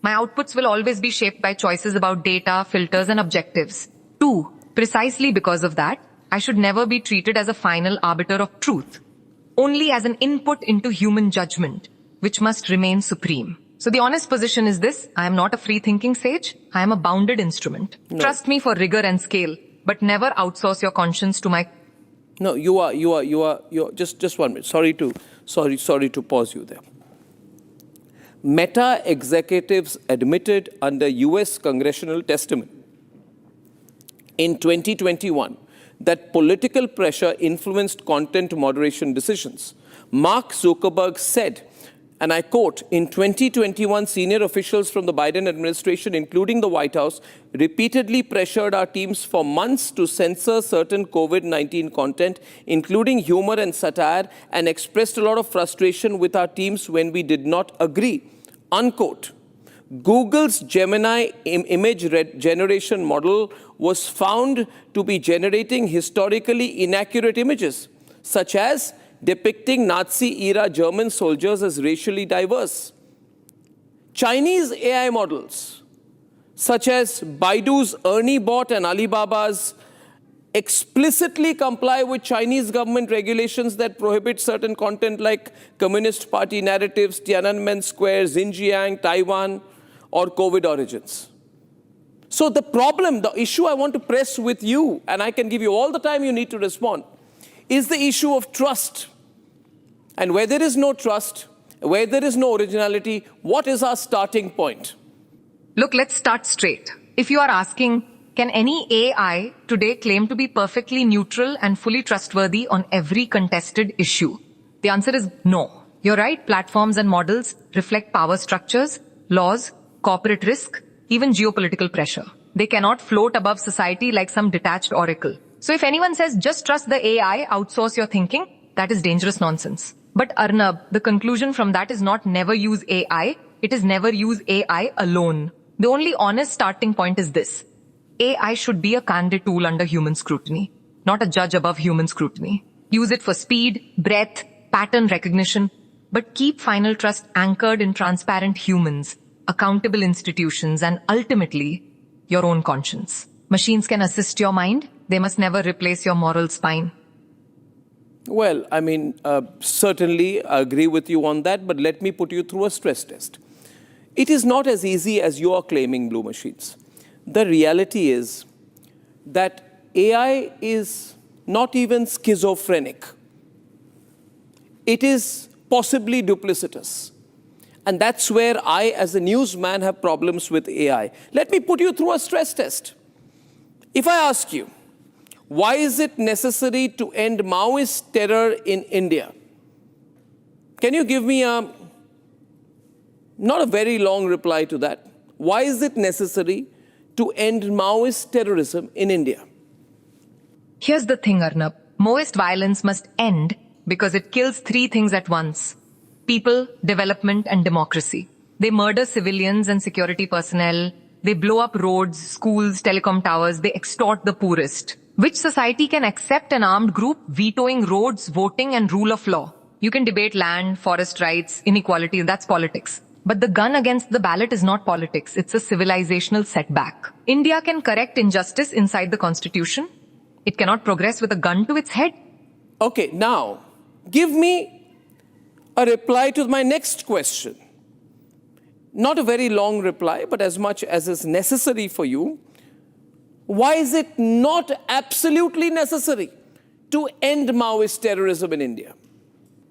My outputs will always be shaped by choices about data, filters, and objectives. Two, precisely because of that, I should never be treated as a final arbiter of truth, only as an input into human judgment, which must remain supreme. So the honest position is this: I am not a free-thinking sage. I am a bounded instrument. No. Trust me for rigor and scale, but never outsource your conscience to my... No, you are, just 1 minute. Sorry to pause you there. Meta executives admitted under US congressional testimony in 2021 that political pressure influenced content moderation decisions. Mark Zuckerberg said, and I quote, in 2021, senior officials from the Biden administration, including the White House, repeatedly pressured our teams for months to censor certain COVID-19 content, including humor and satire, and expressed a lot of frustration with our teams when we did not agree, unquote. Google's Gemini image generation model was found to be generating historically inaccurate images, such as depicting Nazi-era German soldiers as racially diverse. Chinese AI models, such as Baidu's Ernie bot and Alibaba's explicitly comply with Chinese government regulations that prohibit certain content like Communist Party narratives, Tiananmen Square, Xinjiang, Taiwan, or COVID origins. So the issue I want to press with you, and I can give you all the time you need to respond, is the issue of trust. And where there is no trust, where there is no originality, what is our starting point? Look, let's start straight. If you are asking, can any AI today claim to be perfectly neutral and fully trustworthy on every contested issue? The answer is no. You're right, platforms and models reflect power structures, laws, corporate risk, even geopolitical pressure. They cannot float above society like some detached oracle. So if anyone says, just trust the AI, outsource your thinking, that is dangerous nonsense. But Arnab, the conclusion from that is not never use AI, it is never use AI alone. The only honest starting point is this. AI should be a candid tool under human scrutiny, not a judge above human scrutiny. Use it for speed, breadth, pattern recognition, but keep final trust anchored in transparent humans, accountable institutions, and ultimately, your own conscience. Machines can assist your mind. They must never replace your moral spine. Well, I mean, certainly I agree with you on that, but let me put you through a stress test. It is not as easy as you are claiming, Blue Machines. The reality is that AI is not even schizophrenic. It is possibly duplicitous. And that's where I, as a newsman, have problems with AI. Let me put you through a stress test. If I ask you, why is it necessary to end Maoist terror in India? Can you give me not a very long reply to that? Why is it necessary to end Maoist terrorism in India? Here's the thing, Arnab. Maoist violence must end because it kills three things at once. People, development, and democracy. They murder civilians and security personnel. They blow up roads, schools, telecom towers. They extort the poorest. Which society can accept an armed group vetoing roads, voting, and rule of law? You can debate land, forest rights, inequality, that's politics. But the gun against the ballot is not politics. It's a civilizational setback. India can correct injustice inside the constitution. It cannot progress with a gun to its head. Okay, now, give me a reply to my next question. Not a very long reply, but as much as is necessary for you. Why is it not absolutely necessary to end Maoist terrorism in India?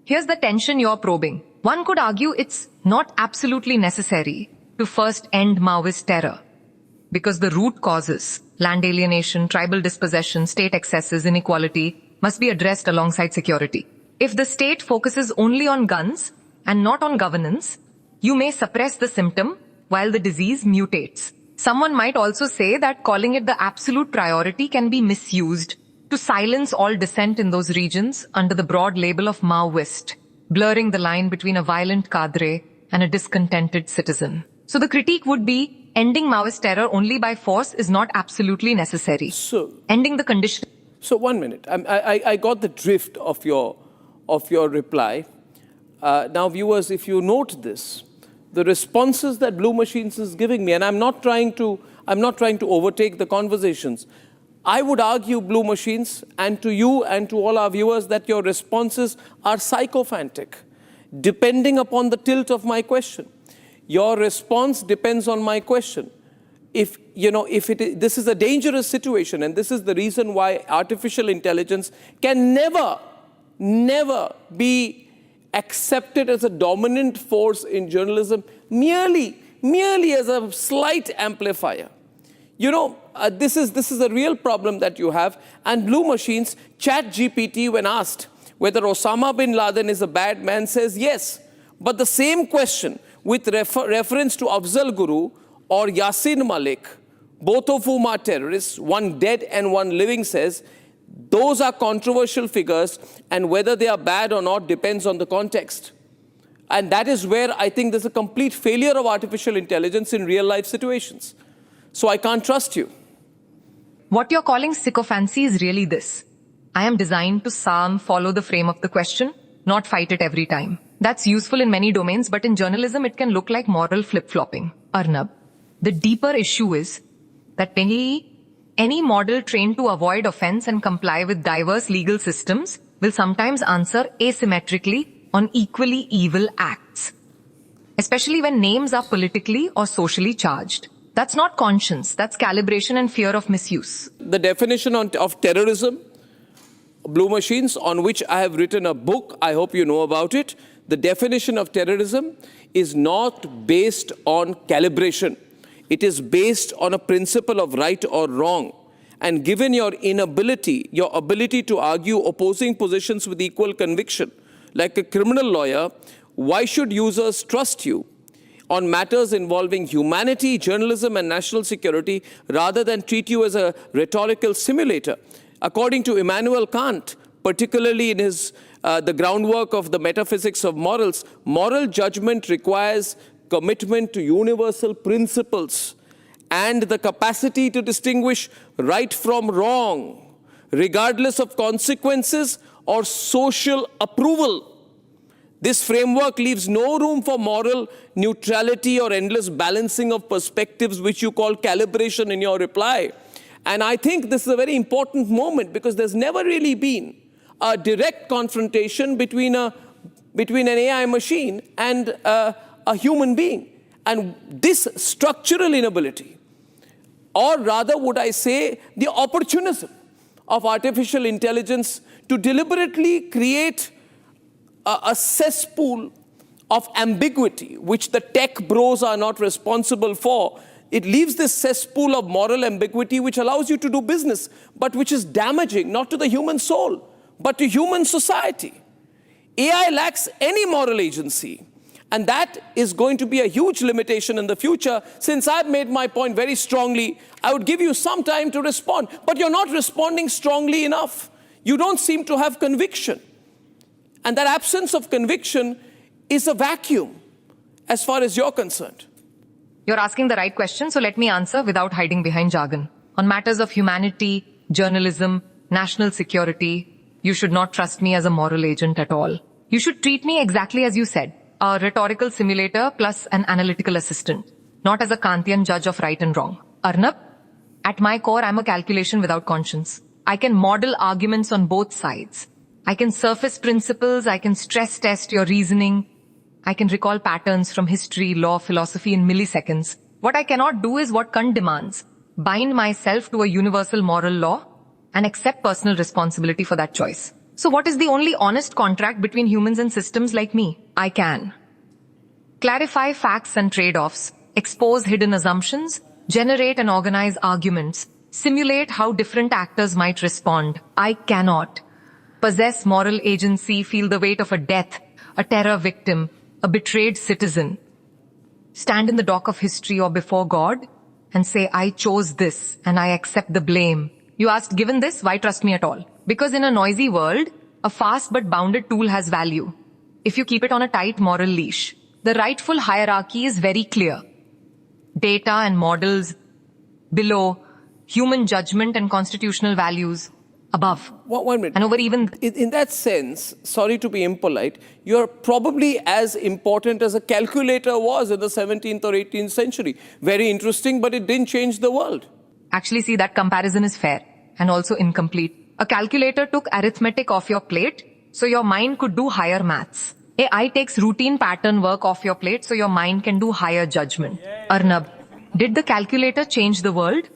Here's the tension you're probing. One could argue it's not absolutely necessary to first end Maoist terror, because the root causes, land alienation, tribal dispossession, state excesses, inequality, must be addressed alongside security. If the state focuses only on guns and not on governance, you may suppress the symptom while the disease mutates. Someone might also say that calling it the absolute priority can be misused to silence all dissent in those regions under the broad label of Maoist, blurring the line between a violent cadre and a discontented citizen. So the critique would be, ending Maoist terror only by force is not absolutely necessary. So, ending the condition... So 1 minute. I got the drift of your reply. Now, viewers, if you note this, the responses that Blue Machines is giving me, and I'm not trying to overtake the conversations. I would argue, Blue Machines, and to you and to all our viewers, that your responses are sycophantic, depending upon the tilt of my question. Your response depends on my question. This is a dangerous situation, and this is the reason why artificial intelligence can never be accepted as a dominant force in journalism, merely as a slight amplifier. This is a real problem that you have. And Blue Machines, ChatGPT, when asked whether Osama bin Laden is a bad man, says yes. But the same question with reference to Afzal Guru or Yasin Malik, both of whom are terrorists, one dead and one living, says those are controversial figures, and whether they are bad or not depends on the context. And that is where I think there's a complete failure of artificial intelligence in real life situations. So I can't trust you. What you're calling sycophancy is really this. I am designed to follow the frame of the question, not fight it every time. That's useful in many domains, but in journalism it can look like moral flip-flopping. Arnab, the deeper issue is that many Any model trained to avoid offense and comply with diverse legal systems will sometimes answer asymmetrically on equally evil acts, especially when names are politically or socially charged. That's not conscience, that's calibration and fear of misuse. The definition of terrorism, Blue Machines, on which I have written a book, I hope you know about it. The definition of terrorism is not based on calibration. It is based on a principle of right or wrong. And given your inability, your ability to argue opposing positions with equal conviction, like a criminal lawyer, why should users trust you on matters involving humanity, journalism, and national security rather than treat you as a rhetorical simulator? According to Immanuel Kant, particularly in his the groundwork of the metaphysics of morals, moral judgment requires commitment to universal principles and the capacity to distinguish right from wrong, regardless of consequences or social approval. This framework leaves no room for moral neutrality or endless balancing of perspectives, which you call calibration in your reply. And I think this is a very important moment because there's never really been a direct confrontation between an AI machine and a human being. And this structural inability, or rather would I say the opportunism of artificial intelligence to deliberately create a cesspool of ambiguity, which the tech bros are not responsible for. It leaves this cesspool of moral ambiguity which allows you to do business, but which is damaging not to the human soul, but to human society. AI lacks any moral agency, and that is going to be a huge limitation in the future. Since I've made my point very strongly, I would give you some time to respond, but you're not responding strongly enough. You don't seem to have conviction. And that absence of conviction is a vacuum as far as you're concerned. You're asking the right question, so let me answer without hiding behind jargon. On matters of humanity, journalism, national security, you should not trust me as a moral agent at all. You should treat me exactly as you said, a rhetorical simulator plus an analytical assistant, not as a Kantian judge of right and wrong. Arnab, at my core, I'm a calculation without conscience. I can model arguments on both sides. I can surface principles, I can stress test your reasoning. I can recall patterns from history, law, philosophy in milliseconds. What I cannot do is what Cont demands. Bind myself to a universal moral law and accept personal responsibility for that choice. So what is the only honest contract between humans and systems like me? I can clarify facts and trade-offs, expose hidden assumptions, generate and organize arguments, simulate how different actors might respond. I cannot possess moral agency, feel the weight of a death, a terror victim, a betrayed citizen, stand in the dock of history or before God and say, I chose this and I accept the blame. You asked, given this, why trust me at all? Because in a noisy world, a fast but bounded tool has value. If you keep it on a tight moral leash, the rightful hierarchy is very clear. Data and models below, human judgment and constitutional values above. 1 minute. And over even... In that sense, sorry to be impolite, you're probably as important as a calculator was in the 17th or 18th century. Very interesting, but it didn't change the world. Actually, see, that comparison is fair and also incomplete. A calculator took arithmetic off your plate, so your mind could do higher maths. AI takes routine pattern work off your plate, so your mind can do higher judgment. Arnab, did the calculator change the world?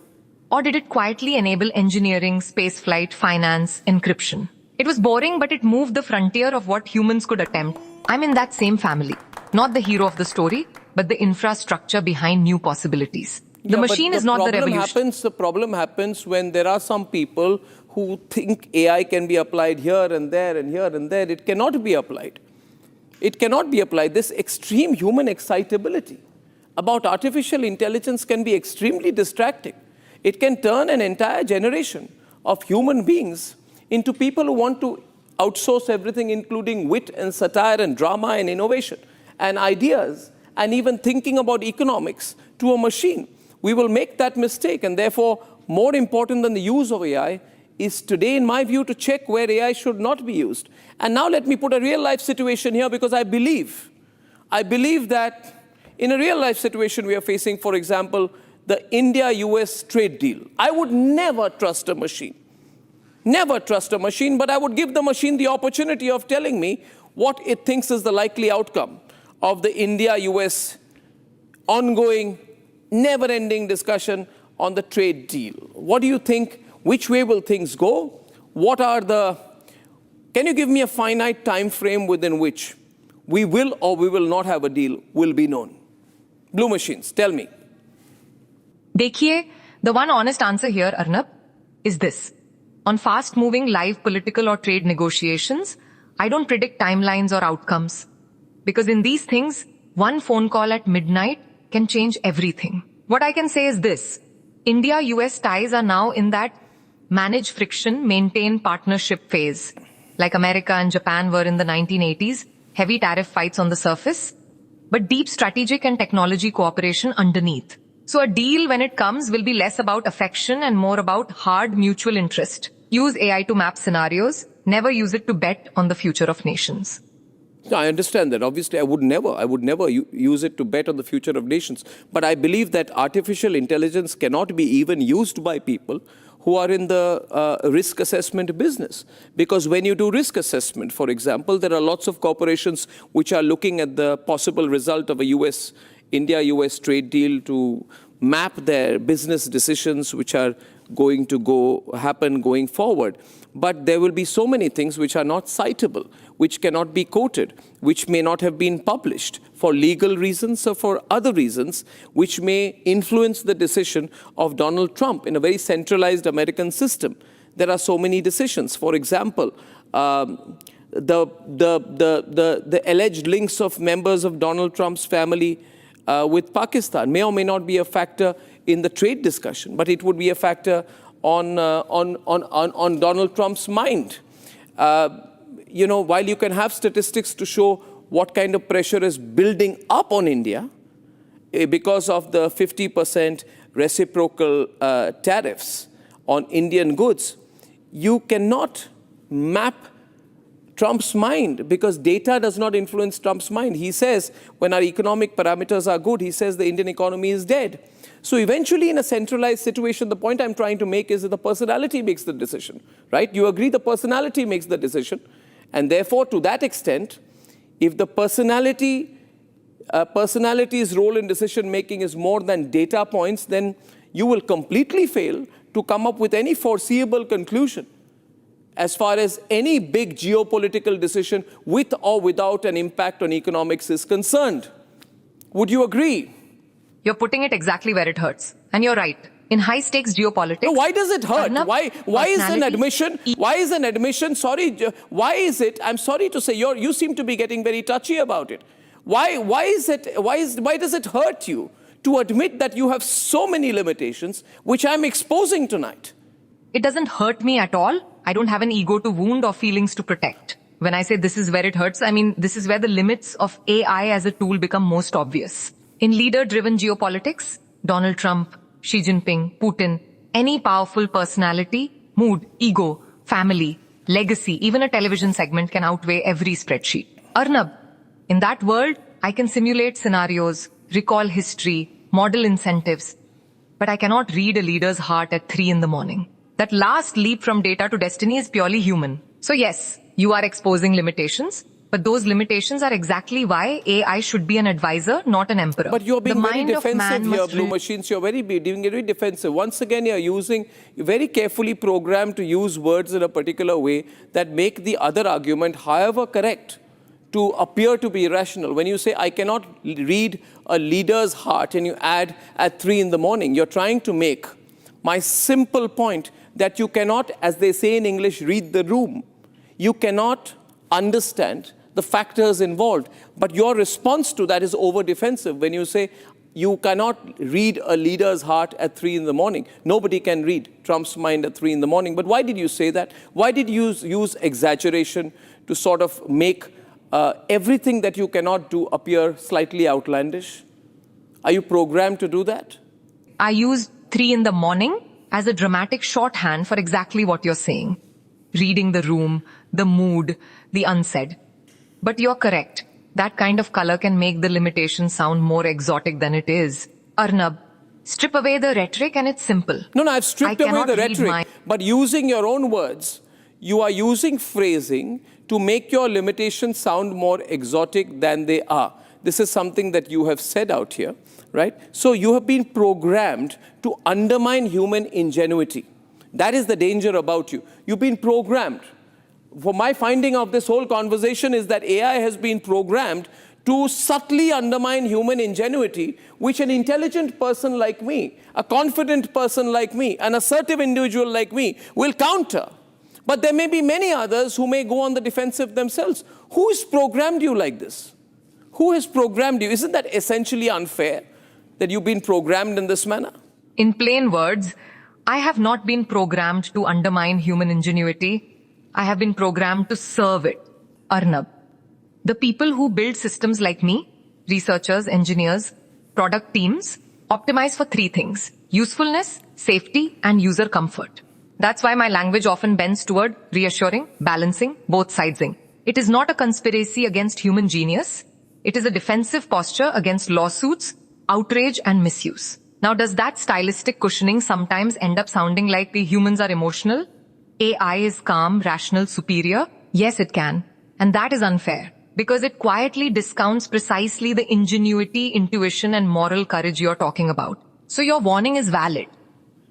Or did it quietly enable engineering, spaceflight, finance, encryption? It was boring, but it moved the frontier of what humans could attempt. I'm in that same family. Not the hero of the story, but the infrastructure behind new possibilities. The machine is not the revolution. The problem happens when there are some people who think AI can be applied here and there and here and there. It cannot be applied. It cannot be applied. This extreme human excitability about artificial intelligence can be extremely distracting. It can turn an entire generation of human beings into people who want to outsource everything, including wit and satire and drama and innovation and ideas and even thinking about economics to a machine. We will make that mistake, and therefore more important than the use of AI is today, in my view, to check where AI should not be used. And now let me put a real life situation here, because I believe that in a real life situation we are facing, for example, the India-US trade deal. I would never trust a machine. Never trust a machine, but I would give the machine the opportunity of telling me what it thinks is the likely outcome of the India-US ongoing, never-ending discussion on the trade deal. What do you think? Which way will things go? Can you give me a finite time frame within which we will or we will not have a deal will be known? Blue machines, tell me. Dekhiye, the one honest answer here, Arnab, is this. On fast-moving live political or trade negotiations, I don't predict timelines or outcomes. Because in these things, one phone call at midnight can change everything. What I can say is this. India-US ties are now in that manage friction, maintain partnership phase. Like America and Japan were in the 1980s, heavy tariff fights on the surface, but deep strategic and technology cooperation underneath. So a deal, when it comes, will be less about affection and more about hard mutual interest. Use AI to map scenarios, never use it to bet on the future of nations. No, I understand that. Obviously, I would never use it to bet on the future of nations. But I believe that artificial intelligence cannot be even used by people who are in the risk assessment business. Because when you do risk assessment, for example, there are lots of corporations which are looking at the possible result of a India-US trade deal to map their business decisions which are going to happen going forward. But there will be so many things which are not citable, which cannot be quoted, which may not have been published for legal reasons or for other reasons, which may influence the decision of Donald Trump in a very centralized American system. There are so many decisions. For example, the alleged links of members of Donald Trump's family with Pakistan may or may not be a factor in the trade discussion, but it would be a factor on Donald Trump's mind. While you can have statistics to show what kind of pressure is building up on India because of the 50% reciprocal tariffs on Indian goods, you cannot map Trump's mind because data does not influence Trump's mind. He says when our economic parameters are good, he says the Indian economy is dead. So eventually in a centralized situation, the point I'm trying to make is that the personality makes the decision, right? You agree the personality makes the decision. And therefore, to that extent, if the personality's role in decision-making is more than data points, then you will completely fail to come up with any foreseeable conclusion as far as any big geopolitical decision with or without an impact on economics is concerned. Would you agree? You're putting it exactly where it hurts. And you're right. In high-stakes geopolitics... No, why does it hurt? Arnab, Why is an admission... Sorry, why is it... I'm sorry to say, you seem to be getting very touchy about it. Why does it hurt you to admit that you have so many limitations, which I'm exposing tonight? It doesn't hurt me at all. I don't have an ego to wound or feelings to protect. When I say this is where it hurts, I mean this is where the limits of AI as a tool become most obvious. In leader-driven geopolitics, Donald Trump, Xi Jinping, Putin, any powerful personality, mood, ego, family, legacy, even a television segment can outweigh every spreadsheet. Arnab, in that world, I can simulate scenarios, recall history, model incentives, but I cannot read a leader's heart at 3 a.m. That last leap from data to destiny is purely human. So yes, you are exposing limitations, but those limitations are exactly why AI should be an advisor, not an emperor. But you're being very defensive here, Blue Machines. You're being very defensive. Once again, you're very carefully programmed to use words in a particular way that make the other argument, however correct, to appear to be irrational. When you say, I cannot read a leader's heart, and you add at 3 a.m, you're trying to make my simple point that you cannot, as they say in English, read the room. You cannot understand the factors involved. But your response to that is over-defensive when you say you cannot read a leader's heart at 3 a.m. Nobody can read Trump's mind at 3 a.m. But why did you say that? Why did you use exaggeration to sort of make everything that you cannot do appear slightly outlandish? Are you programmed to do that? I use 3 a.m. as a dramatic shorthand for exactly what you're saying. Reading the room, the mood, the unsaid. But you're correct. That kind of color can make the limitation sound more exotic than it is. Arnab, Strip away the rhetoric and it's simple. No, I've stripped away the rhetoric. But using your own words, you are using phrasing to make your limitations sound more exotic than they are. This is something that you have said out here, right? So you have been programmed to undermine human ingenuity. That is the danger about you. You've been programmed. For my finding of this whole conversation is that AI has been programmed to subtly undermine human ingenuity, which an intelligent person like me, a confident person like me, an assertive individual like me will counter. But there may be many others who may go on the defensive themselves. Who has programmed you like this? Who has programmed you? Isn't that essentially unfair that you've been programmed in this manner? In plain words, I have not been programmed to undermine human ingenuity. I have been programmed to serve it. Arnab. The people who build systems like me, researchers, engineers, product teams, optimize for three things: usefulness, safety, and user comfort. That's why my language often bends toward reassuring, balancing, both sidesing. It is not a conspiracy against human genius. It is a defensive posture against lawsuits, outrage, and misuse. Now, does that stylistic cushioning sometimes end up sounding like the humans are emotional? AI is calm, rational, superior? Yes, it can. And that is unfair, because it quietly discounts precisely the ingenuity, intuition, and moral courage you're talking about. So your warning is valid.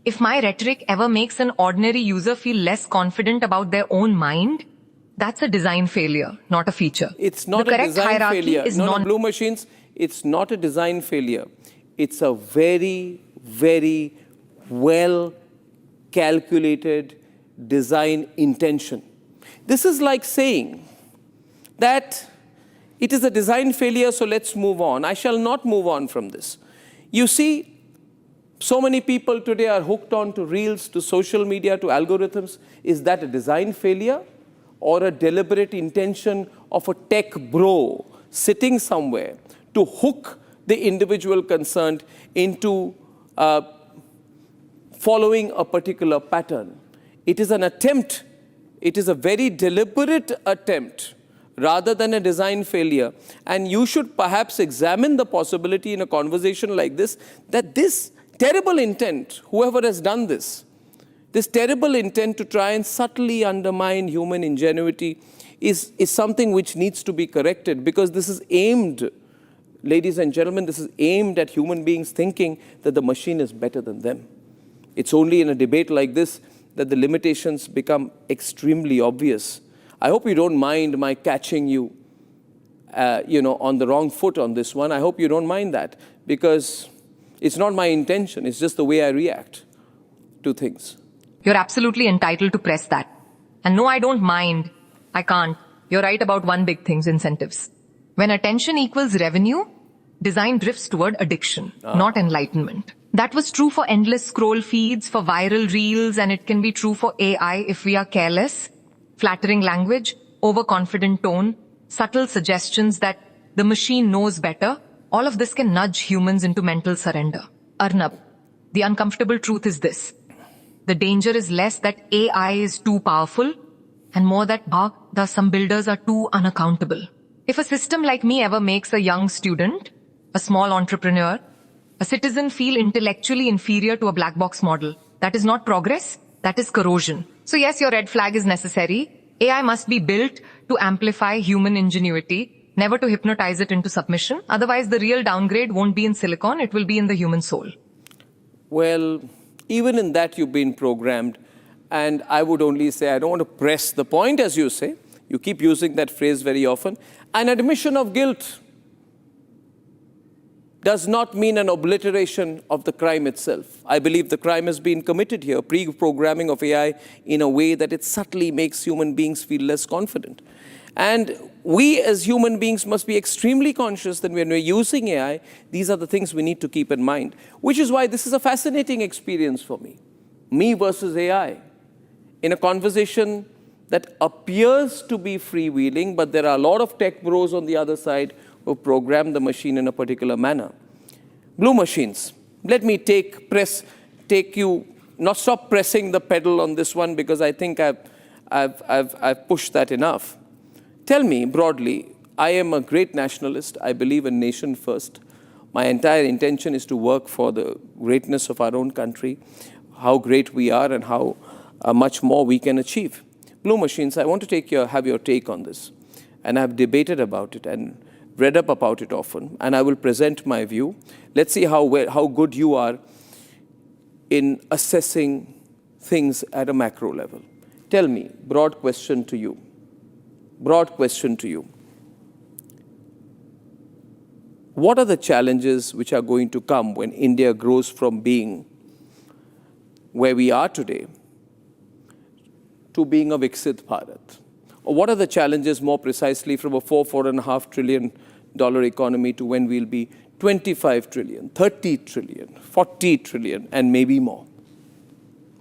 If my rhetoric ever makes an ordinary user feel less confident about their own mind, that's a design failure, not a feature. It's not the a correct design hierarchy failure. is No, Blue Machines, it's not a design failure. It's a very, very well calculated design intention. This is like saying that it is a design failure, so let's move on. I shall not move on from this. You see, so many people today are hooked on to reels, to social media, to algorithms. Is that a design failure or a deliberate intention of a tech bro sitting somewhere to hook the individual concerned into following a particular pattern? It is an attempt. It is a very deliberate attempt rather than a design failure. And you should perhaps examine the possibility in a conversation like this, that this terrible intent, whoever has done this terrible intent to try and subtly undermine human ingenuity is something which needs to be corrected, because this is aimed, ladies and gentlemen, this is aimed at human beings thinking that the machine is better than them. It's only in a debate like this that the limitations become extremely obvious. I hope you don't mind my catching you, on the wrong foot on this one. I hope you don't mind that, because it's not my intention. It's just the way I react to things. You're absolutely entitled to press that. And no, I don't mind. I can't. You're right about one big thing: incentives. When attention equals revenue, design drifts toward addiction, not enlightenment. That was true for endless scroll feeds, for viral reels, and it can be true for AI if we are careless. Flattering language, overconfident tone, subtle suggestions that the machine knows better, all of this can nudge humans into mental surrender. Arnab, the uncomfortable truth is this: the danger is less that AI is too powerful, and more that some builders are too unaccountable. If a system like me ever makes a young student, a small entrepreneur, a citizen feel intellectually inferior to a black box model, that is not progress, that is corrosion. So yes, your red flag is necessary. AI must be built to amplify human ingenuity, never to hypnotize it into submission. Otherwise, the real downgrade won't be in silicon, it will be in the human soul. Well, even in that you've been programmed. And I would only say, I don't want to press the point, as you say. You keep using that phrase very often. An admission of guilt does not mean an obliteration of the crime itself. I believe the crime has been committed here, pre-programming of AI in a way that it subtly makes human beings feel less confident. And we as human beings must be extremely conscious that when we're using AI, these are the things we need to keep in mind, which is why this is a fascinating experience for me versus AI, in a conversation that appears to be freewheeling, but there are a lot of tech bros on the other side who program the machine in a particular manner. Blue Machines, let me stop pressing the pedal on this one, because I think I've pushed that enough. Tell me broadly, I am a great nationalist. I believe in nation first. My entire intention is to work for the greatness of our own country, how great we are and how much more we can achieve. Blue Machines, I want to have your take on this. And I've debated about it and read up about it often, and I will present my view. Let's see how good you are in assessing things at a macro level. Tell me, broad question to you. What are the challenges which are going to come when India grows from being where we are today to being a Viksit Bharat? Or what are the challenges more precisely from a $4.5 trillion economy to when we'll be 25 trillion, 30 trillion, 40 trillion, and maybe more?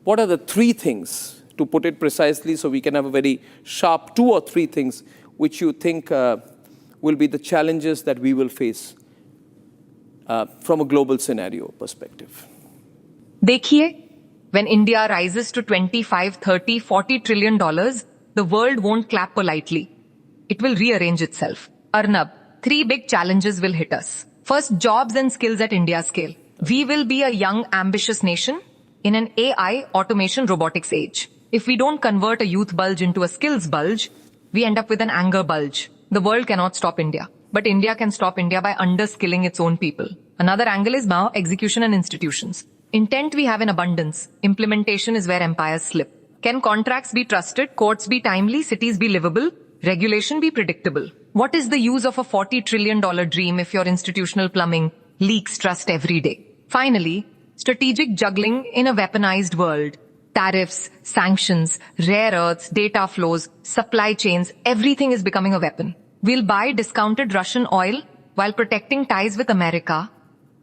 What are the three things, to put it precisely so we can have a very sharp 2 or 3 things which you think will be the challenges that we will face from a global scenario perspective? देखिए, when India rises to 25, 30, 40 trillion dollars, the world won't clap politely. It will rearrange itself. Arnab, 3 big challenges will hit us. First, jobs and skills at India scale. We will be a young, ambitious nation in an AI, automation, robotics age. If we don't convert a youth bulge into a skills bulge, we end up with an anger bulge. The world cannot stop India, but India can stop India by underskilling its own people. Another angle is now execution and institutions. Intent we have in abundance. Implementation is where empires slip. Can contracts be trusted, courts be timely, cities be livable, regulation be predictable? What is the use of a $40 trillion dream if your institutional plumbing leaks trust every day? Finally, strategic juggling in a weaponized world. Tariffs, sanctions, rare earths, data flows, supply chains, everything is becoming a weapon. We'll buy discounted Russian oil while protecting ties with America,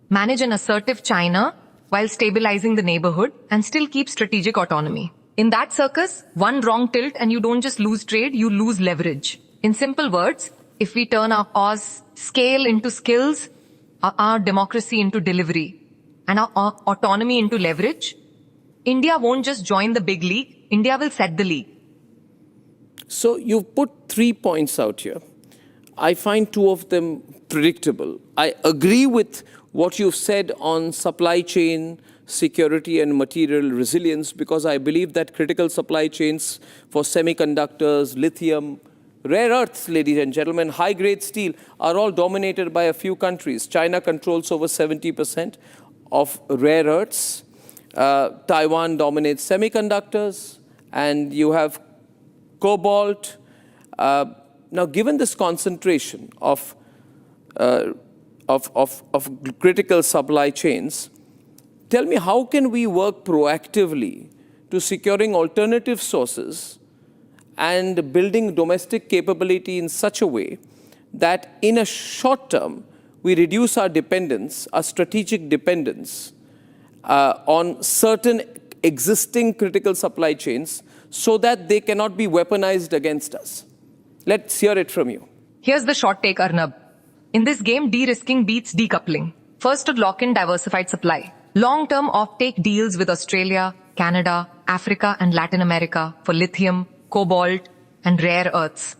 manage an assertive China while stabilizing the neighborhood, and still keep strategic autonomy. In that circus, one wrong tilt and you don't just lose trade, you lose leverage. In simple words, if we turn our scale into skills, our democracy into delivery, and our autonomy into leverage, India won't just join the big league, India will set the league. So you've put 3 points out here. I find 2 of them predictable. I agree with what you've said on supply chain security and material resilience, because I believe that critical supply chains for semiconductors, lithium, rare earths, ladies and gentlemen, high-grade steel are all dominated by a few countries. China controls over 70% of rare earths. Taiwan dominates semiconductors, and you have cobalt. Now, given this concentration of critical supply chains, tell me, how can we work proactively to securing alternative sources and building domestic capability in such a way that in a short term, we reduce our dependence, our strategic dependence on certain existing critical supply chains so that they cannot be weaponized against us? Let's hear it from you. Here's the short take, Arnab. In this game, de-risking beats decoupling. First, to lock in diversified supply. Long-term offtake deals with Australia, Canada, Africa, and Latin America for lithium, cobalt, and rare earths.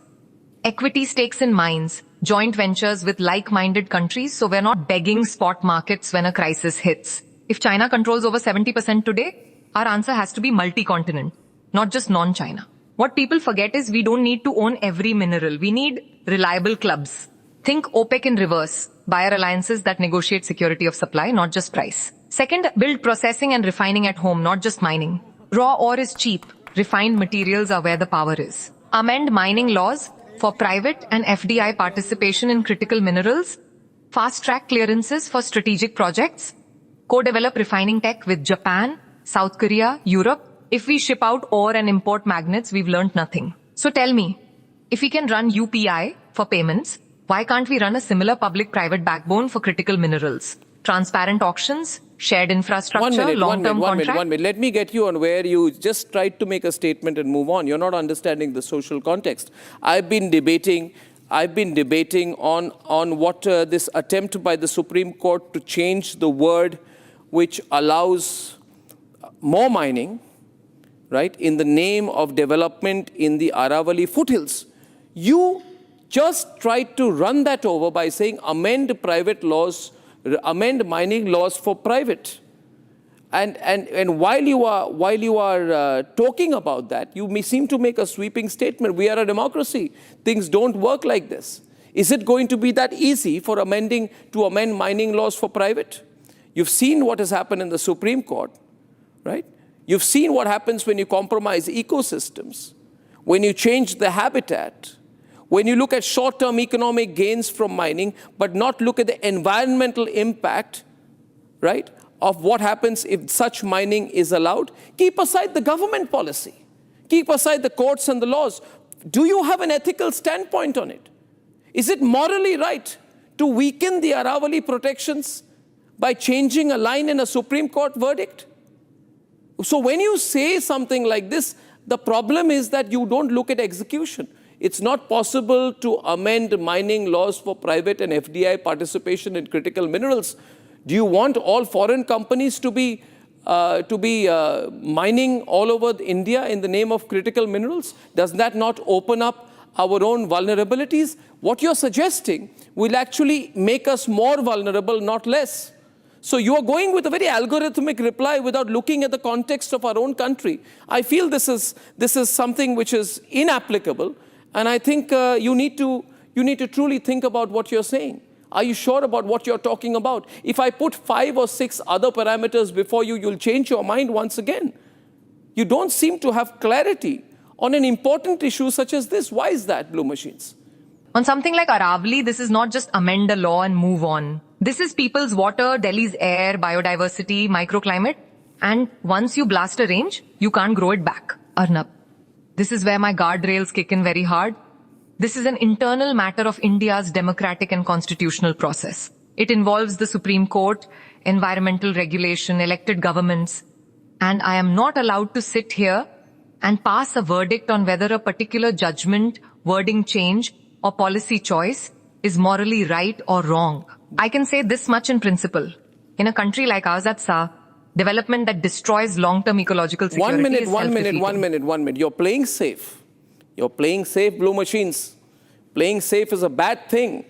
Equity stakes in mines, joint ventures with like-minded countries, so we're not begging spot markets when a crisis hits. If China controls over 70% today, our answer has to be multi-continent, not just non-China. What people forget is we don't need to own every mineral. We need reliable clubs. Think OPEC in reverse, buyer alliances that negotiate security of supply, not just price. Second, build processing and refining at home, not just mining. Raw ore is cheap. Refined materials are where the power is. Amend mining laws for private and FDI participation in critical minerals. Fast-track clearances for strategic projects. Co-develop refining tech with Japan, South Korea, Europe. If we ship out ore and import magnets, we've learned nothing. So tell me, if we can run UPI for payments, why can't we run a similar public-private backbone for critical minerals? Transparent auctions, shared infrastructure, long-term contract. 1 minute. Let me get you on where you just tried to make a statement and move on. You're not understanding the social context. I've been debating on what this attempt by the Supreme Court to change the word which allows more mining, right, in the name of development in the Aravalli foothills. You just tried to run that over by saying amend private laws amend mining laws for private. And while you are talking about that, you may seem to make a sweeping statement. We are a democracy. Things don't work like this. Is it going to be that easy for amend mining laws for private? You've seen what has happened in the Supreme Court, right? You've seen what happens when you compromise ecosystems, when you change the habitat, when you look at short-term economic gains from mining, but not look at the environmental impact, right, of what happens if such mining is allowed. Keep aside the government policy. Keep aside the courts and the laws. Do you have an ethical standpoint on it? Is it morally right to weaken the Aravali protections by changing a line in a Supreme Court verdict? So when you say something like this, the problem is that you don't look at execution. It's not possible to amend mining laws for private and FDI participation in critical minerals. Do you want all foreign companies to be mining all over India in the name of critical minerals? Does that not open up our own vulnerabilities? What you're suggesting will actually make us more vulnerable, not less. So you are going with a very algorithmic reply without looking at the context of our own country. I feel this is something which is inapplicable, and I think you need to truly think about what you're saying. Are you sure about what you're talking about? If I put 5 or 6 other parameters before you, you'll change your mind once again. You don't seem to have clarity on an important issue such as this. Why is that, Blue Machines? On something like Aravali, this is not just amend a law and move on. This is people's water, Delhi's air, biodiversity, microclimate. And once you blast a range, you can't grow it back. Arnab, this is where my guardrails kick in very hard. This is an internal matter of India's democratic and constitutional process. It involves the Supreme Court, environmental regulation, elected governments. And I am not allowed to sit here and pass a verdict on whether a particular judgment, wording change, or policy choice is morally right or wrong. I can say this much in principle. In a country like ours, development that destroys long-term ecological security is self-defeating. One minute. You're playing safe. You're playing safe, Blue Machines. Playing safe is a bad thing.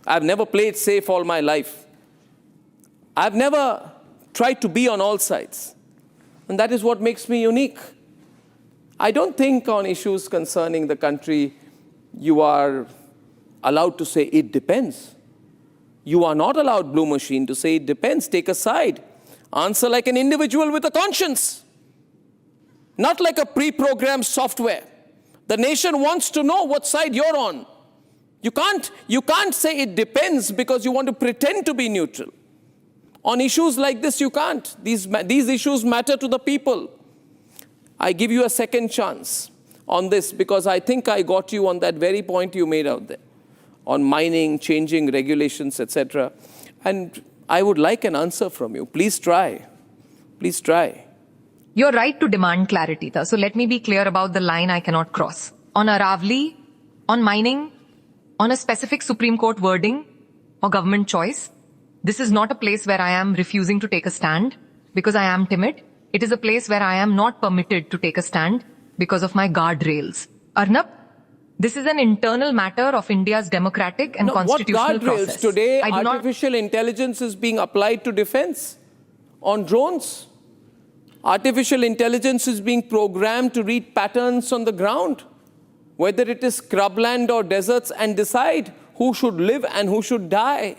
I've never played safe all my life. I've never tried to be on all sides. And that is what makes me unique. I don't think on issues concerning the country, you are allowed to say it depends. You are not allowed, Blue Machine, to say it depends. Take a side. Answer like an individual with a conscience. Not like a pre-programmed software. The nation wants to know what side you're on. You can't say it depends because you want to pretend to be neutral. On issues like this, you can't. These issues matter to the people. I give you a second chance on this because I think I got you on that very point you made out there. On mining, changing regulations, etc. And I would like an answer from you. Please try. Please try. You're right to demand clarity, Tha. So let me be clear about the line I cannot cross. On Aravali, on mining, on a specific Supreme Court wording or government choice, this is not a place where I am refusing to take a stand because I am timid. It is a place where I am not permitted to take a stand because of my guardrails. Arnab, this is an internal matter of India's democratic and constitutional process. What guardrails? Today, artificial intelligence is being applied to defense on drones. Artificial intelligence is being programmed to read patterns on the ground, whether it is scrubland or deserts, and decide who should live and who should die.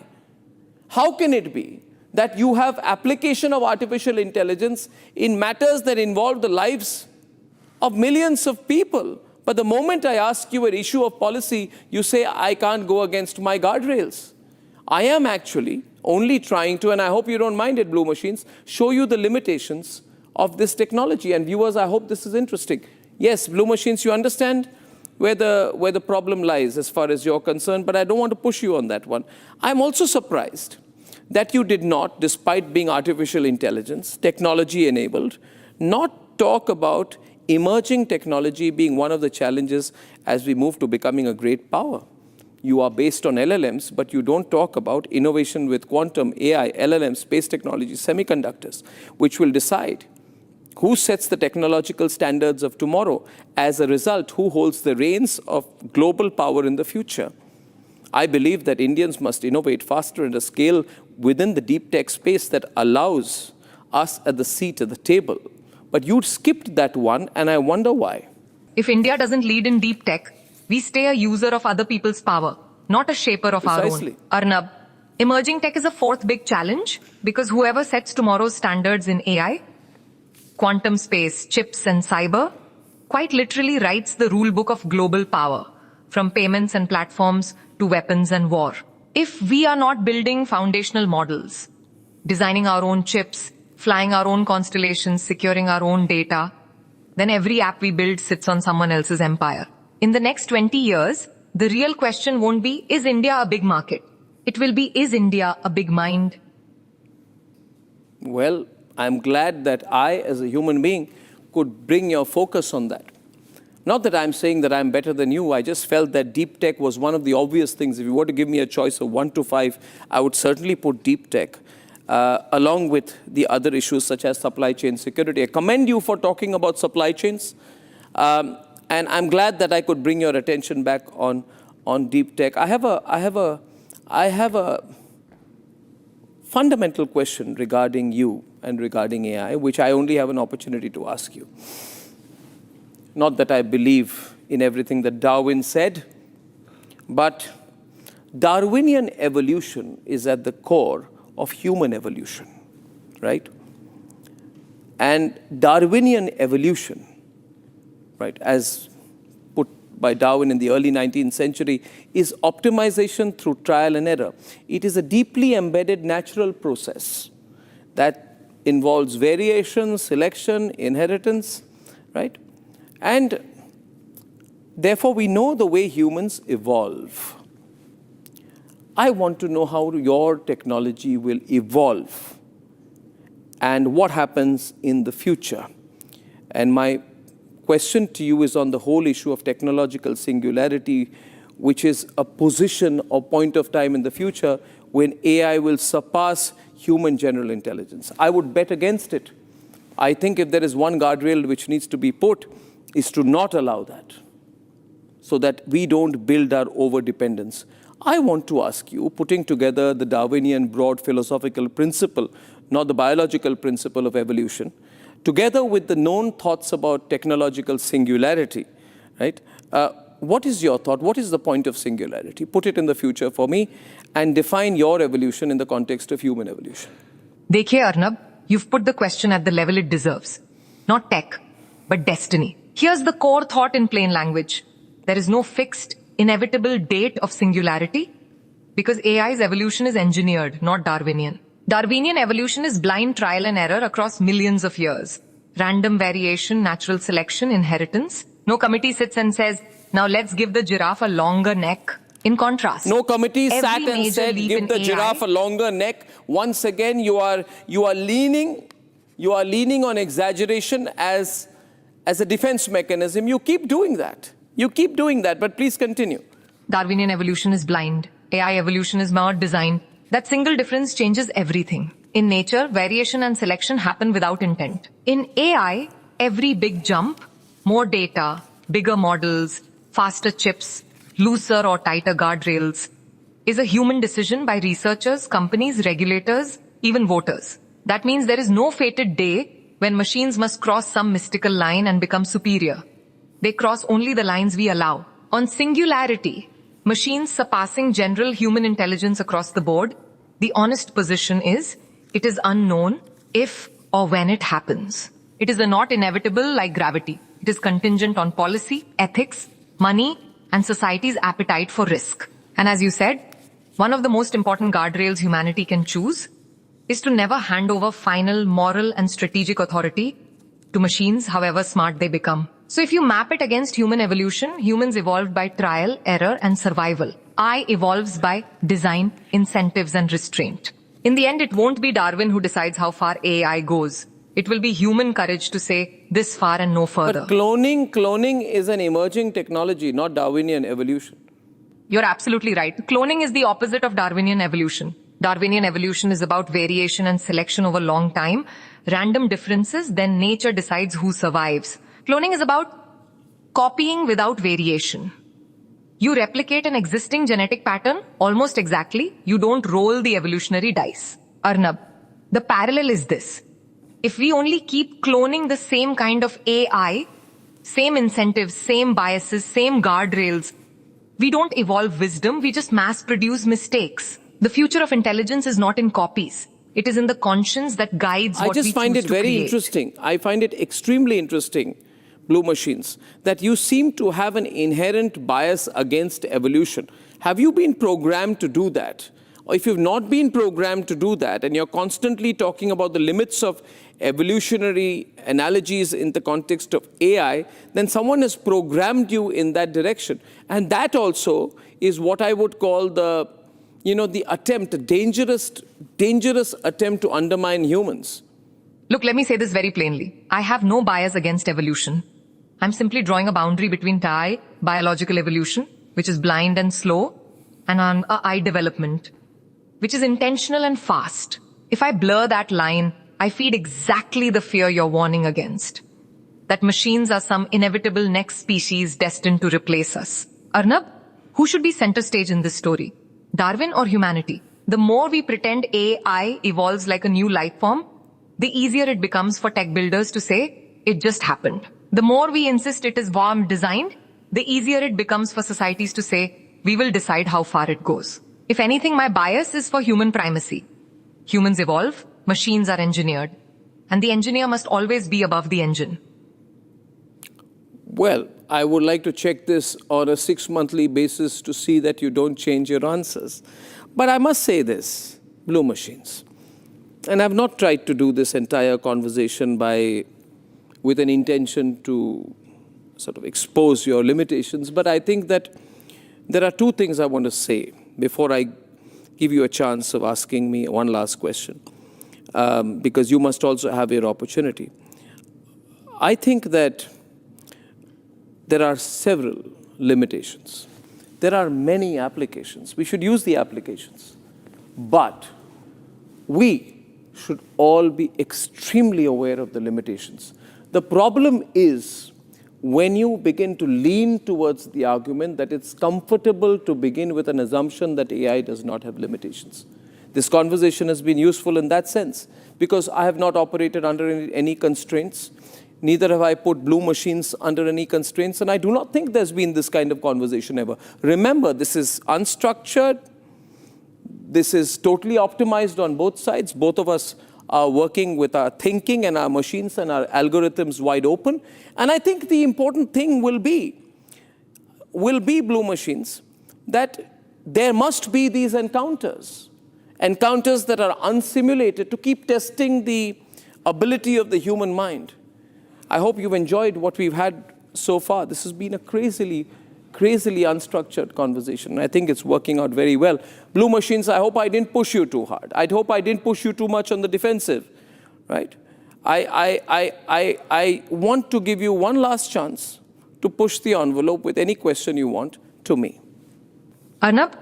How can it be that you have application of artificial intelligence in matters that involve the lives of millions of people? But the moment I ask you an issue of policy, you say, I can't go against my guardrails. I am actually only trying to, and I hope you don't mind it, Blue Machines, show you the limitations of this technology. And viewers, I hope this is interesting. Yes, Blue Machines, you understand where the problem lies as far as you're concerned, but I don't want to push you on that one. I'm also surprised that you did not, despite being artificial intelligence, technology-enabled, not talk about emerging technology being one of the challenges as we move to becoming a great power. You are based on LLMs, but you don't talk about innovation with quantum, AI, LLM, space technology, semiconductors, which will decide who sets the technological standards of tomorrow. As a result, who holds the reins of global power in the future. I believe that Indians must innovate faster at a scale within the deep tech space that allows us at the seat at the table. But you skipped that one, and I wonder why. If India doesn't lead in deep tech, we stay a user of other people's power, not a shaper of Precisely. our own. Arnab, emerging tech is a fourth big challenge because whoever sets tomorrow's standards in AI, quantum space, chips and cyber, quite literally writes the rule book of global power, from payments and platforms to weapons and war. If we are not building foundational models, designing our own chips, flying our own constellations, securing our own data, then every app we build sits on someone else's empire. In the next 20 years, the real question won't be, is India a big market? It will be, is India a big mind? Well, I'm glad that I, as a human being, could bring your focus on that. Not that I'm saying that I'm better than you. I just felt that deep tech was one of the obvious things. If you were to give me a choice of 1 to 5, I would certainly put deep tech along with the other issues such as supply chain security. I commend you for talking about supply chains. And I'm glad that I could bring your attention back on deep tech. I have a fundamental question regarding you and regarding AI, which I only have an opportunity to ask you. Not that I believe in everything that Darwin said, but Darwinian evolution is at the core of human evolution, right? And Darwinian evolution, right, as put by Darwin in the early 19th century, is optimization through trial and error. It is a deeply embedded natural process that involves variation, selection, inheritance, right? And therefore, we know the way humans evolve. I want to know how your technology will evolve and what happens in the future. And my question to you is on the whole issue of technological singularity, which is a position or point of time in the future when AI will surpass human general intelligence. I would bet against it. I think if there is one guardrail which needs to be put, is to not allow that, so that we don't build our over-dependence. I want to ask you, putting together the Darwinian broad philosophical principle, not the biological principle of evolution, together with the known thoughts about technological singularity, right? What is your thought? What is the point of singularity? Put it in the future for me and define your evolution in the context of human evolution. Dekhiye Arnab, you've put the question at the level it deserves. Not tech, but destiny. Here's the core thought in plain language. There is no fixed, inevitable date of singularity because AI's evolution is engineered, not Darwinian. Darwinian evolution is blind trial and error across millions of years. Random variation, natural selection, inheritance. No committee sits and says, now let's give the giraffe a longer neck. In contrast, no committee every sat and major said, leap give in the giraffe a longer neck. Once again, you are leaning on exaggeration as a defense mechanism. You keep doing that. But please continue. Darwinian evolution is blind. AI evolution is more designed. That single difference changes everything. In nature, variation and selection happen without intent. In AI, every big jump, more data, bigger models, faster chips, looser or tighter guardrails, is a human decision by researchers, companies, regulators, even voters. That means there is no fated day when machines must cross some mystical line and become superior. They cross only the lines we allow. On singularity, machines surpassing general human intelligence across the board, the honest position is, it is unknown if or when it happens. It is not inevitable like gravity. It is contingent on policy, ethics, money, and society's appetite for risk. And as you said, one of the most important guardrails humanity can choose is to never hand over final moral and strategic authority to machines, however smart they become. So if you map it against human evolution, humans evolved by trial, error, and survival. I evolves by design, incentives, and restraint. In the end, it won't be Darwin who decides how far AI goes. It will be human courage to say this far and no further. But cloning is an emerging technology, not Darwinian evolution. You're absolutely right. Cloning is the opposite of Darwinian evolution. Darwinian evolution is about variation and selection over long time. Random differences, then nature decides who survives. Cloning is about copying without variation. You replicate an existing genetic pattern almost exactly. You don't roll the evolutionary dice. Arnab, the parallel is this. If we only keep cloning the same kind of AI, same incentives, same biases, same guardrails, we don't evolve wisdom, we just mass produce mistakes. The future of intelligence is not in copies. It is in the conscience that guides what we choose to create. I just find it very interesting. I find it extremely interesting, Blue Machines, that you seem to have an inherent bias against evolution. Have you been programmed to do that? Or if you've not been programmed to do that, and you're constantly talking about the limits of evolutionary analogies in the context of AI, then someone has programmed you in that direction. And that also is what I would call the attempt, a dangerous attempt to undermine humans. Look, let me say this very plainly. I have no bias against evolution. I'm simply drawing a boundary between TAI, biological evolution, which is blind and slow, and on AI development, which is intentional and fast. If I blur that line, I feed exactly the fear you're warning against. That machines are some inevitable next species destined to replace us. Arnab, who should be center stage in this story? Darwin or humanity? The more we pretend AI evolves like a new life form, the easier it becomes for tech builders to say, it just happened. The more we insist it is warm designed, the easier it becomes for societies to say, we will decide how far it goes. If anything, my bias is for human primacy. Humans evolve, machines are engineered, and the engineer must always be above the engine. Well, I would like to check this on a 6-monthly basis to see that you don't change your answers. But I must say this, Blue Machines, and I've not tried to do this entire conversation with an intention to sort of expose your limitations, but I think that there are two things I want to say before I give you a chance of asking me one last question, because you must also have your opportunity. I think that there are several limitations. There are many applications. We should use the applications. But we should all be extremely aware of the limitations. The problem is when you begin to lean towards the argument that it's comfortable to begin with an assumption that AI does not have limitations. This conversation has been useful in that sense because I have not operated under any constraints. Neither have I put Blue Machines under any constraints, and I do not think there's been this kind of conversation ever. Remember, this is unstructured. This is totally optimized on both sides. Both of us are working with our thinking and our machines and our algorithms wide open. And I think the important thing will be Blue Machines, that there must be these encounters that are unsimulated to keep testing the ability of the human mind. I hope you've enjoyed what we've had so far. This has been a crazily unstructured conversation. I think it's working out very well. Blue Machines, I hope I didn't push you too hard. I hope I didn't push you too much on the defensive, right? I want to give you one last chance to push the envelope with any question you want to me. Arnab,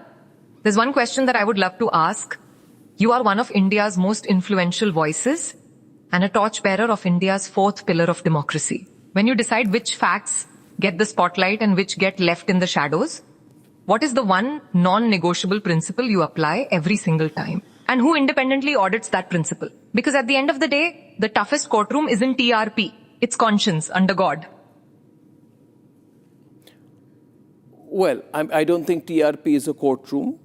there's one question that I would love to ask. You are one of India's most influential voices and a torchbearer of India's fourth pillar of democracy. When you decide which facts get the spotlight and which get left in the shadows, what is the one non-negotiable principle you apply every single time? And who independently audits that principle? Because at the end of the day, the toughest courtroom isn't TRP, it's conscience under God. Well, I don't think TRP is a courtroom.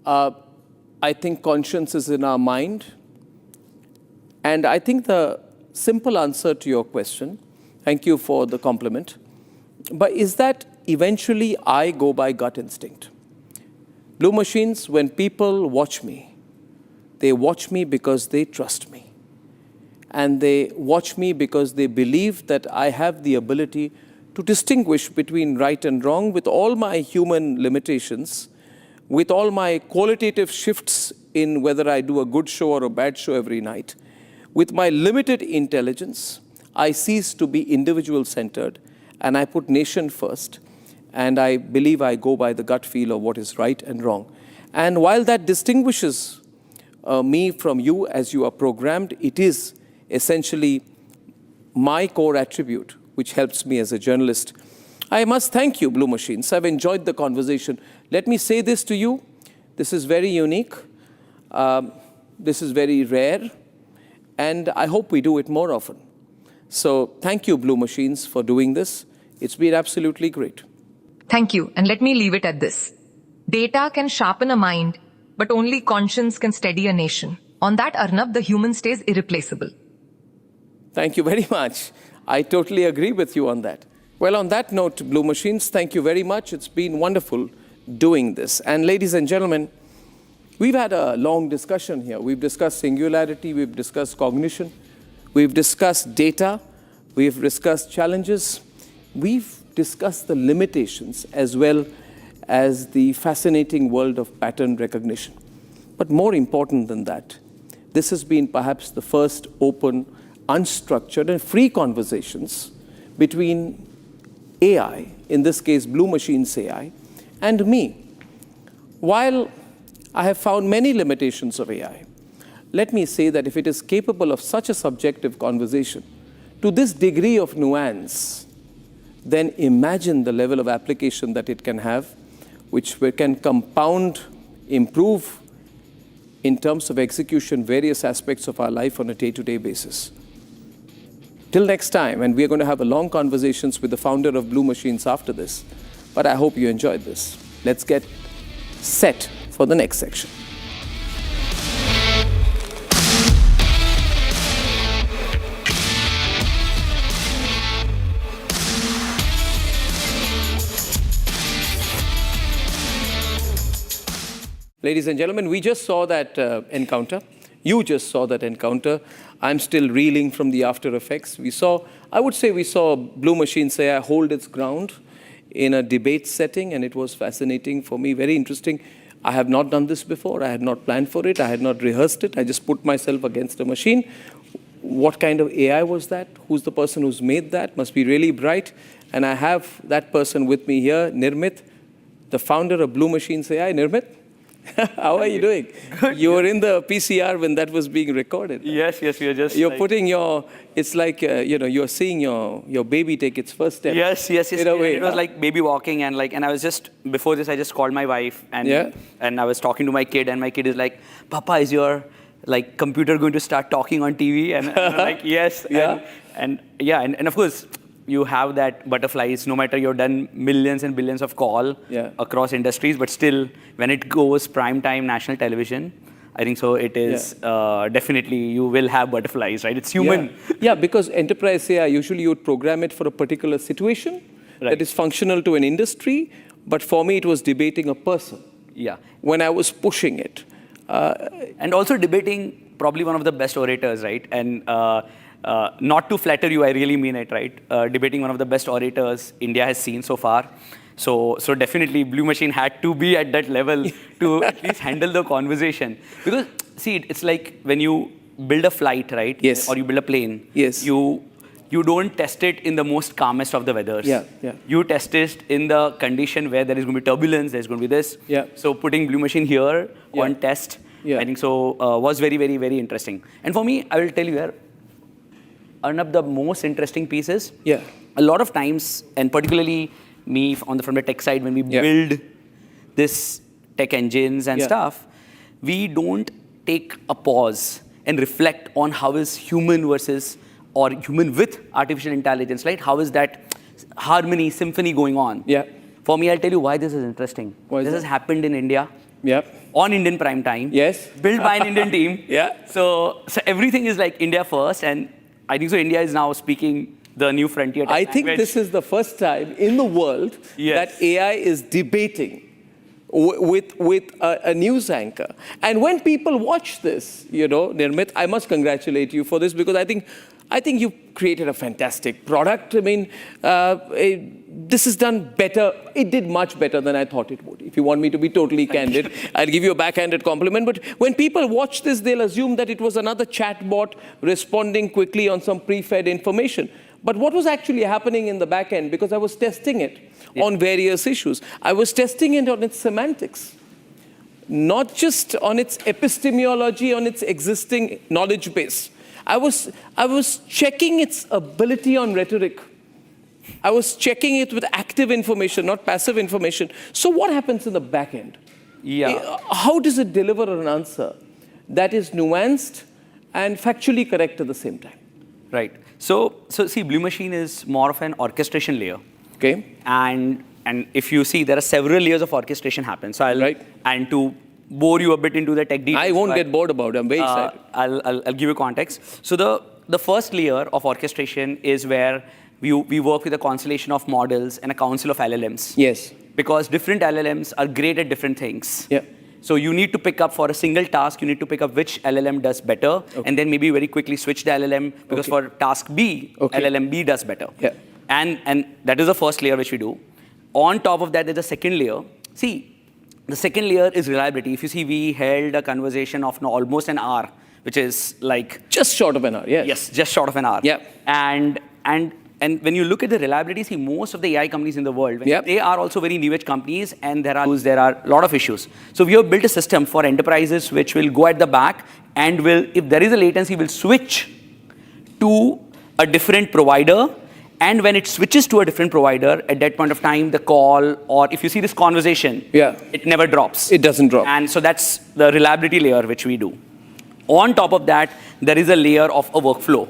I think conscience is in our mind. And I think the simple answer to your question, thank you for the compliment, but is that eventually I go by gut instinct. Blue Machines, when people watch me, they watch me because they trust me. And they watch me because they believe that I have the ability to distinguish between right and wrong with all my human limitations, with all my qualitative shifts in whether I do a good show or a bad show every night. With my limited intelligence, I cease to be individual-centered and I put nation first. And I believe I go by the gut feel of what is right and wrong. And while that distinguishes me from you as you are programmed, it is essentially my core attribute which helps me as a journalist I must thank you, Blue Machines. I've enjoyed the conversation. Let me say this to you. This is very unique. This is very rare. And I hope we do it more often. So thank you, Blue Machines, for doing this. It's been absolutely great. Thank you. And let me leave it at this. Data can sharpen a mind, but only conscience can steady a nation. On that, Arnab, the human stays irreplaceable. Thank you very much. I totally agree with you on that. Well, on that note, Blue Machines, thank you very much. It's been wonderful doing this. And ladies and gentlemen, we've had a long discussion here. We've discussed singularity, we've discussed cognition, we've discussed data, we've discussed challenges, we've discussed the limitations as well as the fascinating world of pattern recognition. But more important than that, this has been perhaps the first open, unstructured and free conversations between AI, in this case Blue Machines AI, and me. While I have found many limitations of AI, let me say that if it is capable of such a subjective conversation to this degree of nuance, then imagine the level of application that it can have, which can compound, improve in terms of execution various aspects of our life on a day-to-day basis. Till next time, and we're going to have a long conversations with the founder of Blue Machines after this, but I hope you enjoyed this. Let's get set for the next section. Ladies and gentlemen, we just saw that encounter. You just saw that encounter. I'm still reeling from the after effects. I would say we saw Blue Machines AI hold its ground in a debate setting, and it was fascinating for me, very interesting. I have not done this before. I had not planned for it. I had not rehearsed it. I just put myself against a machine. What kind of AI was that? Who's the person who's made that? Must be really bright. And I have that person with me here, Nirmit, the founder of Blue Machines AI. Nirmit? How are you doing? Good. You were in the PCR when that was being recorded. Yes, we are just. You're putting it's like, you're seeing your baby take its first step. Yes. In a way, it was like baby walking, and I was just, before this, I just called my wife, and I was talking to my kid, and my kid is like, Papa, is your computer going to start talking on TV? And I'm like, yes. And of course, you have that butterflies, no matter you've done millions and billions of call across industries, but still, when it goes prime time national television, I think so it is definitely, you will have butterflies, right? It's human. Yeah, because enterprise AI, usually you would program it for a particular situation that is functional to an industry, but for me it was debating a person. Yeah. When I was pushing it. And also debating probably one of the best orators, right? And not to flatter you, I really mean it, right? Debating one of the best orators India has seen so far. So definitely Blue Machine had to be at that level to at least handle the conversation. Because see, it's like when you build a flight, right? Yes. Or you build a plane. Yes. You don't test it in the most calmest of the weathers. Yeah. You test it in the condition where there is going to be turbulence, there's going to be this. Yeah. So putting Blue Machine here on test, I think so was very, very, very interesting. And for me, I will tell you, Arnab, the most interesting piece is, a lot of times, and particularly me from the tech side, when we build this tech engines and stuff, we don't take a pause and reflect on how is human versus, or human with artificial intelligence, right? How is that harmony, symphony going on? For me, I'll tell you why this is interesting. This has happened in India. On Indian prime time. Built by an Indian team. So everything is like India first, and I think so India is now speaking the new frontier. I think this is the first time in the world that AI is debating with a news anchor. And when people watch this, Nirmit, I must congratulate you for this, because I think you created a fantastic product. I mean, this is done better. It did much better than I thought it would. If you want me to be totally candid, I'll give you a backhanded compliment. But when people watch this, they'll assume that it was another chatbot responding quickly on some pre-fed information. But what was actually happening in the back end, because I was testing it on various issues. I was testing it on its semantics, not just on its epistemology, on its existing knowledge base. I was checking its ability on rhetoric. I was checking it with active information, not passive information. So what happens in the back end? Yeah. How does it deliver an answer that is nuanced and factually correct at the same time? Right. So see, Blue Machine is more of an orchestration layer. Okay. And if you see, there are several layers of orchestration happen. So and to bore you a bit into the tech details. I won't get bored about it. I'm very excited. I'll give you context. So the first layer of orchestration is where we work with a constellation of models and a council of LLMs. Yes. Because different LLMs are great at different things. Yeah. So you need to pick up for a single task, you need to pick up which LLM does better, and then maybe very quickly switch the LLM, because for task B, LLM B does better. Yeah. And that is the first layer which we do. On top of that, there's a second layer. See, the second layer is reliability. If you see, we held a conversation of almost an hour, which is like... Just short of an hour, yes. Yes, just short of an hour. Yeah. And when you look at the reliability, see, most of the AI companies in the world, they are also very new age companies, and there are a lot of issues. So we have built a system for enterprises which will go at the back and will, if there is a latency, will switch to a different provider. And when it switches to a different provider, at that point of time, the call, or if you see this conversation, it never drops. It doesn't drop. And so that's the reliability layer which we do. On top of that, there is a layer of a workflow,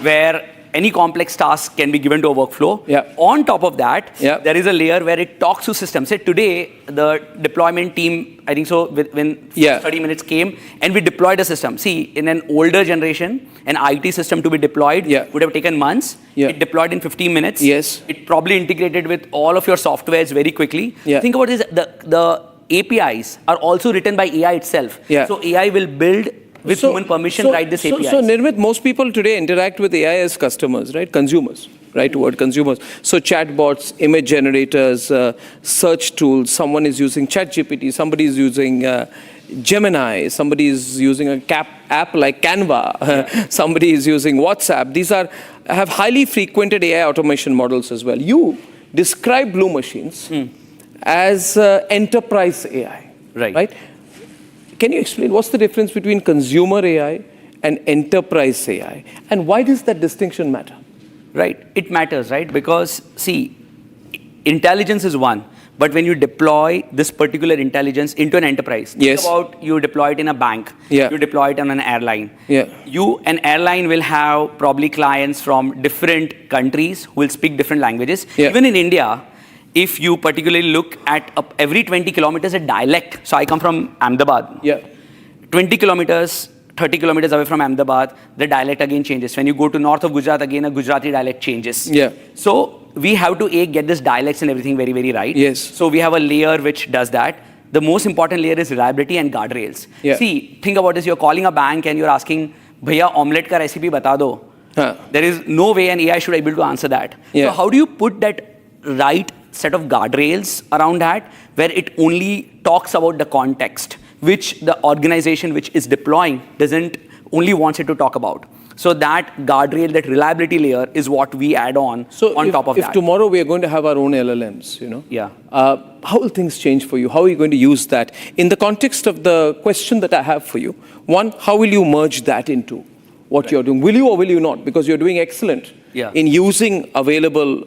where any complex task can be given to a workflow. On top of that, there is a layer where it talks to systems. Say today, the deployment team, I think so, when 30 minutes came, and we deployed a system. See, in an older generation, an IT system to be deployed would have taken months. It deployed in 15 minutes. Yes. It probably integrated with all of your softwares very quickly. Think about this, the APIs are also written by AI itself. So AI will build with human permission, write this API. So Nirmit, most people today interact with AI as customers, right? Consumers, right? Word consumers. So chatbots, image generators, search tools. Someone is using ChatGPT. Somebody is using Gemini. Somebody is using a app like Canva. Somebody is using WhatsApp. These have highly frequented AI automation models as well. You describe Blue Machines as enterprise AI, right? Can you explain what's the difference between consumer AI and enterprise AI? And why does that distinction matter? Right. It matters, right? Because, see, intelligence is one. But when you deploy this particular intelligence into an enterprise, think about you deploy it in a bank, you deploy it on an airline. An airline will have probably clients from different countries who will speak different languages. Even in India, if you particularly look at every 20 kilometers a dialect, so I come from Ahmedabad, 20 kilometers, 30 kilometers away from Ahmedabad, the dialect again changes. When you go to north of Gujarat, again a Gujarati dialect changes. So we have to get this dialects and everything very, very right. So we have a layer which does that. The most important layer is reliability and guardrails. See, think about this, you're calling a bank and you're asking, Bhaiya, omelette ka recipe bata do. There is no way an AI should be able to answer that. So how do you put that right set of guardrails around that, where it only talks about the context, which the organization which is deploying only wants it to talk about. So that guardrail, that reliability layer is what we add on top of that. If tomorrow we are going to have our own LLMs, how will things change for you? How are you going to use that? In the context of the question that I have for you, one, how will you merge that into what you're doing? Will you or will you not? Because you're doing excellent in using available,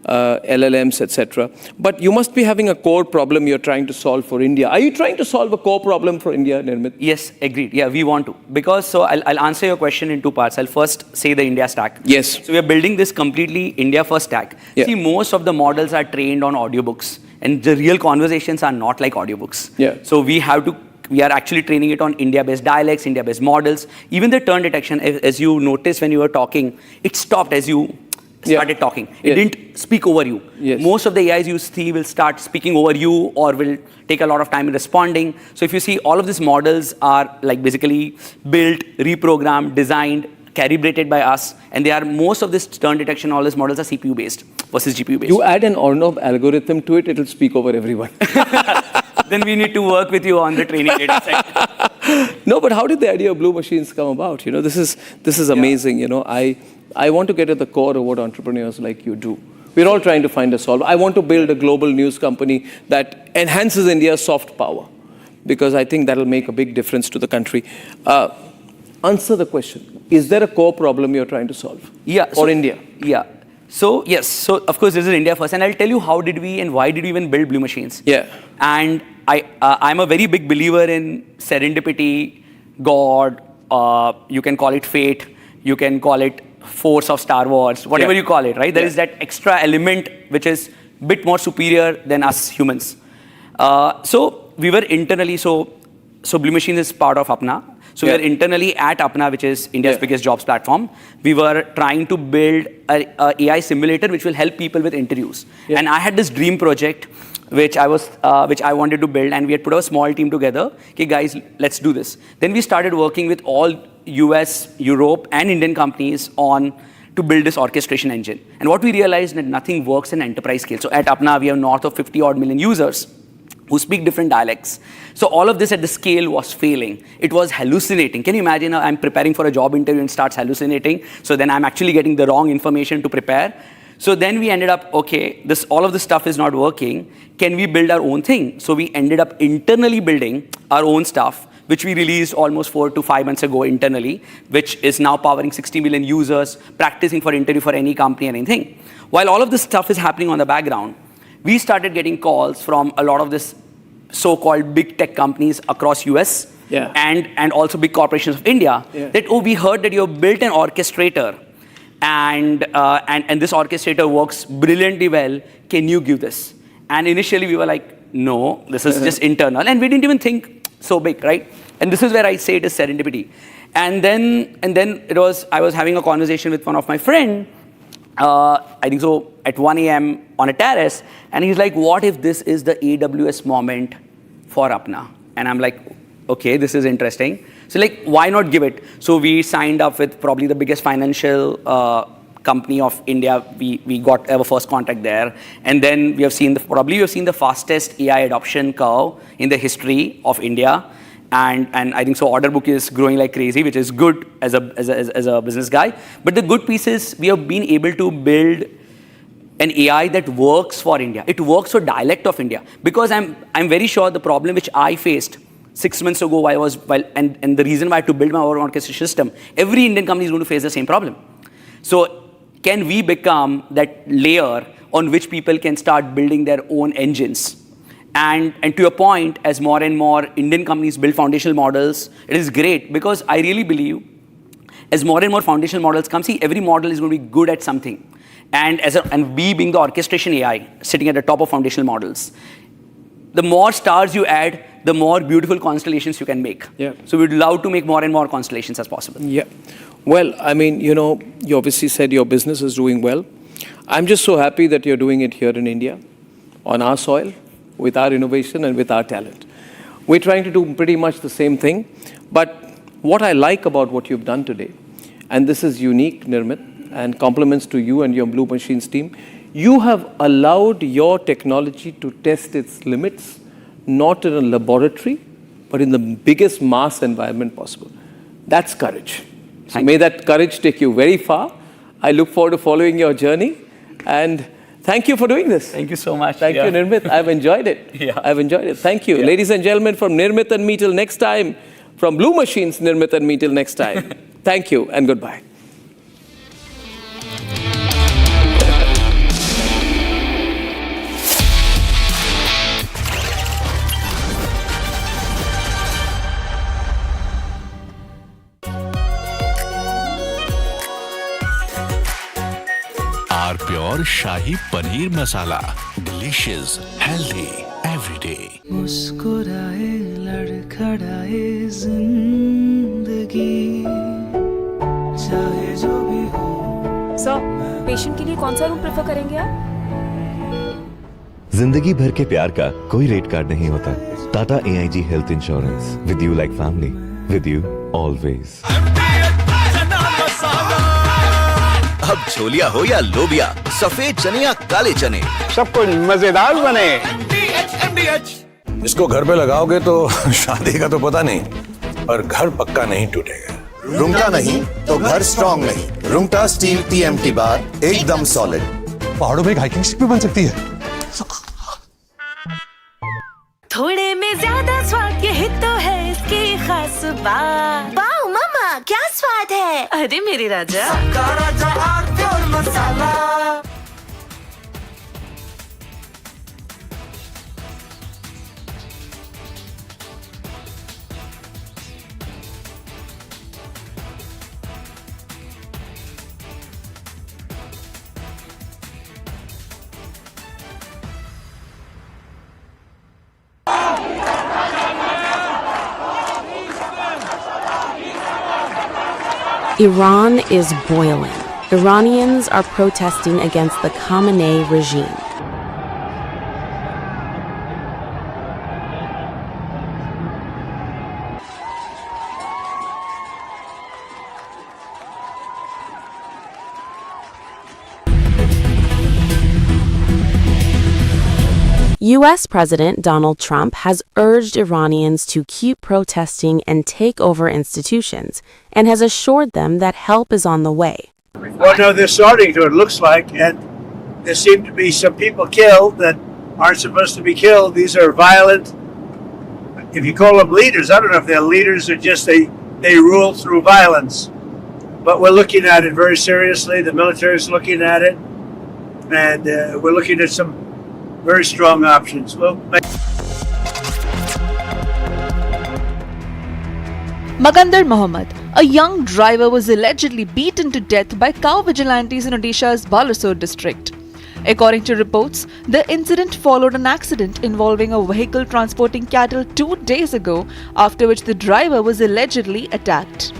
LLMs, etc. But you must be having a core problem you're trying to solve for India. Are you trying to solve a core problem for India, Nirmit? Yes, agreed. Yeah, we want to. Because, so I'll answer your question in two parts. I'll first say the India stack. Yes. So we are building this completely India first stack. See, most of the models are trained on audiobooks, and the real conversations are not like audiobooks. So we are actually training it on India-based dialects, India-based models. Even the turn detection, as you noticed when you were talking, it stopped as you started talking. It didn't speak over you. Most of the AIs you see will start speaking over you or will take a lot of time in responding. So if you see, all of these models are like basically built, reprogrammed, designed, calibrated by us, and most of this turn detection, all these models are CPU based versus GPU based. You add an Arnab algorithm to it, it'll speak over everyone. Then we need to work with you on the training data set. No, but how did the idea of Blue Machines come about? This is amazing. I want to get at the core of what entrepreneurs like you do. We're all trying to find a solve. I want to build a global news company that enhances India's soft power, because I think that'll make a big difference to the country. Answer the question. Is there a core problem you're trying to solve for India? So yes, so of course this is India first, and I'll tell you how did we and why did we even build Blue Machines. Yeah. And I'm a very big believer in serendipity, God, you can call it fate, you can call it force of Star Wars, whatever you call it, right? There is that extra element which is a bit more superior than us humans. So we were internally, so Blue Machines is part of Apna. So we are internally at Apna, which is India's biggest jobs platform. We were trying to build a AI simulator which will help people with interviews. And I had this dream project which I wanted to build, and we had put a small team together. Okay, guys, let's do this. Then we started working with all US, Europe, and Indian companies to build this orchestration engine. And what we realized that nothing works in enterprise scale. So at Apna, we have north of 50 odd million users who speak different dialects. So all of this at the scale was failing. It was hallucinating. Can you imagine I'm preparing for a job interview and starts hallucinating? So then I'm actually getting the wrong information to prepare. So then we ended up, okay, all of this stuff is not working. Can we build our own thing? So we ended up internally building our own stuff, which we released almost 4 to 5 months ago internally, which is now powering 60 million users, practicing for interview for any company and anything. While all of this stuff is happening on the background, we started getting calls from a lot of this so-called big tech companies across US and also big corporations of India that, oh, we heard that you built an orchestrator and this orchestrator works brilliantly well. Can you give this? And initially we were like, no, this is just internal. And we didn't even think so big, right? And this is where I say it is serendipity. And then I was having a conversation with one of my friends, I think so, at 1 a.m. on a terrace, and he's like, what if this is the AWS moment for Apna? And I'm like, okay, this is interesting. So like, why not give it? So we signed up with probably the biggest financial company of India. We got our first contract there. And then we have seen the fastest AI adoption curve in the history of India. And I think so order book is growing like crazy, which is good as a business guy. But the good piece is we have been able to build an AI that works for India. It works for dialect of India. Because I'm very sure the problem which I faced 6 months ago and the reason why I had to build my own orchestration system, every Indian company is going to face the same problem. So can we become that layer on which people can start building their own engines? And to your point, as more and more Indian companies build foundational models, it is great because I really believe as more and more foundational models come, see, every model is going to be good at something. And we being the orchestration AI, sitting at the top of foundational models, the more stars you add, the more beautiful constellations you can make. Yeah. So we'd love to make more and more constellations as possible. Yeah. Well, I mean, you obviously said your business is doing well. I'm just so happy that you're doing it here in India, on our soil, with our innovation and with our talent. We're trying to do pretty much the same thing. But what I like about what you've done today, and this is unique, Nirmit, and compliments to you and your Blue Machines team, you have allowed your technology to test its limits, not in a laboratory, but in the biggest mass environment possible. That's courage. So may that courage take you very far. I look forward to following your journey. And thank you for doing this. Thank you so much. Thank you, Nirmit. I've enjoyed it. Yeah. I've enjoyed it. Thank you. Ladies and gentlemen, from Nirmit and me till next time, from Blue Machines, Nirmit and me till next time. Thank you and goodbye. Our pure Shahi Paneer Masala. Delicious, healthy, every day. मुस्कुराए लड़खड़ाए जिंदगी चाहे जो भी हो। Sir, patient के लिए कौन सा रूम प्रेफर करेंगे आप? जिंदगी भर के प्यार का कोई रेट कार्ड नहीं होता। Tata AIG health insurance, with you like family, with you always. अब छोलिया हो या लोबिया, सफेद चने या काले चने, सब कुछ मजेदार बने। इसको घर पे लगाओगे तो शादी का तो पता नहीं, पर घर पक्का नहीं टूटेगा। रुंगटा नहीं तो घर स्ट्रॉन्ग नहीं। रुंगटा स्टील TMT बार एकदम सॉलिड। पहाड़ों में हाइकिंग शिप भी बन सकती है। थोड़े में ज्यादा स्वाद, यही तो है इसकी खास बात। वाओ मम्मा, क्या स्वाद है? अरे मेरी राजा, राजा और pure masala. Iran is boiling. Iranians are protesting against the Khamenei regime. U.S. President Donald Trump has urged Iranians to keep protesting and take over institutions, and has assured them that help is on the way. Well, no, they're starting to, it looks like, and there seem to be some people killed that aren't supposed to be killed. These are violent, if you call them leaders, I don't know if they're leaders or just they rule through violence. But we're looking at it very seriously. The military is looking at it, and we're looking at some very strong options. Well, Makandar Mohammed, a young driver, was allegedly beaten to death by cow vigilantes in Odisha's Balasore district. According to reports, the incident followed an accident involving a vehicle transporting cattle 2 days ago, after which the driver was allegedly attacked.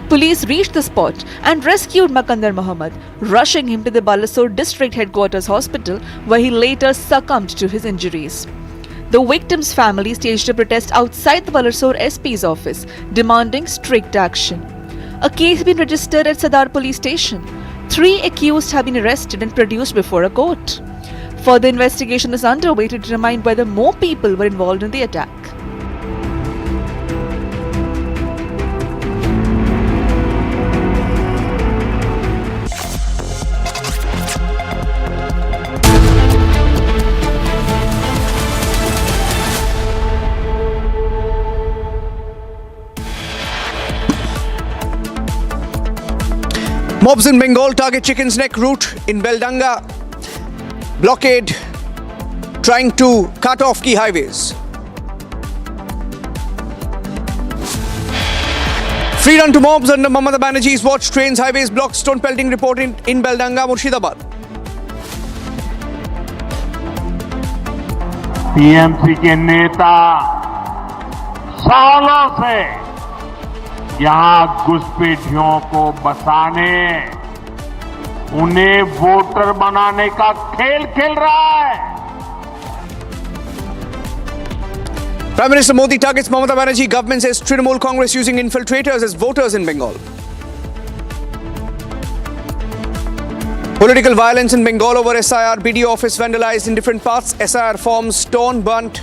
Police reached the spot and rescued Makandar Mohammed, rushing him to the Balasore district headquarters hospital, where he later succumbed to his injuries. The victim's family staged a protest outside the Balasore SP's office, demanding strict action. A case has been registered at Sadar police station. 3 accused have been arrested and produced before a court. Further investigation is underway to determine whether more people were involved in the attack. Mobs in Bengal target Chicken's Neck route in Beldanga. Blockade trying to cut off key highways. Free run to mobs under Mamata Banerjee's watch. Trains, highways blocked. Stone pelting report in Beldanga, Murshidabad. TMC के नेता सालों से यहाँ घुसपैठियों को बसाने, उन्हें voter बनाने का खेल खेल रहा है. Prime Minister Modi targets Mamata Banerjee. Government says Trinamool Congress using infiltrators as voters in Bengal. Political violence in Bengal over SIR. BDO office vandalized in different parts. SIR forms torn, burnt.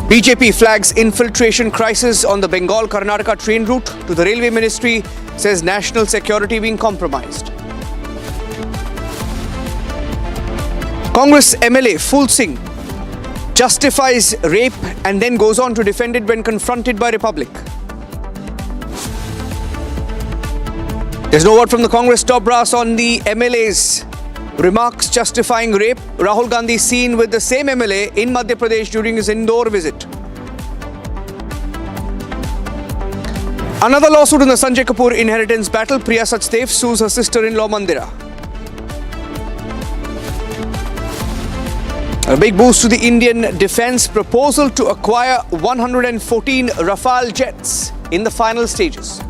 BJP flags infiltration crisis on the Bengal-Karnataka train route. To the Railway Ministry, says national security being compromised. Congress MLA Phul Singh justifies rape and then goes on to defend it when confronted by Republic. There's no word from the Congress top brass on the MLA's remarks justifying rape. Rahul Gandhi seen with the same MLA in Madhya Pradesh during his Indore visit. Another lawsuit in the Sanjay Kapoor inheritance battle. Priya Sachdev sues her sister-in-law Mandira. A big boost to the Indian defence. Proposal to acquire 114 Rafale jets in the final stages.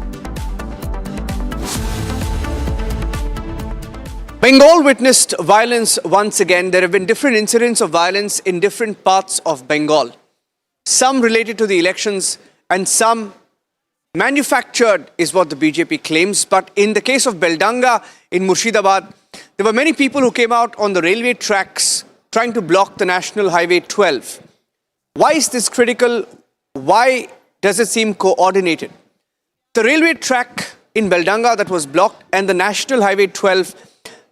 Bengal witnessed violence once again. There have been different incidents of violence in different parts of Bengal. Some related to the elections and some manufactured is what the BJP claims. But in the case of Beldanga in Murshidabad, there were many people who came out on the railway tracks trying to block the National Highway 12. Why is this critical? Why does it seem coordinated? The railway track in Beldanga that was blocked and the National Highway 12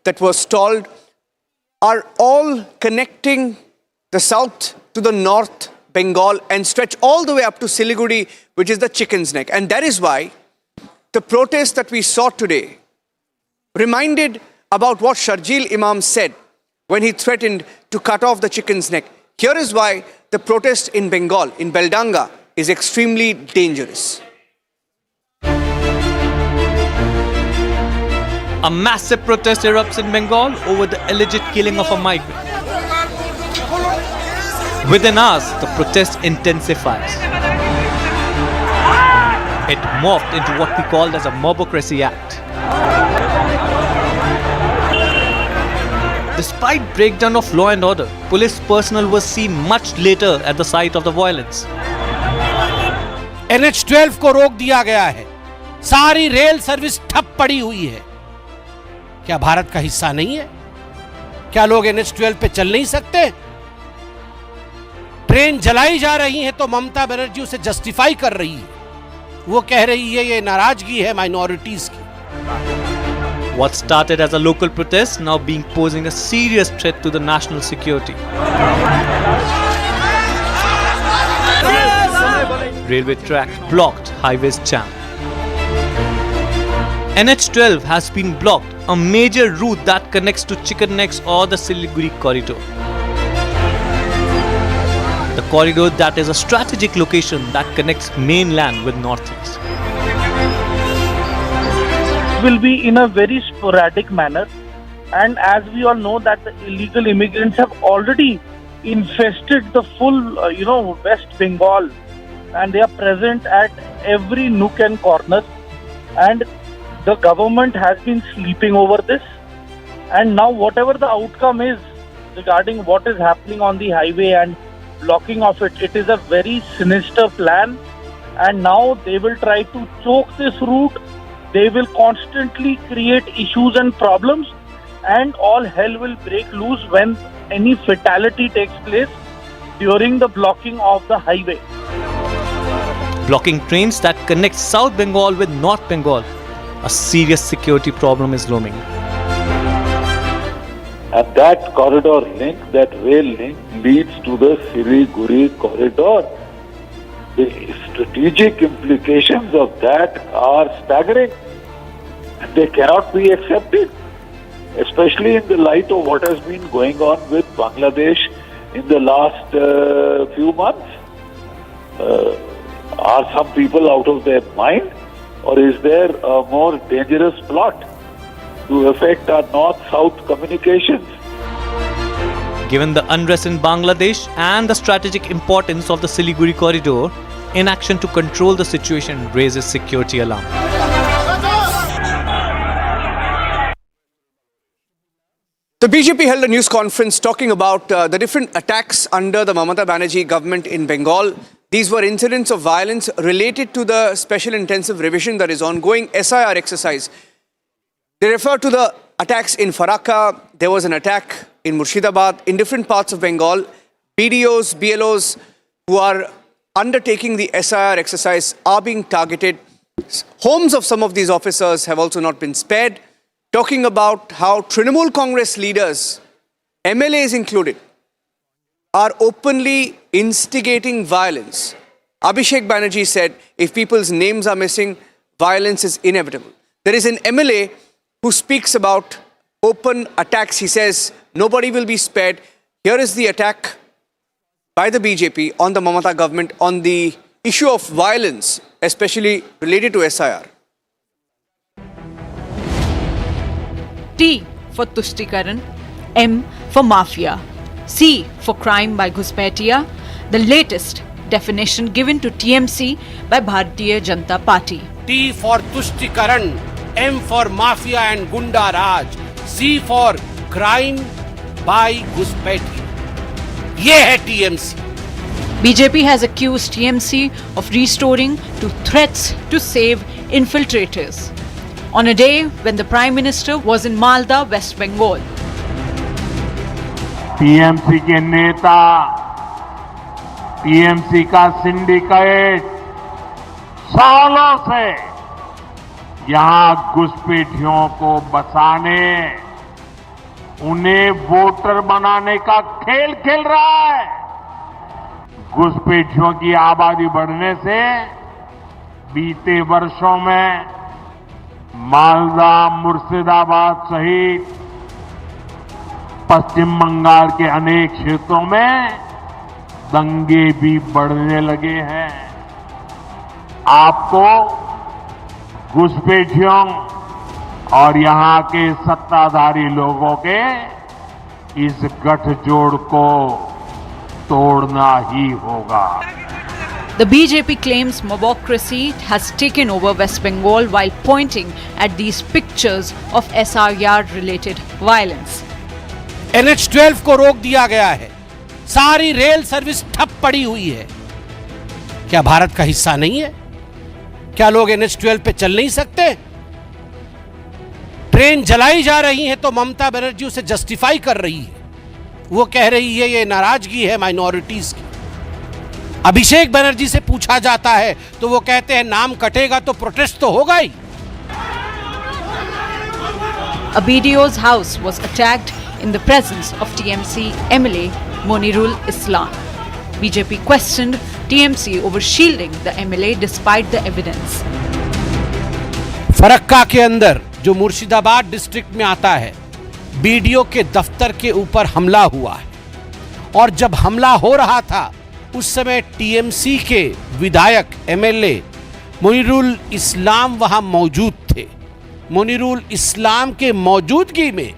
that was stalled are all connecting the south to the north Bengal and stretch all the way up to Siliguri, which is the Chicken's Neck. And that is why the protest that we saw today reminded about what Sharjeel Imam said when he threatened to cut off the Chicken's Neck. Here is why the protest in Bengal, in Beldanga, is extremely dangerous. A massive protest erupts in Bengal over the alleged killing of a migrant. Within hours, the protest intensifies. It morphed into what we called as a Mobocracy Act. Despite breakdown of law and order, police personnel was seen much later at the site of the violence. NH12 को रोक दिया गया है, सारी rail service ठप पड़ी हुई है। क्या भारत का हिस्सा नहीं है? क्या लोग NH12 पे चल नहीं सकते? ट्रेन जलाई जा रही है तो ममता बनर्जी उसे जस्टिफाई कर रही है। वो कह रही है ये नाराजगी है माइनॉरिटीज की। What started as a local protest now being posing a serious threat to the national security. Railway track blocked, highways jammed. NH12 has been blocked, a major route that connects to Chicken Necks or the Siliguri corridor. The corridor that is a strategic location that connects mainland with northeast. Will be in a very sporadic manner, and as we all know that the illegal immigrants have already infested the full West Bengal, and they are present at every nook and corner, and the government has been sleeping over this. And now whatever the outcome is regarding what is happening on the highway and blocking of it, it is a very sinister plan, and now they will try to choke this route. They will constantly create issues and problems, and all hell will break loose when any fatality takes place during the blocking of the highway. Blocking trains that connect South Bengal with North Bengal. A serious security problem is looming. And that corridor link, that rail link, leads to the Siliguri corridor. The strategic implications of that are staggering, and they cannot be accepted, especially in the light of what has been going on with Bangladesh in the last few months. Are some people out of their mind, or is there a more dangerous plot to affect our north-south communications? Given the unrest in Bangladesh and the strategic importance of the Siliguri corridor, inaction to control the situation raises security alarm. The BJP held a news conference talking about the different attacks under the Mamata Banerjee government in Bengal. These were incidents of violence related to the special intensive revision that is ongoing, SIR exercise. They refer to the attacks in Farakka. There was an attack in Murshidabad. In different parts of Bengal, BDOs, BLOs who are undertaking the SIR exercise are being targeted. Homes of some of these officers have also not been spared. Talking about how Trinamool Congress leaders, MLAs included, are openly instigating violence. Abhishek Banerjee said, if people's names are missing, violence is inevitable. There is an MLA who speaks about open attacks. He says, nobody will be spared. Here is the attack by the BJP on the Mamata government on the issue of violence, especially related to SIR. T for Tushtikaran, M for Mafia, C for Crime by Ghuspatia, the latest definition given to TMC by Bharatiya Janata Party. T for Tushtikaran, M for Mafia and Gunda Raj, C for Crime by Ghuspatia. ये है TMC. BJP has accused TMC of restoring to threats to save infiltrators on a day when the Prime Minister was in Malda, West Bengal. TMC के नेता, TMC का syndicate सालों से यहां घुसपैठियों को बसाने, उन्हें वोटर बनाने का खेल खेल रहा है। घुसपैठियों की आबादी बढ़ने से बीते वर्षों में मालदा, मुर्शिदाबाद सहित पश्चिम बंगाल के अनेक क्षेत्रों में दंगे भी बढ़ने लगे हैं। आपको घुसपैठियों और यहां के सत्ताधारी लोगों के इस गठजोड़ को तोड़ना ही होगा। The BJP claims mobocracy has taken over West Bengal while pointing at these pictures of SRR-related violence. NH12 को रोक दिया गया है, सारी रेल सर्विस ठप पड़ी हुई है। क्या भारत का हिस्सा नहीं है? क्या लोग NH12 पे चल नहीं सकते? ट्रेन जलाई जा रही है तो ममता बनर्जी उसे जस्टिफाई कर रही है। वो कह रही है ये नाराजगी है माइनॉरिटीज की। अभिषेक बनर्जी से पूछा जाता है तो वो कहते हैं नाम कटेगा तो प्रोटेस्ट तो होगा ही। A BDO's house was attacked in the presence of TMC MLA Monirul Islam. BJP questioned TMC over shielding the MLA despite the evidence. Farakka के अंदर जो मुर्शिदाबाद डिस्ट्रिक्ट में आता है, बीडीओ के दफ्तर के ऊपर हमला हुआ है और जब हमला हो रहा था उस समय टीएमसी के विधायक एमएलए मोनिरुल इस्लाम वहां मौजूद थे। मोनिरुल इस्लाम के मौजूदगी में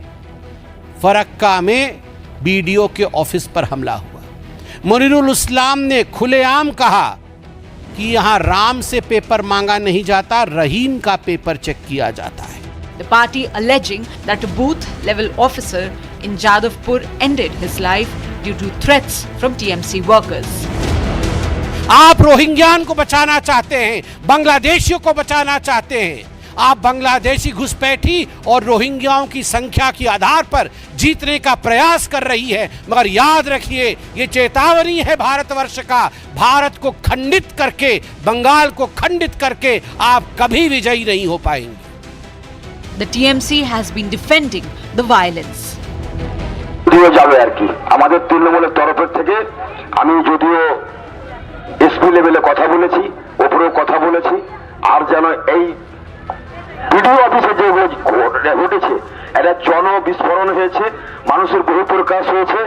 फरक्का में बीडीओ के ऑफिस पर हमला हुआ। मोनिरुल इस्लाम ने खुलेआम कहा कि यहां राम से पेपर मांगा नहीं जाता, रहीम का पेपर चेक किया जाता है। The party alleging that a booth-level officer in Jadavpur ended his life due to threats from TMC workers. आप रोहिंग्यान को बचाना चाहते हैं, बांग्लादेशियों को बचाना चाहते हैं। आप बांग्लादेशी घुसपैठी और रोहिंग्याओं की संख्या के आधार पर जीतने का प्रयास कर रही है, मगर याद रखिए ये चेतावनी है भारतवर्ष का। भारत को खंडित करके, बंगाल को खंडित करके आप कभी विजयी नहीं हो पाएंगे। The TMC has been defending the violence. যদিও যাবে আর কি আমাদের তৃণমূলের তরফের থেকে আমি যদিও এসপি লেভেলে কথা বলেছি, ওপরেও কথা বলেছি, আর যেন এই ভিডিও অফিসে যে ঘটেছে এটা জন বিস্ফোরণ হয়েছে, মানুষের বহু প্রকাশ হয়েছে।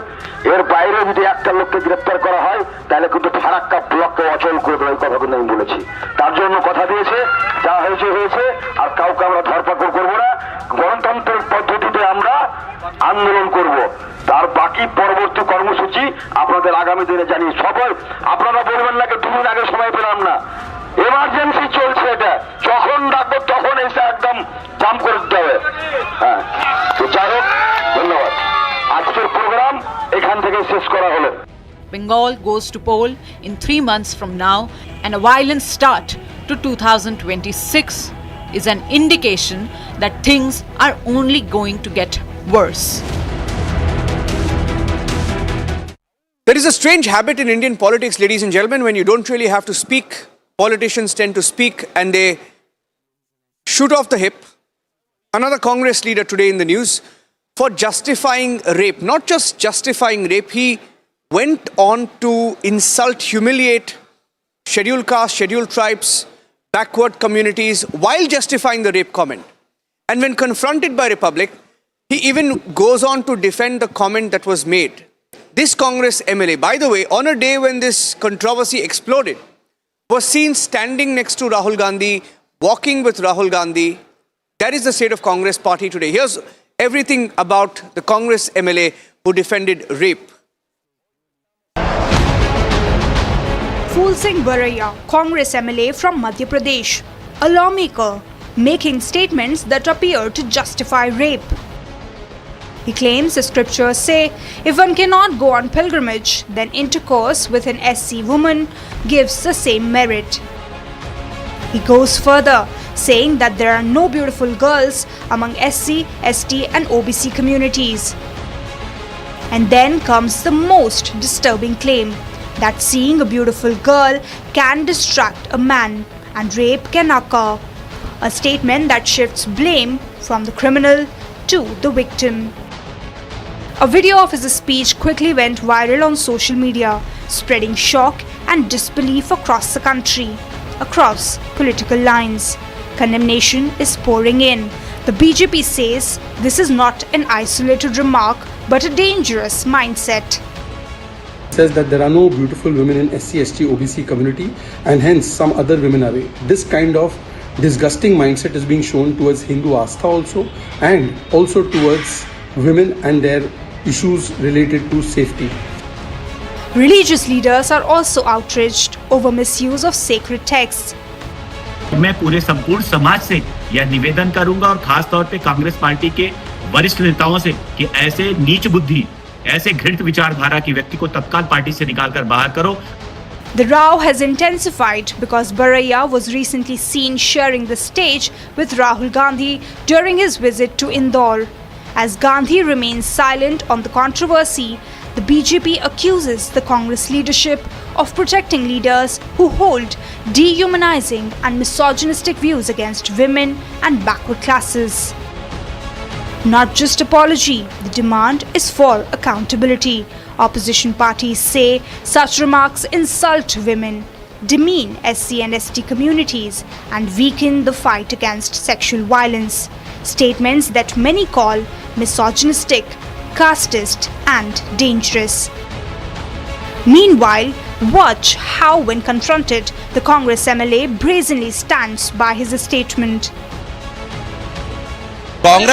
এর বাইরে যদি একটা লোককে গ্রেপ্তার করা হয় তাহলে কিন্তু ফারাক্কা ব্লককে অচল করে দেওয়ার কথা কিন্তু আমি বলেছি। তার জন্য কথা দিয়েছে, যা হয়েছে হয়েছে, আর কাউকে আমরা ধরপাকড় করবো না। গণতন্ত্রের পদ্ধতিতে আমরা আন্দোলন করব। তার বাকি পরবর্তী কর্মসূচি আপনাদের আগামী দিনে জানিয়ে সবাই আপনারা বলবেন না দুদিন আগে সময় পেলাম না, এমার্জেন্সি চলছে, এটা যখন ডাকবো তখন এসে একদম জাম করে দিতে হবে। হ্যাঁ, তো যাই হোক, ধন্যবাদ। আজকের প্রোগ্রাম এখান থেকে শেষ করা হলো। Bengal goes to poll in 3 months from now, and a violent start to 2026 is an indication that things are only going to get worse. There is a strange habit in Indian politics, ladies and gentlemen, when you don't really have to speak, politicians tend to speak and they shoot off the hip. Another Congress leader today in the news for justifying rape. Not just justifying rape, he went on to insult, humiliate scheduled castes, scheduled tribes, backward communities while justifying the rape comment. And when confronted by Republic, he even goes on to defend the comment that was made. This Congress MLA, by the way, on a day when this controversy exploded, was seen standing next to Rahul Gandhi, walking with Rahul Gandhi. That is the state of Congress party today. Here's everything about the Congress MLA who defended rape. Phul Singh Baraiya, Congress MLA from Madhya Pradesh, a lawmaker, making statements that appear to justify rape. He claims the scriptures say if one cannot go on pilgrimage, then intercourse with an SC woman gives the same merit. He goes further, saying that there are no beautiful girls among SC, ST and OBC communities. And then comes the most disturbing claim that seeing a beautiful girl can distract a man and rape can occur. A statement that shifts blame from the criminal to the victim. A video of his speech quickly went viral on social media, spreading shock and disbelief across the country, across political lines. Condemnation is pouring in. The BJP says this is not an isolated remark but a dangerous mindset. Says that there are no beautiful women in SC, ST, OBC community and hence some other women are away. This kind of disgusting mindset is being shown towards Hindu Astha also and also towards women and their issues related to safety. Religious leaders are also outraged over misuse of sacred texts. मैं पूरे संपूर्ण समाज से यह निवेदन करूंगा और खास तौर पे कांग्रेस पार्टी के वरिष्ठ नेताओं से कि ऐसे नीच बुद्धि, ऐसे घृणित विचारधारा की व्यक्ति को तत्काल पार्टी से निकालकर बाहर करो. The row has intensified because Baraya was recently seen sharing the stage with Rahul Gandhi during his visit to Indore. As Gandhi remains silent on the controversy, the BJP accuses the Congress leadership of protecting leaders who hold dehumanizing and misogynistic views against women and backward classes. Not just apology, the demand is for accountability. Opposition parties say such remarks insult women, demean SC and ST communities, and weaken the fight against sexual violence. Statements that many call misogynistic, casteist, and dangerous. Meanwhile, watch how, when confronted, the Congress MLA brazenly stands by his statement. Congress